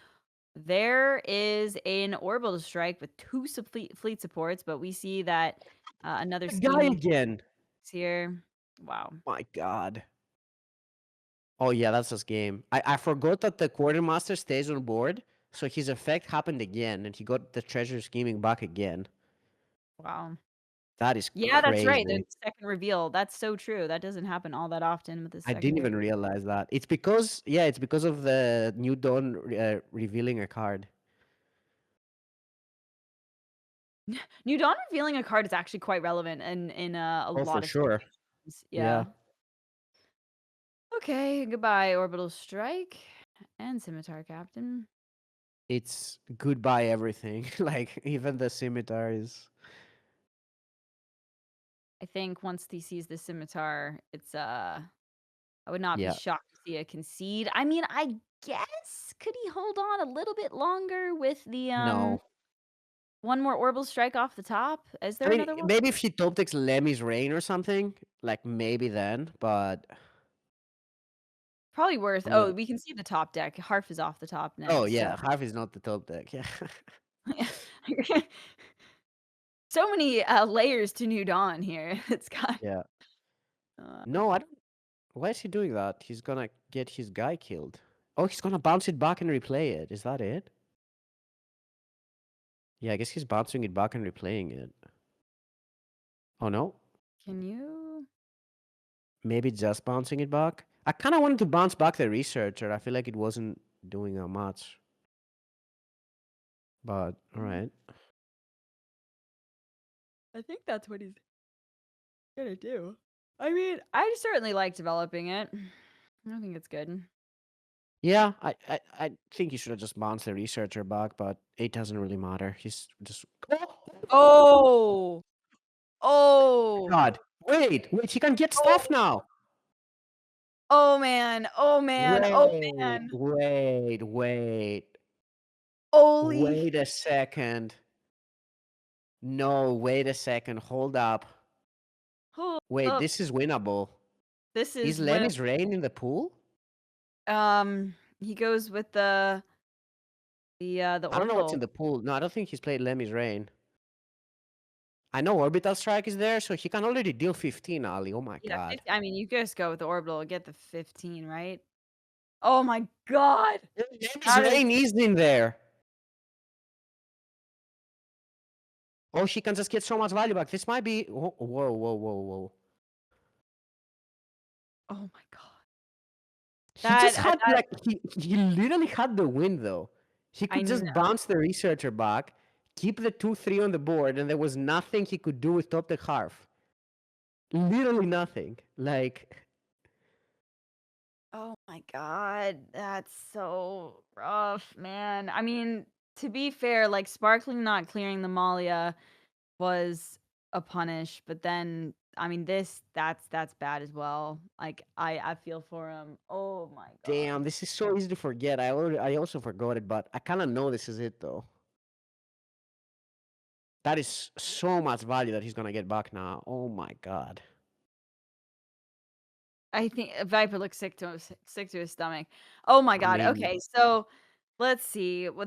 There is an orbital strike with two fleet supports, but we see that another The guy scheming again. is here. Wow. My God. Oh yeah, that's his game. I forgot that the quartermaster stays on board, so his effect happened again, and he got the treasure scheming back again. Wow. That is Yeah, that's right. There's crazy. the second reveal. That's so true. That doesn't happen all that often with the I second didn't even reveal. realize that. It's because it's because of the New Dawn revealing a card. New Dawn revealing a card is actually quite relevant in a Oh, for lot of sure. situations. Yeah. Yeah. Okay, goodbye, Orbital Strike and Scimitar Captain. It's goodbye everything. Like even the scimitar is. I think once he sees the Scimitar, it's I would not be Yeah. shocked to see a concede. I mean, I guess could he hold on a little bit longer with the No. one more Orbital Strike off the top? Is I there mean, another one? maybe if he top decks Lemmy's Rain or something, like maybe then, but Probably worth. I'm not. Oh, we can see the top deck. Harf is off the top Oh next, so yeah, half is not the top deck. Yeah. so many layers to New Dawn here. It's got Yeah. uh, No, I don't. Why is he doing that? He's gonna get his guy killed. Oh, he's gonna bounce it back and replay it. Is that it? Yeah, I guess he's bouncing it back and replaying it. Oh no, can you maybe just bouncing it back. I kind of wanted to bounce back the researcher. I feel like it wasn't doing that much. But all right. I think that's what he's gonna do. I mean, I certainly like developing it. I think it's good. Yeah, I think he should have just bounced the researcher back, but it doesn't really matter. He's just. Oh! Oh! God. Wait, she can get Oh! stuff now. Oh, man. Oh, man. Oh, Wait, man. wait, wait. Holy Wait a second. No, wait a second. Hold up. hold Wait, up. this is winnable. This Is is when Lemmy's Rain in the pool? he goes with the I don't know what's in orbital. the pool. No, I don't think he's played Lemmy's Rain. I know Orbital Strike is there, so he can already deal 15, Ali. Oh my Yeah, god. 50 I mean, you just go with the orbital, get the 15, right? Oh my god! Lemmy's That is Rain is in there. Oh, she can just get so much value back. This might be. Whoa, whoa, whoa, whoa, whoa. oh my god. He just That had that like he literally had the win though. He I could just know. bounce the researcher back, keep the 2-3 on the board, and there was nothing he could do with top deck half. Literally nothing. Like Oh my god, that's so rough, man. I mean, to be fair, like, Sparkling not clearing the Malia was a punish, but then, I mean, that's bad as well. Like, I feel for him. Oh my god. damn, this is so easy to forget. I also forgot it, but I kind of know this is it though. That is so much value that he's gonna get back now. Oh my god. I think Viper looks sick to his stomach. Oh my I god. mean, Okay, so let's see. Well,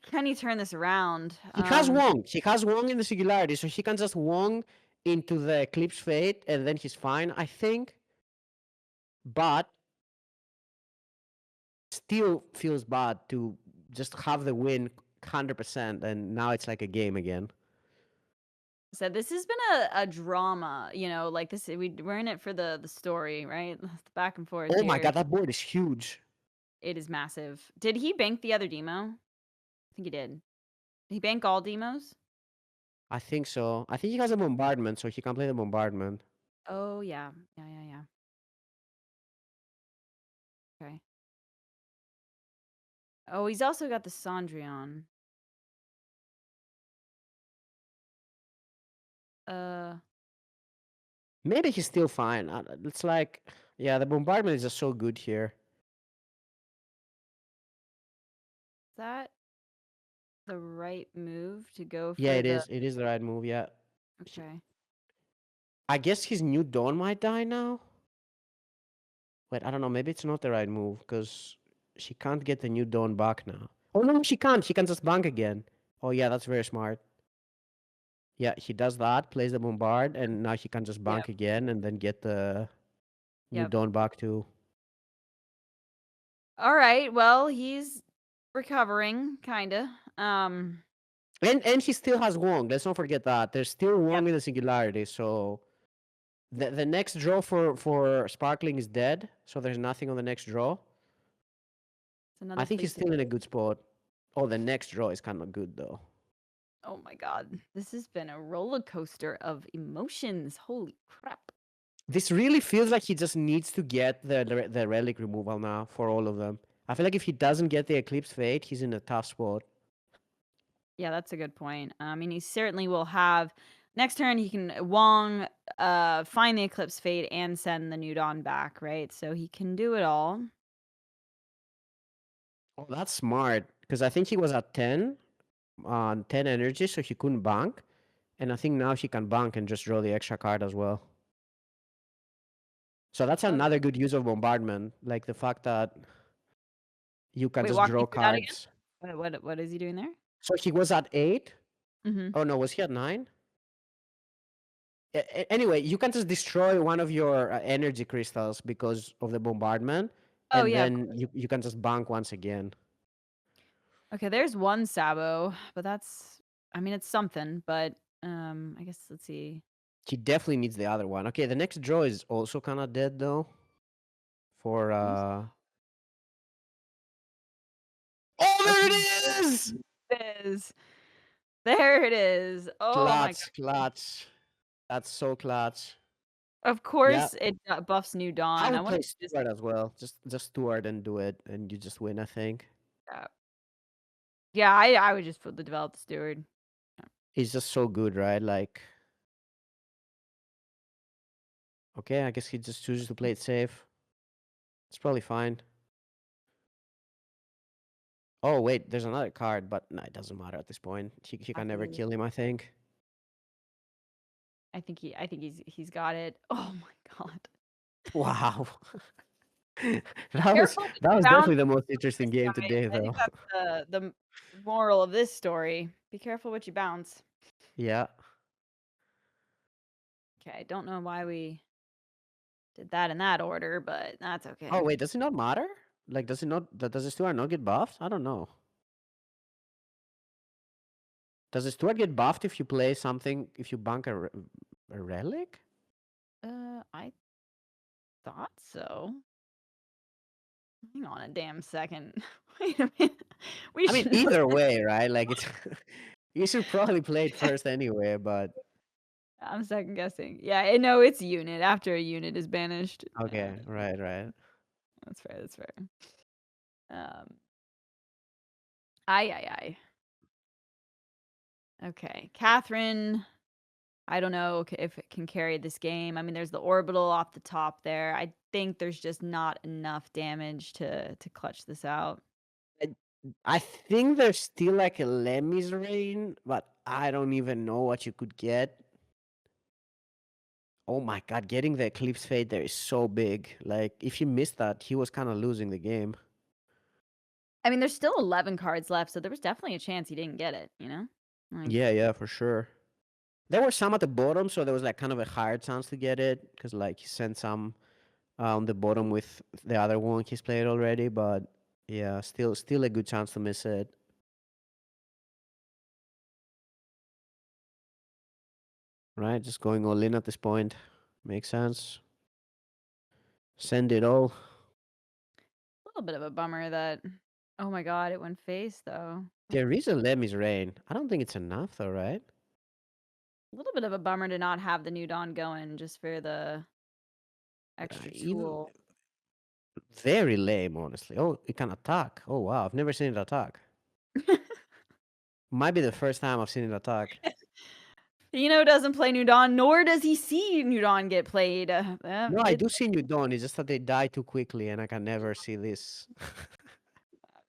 can he turn this around? he has Wong. He has Wong in the singularity, so he can just Wong into the Eclipse Fate, and then he's fine, I think. But still feels bad to just have the win 100%, and now it's like a game again. So this has been a drama, like this we're in it for the story, right? The back and forth Oh my here. god, that board is huge. It is massive. Did he bank the other demo? I think he did. Did he bank all demos? I think so. I think he has a bombardment, so he can play the bombardment. Oh yeah. Yeah, yeah, yeah. Okay. Oh, he's also got the Cendrillon. Uh, Maybe he's still fine. It's like, yeah, the bombardment is just so good here. is that the right move to go Yeah, for it the is. It is the right move, yeah. okay. I guess his new Dawn might die now. Wait, I don't know. Maybe it's not the right move because she can't get the new Dawn back now. Oh, no, she can't. She can just bank again. Oh, yeah, that's very smart. Yeah, he does that, plays the bombard, and now he can just Yep. bank again and then get the new Yep. Dawn back too. All right. Well, he's recovering, kinda. And he still has Wong. Let's not forget that. There's still Yep. Wong in the singularity, so the next draw for Sparkling is dead, so there's nothing on the next draw. It's another I think fleet he's to still in a good spot. Oh, the next draw is kind of good though. oh my god. This has been a roller coaster of emotions. Holy crap. This really feels like he just needs to get the relic removal now for all of them. I feel like if he doesn't get the Eclipse Fate, he's in a tough spot. Yeah, that's a good point. I mean, he certainly will have next turn he can Wong find the Eclipse Fate and send the New Dawn back, right? So he can do it all. Oh, that's smart because I think he was at 10 on 10 energy, so he couldn't bank. And I think now he can bank and just draw the extra card as well. So that's Oh, another good use of bombardment, like the fact that you can wait, just walk me draw through that again. cards. What is he doing there? So he was at 8. Mhm. Oh no, was he at 9? Anyway, you can just destroy one of your energy crystals because of the bombardment, Oh and yeah, of then course. you can just bank once again. Okay, there's one Sabo, but that's I mean, it's something, but I guess let's see. He definitely needs the other one. Okay, the next draw is also kind of dead though. For Who's oh, there okay, it is! it is. There it is. Oh my god. Clutch, clutch. That's so clutch. Of Yeah, course it buffs New I Dawn. I would want play to just Steward as well. Just Steward and do it, and you just win. I think. yeah, I would just put the develop the steward. He's just so good, right? Like, okay, I guess he just chooses to play it safe. It's probably fine. Oh wait, there's another card, but no, it doesn't matter at this point. He can never Happy. kill him, I think. I think he's got it. Oh my god. Wow. Careful what That you was bounce definitely the most interesting this, game guys. today, I think though. that's the moral of this story. Be careful what you bounce. Yeah. Okay, I don't know why we did that in that order, but that's Oh okay. wait, does it not matter? Like, does the Stuart not get buffed? I don't know. Does the Stuart get buffed if you play something, if you bank a relic? I thought so. Hang on a damn second. Wait a minute. We I mean, should know either this. way, right? Like, it's you should probably play it first anyway, but I'm second guessing. Yeah, I know it's unit after a unit is banished. okay, right, right. That's fair. That's fair. Um, I. Okay, Catherine. I don't know if it can carry this game. I mean, there's the orbital off the top there. I think there's just not enough damage to clutch this out. I, I think there's still like a Lemmy's Rain, but I don't even know what you could get. Oh my god, getting the Eclipse Fade there is so big. Like, if you missed that, he was kind of losing the game. I mean, there's still 11 cards left, so there was definitely a chance he didn't get it, you know? Like, Yeah, yeah, for sure. There were some at the bottom, so there was like kind of a higher chance to get it because like he sent some on the bottom with the other one he's played already. But yeah, still a good chance to miss it. Right, just going all in at this point makes sense. Send it all. a little bit of a bummer that oh my god, it went face though. There is a Lemmy's Rain. I don't think it's enough though, right? A little bit of a bummer to not have the new Dawn going just for the extra Even tool. very lame, honestly. Oh, it can attack. Oh wow, I've never seen it attack. Might be the first time I've seen it attack. Doesn't play New Dawn, nor does he see New Dawn get played. No, I It's do see New Dawn. It's just that they die too quickly, and I can never see this.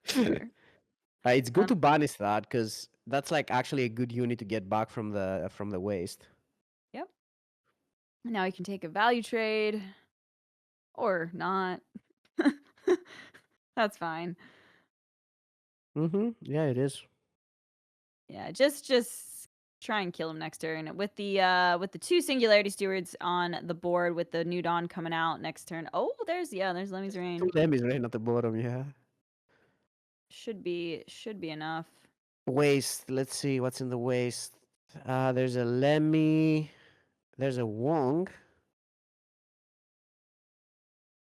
fair. It's good Um, to banish that because that's like actually a good unit to get back from the waste. yep. Now he can take a value trade or not. That's fine. Mm-hmm. Yeah, it is. Yeah, just try and kill him next turn with the two singularity stewards on the board with the new dawn coming out next turn. Oh, there's Lemmy's Two Rain. Lemmys right at the bottom. Yeah. Should be enough. Waste. Let's see what's in the waste. There's a Lemmy. There's a Wong.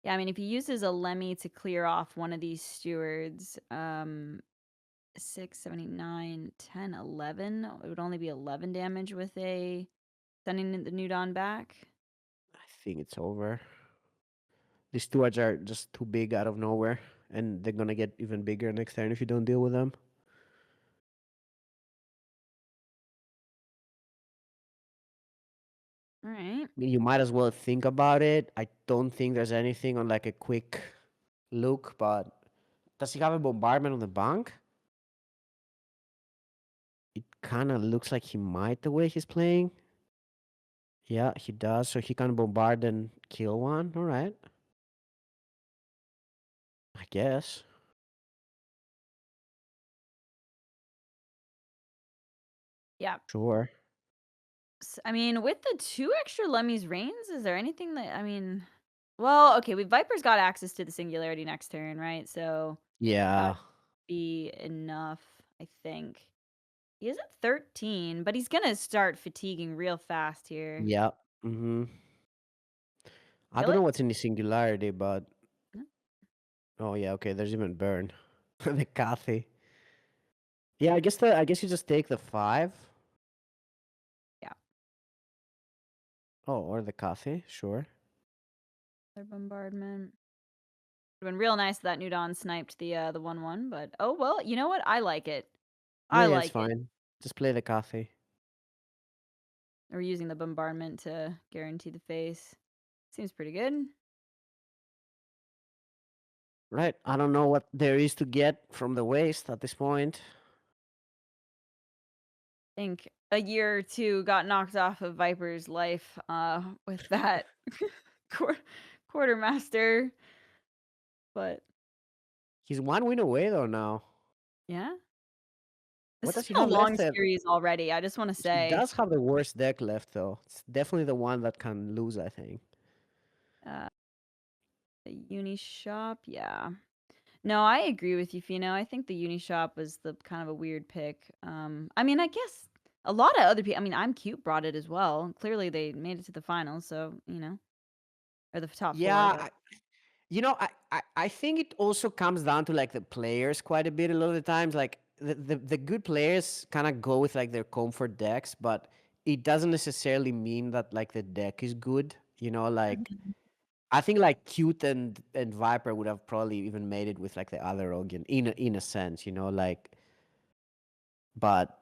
Yeah, I mean if he uses a Lemmy to clear off one of these stewards, 6, 79, 10, 11. It would only be 11 damage with a sending the new dawn back. I think it's over. These stewards are just too big out of nowhere, and they're gonna get even bigger next turn if you don't deal with them. All right. I mean, you might as well think about it. I don't think there's anything on like a quick look, but does he have a bombardment on the bank? It kind of looks like he might the way he's playing. Yeah, he does. So he can bombard and kill one. All right. I guess. Yeah. Sure. I mean, with the 2 extra Lemmy's Reigns, is there anything that I mean well, okay, Viper's got access to the singularity next turn, right? So, that Yeah. would be enough, I think. He is at 13, but he's gonna start fatiguing real fast here. Yeah. Mm-hmm. I Kill don't know it? what's in the singularity, but No? oh yeah, okay. There's even burn. The Kathy. Yeah, I guess you just take the 5. Yeah, Oh, or the Kathy. Sure. their bombardment. Would've been real nice if that new Dawn sniped the 1/1, but oh, well, you know what? I like it. Yeah, I yeah, it's like it. fine. Just play the Kathy. Or using the bombardment to guarantee the face. Seems pretty good. Right. I don't know what there is to get from the waste at this point. I think a year or two got knocked off of Viper's life with that quar- quartermaster. But He's one win away though now. yeah, this What has does he been a have long left? series already. I just want to He say, does have the worst deck left though. It's definitely the one that can lose, I think. uh, the Uni Shop, yeah. No, I agree with you, Fino. I think the Uni Shop was the kind of a weird pick. I mean, I guess a lot of other people. I mean, I'm Cute brought it as well. Clearly, they made it to the finals, so or the top four, I Yeah, guess. I think it also comes down to like the players quite a bit a lot of the times. Like the good players kind of go with like their comfort decks, but it doesn't necessarily mean that like the deck is good. Like Mhm. I think like Cute and Viper would have probably even made it with like the other Ogian in a sense, like but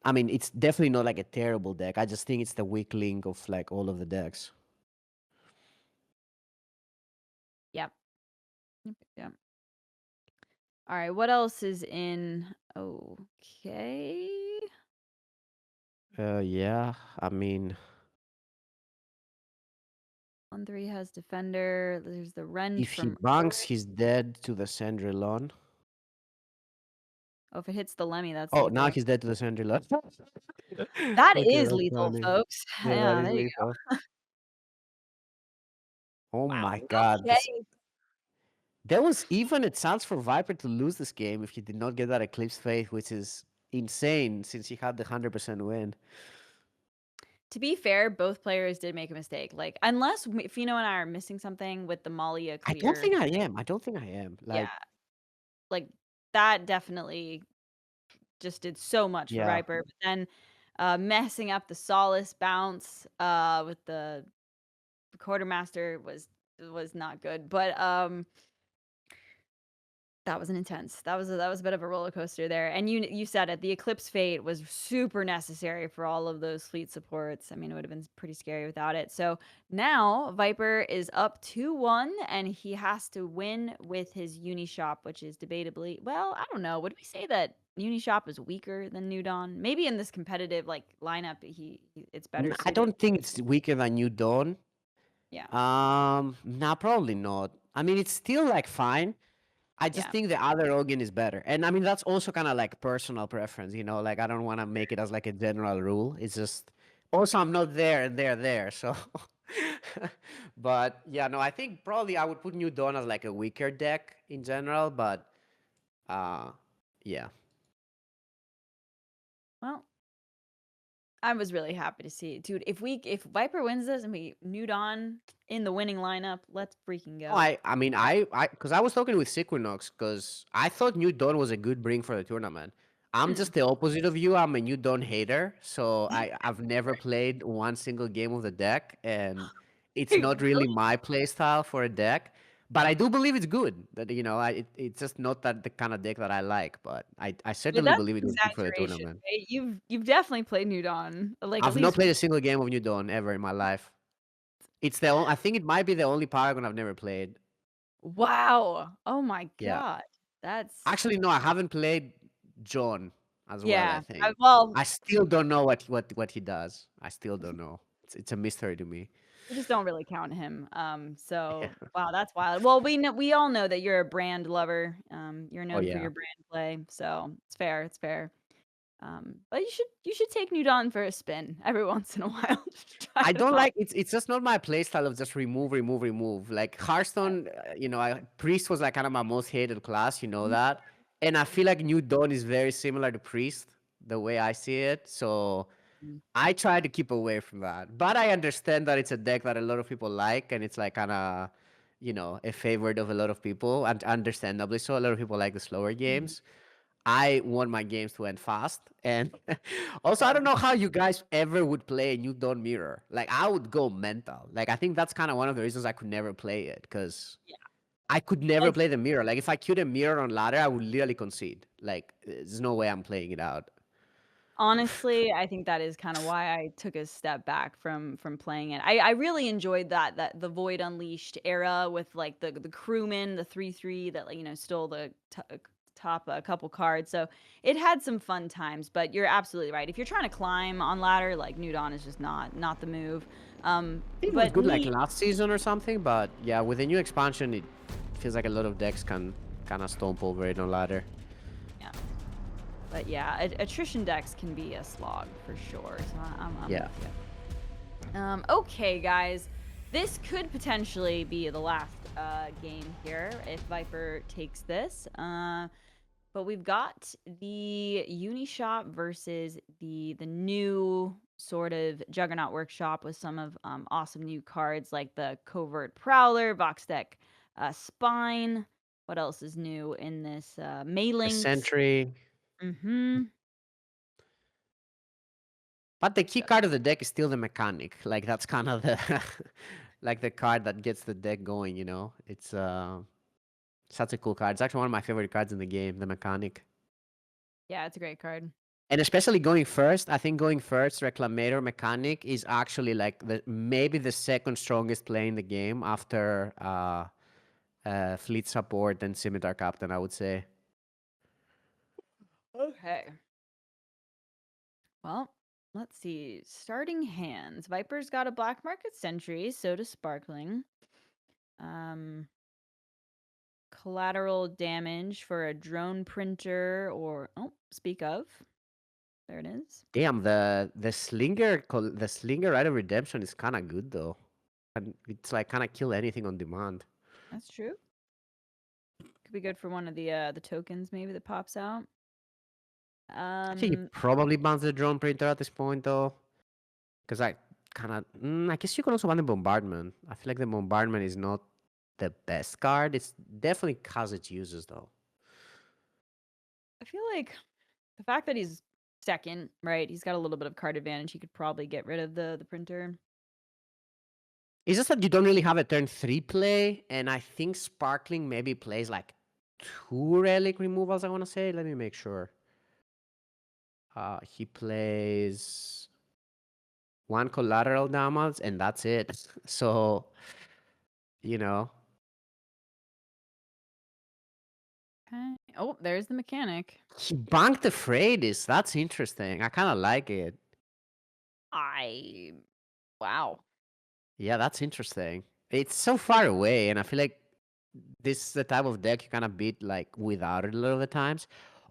I mean it's definitely not like a terrible deck. I just think it's the weak link of like all of the decks. Yep. Yep. All right. What else is in? Okay. Yeah, I mean 1-3 has defender. There's the rent if he from banks, Earth. he's dead to the Cendrillon. Oh, if it hits the Lemmy, that's Oh, now lethal. he's dead to the Cendrillon. That Okay, is that's lethal, funny. folks. Yeah, that Yeah, is there you lethal. go. Oh Wow. my god. Okay. There was even a chance for Viper to lose this game if he did not get that Eclipse Faith, which is insane since he had the 100% win. To be fair, both players did make a mistake. Like, unless Fino and I are missing something with the Malia I don't clear, think I am. I don't think I am. yeah, Like, like that definitely just did so much for yeah. Viper. But then messing up the Solace bounce with the quartermaster was not good. But that was an intense. That was a bit of a roller coaster there. And you said it. The Eclipse Fate was super necessary for all of those fleet supports. I mean, it would have been pretty scary without it. So now Viper is up 2-1, and he has to win with his Unishop, which is debatably, well, I don't know. Would we say that Unishop is weaker than New Dawn? Maybe in this competitive like lineup, it's better I suited. don't think it's weaker than New Dawn. Yeah. Nah, probably not. I mean, it's still like fine. I just Yeah. think the other organ is better. And I mean, that's also kind of like personal preference, like I don't want to make it as like a general rule. It's just also I'm not there and they're there. So, but yeah, no, I think probably I would put New Dawn as like a weaker deck in general. But uh, yeah. Well, I was really happy to see it. Dude, if Viper wins this and we New Dawn in the winning lineup, let's freaking No, go. I mean, because I was talking with Sequinox because I thought New Dawn was a good bring for the tournament. I'm Hmm. just the opposite of you. I'm a New Dawn hater, so I've never played one single game of the deck, and it's Wait, not really really? my play style for a deck. But I do believe it's good. That it's just not that the kind of deck that I like. But I Yeah, certainly that's believe it an was good for the exaggeration, tournament. right? You've definitely played New Dawn, like at I've not least played a single game of New Dawn ever in my life. I think it might be the only Paragon I've never played. wow. Oh my Yeah. god. That's Actually, no, I haven't played John as well, I yeah. think. Well, I still don't know what he does. I still don't know. It's a mystery to me. we just don't really count him. Yeah. So wow, that's wild. Well, we all know that you're a brand lover. You're Oh known for yeah. your brand play, so it's fair. It's fair. But you should take New Dawn for a spin every once in a while. Just try I it don't out. like it's just not my playstyle of just remove, remove, remove. Like Hearthstone, Priest was like kind of my most hated class, you know that. And I feel like New Dawn is very similar to Priest, the way I see it. So Mhm. I try to keep away from that. But I understand that it's a deck that a lot of people like, and it's like kind of, a favorite of a lot of people, and understandably so. A lot of people like the slower Mhm. games. I want my games to end fast. And also, I Yeah. don't know how you guys ever would play a New Dawn Mirror. Like, I would go mental. Like, I think that's kind of one of the reasons I could never play it, because Yeah. I could never Like, play the mirror. Like, if I queued a mirror on ladder, I would literally concede. Like, there's no way I'm playing it out. Honestly, I think that is kinda why I took a step back from playing it. I really enjoyed that the Void Unleashed era with, like, the crewman, the 3/3 that, like, stole the top a couple cards, so it had some fun times, but you're absolutely right. If you're trying to climb on ladder, like, New Dawn is just not the move. It was But good like neat. last season or something, but yeah, with the new expansion, it feels like a lot of decks can kind of stomp over it on ladder. Yeah. But yeah, attrition decks can be a slog for sure, so I'm Yeah. with you. Okay, guys. This could potentially be the last game here if Viper takes this. But we've got the Unishop versus the new sort of Juggernaut Workshop with some of awesome new cards like the Covert Prowler, Vox Deck Spine. What else is new in this? The Malinx. Sentry. Mm-hmm. But the key card of the deck is still the mechanic. Like that's kind of the like the card that gets the deck going, you know? It's such a cool card. It's actually one of my favorite cards in the game, the mechanic. Yeah, it's a great card. And especially going first, I think going first, Reclamator mechanic is actually like maybe the second strongest play in the game after Fleet Support and Scimitar Captain, I would say. Okay. Well, let's see. Starting hands. Viper's got a Black Market Sentry, so does Sparkling. Um, Collateral damage for a drone printer or speak of. There it is. Damn, the Slinger Rite of Redemption is kind of good though. And it's like kind of kill anything on demand. That's true. Could be good for one of the tokens maybe that pops out. I think he probably bans the drone printer at this point though, because I kind of I guess you can also ban the bombardment. I feel like the bombardment is not the best card. It's definitely has its uses though. I feel like the fact that he's second, right? He's got a little bit of card advantage. He could probably get rid of the printer. It's just that you don't really have a turn 3 play, and I think Sparkling maybe plays like 2 relic removals, I want to say. Let me make sure. He plays 1 collateral damage, and that's it. So, you know. Okay. Oh, there's the mechanic. He banked the Freydis. That's interesting. I kind of like it. Wow. Yeah, that's interesting. It's so far away, and I feel like this is the type of deck you kind of beat like without it a lot of the times.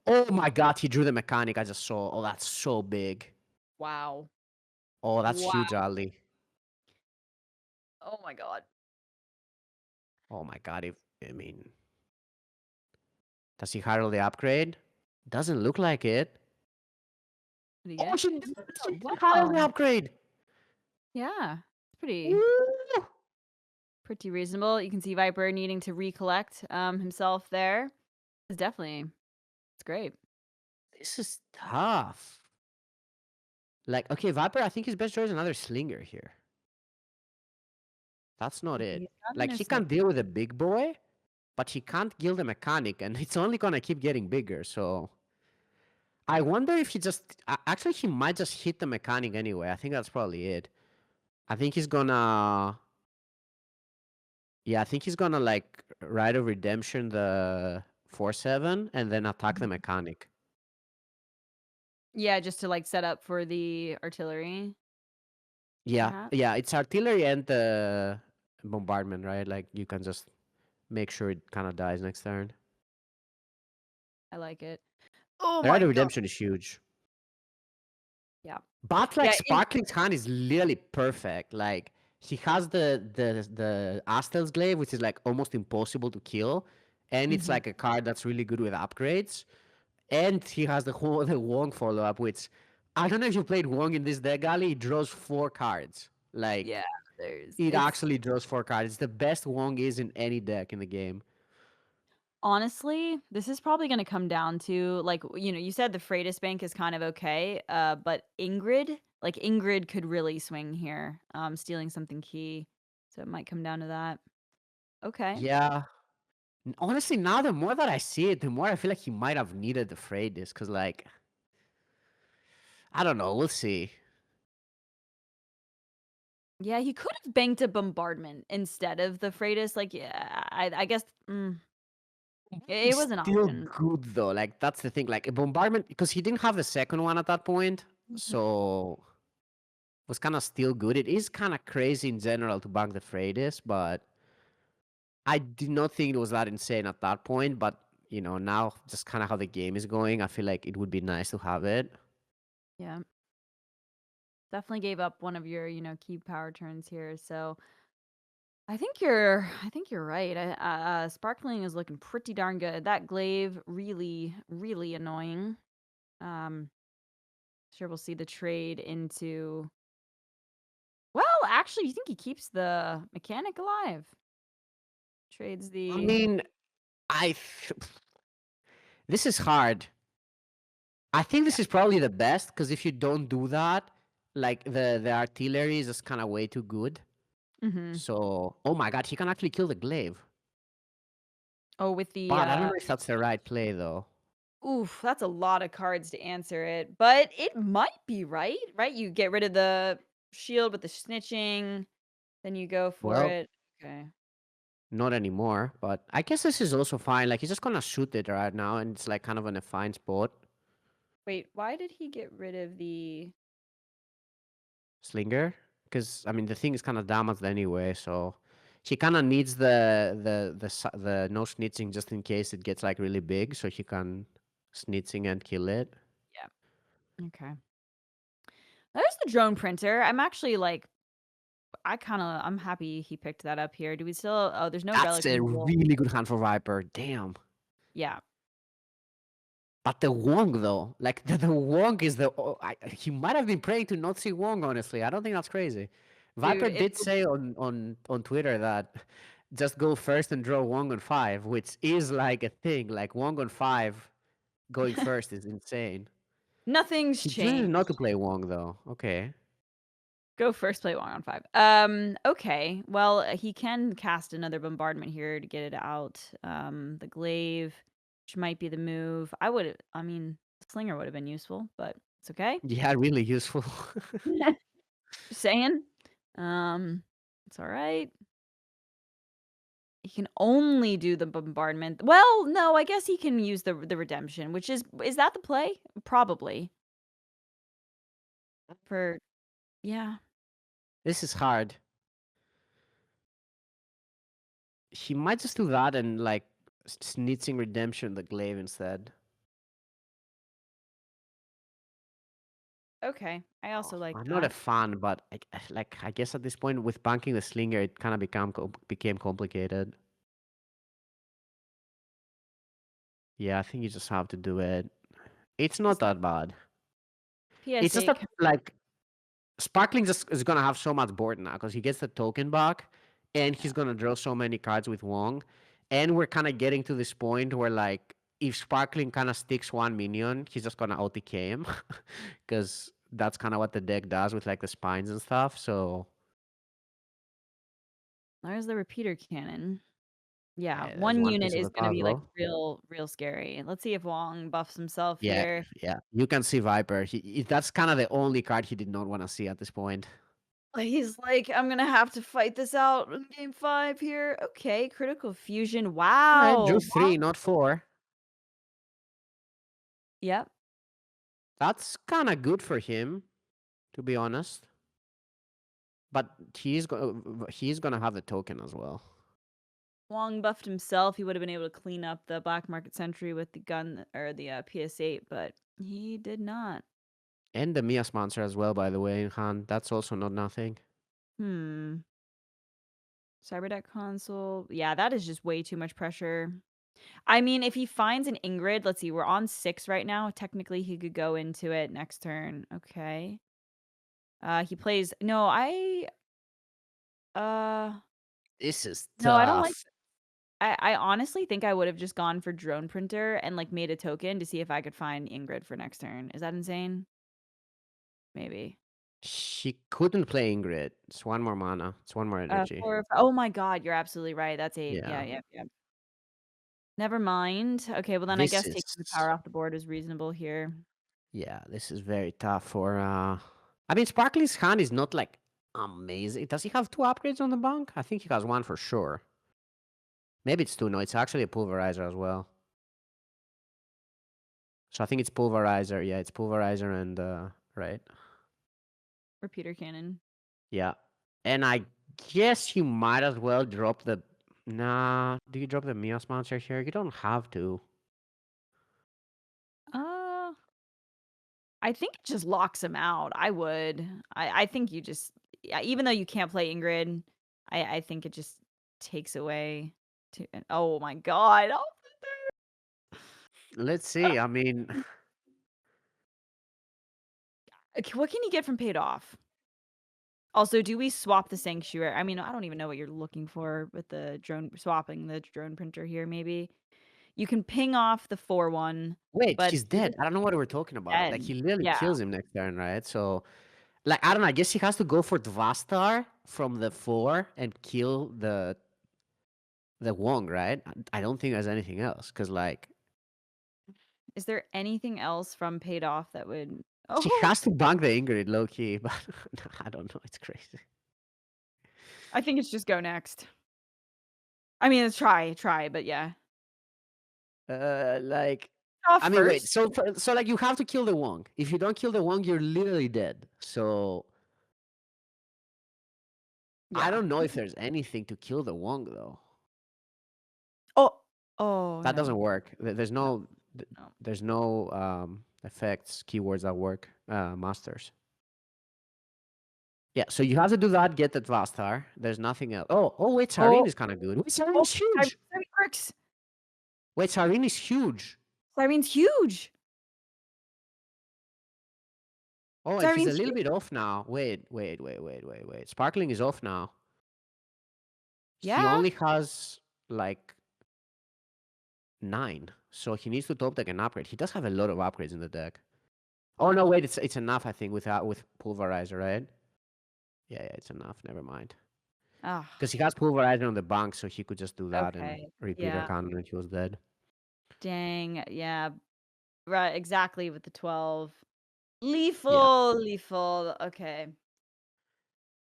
Oh my god, he drew the mechanic I just saw. Oh, that's so big. Wow. Oh, that's Wow. huge, Ali. Oh my god. Oh my god, I mean, does he herald the upgrade? Doesn't look like it. What do you Oh, get? she did herald the Wow. upgrade. Yeah. It's pretty Woo! pretty reasonable. You can see Viper needing to recollect himself there. It's great. This is tough. Like, okay, Viper, I think his best choice is another Slinger here. That's not it. He's got Like, no he sling. can deal with a big boy, but he can't kill the mechanic, and it's only gonna keep getting bigger, so... I wonder if he just... Actually, he might just hit the mechanic anyway. I think that's probably it. I think he's gonna... Yeah, I think he's gonna, like, Rite of Redemption the 4/7, and then attack the mechanic. Yeah, just to like set up for the artillery. Yeah, Perhaps. yeah, it's artillery and the bombardment, right? Like, you can just make sure it kind of dies next turn. I like it. Oh The Rite my of god. Redemption is huge. Yeah. But like Yeah, Sparkling's hand is literally perfect. Like he has the Astel's Glaive, which is like almost impossible to kill, and it's like a card that's really good with upgrades. And he has the Wong follow up, which I don't know if you played Wong in this deck, Ali. It draws 4 cards. Like yeah, there's it it's actually draws 4 cards. It's the best Wong is in any deck in the game. honestly, this is probably gonna come down to like, you said the Freitas Bank is kind of okay, but Ingrid could really swing here, stealing something key. So it might come down to that. Okay. Yeah. Honestly, now the more that I see it, the more I feel like he might have needed the Freydis, because like I don't know. We'll see. Yeah, he could have banked a bombardment instead of the Freitas, like, yeah, I guess, it It's was an still option. good though. Like that's the thing. Like a bombardment because he didn't have the second one at that point, Mhm. so it was kind of still good. It is kind of crazy in general to bank the Freitas, but I did not think it was that insane at that point. But now just kind of how the game is going, I feel like it would be nice to have it. Yeah. Definitely gave up one of your, key power turns here, so I think you're right. Sparkling is looking pretty darn good. That glaive really, really annoying. Um, sure we'll see the trade into. Well, actually, you think he keeps the mechanic alive? Trades I the. mean, I this is hard. I think Yeah. this is probably the best because if you don't do that, like the artillery is just kind of way too good. Mm-hmm. So, oh my god, he can actually kill the glaive. Oh, with the. But I don't know if that's the right play though. Oof, that's a lot of cards to answer it, but it might be right. Right, you get rid of the shield with the snitching, then you go for Well, it. Okay. not anymore. But I guess this is also fine. Like he's just gonna shoot it right now, and it's like kind of in a fine spot. Wait, why did he get rid of the? Slinger, because I mean the thing is kind of damaged anyway, so he kind of needs the no snitching just in case it gets like really big, so he can snitching and kill it. Yeah. Okay. There's the drone printer. I'm actually like, I'm happy he picked that up here. Do we still? Oh, there's no That's relic a removal. really good hand for Viper. Damn. Yeah, But the Wong though, like the Wong is he might have been praying to not see Wong. Honestly, I don't think that's crazy. dude, Viper did say on Twitter that just go first and draw Wong on 5, which is like a thing. Like Wong on 5 going first is insane. nothing's He chooses not to changed. play Wong though. Okay. Go first, play Wong on 5. Okay. Well, he can cast another bombardment here to get it out. The glaive, which might be the move. I mean, Slinger would have been useful, but it's okay. Yeah, really useful. Just saying. Um, it's all right. He can only do the bombardment. Well, no, I guess he can use the redemption, which is that the play? Probably. For yeah. This is hard. He might just do that and like snitching redemption the glaive instead. Okay. I Oh, also like I'm not a that. fan, but I guess at this point with banking the slinger, it kind of became complicated. Yeah, I think you just have to do it. It's not Just that bad. It's just PSA. that like Sparkling just is gonna have so much board now because he gets the token back, and he's gonna draw so many cards with Wong, and we're kind of getting to this point where like if Sparkling kind of sticks one minion, he's just gonna OTK him because that's kind of what the deck does with like the spines and stuff. So There's the repeater cannon. Yeah, there's one one unit piece of is the gonna be like puzzle. real scary. Let's see if Wong buffs himself Yeah, here. yeah. You can see Viper. That's kind of the only card he did not want to see at this point. He's like, I'm gonna have to fight this out in game 5 here. Okay, critical fusion. All right, drew Wow. 3, not 4. Yep. That's kind of good for him, to be honest. But he's gonna have the token as well. Wong buffed himself. He would have been able to clean up the black market sentry with the gun or the PS8, but he did not. And the Mia sponsor as well, by the way, in hand. That's also not nothing. Hmm. Cyberdeck console. Yeah, that is just way too much pressure. I mean, if he finds an Ingrid, let's see, we're on 6 right now. Technically, he could go into it next turn. Okay. He plays. No, uh, This is no, I don't like. tough. I honestly think I would have just gone for drone printer and like made a token to see if I could find Ingrid for next turn. Is that insane? Maybe. She couldn't play Ingrid. It's one more mana. It's one more energy. Oh my God, you're absolutely right. That's 8. Yeah, Yeah. yeah, yeah. Never mind. Okay, well then I This guess taking the is power off the board is reasonable here. Yeah, this is very tough for. I mean, Sparkly's hand is not like amazing. Does he have two upgrades on the bank? I think he has one for sure. Maybe it's two. No, it's actually a pulverizer as well. So I think it's pulverizer. Yeah, it's pulverizer and right. Repeater cannon. Yeah, and I guess you might as well drop the. Nah, do you drop the Mios monster here? You don't have to. Uh, I think it just locks him out. I would. I think you just, yeah, even though you can't play Ingrid, I think it just takes away to. Oh my god! Oh, Let's see. I mean, what can you get from paid off? Also, do we swap the sanctuary? I mean, I don't even know what you're looking for with the drone swapping the drone printer here. Maybe you can ping off the 4-1, wait, but he's he's dead. I don't know what we're talking about. Like dead. he literally Yeah. kills him next turn, right? So, like I don't know. I guess he has to go for Dvastar from the 4 and kill the Wong, right? I don't think there's anything else because like Is there anything else from paid off that would? he Oh, has to bank the Ingrid low key, but I don't know. It's crazy. I think it's just go next. I mean, it's try, but yeah. Like Off I mean, wait. first. So like you have to kill the Wong. If you don't kill the Wong, you're literally dead. So I Yeah. don't know if there's anything to kill the Wong though. Oh, oh That no, doesn't work. no, no. There's no effects keywords that work. Masters. Yeah, so you have to do that. Get the Vastar. There's nothing else. Oh wait, Sarene Oh, is kind of good. Wait, Sarene oh, is huge. Siren Crix. Wait, Sarene is huge. Siren's huge. Oh, and he's a Siren's little huge. bit off now. Wait. Sparkling is off now. He Yeah. only has like 9, so he needs to top deck an upgrade. He does have a lot of upgrades in the deck. Oh no, wait, it's enough. I think with Pulverizer, right? Yeah, it's enough. Never mind. Ah, Because he has Pulverizer on the bank, so he could just do that and okay. repeat her Yeah. cannon when he was dead. Dang. Yeah. Right. Exactly with the 12. Yeah. Lethal. Okay.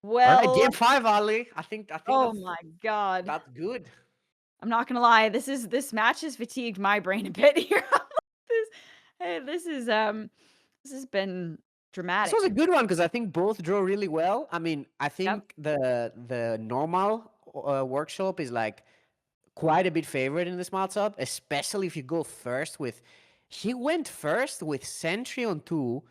All right, Well. DM5, Ali. I think Oh my god. that's good. I'm not gonna lie. This match has fatigued my brain a bit here. this, hey, this has been This dramatic. was a good one because I think both draw really well. I mean, I Yep. think the normal workshop is like quite a bit favored in this matchup, especially if you go first with. He went first with Sentry on 2,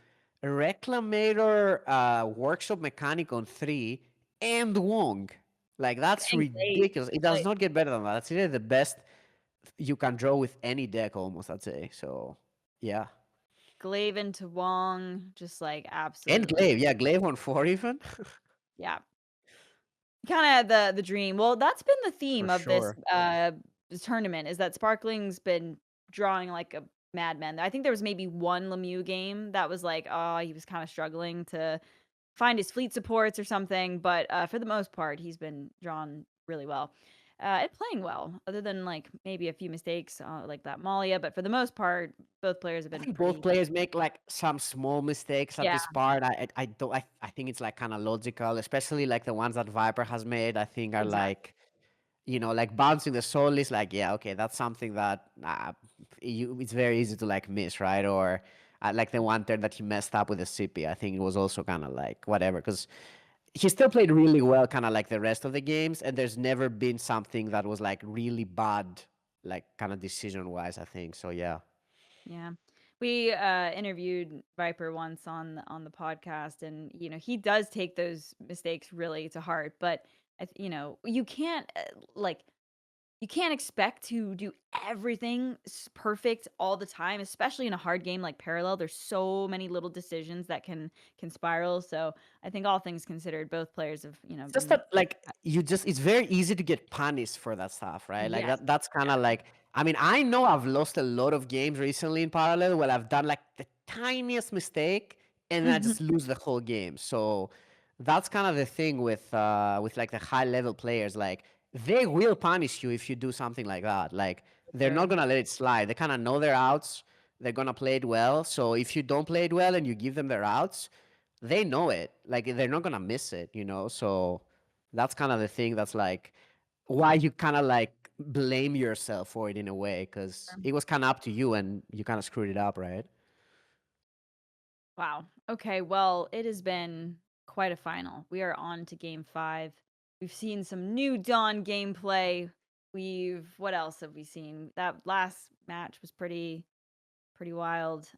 Reclamator Workshop Mechanic on 3, and Wong. Like, that's And Glaive. ridiculous. It does not get better than that. That's really the best you can draw with any deck, almost, I'd say. So, yeah. Glaive into Wong, just like And absolutely. Glaive. Yeah, Glaive on 4 even. Yeah. Kind of the dream. Well, that's been the For theme of sure. this tournament, is that Sparkling's been drawing like a madman. I think there was maybe one Lemieux game that was like, oh, he was kind of struggling to find his fleet supports or something, but for the most part, he's been drawn really well. And playing well, other than like maybe a few mistakes like that Malia, but for the most part, both players have I been think both pretty. players make like some small mistakes at Yeah, this part. I don't I think it's like kind of logical, especially like the ones that Viper has made. I think are exactly. like like bouncing the soul is like yeah okay that's something that it's very easy to like miss right or like the one turn that he messed up with the CP. I think it was also kind of like whatever because he still played really well, kind of like the rest of the games, and there's never been something that was like really bad, like kind of decision wise. I think so. Yeah. Yeah. We interviewed Viper once on the podcast, and he does take those mistakes really to heart, but you can't like you can't expect to do everything perfect all the time, especially in a hard game like Parallel. There's so many little decisions that can spiral. So I think all things considered, both players have It's just been. that like it's very easy to get punished for that stuff, right? Like Yes. that's kind of Yeah. like I mean, I know I've lost a lot of games recently in parallel where I've done like the tiniest mistake and then I just lose the whole game. So that's kind of the thing with like the high level players. Like they will punish you if you do something like that. Like they're not Sure. gonna let it slide. They kind of know their outs. they're gonna play it well. So if you don't play it well and you give them the routes, they know it. Like they're not gonna miss it, you know. So that's kind of the thing. That's like why you kind of like blame yourself for it in a way, because it was kind of up to you and you kind of screwed it up, right? Wow. Okay, well, it has been quite a final. We are on to game 5. We've seen some new Dawn gameplay. What else have we seen? That last match was pretty wild.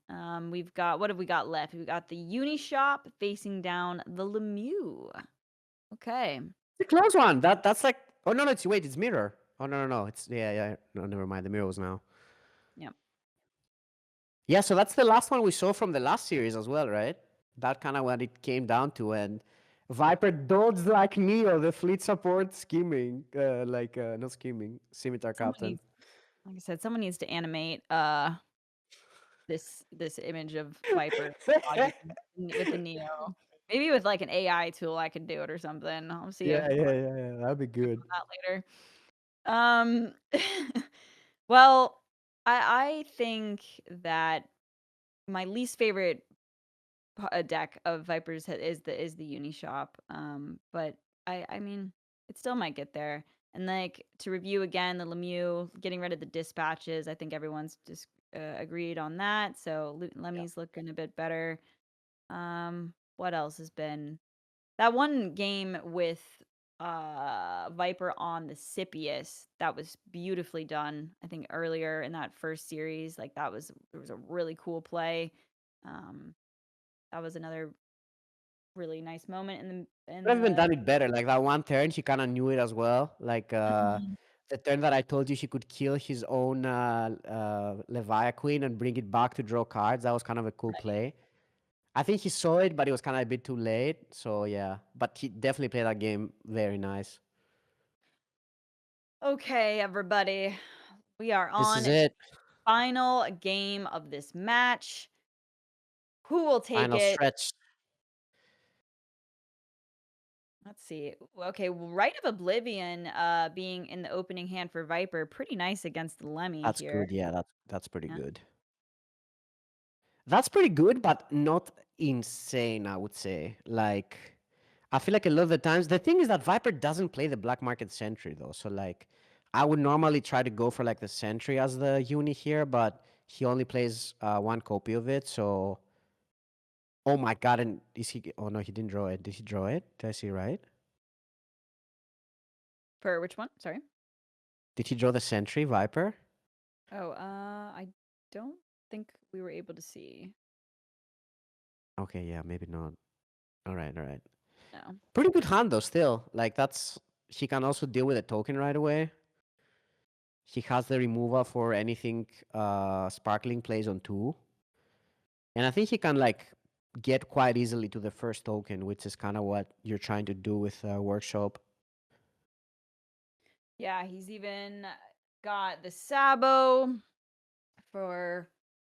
We've got what have we got left? We've got the Uni Shop facing down the Lemieux. Okay. It's a close one. That's like, oh no, no, it's mirror. Oh no, no, no, it's yeah. No, never mind. The mirror was now. Yep. Yeah, so that's the last one we saw from the last series as well, right? That kind of what it came down to, and Viper dodged like Neo, the fleet support scheming, not scheming, scimitar Someone captain. needs, like I said, someone needs to animate this image of Viper dodging with the Neo. Maybe with like an AI tool I could do it or something. I'll see if Yeah. That'd be good. that later. Um, well, I think that my least favorite deck of Vipers is the Uni Shop. But I mean, it still might get there. And like to review again, the Lemieux getting rid of the dispatches. I think everyone's just agreed on that. So Lemmy's looking a bit better. What else has been that one game with Viper on the Scipius? That was beautifully done. I think earlier in that first series, like there was a really cool play. Um, that was another really nice moment Could in have even the done it better. Like that one turn, she kind of knew it as well. Like Mhm. the turn that I told you she could kill his own Leviathan Queen and bring it back to draw cards. That was kind of a cool play. I think he saw it, but it was kind of a bit too late. So yeah, but he definitely played that game very nice. Okay, everybody. We are This is on it. final game of this match. Who will take Final it? stretch. Let's see. Okay, well, Rite of Oblivion being in the opening hand for Viper, pretty nice against the Lemmy That's here. good. Yeah, that's pretty Yeah. good. That's pretty good, but not insane, I would say. Like, I feel like a lot of the times, the thing is that Viper doesn't play the Black Market Sentry, though. So, like, I would normally try to go for, like, the Sentry as the uni here, but he only plays one copy of it. So, oh my God. And is he, oh no, he didn't draw it. Did he draw it? Did I see right? For which one? Sorry. Did he draw the Sentry, Viper? Oh, I don't think we were able to see. Okay, yeah, maybe not. All right, all right. No. Pretty good hand, though, still. Like, that's, he can also deal with a token right away. He has the removal for anything Sparkling plays on 2. And I think he can like get quite easily to the first token, which is kind of what you're trying to do with Workshop. Yeah, he's even got the Sabo for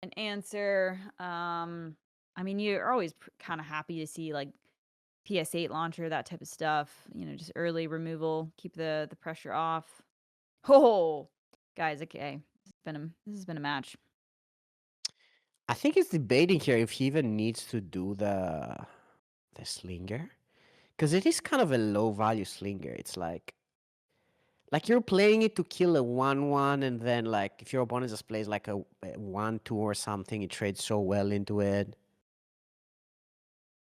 an answer. I mean, you're always kind of happy to see like PS8 launcher, that type of stuff. You know, just early removal, keep the pressure off. Oh, guys, okay, this has been a match. I think he's debating here if he even needs to do the Slinger. Because it is kind of a low value Slinger. It's like you're playing it to kill a 1/1, and then like if your opponent just plays like a 1/2 or something, it trades so well into it.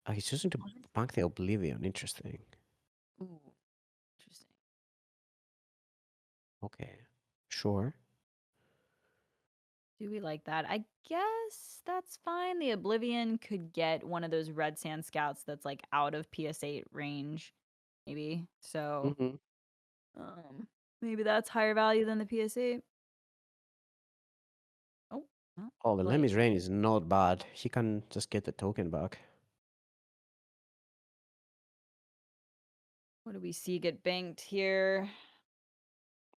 Oh, he's choosing to bank the Oblivion. Interesting. Ooh, interesting. Okay. Sure. Do we like that? I guess that's fine. The Oblivion could get one of those Red Sand Scouts that's like out of PS8 range, maybe. So, Mm-hmm. maybe that's higher value than the PS8. Oh, well, Oh, the play. Lemmy's Rain is not bad. He can just get the token back. What do we see get banked here?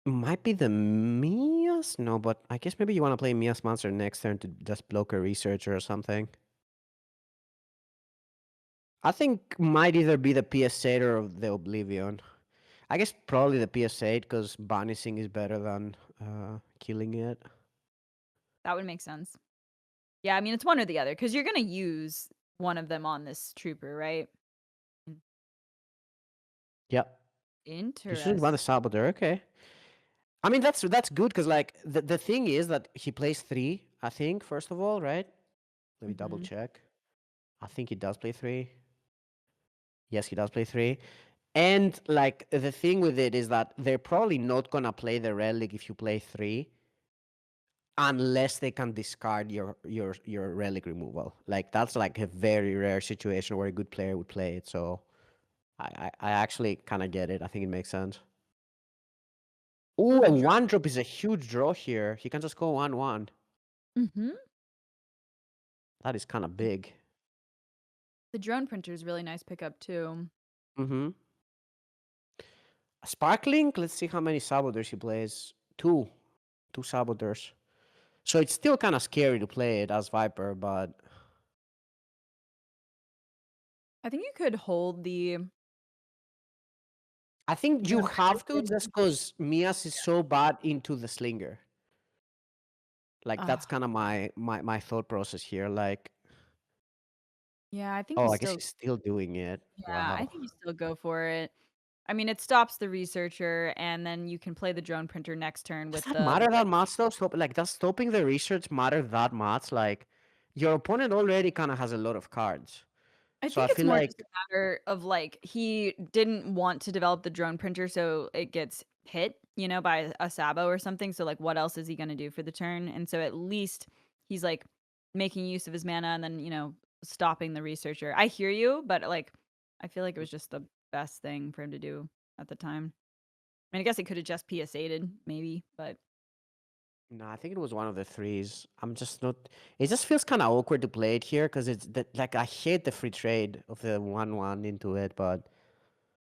Might be the Mia's? No, but I guess maybe you want to play Mia's monster next turn to just block a researcher or something. I think might either be the PS8 or the Oblivion. I guess probably the PS8 because banishing is better than killing it. That would make sense. Yeah, I mean, it's one or the other because you're gonna use one of them on this trooper, right? Mm, Yep. You should run Interest the Saboteur. Okay. I mean, that's good because like the thing is that he plays three. I think first of all, right? Let me double Mhm. check. I think he does play three. Yes, he does play three. And like the thing with it is that they're probably not gonna play the relic if you play three, unless they can discard your relic removal. Like that's like a very rare situation where a good player would play it. So I actually kind of get it. I think it makes sense. Ooh, The a drone. one drop is a huge draw here. He can just go 1/1. Mhm. That is kind of big. The drone printer is really nice pickup too. Mm-hmm. Sparkling. Let's see how many saboteurs he plays. Two saboteurs. So it's still kind of scary to play it as Viper, but I think you could hold the I think you drone printer have to thing. just because Mias is so bad into the slinger. Like that's Ah, kind of my thought process here. Like, yeah, I think you oh, I guess still he's still doing it. yeah, I Wow. think you still go for it. I mean, it stops the researcher, and then you can play the drone printer next turn Does with that the matter that much though? Does stopping the research matter that much? Like, your opponent already kind of has a lot of cards, I so I think it's feel more just like a matter of, like, he didn't want to develop the drone printer so it gets hit, by a Sabo or something, so, like, what else is he gonna do for the turn? And so at least he's, like, making use of his mana and then, stopping the researcher. I hear you, but, like, I feel like it was just the best thing for him to do at the time. I mean, I guess he coulda just PSA'd maybe, but no, I think it was one of the threes. I'm just not. It just feels kind of awkward to play it here because it's that like I hate the free trade of the 1/1 into it, but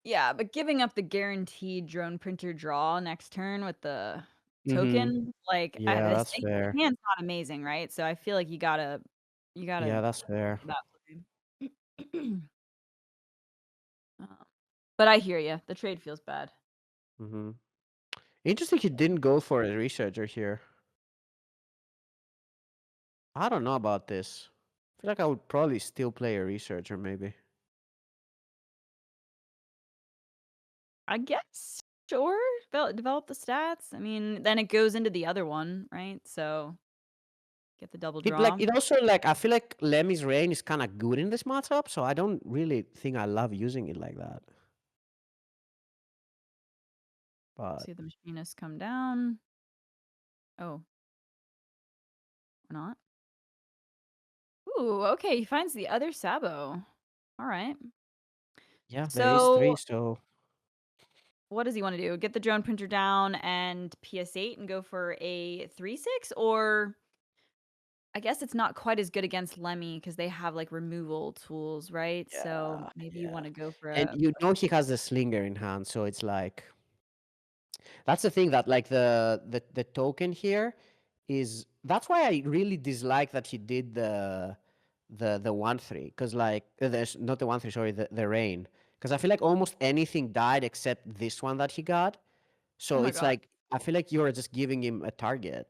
yeah, but giving up the guaranteed drone printer draw next turn with the mm-hmm. token, like, I Yeah, this that's the fair. hand's not amazing, right? So I feel like you gotta Yeah, that's fair. for that play. Um, but I hear you. The trade feels bad. Mm-hmm. Interesting he didn't go for a researcher here. I don't know about this. I feel like I would probably still play a researcher, maybe. I guess, sure, develop the stats. I mean, then it goes into the other one, right? So get the double draw. It also like I feel like Lemmy's Rain is kind of good in this matchup, so I don't really think I love using it like that. But See the machinists come down. Oh, or not. Ooh, okay, he finds the other Sabo. All right. yeah, there is three, So so what does he wanna do? Get the drone printer down and PS8 and go for a 3/6? Or I guess it's not quite as good against Lemmy because they have, like, removal tools, right? So yeah, maybe you yeah. wanna go for And a you know he has the slinger in hand, so it's like that's the thing that like the token here is that's why I really dislike that he did the 1/3 because like there's not the 1/3 sorry the rain because I feel like almost anything died except this one that he got. oh So my it's god, like I feel like you're just giving him a target.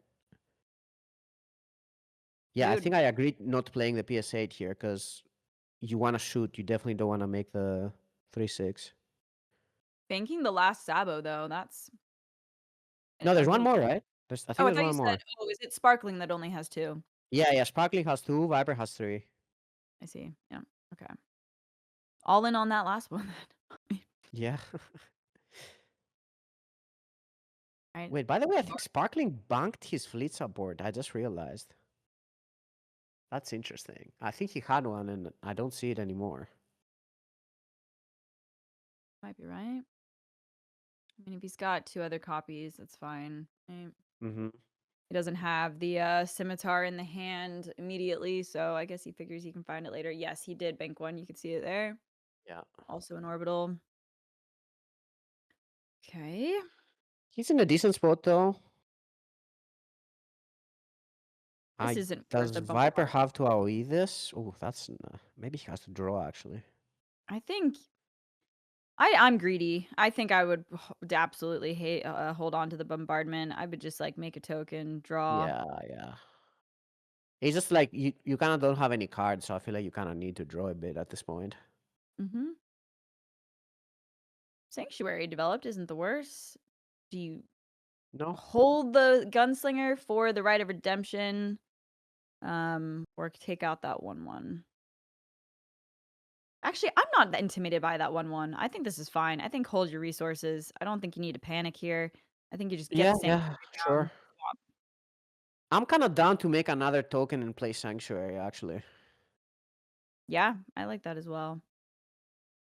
Yeah, I dude, think I agreed not playing the PS8 here because you want to shoot. You definitely don't want to make the 3/6. banking the last Sabo, though, that's No, a there's one little. more, right? I think Oh, I there's thought you one said, more. oh, is it Sparkling that only has 2? Yeah, yeah. Sparkling has two. Viper has three. I see, yeah, okay. All in on that last one then. Yeah. Right? Wait, by the way, I think Sparkling banked his fleet support. I just realized. That's interesting. I think he had one and I don't see it anymore. Might be right. I mean, if he's got 2 other copies, that's fine, right? Mm-hmm. He doesn't have the, scimitar in the hand immediately, so I guess he figures he can find it later. Yes, he did bank 1, you can see it there. Yeah. Also an orbital. Okay. He's in a decent spot though. This I isn't worth does a Viper bombardment. have to AoE this? Oh, that's maybe he has to draw actually. I think I'm greedy. I think I would absolutely hold on to the bombardment. I would just, like, make a token, draw. Yeah, yeah. It's just like you kind of don't have any cards, so I feel like you kind of need to draw a bit at this point. Mm-hmm. Sanctuary developed isn't the worst. Do you No. hold the gunslinger for the right of redemption, or take out that 1/1? Actually, I'm not that intimidated by that 1/1. I think this is fine. I think hold your resources. I don't think you need to panic here. I think you just get Yeah, the yeah, sanctuary sure. down. Swap. I'm kind of down to make another token and play Sanctuary, actually. Yeah, I like that as well.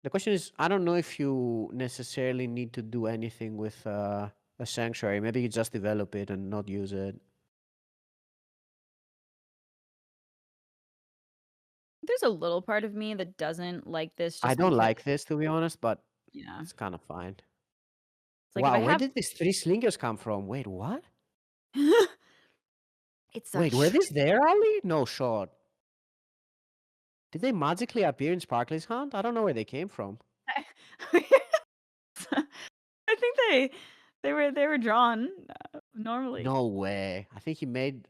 The question is, I don't know if you necessarily need to do anything with a Sanctuary. Maybe you just develop it and not use it. There's a little part of me that doesn't like this I just don't because, like this, to be honest, but yeah. it's kind of fine. It's like if I Wow, where have did these 3 slingers come from? Wait, what? it's a Wait, were these there, Ali? No shot. Did they magically appear in Sparkly's hand? I don't know where they came from. I think they were drawn, normally. No way. I think he made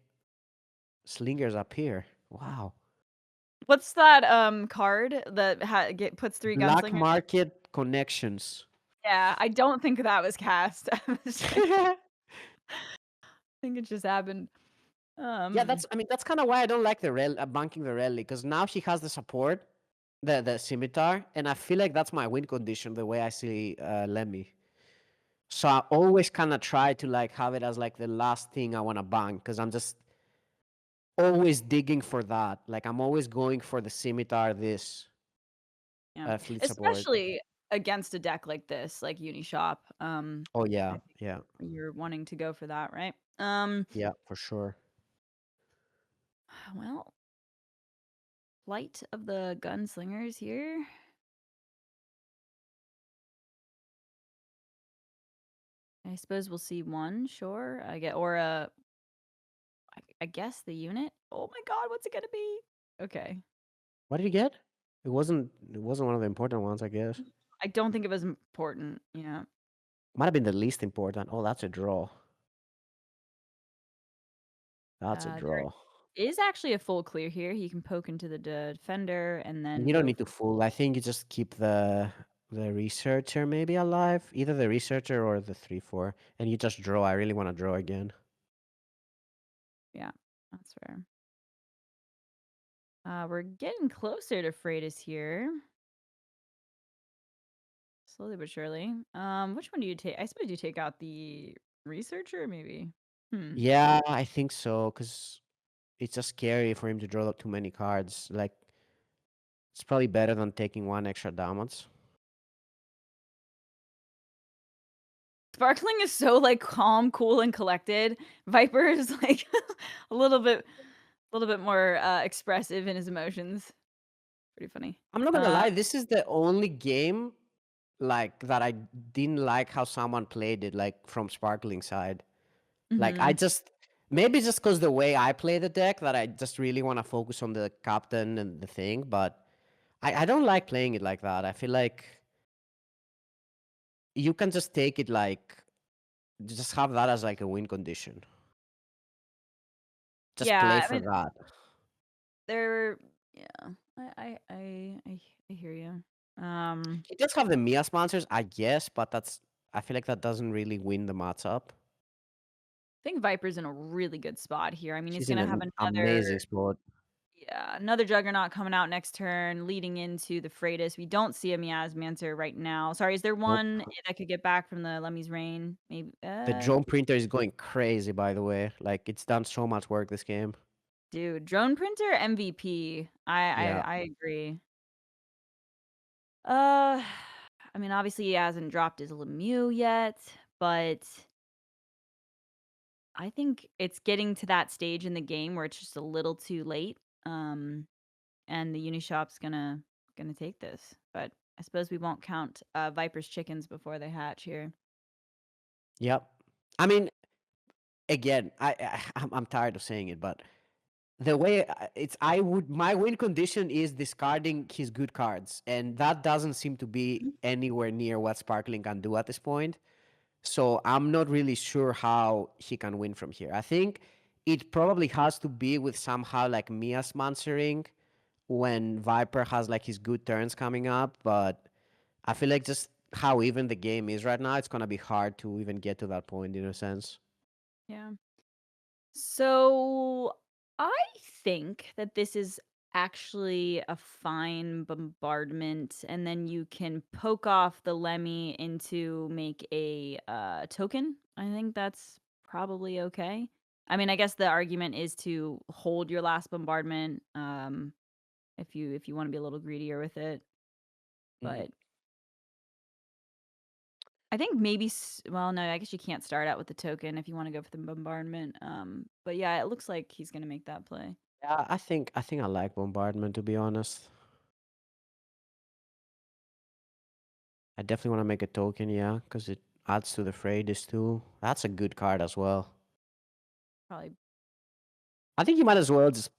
slingers appear. Wow. What's that, card that puts 3 Black gunslingers? market connections. Yeah, I don't think that was cast. I was like I think it just happened. Yeah, Um, that's kind of why I don't like the banking the rally, because now he has the support, the scimitar, and I feel like that's my win condition the way I see Lemmy. So I always kind of try to like have it as like the last thing I want to bank, because I'm just always digging for that. Like I'm always going for the scimitar, this yeah. fleet support. Especially against a deck like this, like Unishop. Oh I yeah, think yeah, you're wanting to go for that, right? yeah, for sure. Well, flight of the gunslingers here. I suppose we'll see one, sure. I guess the unit. Oh my god, what's it gonna be? Okay. What did you get? It wasn't one of the important ones, I guess. I don't think it was important. Yeah. Might have been the least important. Oh, that's a draw. That's a There draw. is actually a full clear here. He can poke into the defender and then You don't go need to for fool. I think you just keep the researcher maybe alive, either the researcher or the 3/4, and you just draw. I really want to draw again. yeah, that's fair. We're getting closer to Freitas here. Slowly but surely. Which one do you take? I suppose you take out the researcher, maybe. Hmm. Yeah, I think so, because it's just scary for him to draw up too many cards. Like it's probably better than taking one extra damage. Sparkling is so like calm, cool, and collected. Viper is like a little bit more expressive in his emotions. Pretty funny. I'm not gonna lie, this is the only game like that I didn't like how someone played it, like from Sparkling side. Like I Mhm. just maybe just because the way I play the deck that I just really want to focus on the captain and the thing, but I don't like playing it like that. I feel like you can just take it like just have that as like a win condition. Just play Yeah, I for mean, that. they're yeah. I hear you. It does have the Mia sponsors, I guess, but that's I feel like that doesn't really win the matchup. I think Viper's in a really good spot here. I mean, he's She's in gonna have an amazing spot. another Juggernaut coming out next turn, leading into the Freitas. We don't see a Miasmancer right now. Sorry, is there Nope. one that could get back from the Lemmy's Reign? Maybe. The drone printer is going crazy, by the way. Like it's done so much work this game. Dude, drone printer MVP. Yeah. I agree. Uh, I mean, obviously he hasn't dropped his Lemieux yet, but I think it's getting to that stage in the game where it's just a little too late. And the Unishop's gonna take this. But I suppose we won't count Viper's chickens before they hatch here. Yep. I mean, again, I'm tired of saying it, but the way it's I would my win condition is discarding his good cards, and that doesn't seem to be anywhere near what Sparkling can do at this point. So I'm not really sure how he can win from here. I think it probably has to be with somehow like Mia sponsoring when Viper has like his good turns coming up. But I feel like just how even the game is right now, it's gonna be hard to even get to that point in a sense. Yeah. So I think that this is actually a fine bombardment, and then you can poke off the Lemmy into make a token. I think that's probably okay. I mean, I guess the argument is to hold your last bombardment, if you want to be a little greedier with it. Mhm. But I think maybe well, no, I guess you can't start out with the token if you wanna go for the bombardment, but yeah, it looks like he's gonna make that play. Yeah, I think I like bombardment to be honest. I definitely want to make a token, yeah, because it adds to the Freydis too. That's a good card as well. Probably I think you might as well just.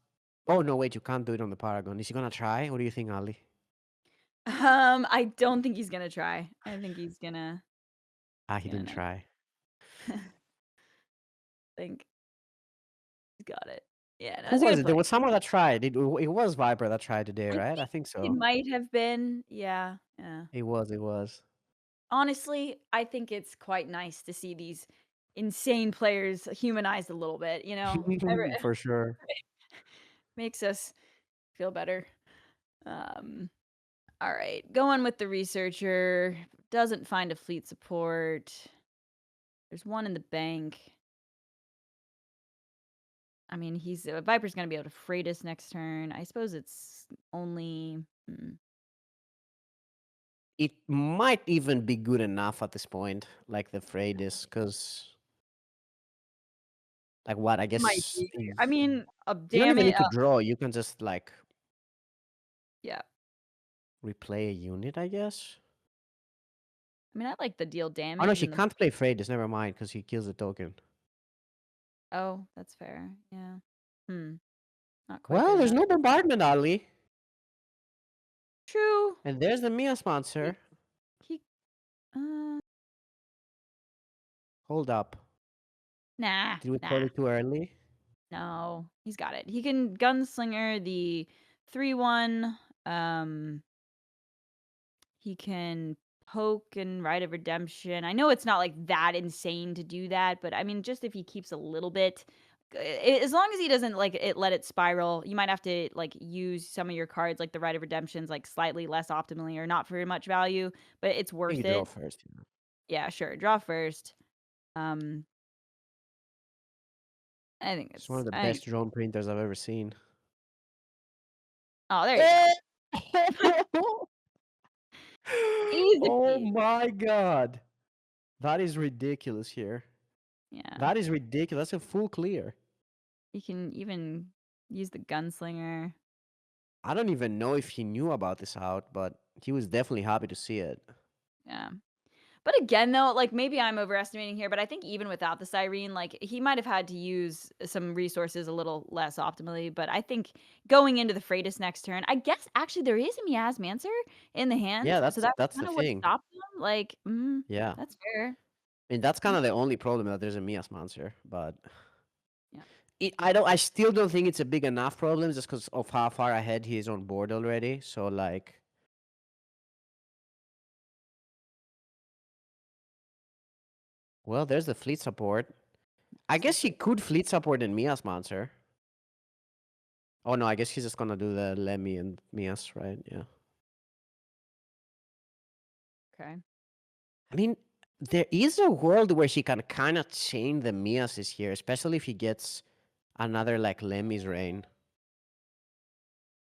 Oh no, wait, you can't do it on the Paragon. Is he gonna try? What do you think, Ali? I don't think he's gonna try. I think he's gonna Ah, he didn't not try. think he's got it. Yeah, no, Who it's a was good it? There play. was someone that tried. It was Viper that tried today, I right? I think think it so. might have been, yeah, yeah. It was. It was. Honestly, I think it's quite nice to see these insane players humanized a little bit, you know? Every For sure. makes us feel better. Um All right, going with the researcher. Doesn't find a fleet support. There's one in the bank. I mean, he's Viper's gonna be able to freight us next turn. I suppose it's only. It might even be good enough at this point, like the Freydis, because like what? I Might guess be. I mean, you don't damn even it. need to draw. You can just like Yeah. replay a unit, I guess. I mean, I like the deal Oh no, damage she and the. can't play Freydis. Never mind, because he kills the token. Oh, that's fair. Yeah. Hmm. Not quite Well, good there's enough. no bombardment, Ali. True. And there's the Mia He. sponsor. he uh. Hold up. Nah. Did we call Nah. it too early? No. He's got it. He can gunslinger the 3/1. Um. He can poke and Rite of Redemption. I know it's not, like, that insane to do that, but, I mean, just if he keeps a little bit as long as he doesn't, like, let it spiral, you might have to, like, use some of your cards, like the Rite of Redemptions, like, slightly less optimally or not for much value, but it's I think you worth draw it. first. You know. Yeah, sure, draw first. Um, I think It's one of it's the I think best drone printers I've ever seen. oh, there you go. Easy Oh peasy. my god. That is ridiculous here. Yeah. That is ridiculous. That's a full clear. You can even use the Gunslinger. I don't even know if he knew about this out, but he was definitely happy to see it. Yeah. But again, though, like, maybe I'm overestimating here, but I think even without the Cyrene, like, he might have had to use some resources a little less optimally, but I think going into the Freitas next turn, I guess actually there is a Miasmancer in the hand, Yeah, so that's that's that's the kinda what thing. stopped him, like, Yeah. that's fair. I mean, that's kind Mm, of the only problem that there's a Mias monster, but yeah. I still don't think it's a big enough problem just because of how far ahead he is on board already. So like, well, there's the fleet support. I So guess he could fleet support in Mia's monster. Oh no, I guess he's just gonna do the Lemmy and Mias, right? Yeah. okay. I mean, there is a world where he can kind of chain the Miases here, especially if he gets another like Lemmy's reign.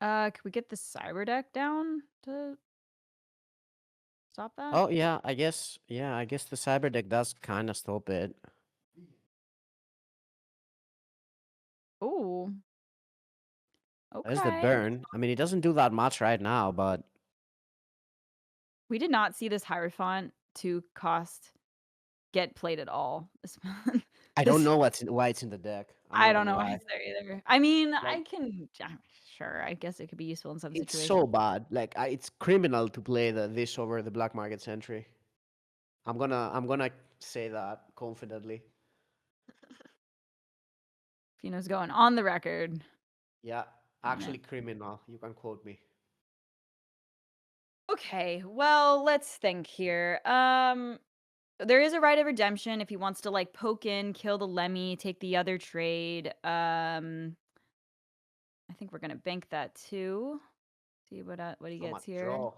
Could we get the Cyber deck down to stop that? Oh yeah, I guess. Yeah, I guess the cyber deck does kind of stop it. Ooh, There's the okay. burn. I mean, it doesn't do that much right now, but We did not see this Hierophant to cost get played at all this month. I don't This know why it's in the deck. I'm I not don't gonna know why lie. it's there either. I mean, Like, sure, I guess it could be useful in some it's situations. so bad. Like, it's criminal to play this over the black market sentry. I'm gonna say that confidently. Fino's going on the record. Yeah, On it. actually criminal. You can quote me. Okay, well, let's think here. There is a right of redemption if he wants to like poke in, kill the Lemmy, take the other trade. I think we're gonna bank that too. See what he So gets much here. draw.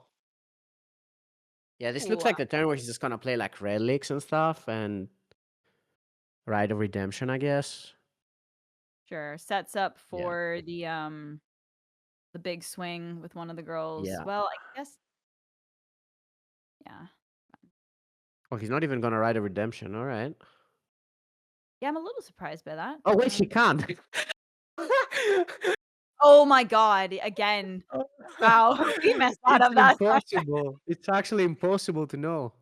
Yeah, this looks Ooh, like the turn where he's just gonna play like relics and stuff and Rite of Redemption, I guess. sure. Sets up Yeah. for the big swing with one of the girls. Yeah. Well, I guess yeah. Oh, he's not even gonna Rite of Redemption. All right. Yeah, I'm a little surprised by that. Oh wait, he can't. Oh my god, again. Wow, we messed that It's up that time. impossible. It's actually impossible to know.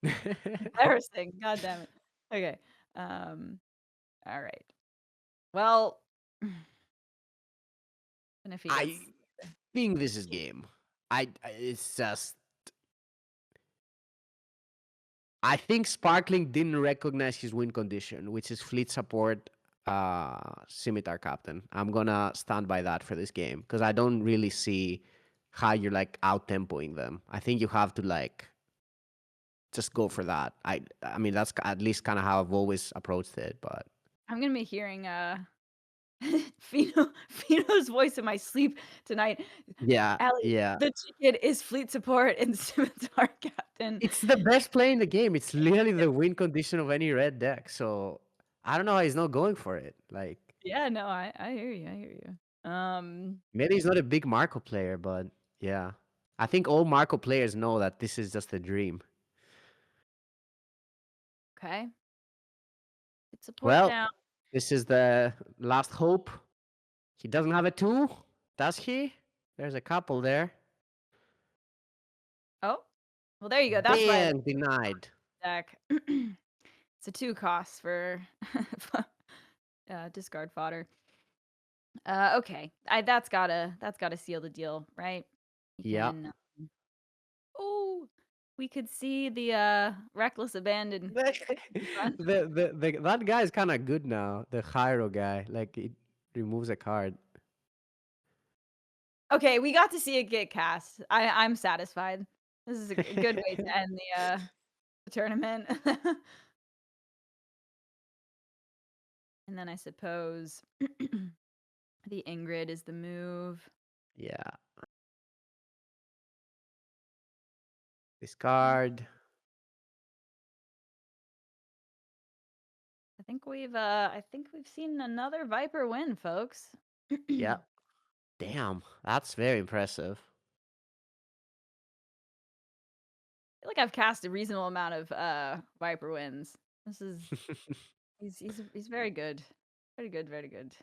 Embarrassing. God damn it. Okay. Um, all right. Well, and if he gets I think this is game. It's just I think Sparkling didn't recognize his win condition, which is fleet support scimitar captain. I'm gonna stand by that for this game because I don't really see how you're like out tempoing them. I think you have to like just go for that. I mean that's at least kind of how I've always approached it, but I'm gonna be hearing Fino's voice in my sleep tonight. yeah, Allie, yeah. the ticket is fleet support and Scimitar Captain. It's the best play in the game. It's literally the win condition of any red deck. So I don't know how he's not going for it. Like Yeah, no, I hear you. I hear you. maybe he's not a big Marco player, but yeah. I think all Marco players know that this is just a dream. Okay. It's support Well, down. this is the last hope. He doesn't have a two, does he? There's a couple there. Oh, well, there you go. That's why I like Bang, denied. the deck. It's a 2 cost for discard fodder. Okay. That's gotta seal the deal, right? You Yeah. can oh, we could see the reckless abandon in front. That guy is kind of good now. The Hyro guy, like it removes a card. Okay, we got to see it get cast. I'm satisfied. This is a good way to end the tournament. And then I suppose the Ingrid is the move. Yeah. Discard. I think we've seen another Viper win, folks. Yeah. Damn, that's very impressive. Feel like I've cast a reasonable amount of Viper wins. This is he's very good. Very good, very good.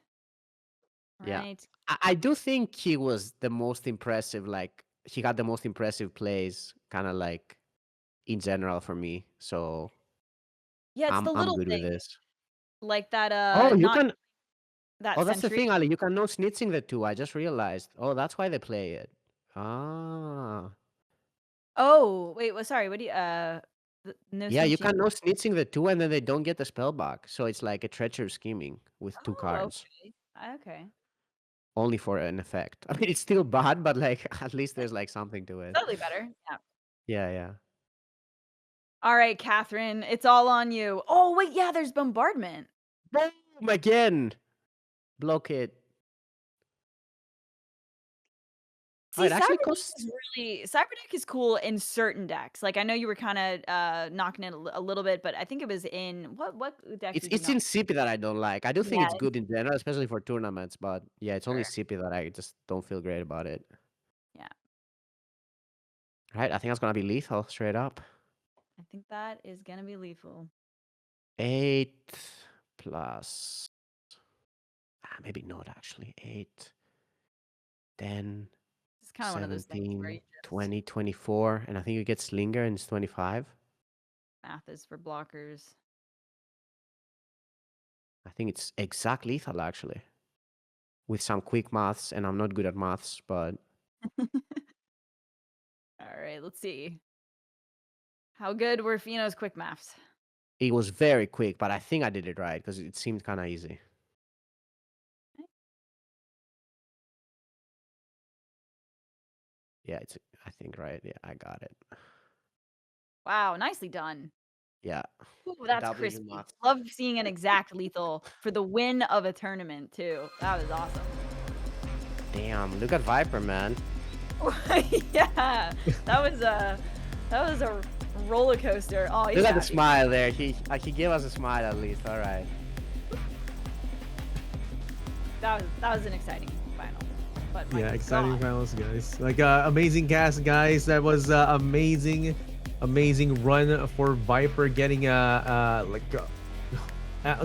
Yeah. Right. I do think he was the most impressive, like he got the most impressive plays, kind of like in general for me. So Yeah, it's the I'm little good with thing. this. Like that Oh, you not can. that Oh, that's the sentry. thing, Ali. You can no snitching the two. I just realized. Oh, that's why they play it. Ah. Oh, wait, well, sorry, what do you no Yeah, you snitching. can no snitching the two, and then they don't get the spell back. So it's like a treacherous scheming with two Oh, cards, okay. Okay. only for an effect. I mean, it's still bad, but like at least there's like something to it. Slightly better. Yeah. Yeah, yeah. All right, Catherine, it's all on you. Oh, wait, yeah, there's bombardment. Boom again. Block it. Oh, See, it actually Cyberdeck costs. is Cyberdeck is cool in certain decks. Like I know you were kind of knocking it a little bit, but I think it was in what deck did you It's knock? insipid that I don't like. I do think Yeah, it's good in general, especially for tournaments. But yeah, it's only sure. CP that I just don't feel great about it. Yeah, Right, I think that's gonna be lethal straight up. I think that is gonna be lethal. 8 plus. Maybe not actually. 8, 10, It's kind of one of those things where 17, you just 20, 24, and I think you get Slinger and it's 25. math is for blockers. I think it's exact lethal actually. With some quick maths, and I'm not good at maths, but All right, let's see. How good were Fino's quick maths? it was very quick, but I think I did it right because it seemed kind of easy. Yeah, it's I think right. Yeah, I got it. Wow, nicely done. Yeah, Ooh, that's W crispy. math. Love seeing an exact lethal for the win of a tournament too. That was awesome. Damn, look at Viper, man. Yeah, that was a roller coaster. Oh, he's Look at the happy. smile there. He gave us a smile at least. All right. That was an exciting final. But my Yeah, exciting God. finals, guys. Like amazing cast, guys. That was amazing run for Viper getting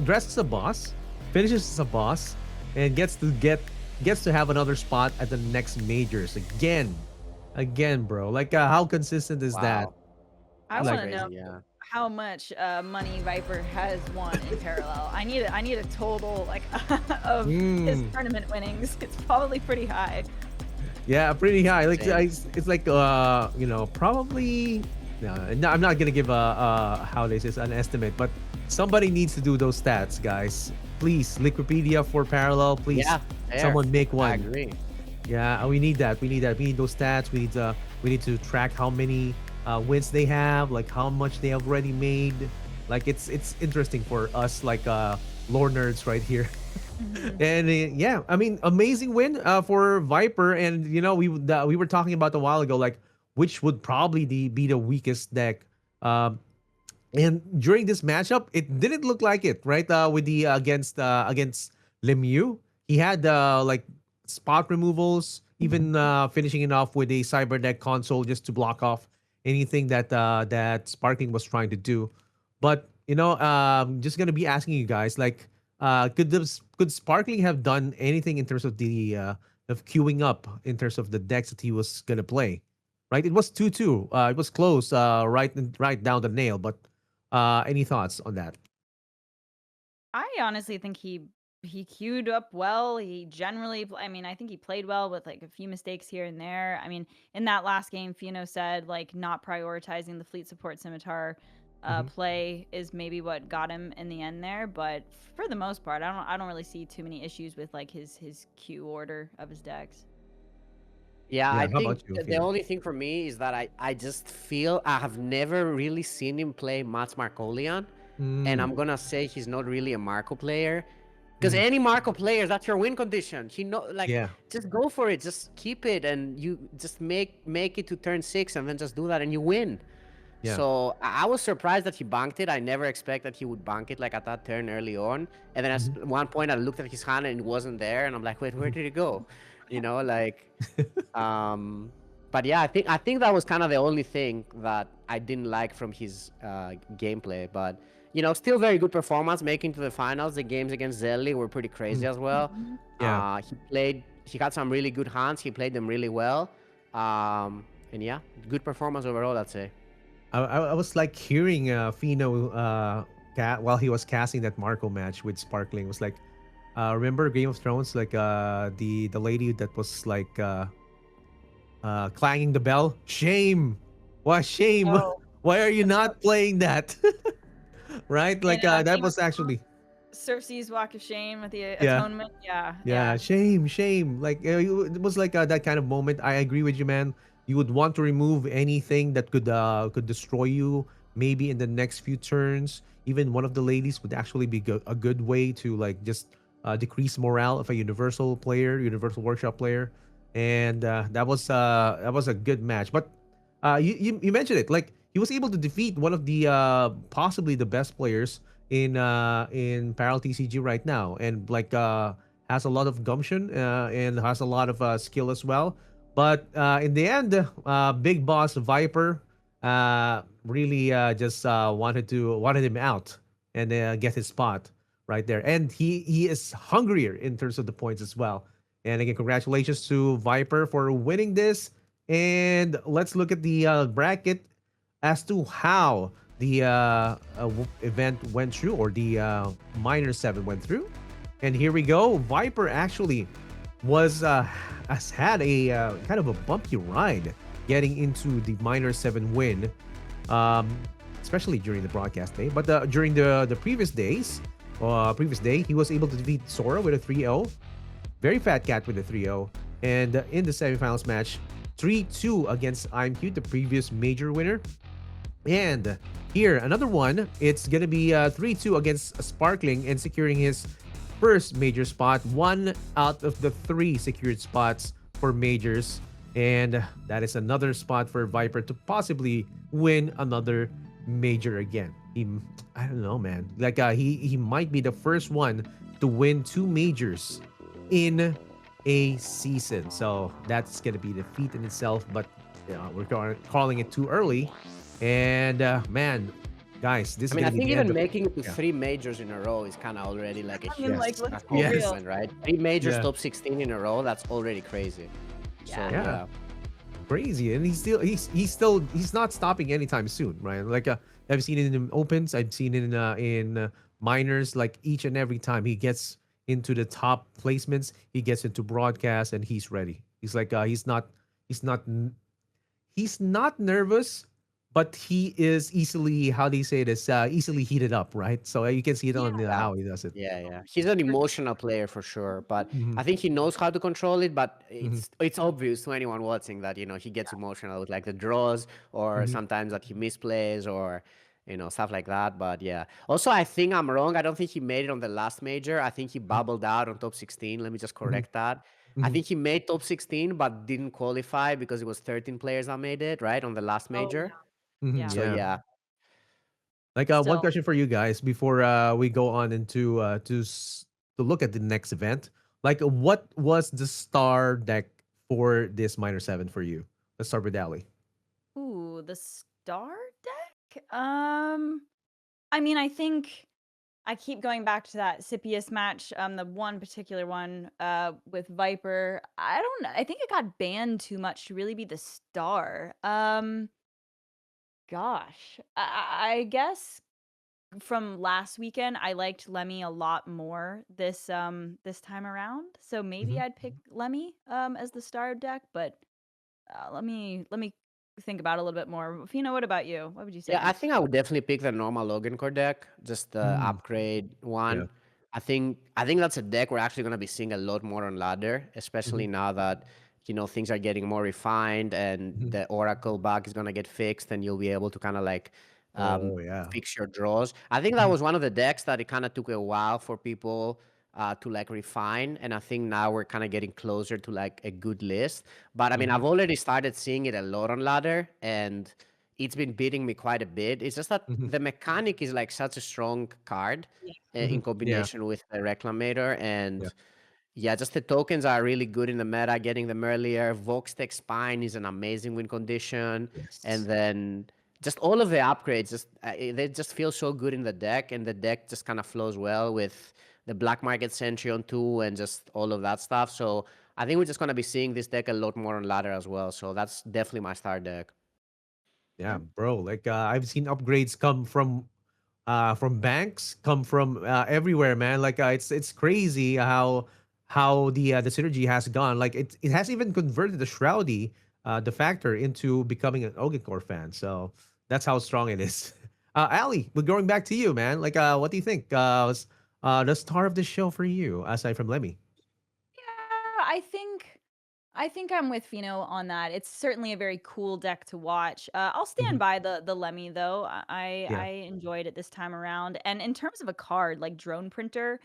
dressed as a boss, finishes as a boss, and gets to have another spot at the next majors again, bro. Like how consistent is that? Wow, I that's want Like, to know crazy. Yeah. how much money Viper has won in parallel. I need a total like of his mm, tournament winnings. It's probably pretty high. yeah, pretty high. Like Same. it's like probably. No, I'm not gonna give how this is an estimate, but somebody needs to do those stats, guys. Please, Wikipedia for parallel. Please, Yeah, fair. someone make I one. agree. Yeah, we need that. We need that. We need those stats. We need to track how many wins they have, like how much they have already made. Like it's interesting for us, like lore nerds right here. Mhm. And yeah, I mean, amazing win for Viper. And we were talking about a while ago, like which would probably be the weakest deck. Um, and during this matchup, it didn't look like it, right? With the against Lemieux, he had like spot removals, even finishing it off with a cyber deck console just to block off anything that Sparking was trying to do. But just gonna be asking you guys, like, could Sparkling have done anything in terms of the of queuing up in terms of the decks that he was gonna play? Right, it was 2-2. It was close, right down the nail. But any thoughts on that? I honestly think he queued up well. He generally, I mean, I think he played well with like a few mistakes here and there. I mean, in that last game, Fino said like not prioritizing the fleet support scimitar Hmm. play is maybe what got him in the end there. But for the most part, I don't really see too many issues with like his queue order of his decks. Yeah, Yeah, I how think about you, the Fino? only thing for me is that I just feel I have never really seen him play Mats Markolian, and Mm, I'm gonna say he's not really a Marco player. Because mhm. any Marco player, that's your win condition. Like, Yeah, just go for it, just keep it, and you just make it to turn 6, and then just do that, and you win. yeah. So I was surprised that he banked it. I never expected he would bank it like at that turn early on. And then Hmm. at one point, I looked at his hand and it wasn't there, and I'm like, wait, where Hmm. did it go? Like, um, but yeah, I think that was kind of the only thing that I didn't like from his gameplay. But still very good performance, making to the finals. The games against Zeli were pretty crazy as well. Mhm. Yeah, He got some really good hands. He played them really well. And yeah, good performance overall, I'd say. I was like hearing Fino while he was casting that Marco match with Sparkling. It was like, remember Game of Thrones, like the lady that was like clanging the bell. Shame, why shame? Oh, Why are you not playing that? Right, in like that Game of was actually. Cersei's Walk of Shame with the Yeah. atonement. Yeah, Yeah, yeah. shame. Like it was like that kind of moment. I agree with you, man. You would want to remove anything that could destroy you. Maybe in the next few turns, even one of the ladies would actually be a good way to like just decrease morale of a universal player, universal workshop player, and that was a good match. But you mentioned it, like he was able to defeat one of the possibly the best players in Parallel TCG right now, and like has a lot of gumption and has a lot of skill as well. But in the end, Big Boss Viper really just wanted him out and get his spot right there, and he is hungrier in terms of the points as well. And again, congratulations to Viper for winning this. And let's look at the bracket as to how the event went through, or the minor 7 went through. And here we go. Viper actually has had a kind of a bumpy ride getting into the minor 7 win. Um, especially during the broadcast day. But during the previous day, he was able to defeat Sora with a 3-0, very fat cat with a 3-0, and in the semifinals match, 3-2 against imcute, the previous major winner. And here, another one. It's going to be 3-2 against Sparkling and securing his first major spot, one out of the three secured spots for majors. And that is another spot for Viper to possibly win another major again. I don't know, man. Like he might be the first one to win two majors in a season. So that's gonna be the feat in itself. But we're calling it too early. And man, guys, this I is mean, I gonna be think the end even of making it to yeah. 3 majors in a row is kind of already like a I mean, huge like, let's be Yes. real. accomplishment, right? 3 majors, Yeah. top 16 in a row, that's already crazy. So, Yeah. Yeah. Crazy, and he's not stopping anytime soon, right? Like I've seen it in opens, I've seen it in minors. Like each and every time he gets into the top placements, he gets into broadcast, and he's ready. He's like he's not he's not nervous, but he is easily, how do you say this, easily heated up, right? So you can see it Yeah. on Yeah. how he does it. Yeah. He's an emotional player for sure, but Hmm. I think he knows how to control it. But Hmm. it's obvious to anyone watching that he gets emotional with like the draws or Hmm. sometimes that he misplays or stuff like that. But yeah, also I think I'm wrong. I don't think he made it on the last major. I think he bubbled out on top 16. Let me just Hmm. correct that. I Hmm. think he made top 16 but didn't qualify because it was 13 players that made it right on the last Oh, major. Hmm. yeah. So Yeah. yeah. Like one Still. question for you guys before we go on into to look at the next event. Like, what was the star deck for this minor seven for you? Let's start with Ali. Ooh, the star deck? I mean, I think I keep going back to that Scipius match, the one particular one, with Viper. I don't know. I think it got banned too much to really be the star. Gosh. I guess from last weekend, I liked Lemmy a lot more this time around. So maybe Hmm. I'd pick Lemmy as the star deck, but let me think about it a little bit more. Fina, what about you? What would you Yeah, say? I think I would definitely pick the normal Logan core deck, just the Mm, upgrade yeah. one. I think that's a deck we're actually gonna be seeing a lot more on ladder, Hmm. especially now that things are getting more refined and Hmm. the Oracle bug is gonna get fixed, and you'll be able to kind of like um, Oh yeah. fix your draws. I think that Hmm. was one of the decks that it kind of took a while for people to like refine, and I think now we're kind of getting closer to like a good list. But I mean, Hmm. I've already started seeing it a lot on ladder, and it's been beating me quite a bit. It's just that Hmm. the mechanic is like such a strong card Yeah. Hmm. in Yeah. combination with the Reclamator. Yeah. And yeah, just the tokens are really good in the meta, getting them earlier. Voxtech Spine is an amazing win condition. And Yes. then just all of the upgrades, they just feel so good in the deck. And the deck just kind of flows well with the Black Market Sentry on 2 and just all of that stuff. So I think we're just going to be seeing this deck a lot more on ladder as well. So that's definitely my star deck. Yeah, bro. Like I've seen upgrades come from banks, come from everywhere, man. Like it's crazy how the synergy has gone. Like it has even converted the Shroudy the factor into becoming an Ogenkor fan. So that's how strong it is. Ali, we're going back to you, man. Like what do you think? Was the star of the show for you, aside from Lemmy? Yeah, I think I'm with Fino on that. It's certainly a very cool deck to watch. I'll stand Hmm. by the Lemmy though. I Yeah. enjoyed it this time around. And in terms of a card like Drone Printer,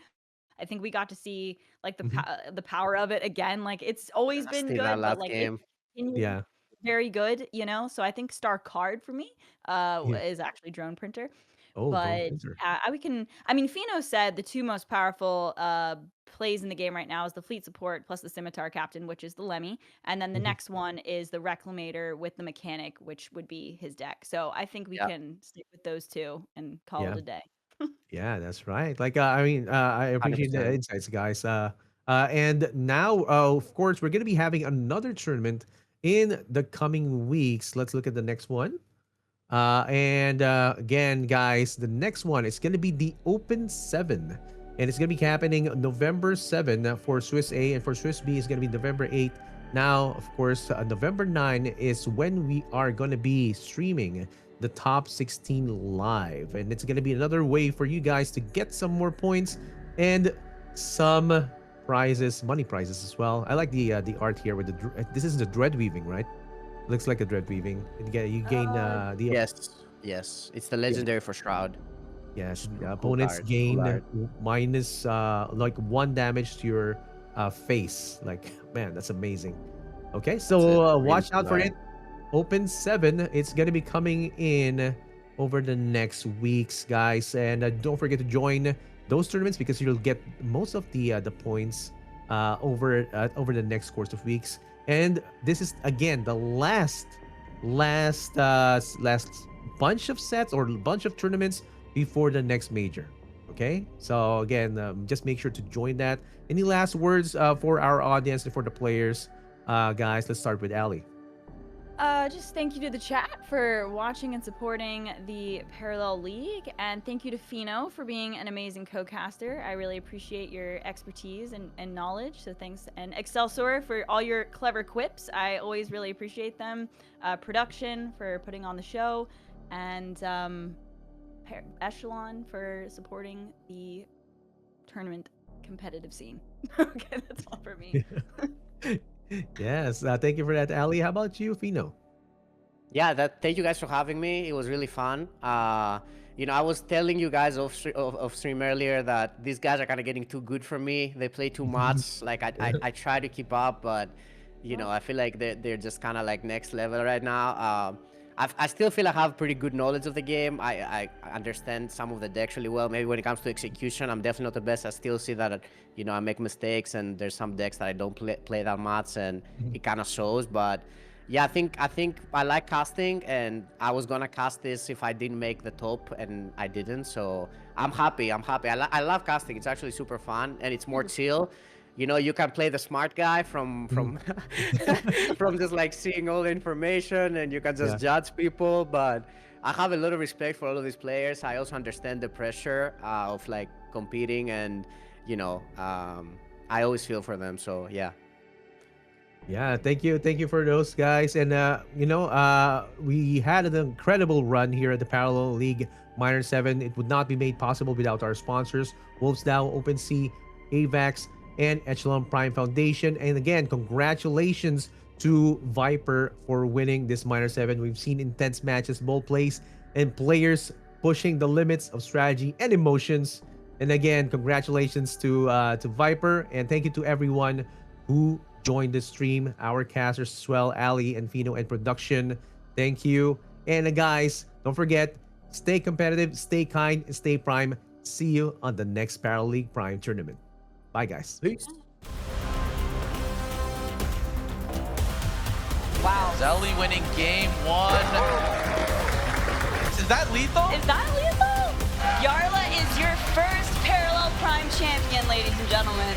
I think we got to see like Hmm. the power of it again. Like it's always been Still that good, but last like it game. continued Yeah. very good. So I think star card for me Yeah. is actually Drone Printer. Oh, drone But printer. I mean, Fino said the two most powerful plays in the game right now is the fleet support plus the scimitar captain, which is the Lemmy. And then the Hmm. next one is the Reclamator with the mechanic, which would be his deck. So I think we Yeah. can stick with those two and call it Yeah. a day. Yeah, that's right. Like, I mean, I appreciate the 100%. insights, guys. And now, of course, we're going to be having another tournament in the coming weeks. Let's look at the next one. And again, guys, the next one is going to be the Open 7. And it's going to be happening November 7 for Swiss A, and for Swiss B is going to be November 8. Now, of course, November 9 is when we are going to be streaming the top 16 live, and it's gonna be another way for you guys to get some more points and some prizes, money prizes as well. I like the art here with this is the dread weaving, right? Looks like a dread weaving. You gain the Yes, yes. It's the yeah, legendary for Shroud. yes, the Cool opponents card. Cool gain art. minus like 1 damage to your face. Like, man, that's amazing. Okay, That's it. so Really watch out cool for art. it. Open 7. It's gonna be coming in over the next weeks, guys, and don't forget to join those tournaments because you'll get most of the points over the next course of weeks. And this is again the last bunch of sets or bunch of tournaments before the next major. Okay, so again, just make sure to join that. Any last words for our audience and for the players, guys? Let's start with Ali. Just thank you to the chat for watching and supporting the Parallel League, and thank you to Fino for being an amazing co-caster. I really appreciate your expertise and knowledge, so thanks. And Excelsior for all your clever quips. I always really appreciate them. Production for putting on the show, and Echelon for supporting the tournament competitive scene. Okay, that's all for me. Yes, thank you for that, Ali. How about you, Fino? Yeah, thank you guys for having me. It was really fun. I was telling you guys off stream earlier that these guys are kind of getting too good for me. They play too much. Like I try to keep up, but I feel like they're just kind of like next level right now. I still feel I have pretty good knowledge of the game. I understand some of the decks really well. Maybe when it comes to execution, I'm definitely not the best. I still see that I make mistakes, and there's some decks that I don't play that much, and it kind of shows. But yeah, I think I like casting, and I was gonna cast this if I didn't make the top, and I didn't. So I'm happy. I love casting. It's actually super fun, and it's more chill. You can play the smart guy from from just like seeing all the information, and you can just Yeah. judge people. But I have a lot of respect for all of these players. I also understand the pressure of like competing, and I always feel for them. So yeah. Yeah, thank you for those guys. And we had an incredible run here at the Parallel League Minor 7. It would not be made possible without our sponsors, Wolves Dow, OpenSea, AVAX, and Echelon Prime Foundation. And again, congratulations to Viper for winning this Minor 7. We've seen intense matches, ball plays, and players pushing the limits of strategy and emotions. And again, congratulations to Viper, and thank you to everyone who joined the stream, our casters as well, Ali and Fino and production. Thank you. And guys, don't forget, stay competitive, stay kind, and stay prime. See you on the next Parallel League Prime tournament. Bye, guys. Peace. Wow. Zelly winning game 1. Is that lethal? Is that lethal? Yarla is your first Parallel Prime champion, ladies and gentlemen.